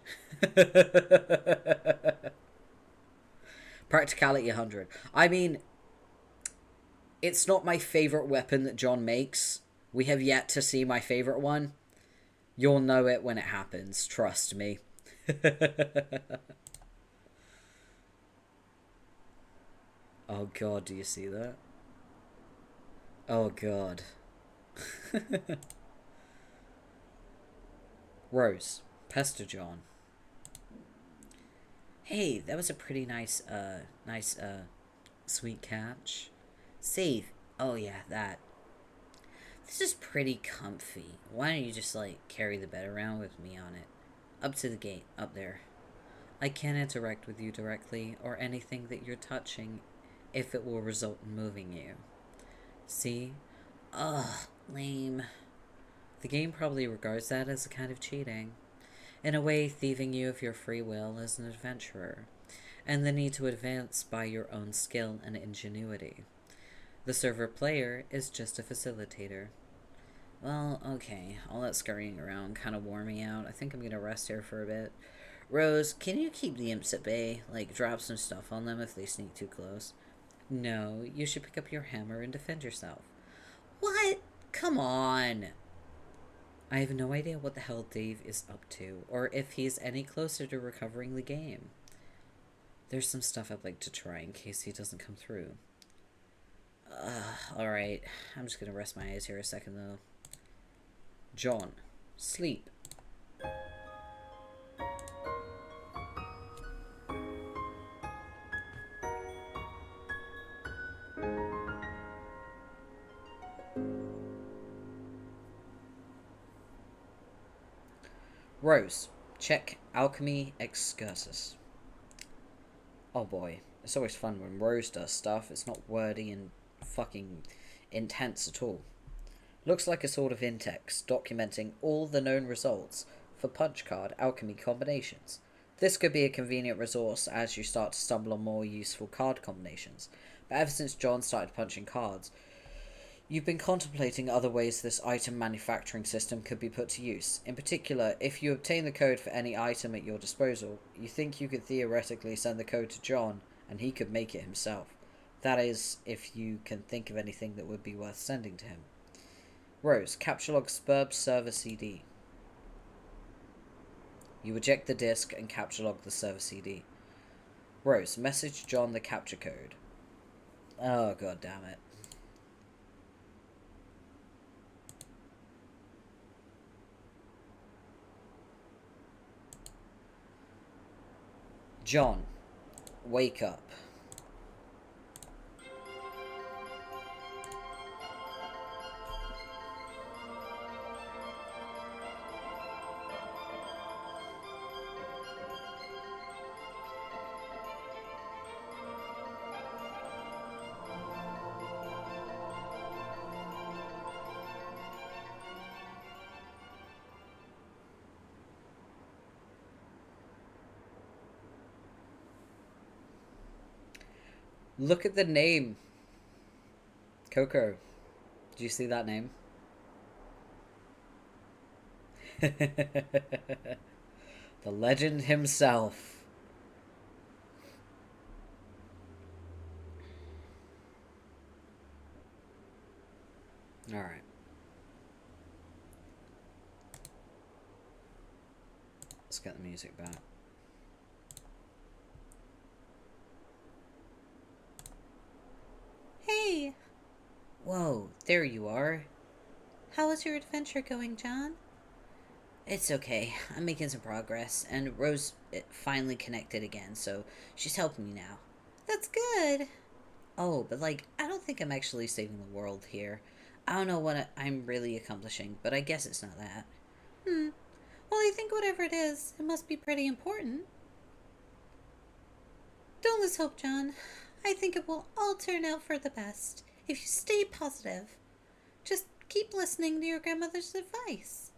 Practicality 100. I mean, it's not my favorite weapon that John makes. We have yet to see my favorite one. You'll know it when it happens. Trust me. Oh god, do you see that? Oh god. Rose, pester John. Hey, that was a pretty nice sweet catch. Save. Oh yeah, that. This is pretty comfy. Why don't you just, carry the bed around with me on it? Up to the gate, up there. I can't interact with you directly, or anything that you're touching, if it will result in moving you. See? Ugh, lame. The game probably regards that as a kind of cheating. In a way, thieving you of your free will as an adventurer, and the need to advance by your own skill and ingenuity. The server player is just a facilitator. Well, okay, all that scurrying around kind of wore me out. I think I'm gonna rest here for a bit. Rose, can you keep the imps at bay? Drop some stuff on them if they sneak too close. No, you should pick up your hammer and defend yourself. What? Come on! I have no idea what the hell Dave is up to, or if he's any closer to recovering the game. There's some stuff I'd like to try in case he doesn't come through. Alright. I'm just gonna rest my eyes here a second, though. John, sleep. Rose, check Alchemy Excursus. Oh boy, it's always fun when Rose does stuff. It's not wordy and fucking intense at all. Looks like a sort of index documenting all the known results for punch card alchemy combinations. This could be a convenient resource as you start to stumble on more useful card combinations. But ever since John started punching cards, you've been contemplating other ways this item manufacturing system could be put to use. In particular, if you obtain the code for any item at your disposal, you think you could theoretically send the code to John, and he could make it himself. That is, if you can think of anything that would be worth sending to him. Rose, capture log Spurb server CD. You eject the disk and capture log the server CD. Rose, message John the capture code. Oh, god damn it. John, wake up. Look at the name. Coco. Did you see that name? The legend himself. Alright. Let's get the music back. Hey! Whoa, there you are. How is your adventure going, John? It's okay. I'm making some progress, and Rose finally connected again, so she's helping me now. That's good. Oh, but like, I don't think I'm actually saving the world here. I don't know what I'm really accomplishing, but I guess it's not that. Well, I think whatever it is, it must be pretty important. Don't lose hope, John. I think it will all turn out for the best if you stay positive. Just keep listening to your grandmother's advice.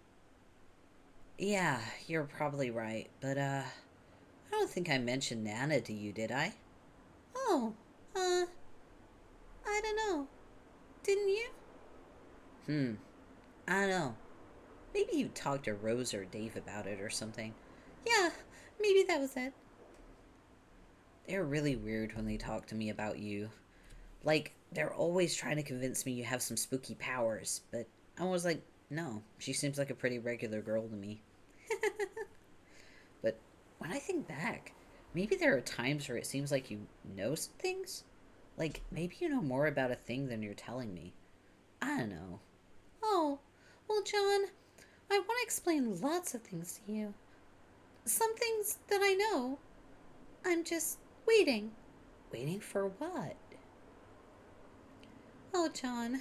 Yeah, you're probably right, but I don't think I mentioned Nana to you, did I? Oh, I don't know. Didn't you? I don't know. Maybe you talked to Rose or Dave about it or something. Yeah, maybe that was it. They're really weird when they talk to me about you. Like, they're always trying to convince me you have some spooky powers, but I was like, no, she seems like a pretty regular girl to me. But when I think back, maybe there are times where it seems like you know some things? Like, maybe you know more about a thing than you're telling me. I don't know. Oh, well, John, I want to explain lots of things to you. Some things that I know. I'm just waiting. Waiting for what? Oh, John,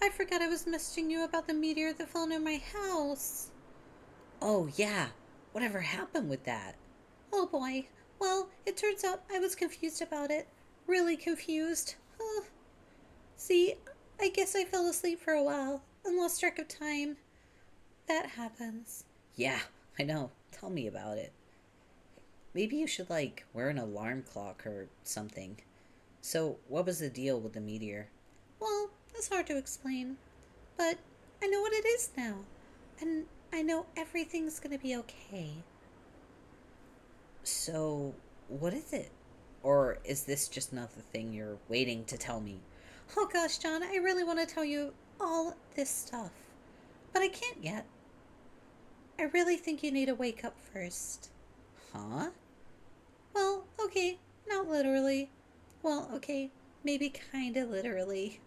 I forgot I was messaging you about the meteor that fell near my house. Oh, yeah. Whatever happened with that? Oh, boy. Well, it turns out I was confused about it. Really confused. See, I guess I fell asleep for a while and lost track of time. That happens. Yeah, I know. Tell me about it. Maybe you should, like, wear an alarm clock or something. So, what was the deal with the meteor? Well, it's hard to explain. But I know what it is now. And I know everything's gonna be okay. So, what is it? Or is this just another thing you're waiting to tell me? Oh gosh, John, I really want to tell you all this stuff. But I can't yet. I really think you need to wake up first. Huh? Well, okay, not literally. Well, okay, maybe kinda literally.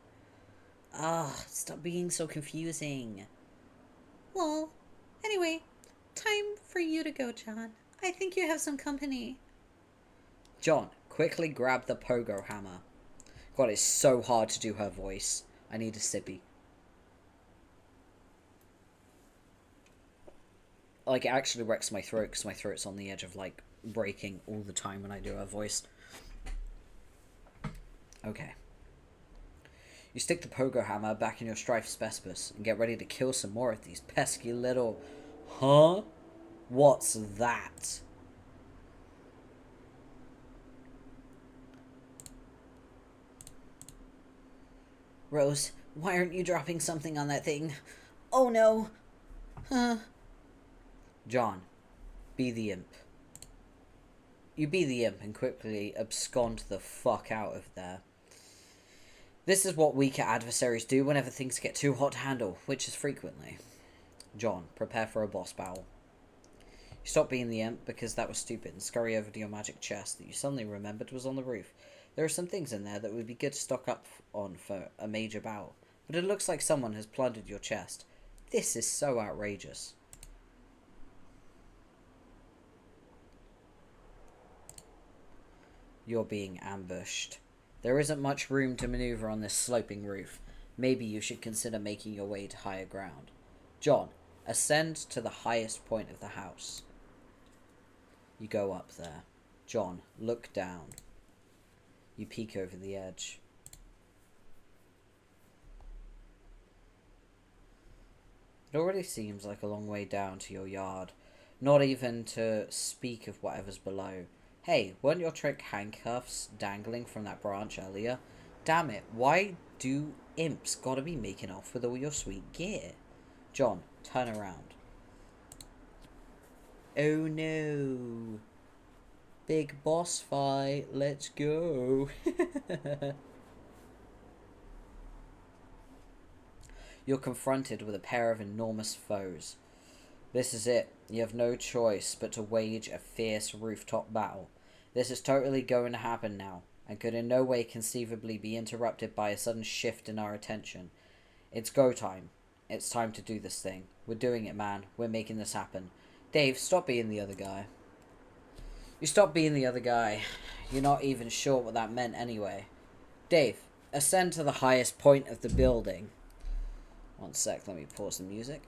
Ah, stop being so confusing. Well, anyway, time for you to go, John. I think you have some company. John, quickly grab the pogo hammer. God, it's so hard to do her voice. I need a sippy. Like, it actually wrecks my throat because my throat's on the edge of, like, breaking all the time when I do her voice. Okay. You stick the pogo hammer back in your strife specipus and get ready to kill some more of these pesky little... Huh? What's that? Rose, why aren't you dropping something on that thing? Oh no! Huh? John, be the imp. You be the imp and quickly abscond the fuck out of there. This is what weaker adversaries do whenever things get too hot to handle, which is frequently. John, prepare for a boss battle. You stop being the imp because that was stupid and scurry over to your magic chest that you suddenly remembered was on the roof. There are some things in there that would be good to stock up on for a major battle, but it looks like someone has plundered your chest. This is so outrageous. You're being ambushed. There isn't much room to maneuver on this sloping roof. Maybe you should consider making your way to higher ground. John, ascend to the highest point of the house. You go up there. John, look down. You peek over the edge. It already seems like a long way down to your yard. Not even to speak of whatever's below. Hey, weren't your trick handcuffs dangling from that branch earlier? Damn it, why do imps gotta be making off with all your sweet gear? John, turn around. Oh no. Big boss fight, let's go. You're confronted with a pair of enormous foes. This is it. You have no choice but to wage a fierce rooftop battle. This is totally going to happen now, and could in no way conceivably be interrupted by a sudden shift in our attention. It's go time. It's time to do this thing. We're doing it, man. We're making this happen. Dave, stop being the other guy. You stop being the other guy. You're not even sure what that meant anyway. Dave, ascend to the highest point of the building. One sec, let me pause the music.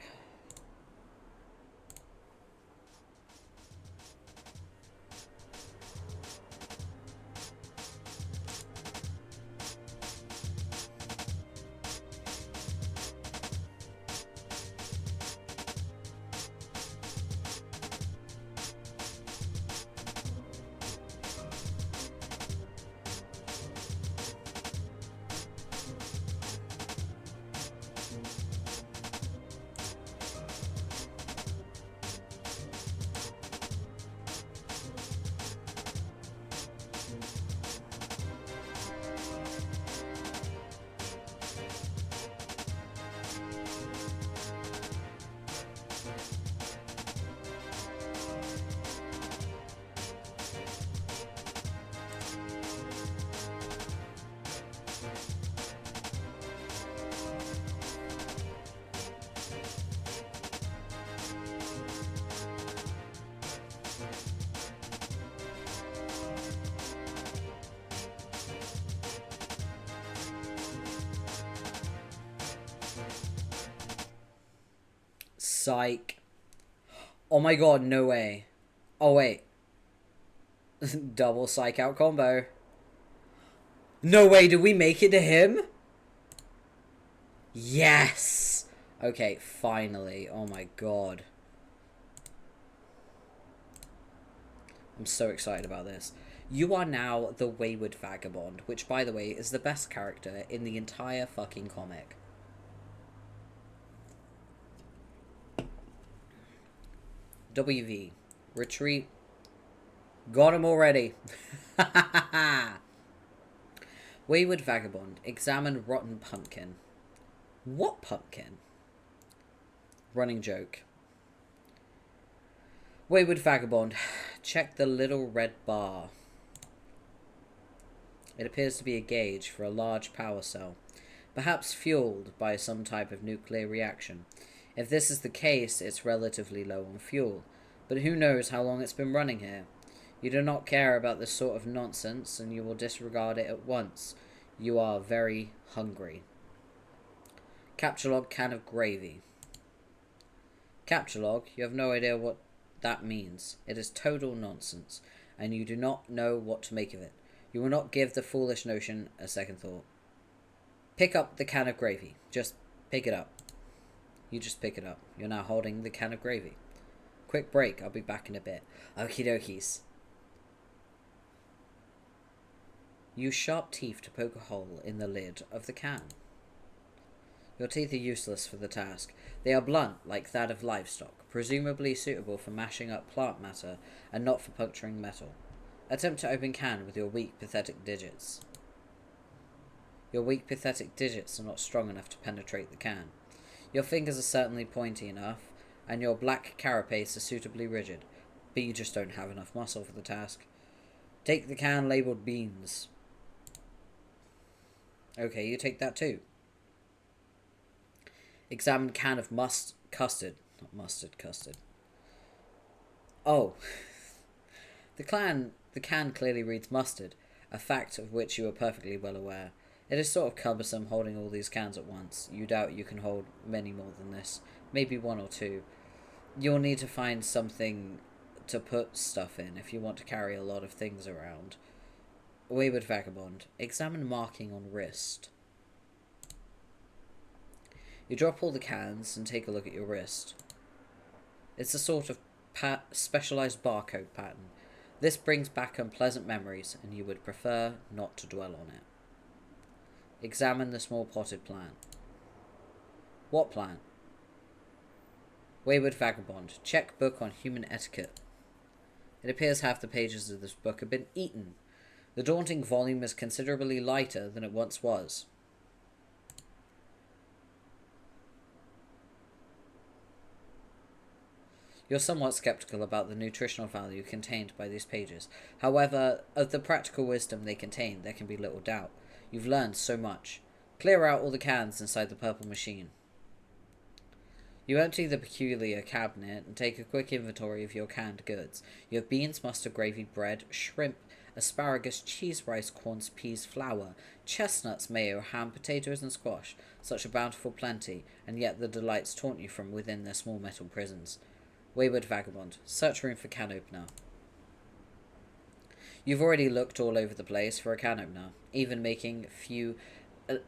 Psych. Oh my god, no way. Oh wait. Double psych out combo. No way, did we make it to him? Yes! Okay, finally. Oh my god. I'm so excited about this. You are now the Wayward Vagabond, which, by the way, is the best character in the entire fucking comic. WV. Retreat. Got him already. Wayward Vagabond. Examine rotten pumpkin. What pumpkin? Running joke. Wayward Vagabond. Check the little red bar. It appears to be a gauge for a large power cell, perhaps fueled by some type of nuclear reaction. If this is the case, it's relatively low on fuel, but who knows how long it's been running here. You do not care about this sort of nonsense, and you will disregard it at once. You are very hungry. Capture log, can of gravy. Capture log, you have no idea what that means. It is total nonsense, and you do not know what to make of it. You will not give the foolish notion a second thought. Pick up the can of gravy. Just pick it up. You just pick it up. You're now holding the can of gravy. Quick break. I'll be back in a bit. Okie dokies. Use sharp teeth to poke a hole in the lid of the can. Your teeth are useless for the task. They are blunt, like that of livestock, presumably suitable for mashing up plant matter and not for puncturing metal. Attempt to open can with your weak, pathetic digits. Your weak, pathetic digits are not strong enough to penetrate the can. Your fingers are certainly pointy enough, and your black carapace is suitably rigid, but you just don't have enough muscle for the task. Take the can labelled beans. Okay, you take that too. Examine can of custard. Not mustard, custard. Oh. The can clearly reads mustard, a fact of which you are perfectly well aware. It is sort of cumbersome holding all these cans at once. You doubt you can hold many more than this. Maybe one or two. You'll need to find something to put stuff in if you want to carry a lot of things around. Wayward Vagabond. Examine marking on wrist. You drop all the cans and take a look at your wrist. It's a sort of specialised barcode pattern. This brings back unpleasant memories, and you would prefer not to dwell on it. Examine the small potted plant. What plant? Wayward Vagabond. Check book on human etiquette. It appears half the pages of this book have been eaten. The daunting volume is considerably lighter than it once was. You're somewhat skeptical about the nutritional value contained by these pages. However, of the practical wisdom they contain, there can be little doubt. You've learned so much. Clear out all the cans inside the purple machine. You empty the peculiar cabinet and take a quick inventory of your canned goods. You have beans, mustard, gravy, bread, shrimp, asparagus, cheese, rice, corns, peas, flour, chestnuts, mayo, ham, potatoes, and squash. Such a bountiful plenty, and yet the delights taunt you from within their small metal prisons. Wayward Vagabond. Search room for can opener. You've already looked all over the place for a can opener, even making a few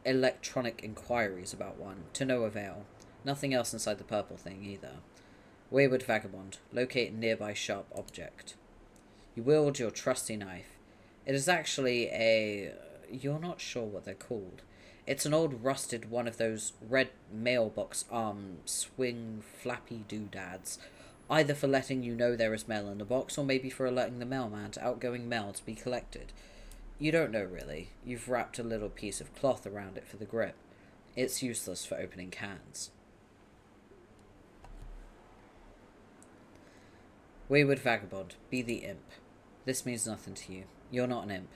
electronic inquiries about one, to no avail. Nothing else inside the purple thing either. Wayward Vagabond. Locate a nearby sharp object. You wield your trusty knife. It is actually a... You're not sure what they're called. It's an old rusted one of those red mailbox arm swing flappy doodads, either for letting you know there is mail in the box, or maybe for alerting the mailman to outgoing mail to be collected. You don't know really. You've wrapped a little piece of cloth around it for the grip. It's useless for opening cans. Wayward Vagabond. Be the imp. This means nothing to you. You're not an imp.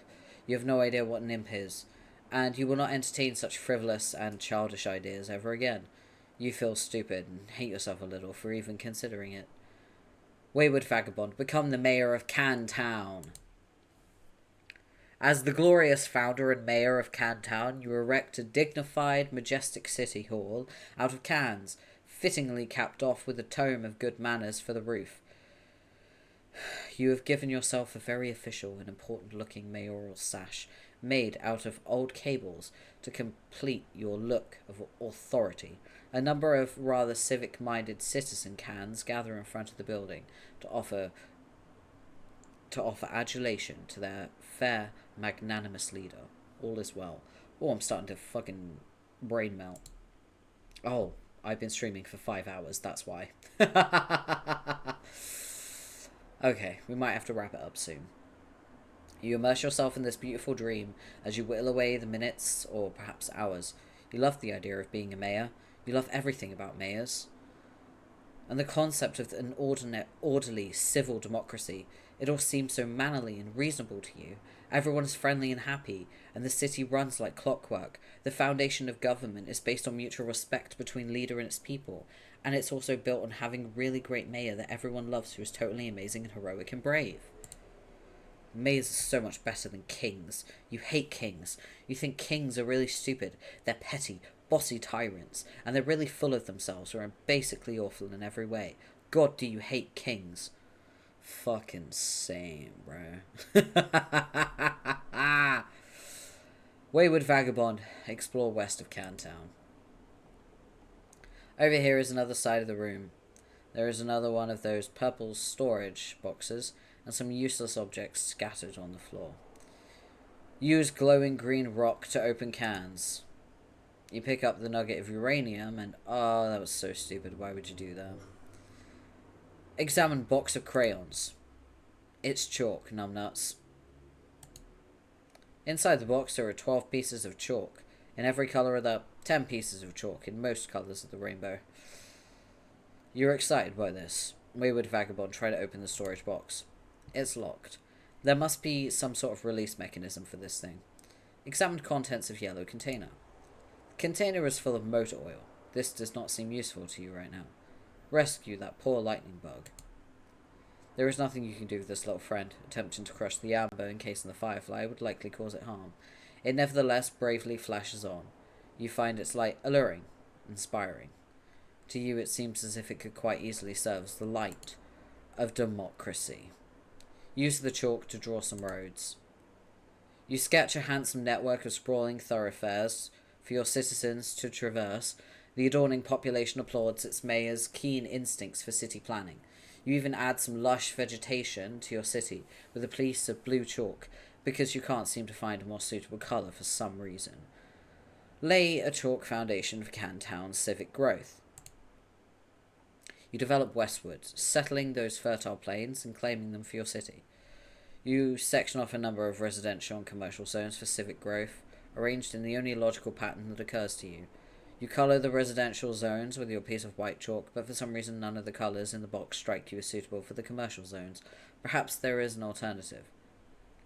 You have no idea what an imp is, and you will not entertain such frivolous and childish ideas ever again. You feel stupid and hate yourself a little for even considering it. Wayward Vagabond. Become the mayor of Can Town. As the glorious founder and mayor of Can Town, you erect a dignified, majestic city hall out of cans, fittingly capped off with a tome of good manners for the roof. You have given yourself a very official and important-looking mayoral sash, made out of old cables to complete your look of authority. A number of rather civic-minded citizen cans gather in front of the building to offer adulation to their fair, magnanimous leader. All is well. Oh, I'm starting to fucking brain melt. Oh, I've been streaming for 5 hours, that's why. Okay, we might have to wrap it up soon. You immerse yourself in this beautiful dream as you whittle away the minutes, or perhaps hours. You love the idea of being a mayor. You love everything about mayors. And the concept of an orderly, civil democracy. It all seems so mannerly and reasonable to you. Everyone is friendly and happy, and the city runs like clockwork. The foundation of government is based on mutual respect between leader and its people, and it's also built on having a really great mayor that everyone loves who is totally amazing and heroic and brave. Mayors are so much better than kings. You hate kings. You think kings are really stupid. They're petty, bossy tyrants, and they're really full of themselves or are basically awful in every way. God, do you hate kings? Fucking same, bro. Wayward Vagabond, explore west of Cantown. Over here is another side of the room. There is another one of those purple storage boxes and some useless objects scattered on the floor. Use glowing green rock to open cans. You pick up the nugget of uranium and... oh, that was so stupid. Why would you do that? Examine box of crayons. It's chalk, numbnuts. Inside the box there are 12 pieces of chalk. In every colour of the 10 pieces of chalk in most colours of the rainbow. You're excited by this. Wayward Vagabond, try to open the storage box. It's locked. There must be some sort of release mechanism for this thing. Examine contents of yellow container. Container is full of motor oil. This does not seem useful to you right now. Rescue that poor lightning bug. There is nothing you can do with this little friend. Attempting to crush the amber encasing the firefly would likely cause it harm. It nevertheless bravely flashes on. You find its light alluring, inspiring. To you it seems as if it could quite easily serve as the light of democracy. Use the chalk to draw some roads. You sketch a handsome network of sprawling thoroughfares for your citizens to traverse. The adorning population applauds its mayor's keen instincts for city planning. You even add some lush vegetation to your city with a piece of blue chalk, because you can't seem to find a more suitable colour for some reason. Lay a chalk foundation for Cantown's civic growth. You develop westwards, settling those fertile plains and claiming them for your city. You section off a number of residential and commercial zones for civic growth, arranged in the only logical pattern that occurs to you. You colour the residential zones with your piece of white chalk, but for some reason none of the colours in the box strike you as suitable for the commercial zones. Perhaps there is an alternative.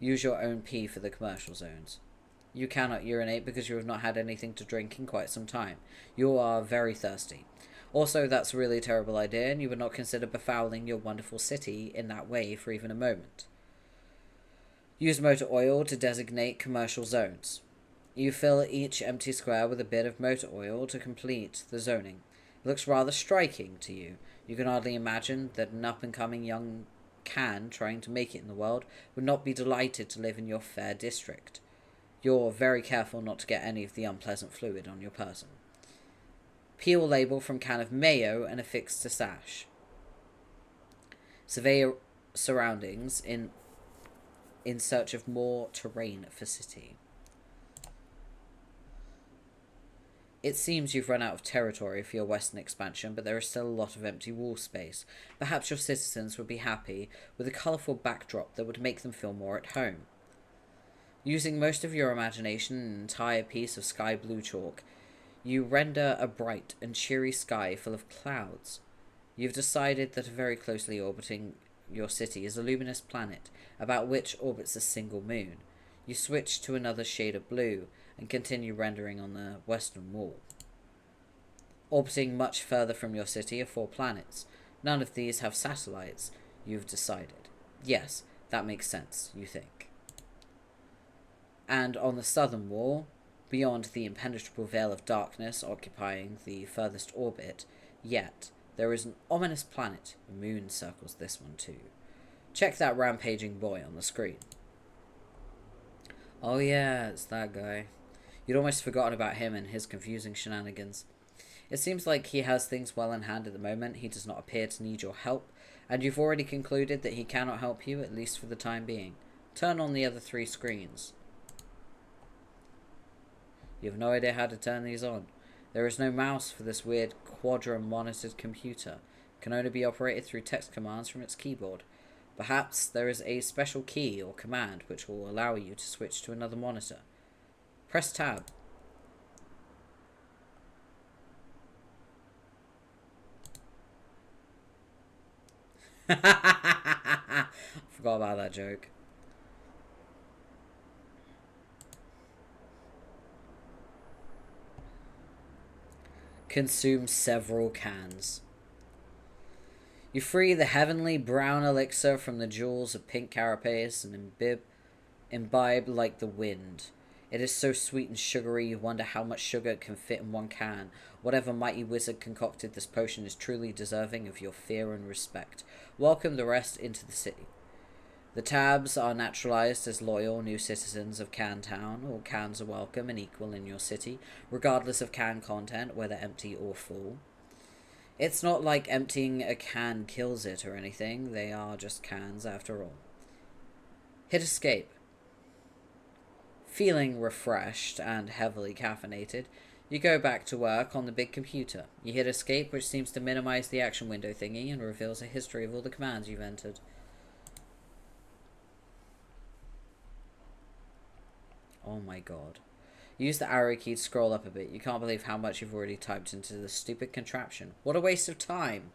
Use your own pee for the commercial zones. You cannot urinate because you have not had anything to drink in quite some time. You are very thirsty. Also, that's a really terrible idea, and you would not consider befouling your wonderful city in that way for even a moment. Use motor oil to designate commercial zones. You fill each empty square with a bit of motor oil to complete the zoning. It looks rather striking to you. You can hardly imagine that an up-and-coming young can trying to make it in the world would not be delighted to live in your fair district. You're very careful not to get any of the unpleasant fluid on your person. Peel label from can of mayo and affix to sash. Survey your surroundings in search of more terrain for city. It seems you've run out of territory for your western expansion, but there is still a lot of empty wall space. Perhaps your citizens would be happy with a colourful backdrop that would make them feel more at home. Using most of your imagination and an entire piece of sky blue chalk, you render a bright and cheery sky full of clouds. You've decided that very closely orbiting your city is a luminous planet, about which orbits a single moon. You switch to another shade of blue, and continue rendering on the western wall. Orbiting much further from your city are 4 planets. None of these have satellites, you've decided. Yes, that makes sense, you think. And on the southern wall, beyond the impenetrable veil of darkness occupying the furthest orbit, yet, there is an ominous planet. A moon circles this one too. Check that rampaging boy on the screen. Oh yeah, it's that guy. You'd almost forgotten about him and his confusing shenanigans. It seems like he has things well in hand at the moment. He does not appear to need your help, and you've already concluded that he cannot help you, at least for the time being. Turn on the other 3 screens. You have no idea how to turn these on. There is no mouse for this weird quadra-monitored computer. It can only be operated through text commands from its keyboard. Perhaps there is a special key or command which will allow you to switch to another monitor. Press tab. Forgot about that joke. Consume several cans. You free the heavenly brown elixir from the jewels of pink carapace and imbibe like the wind. It is so sweet and sugary you wonder how much sugar it can fit in one can. Whatever mighty wizard concocted this potion is truly deserving of your fear and respect. Welcome the rest into the city. The tabs are naturalized as loyal new citizens of Can Town. All cans are welcome and equal in your city, regardless of can content, whether empty or full. It's not like emptying a can kills it or anything. They are just cans after all. Hit escape. Feeling refreshed and heavily caffeinated, you go back to work on the big computer. You hit escape, which seems to minimize the action window thingy and reveals a history of all the commands you've entered. Oh my god. Use the arrow key to scroll up a bit. You can't believe how much you've already typed into this stupid contraption. What a waste of time.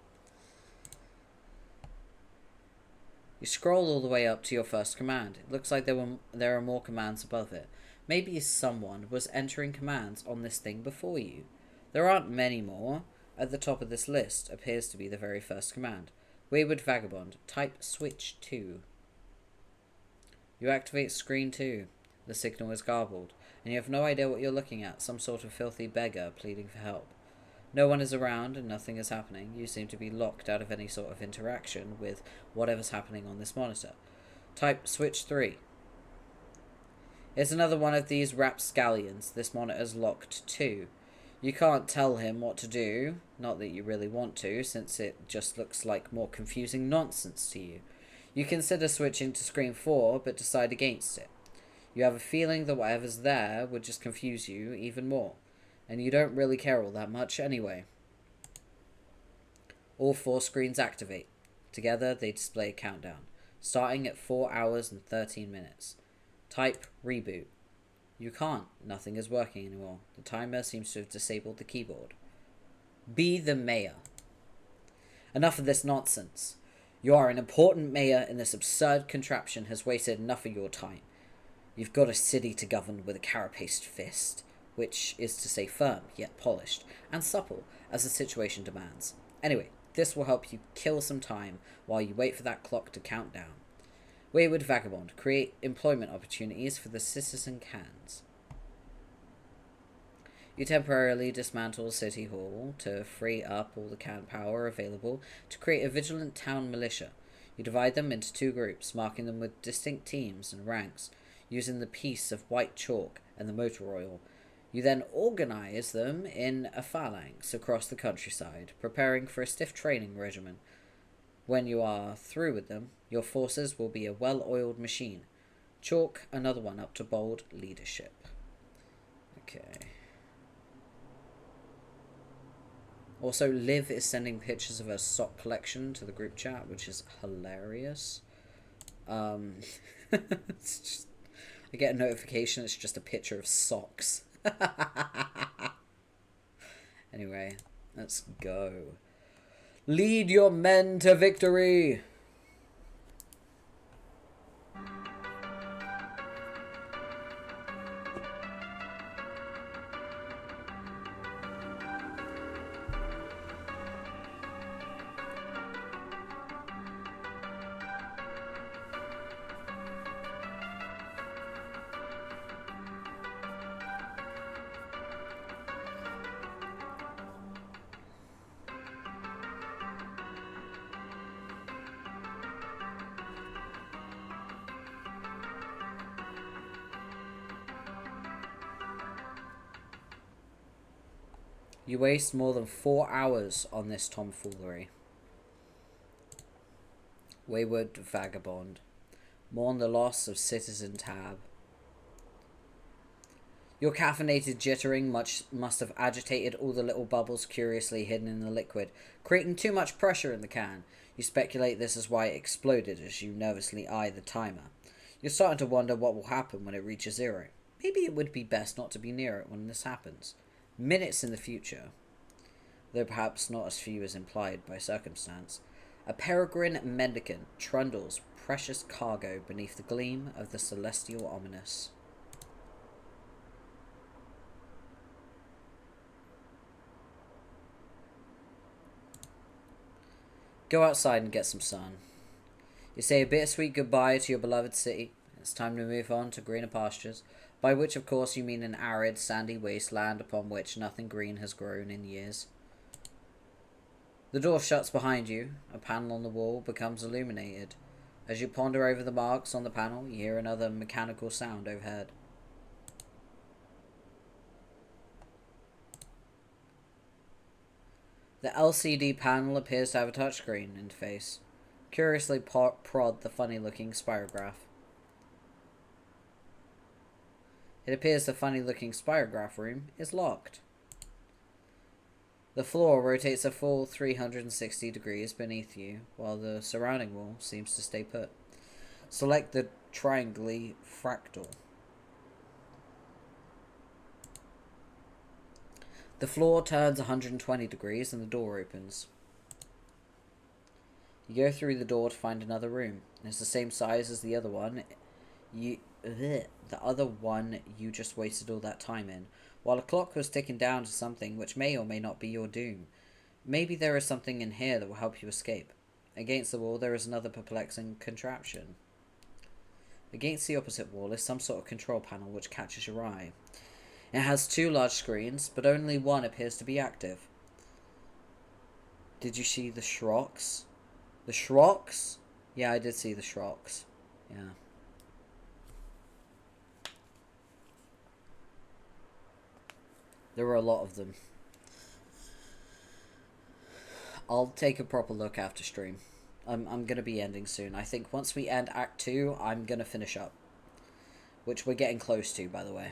You scroll all the way up to your first command. It looks like there are more commands above it. Maybe someone was entering commands on this thing before you. There aren't many more. At the top of this list appears to be the very first command. Wayward Vagabond. Type switch 2. You activate screen 2. The signal is garbled, and you have no idea what you're looking at. Some sort of filthy beggar pleading for help. No one is around and nothing is happening. You seem to be locked out of any sort of interaction with whatever's happening on this monitor. Type switch 3. It's another one of these rapscallions. This monitor's locked too. You can't tell him what to do, not that you really want to, since it just looks like more confusing nonsense to you. You consider switching to screen 4, but decide against it. You have a feeling that whatever's there would just confuse you even more, and you don't really care all that much anyway. All 4 screens activate. Together they display a countdown, starting at 4 hours and 13 minutes. Type reboot. You can't. Nothing is working anymore. The timer seems to have disabled the keyboard. Be the mayor. Enough of this nonsense. You are an important mayor, and this absurd contraption has wasted enough of your time. You've got a city to govern with a carapaced fist, which is to say firm, yet polished, and supple, as the situation demands. Anyway, this will help you kill some time while you wait for that clock to count down. Wayward Vagabond. Create employment opportunities for the citizen cans. You temporarily dismantle City Hall to free up all the can power available to create a vigilant town militia. You divide them into 2 groups, marking them with distinct teams and ranks, using the piece of white chalk and the motor oil. You then organize them in a phalanx across the countryside, preparing for a stiff training regimen. When you are through with them, your forces will be a well-oiled machine. Chalk another one up to bold leadership. Okay. Also, Liv is sending pictures of her sock collection to the group chat, which is hilarious. It's just, I get a notification, it's just a picture of socks. Anyway, let's go. Lead your men to victory! You waste more than 4 hours on this tomfoolery. Wayward Vagabond. Mourn the loss of Citizen Tab. Your caffeinated jittering must have agitated all the little bubbles curiously hidden in the liquid, creating too much pressure in the can. You speculate this is why it exploded as you nervously eye the timer. You're starting to wonder what will happen when it reaches 0. Maybe it would be best not to be near it when this happens. Minutes in the future, though perhaps not as few as implied by circumstance, a peregrine mendicant trundles precious cargo beneath the gleam of the celestial ominous. Go outside and get some sun. You say a bittersweet goodbye to your beloved city. It's time to move on to greener pastures, by which of course you mean an arid, sandy wasteland upon which nothing green has grown in years. The door shuts behind you. A panel on the wall becomes illuminated. As you ponder over the marks on the panel, you hear another mechanical sound overhead. The LCD panel appears to have a touchscreen interface. Curiously prod the funny-looking spirograph. It appears the funny-looking spirograph room is locked. The floor rotates a full 360 degrees beneath you, while the surrounding wall seems to stay put. Select the triangle fractal. The floor turns 120 degrees and the door opens. You go through the door to find another room. It's the same size as the other one. The other one you just wasted all that time in, while a clock was ticking down to something which may or may not be your doom. Maybe there is something in here that will help you escape. Against the wall there is another perplexing contraption. Against the opposite wall is some sort of control panel which catches your eye. It has 2 large screens, but only one appears to be active. Did you see the Shrocks? The Shrocks? Yeah, I did see the Shrocks. Yeah. There were a lot of them. I'll take a proper look after stream. I'm going to be ending soon. I think once we end Act 2, I'm going to finish up. Which we're getting close to, by the way.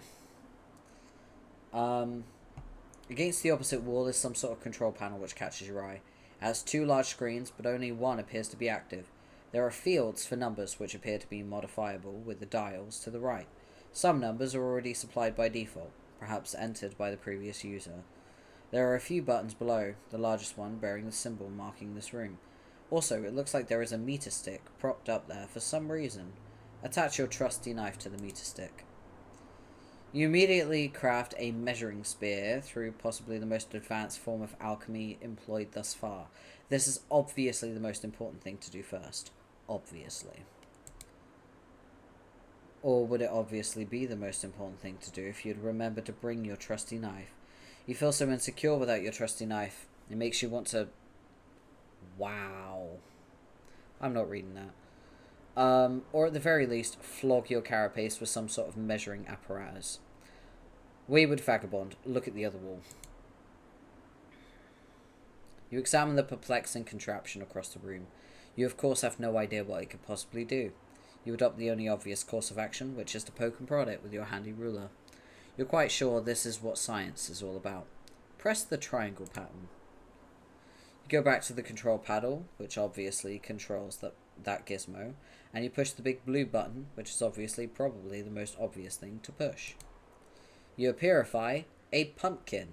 Against the opposite wall is some sort of control panel which catches your eye. It has 2 large screens, but only one appears to be active. There are fields for numbers which appear to be modifiable with the dials to the right. Some numbers are already supplied by default, perhaps entered by the previous user. There are a few buttons below, the largest one bearing the symbol marking this room. Also, it looks like there is a meter stick propped up there for some reason. Attach your trusty knife to the meter stick. You immediately craft a measuring spear through possibly the most advanced form of alchemy employed thus far. This is obviously the most important thing to do first. Obviously. Or would it obviously be the most important thing to do if you'd remember to bring your trusty knife? You feel so insecure without your trusty knife. It makes you want to... Wow. I'm not reading that. Or at the very least, flog your carapace with some sort of measuring apparatus. Wayward vagabond, look at the other wall. You examine the perplexing contraption across the room. You of course have no idea what it could possibly do. You adopt the only obvious course of action, which is to poke and prod it with your handy ruler. You're quite sure this is what science is all about. Press the triangle pattern. You go back to the control paddle, which obviously controls that gizmo, and you push the big blue button, which is obviously probably the most obvious thing to push. You purify a pumpkin.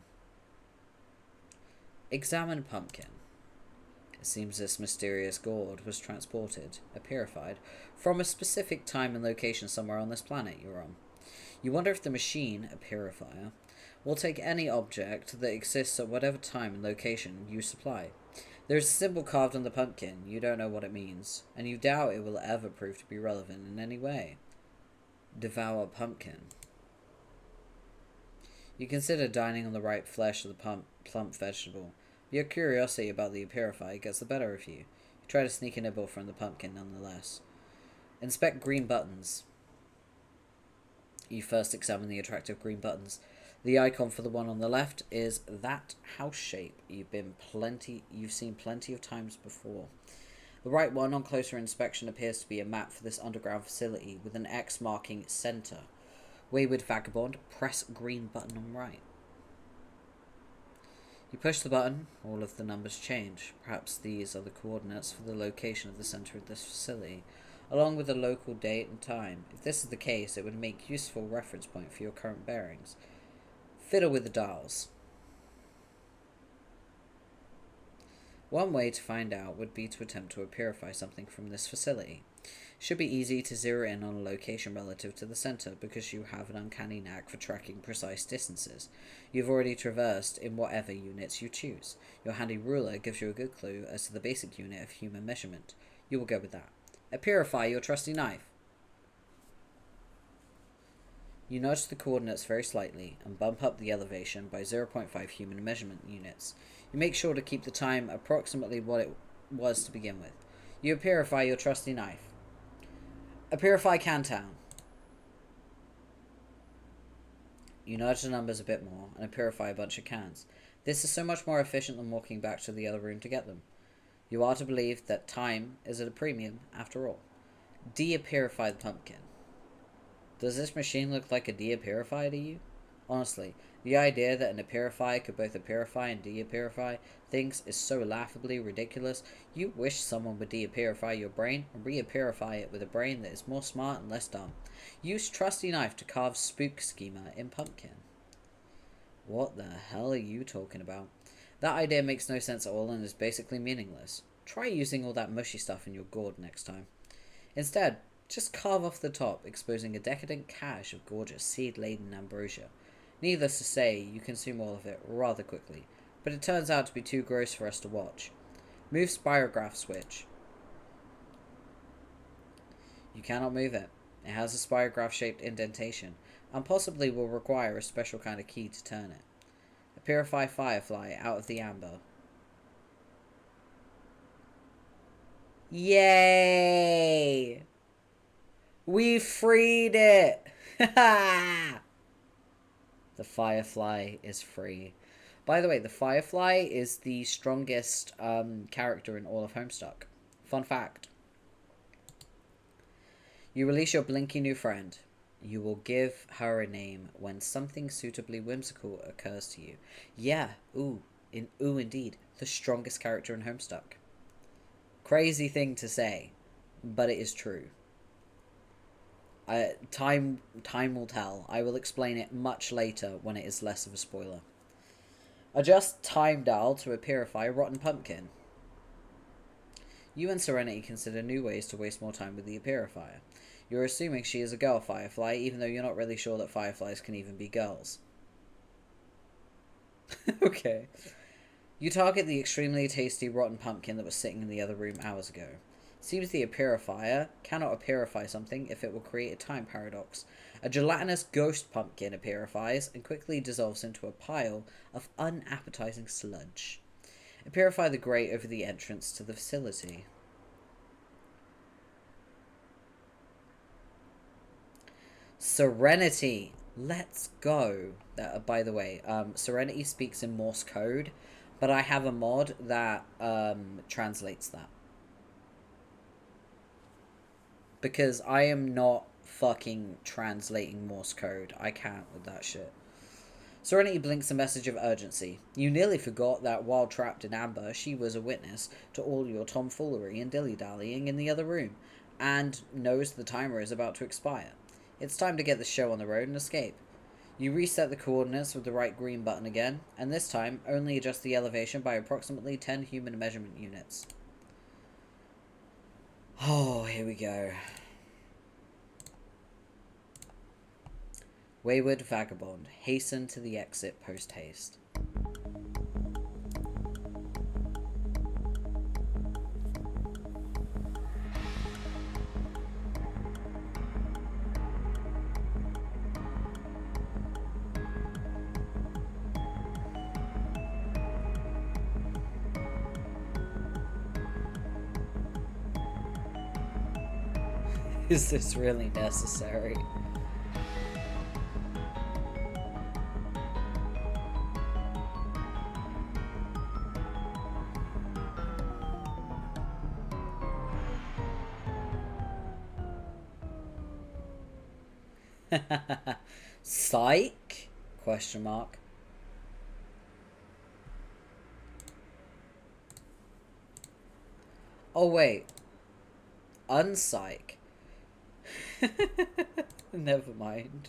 Examine pumpkin. It seems this mysterious gourd was transported, purified, from a specific time and location somewhere on this planet you're on. You wonder if the machine, a purifier, will take any object that exists at whatever time and location you supply. There's a symbol carved on the pumpkin. You don't know what it means, and you doubt it will ever prove to be relevant in any way. Devour pumpkin. You consider dining on the ripe flesh of the plump vegetable. Your curiosity about the purifier gets the better of you. You try to sneak a nibble from the pumpkin nonetheless. Inspect green buttons. You first examine the attractive green buttons. The icon for the one on the left is that house shape you've seen plenty of times before. The right one on closer inspection appears to be a map for this underground facility with an X marking center. Wayward vagabond, press green button on right. You push the button, all of the numbers change. Perhaps these are the coordinates for the location of the center of this facility, along with the local date and time. If this is the case, it would make useful reference point for your current bearings. Fiddle with the dials. One way to find out would be to attempt to purify something from this facility. It should be easy to zero in on a location relative to the center because you have an uncanny knack for tracking precise distances you've already traversed in whatever units you choose. Your handy ruler gives you a good clue as to the basic unit of human measurement. You will go with that. Purify your trusty knife. You nudge the coordinates very slightly and bump up the elevation by 0.5 human measurement units. You make sure to keep the time approximately what it was to begin with. You purify your trusty knife. A Purify Cantown. You nudge the numbers a bit more, and purify a bunch of cans. This is so much more efficient than walking back to the other room to get them. You are to believe that time is at a premium, after all. De-purify the pumpkin. Does this machine look like a de-purifier to you? Honestly, the idea that an purifier could both purify and de-purify things is so laughably ridiculous. You wish someone would de-purify your brain and re-purify it with a brain that is more smart and less dumb. Use trusty knife to carve spook schema in pumpkin. What the hell are you talking about? That idea makes no sense at all and is basically meaningless. Try using all that mushy stuff in your gourd next time. Instead, just carve off the top, exposing a decadent cache of gorgeous seed-laden ambrosia. Needless to say, you consume all of it rather quickly, but it turns out to be too gross for us to watch. Move spirograph switch. You cannot move it. It has a spirograph-shaped indentation, and possibly will require a special kind of key to turn it. A purify firefly out of the amber. Yay! We freed it! The firefly is free. By the way, the firefly is the strongest character in all of Homestuck. Fun fact. You release your blinky new friend. You will give her a name when something suitably whimsical occurs to you. Yeah, indeed, the strongest character in Homestuck. Crazy thing to say, but it is true. Time will tell. I will explain it much later when it is less of a spoiler. Adjust time dial to purify rotten pumpkin. You and Serenity consider new ways to waste more time with the purifier. You're assuming she is a girl firefly, even though you're not really sure that fireflies can even be girls. Okay. You target the extremely tasty rotten pumpkin that was sitting in the other room hours ago. Seems the purifier cannot purify something if it will create a time paradox. A gelatinous ghost pumpkin purifies and quickly dissolves into a pile of unappetizing sludge. Purify the grate over the entrance to the facility. Serenity. Let's go. By the way, Serenity speaks in Morse code, but I have a mod that translates that. Because I am not fucking translating Morse code. I can't with that shit. Serenity blinks a message of urgency. You nearly forgot that while trapped in amber, she was a witness to all your tomfoolery and dilly-dallying in the other room, and knows the timer is about to expire. It's time to get the show on the road and escape. You reset the coordinates with the right green button again, and this time only adjust the elevation by approximately 10 human measurement units. Oh, here we go. Wayward vagabond, hasten to the exit post-haste. Is this really necessary? Psych? Question mark. Oh wait. Unpsych. Never mind.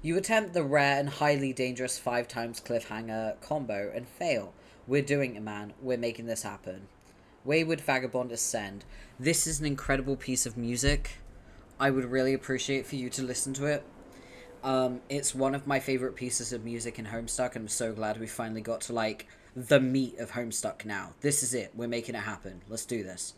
You attempt the rare and highly dangerous 5 times cliffhanger combo and fail. We're doing it, man. We're making this happen. Wayward Vagabond Ascend. This is an incredible piece of music. I would really appreciate for you to listen to it. It's one of my favorite pieces of music in Homestuck, and I'm so glad we finally got to, like, the meat of Homestuck now. This is it. We're making it happen. Let's do this.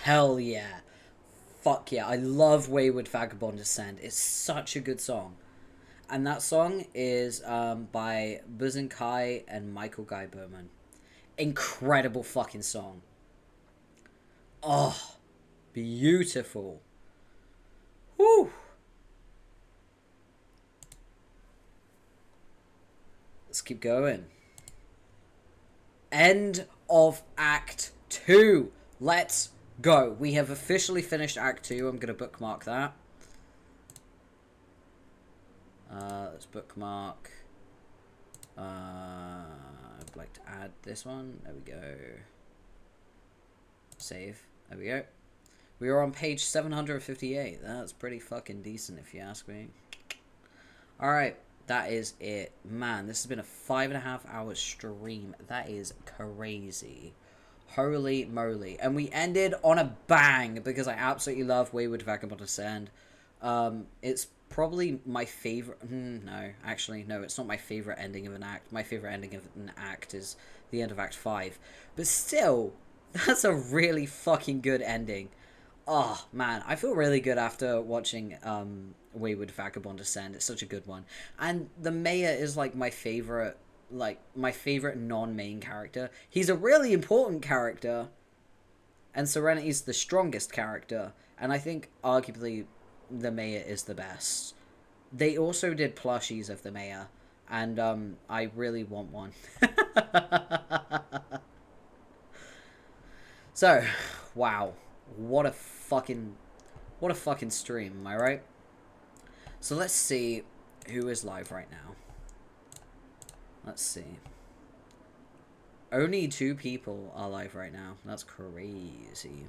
Hell yeah. Fuck yeah. I love Wayward Vagabond Ascend. It's such a good song. And that song is by Buzin Kai and Michael Guy Berman. Incredible fucking song. Oh, beautiful. Whew. Let's keep going. End of Act 2. Let's go. We have officially finished Act 2. I'm going to bookmark that. Let's bookmark. I'd like to add this one. There we go. Save. There we go. We are on page 758. That's pretty fucking decent if you ask me. Alright. That is it. Man, this has been a 5.5 hour stream. That is crazy. Holy moly. And we ended on a bang because I absolutely love Wayward Vagabond Ascend. It's probably my favorite. No, actually, no, it's not my favorite ending of an act. My favorite ending of an act is the end of Act 5. But still, that's a really fucking good ending. Oh, man, I feel really good after watching Wayward Vagabond Ascend. It's such a good one. And the Mayor is, like, my favorite non-main character. He's a really important character. And Serenity's the strongest character. And I think, arguably, the Mayor is the best. They also did plushies of the Mayor. And, I really want one. So, wow. What a fucking stream, am I right? So let's see who is live right now. Let's see. Only 2 people are live right now. That's crazy.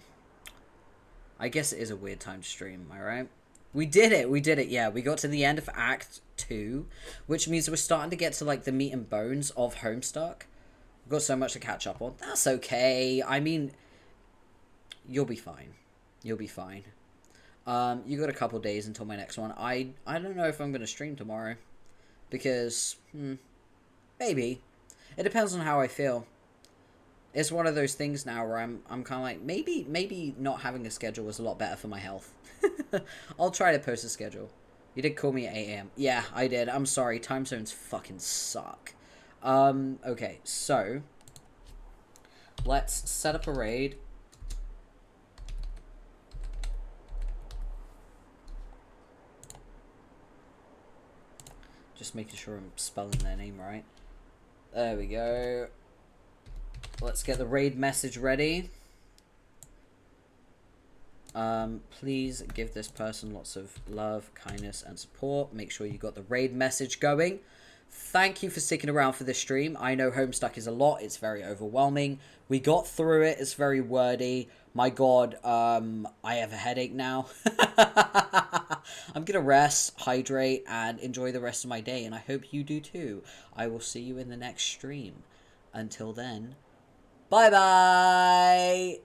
I guess it is a weird time to stream, am I right? We did it, yeah. We got to the end of Act 2, which means we're starting to get to, like, the meat and bones of Homestuck. We've got so much to catch up on. That's okay. I mean, you'll be fine. You'll be fine. You got a couple days until my next one. I don't know if I'm going to stream tomorrow. Because, maybe. It depends on how I feel. It's one of those things now where I'm kind of like, maybe not having a schedule was a lot better for my health. I'll try to post a schedule. You did call me at 8 AM. Yeah, I did. I'm sorry. Time zones fucking suck. Okay, so let's set up a raid. Just making sure I'm spelling their name right. There we go. Let's get the raid message ready. Please give this person lots of love, kindness, and support. Make sure you got the raid message going. Thank you for sticking around for this stream. I know Homestuck is a lot. It's very overwhelming. We got through it. It's very wordy. My god, I have a headache now. I'm gonna rest, hydrate, and enjoy the rest of my day, and I hope you do too. I will see you in the next stream. Until then, bye-bye!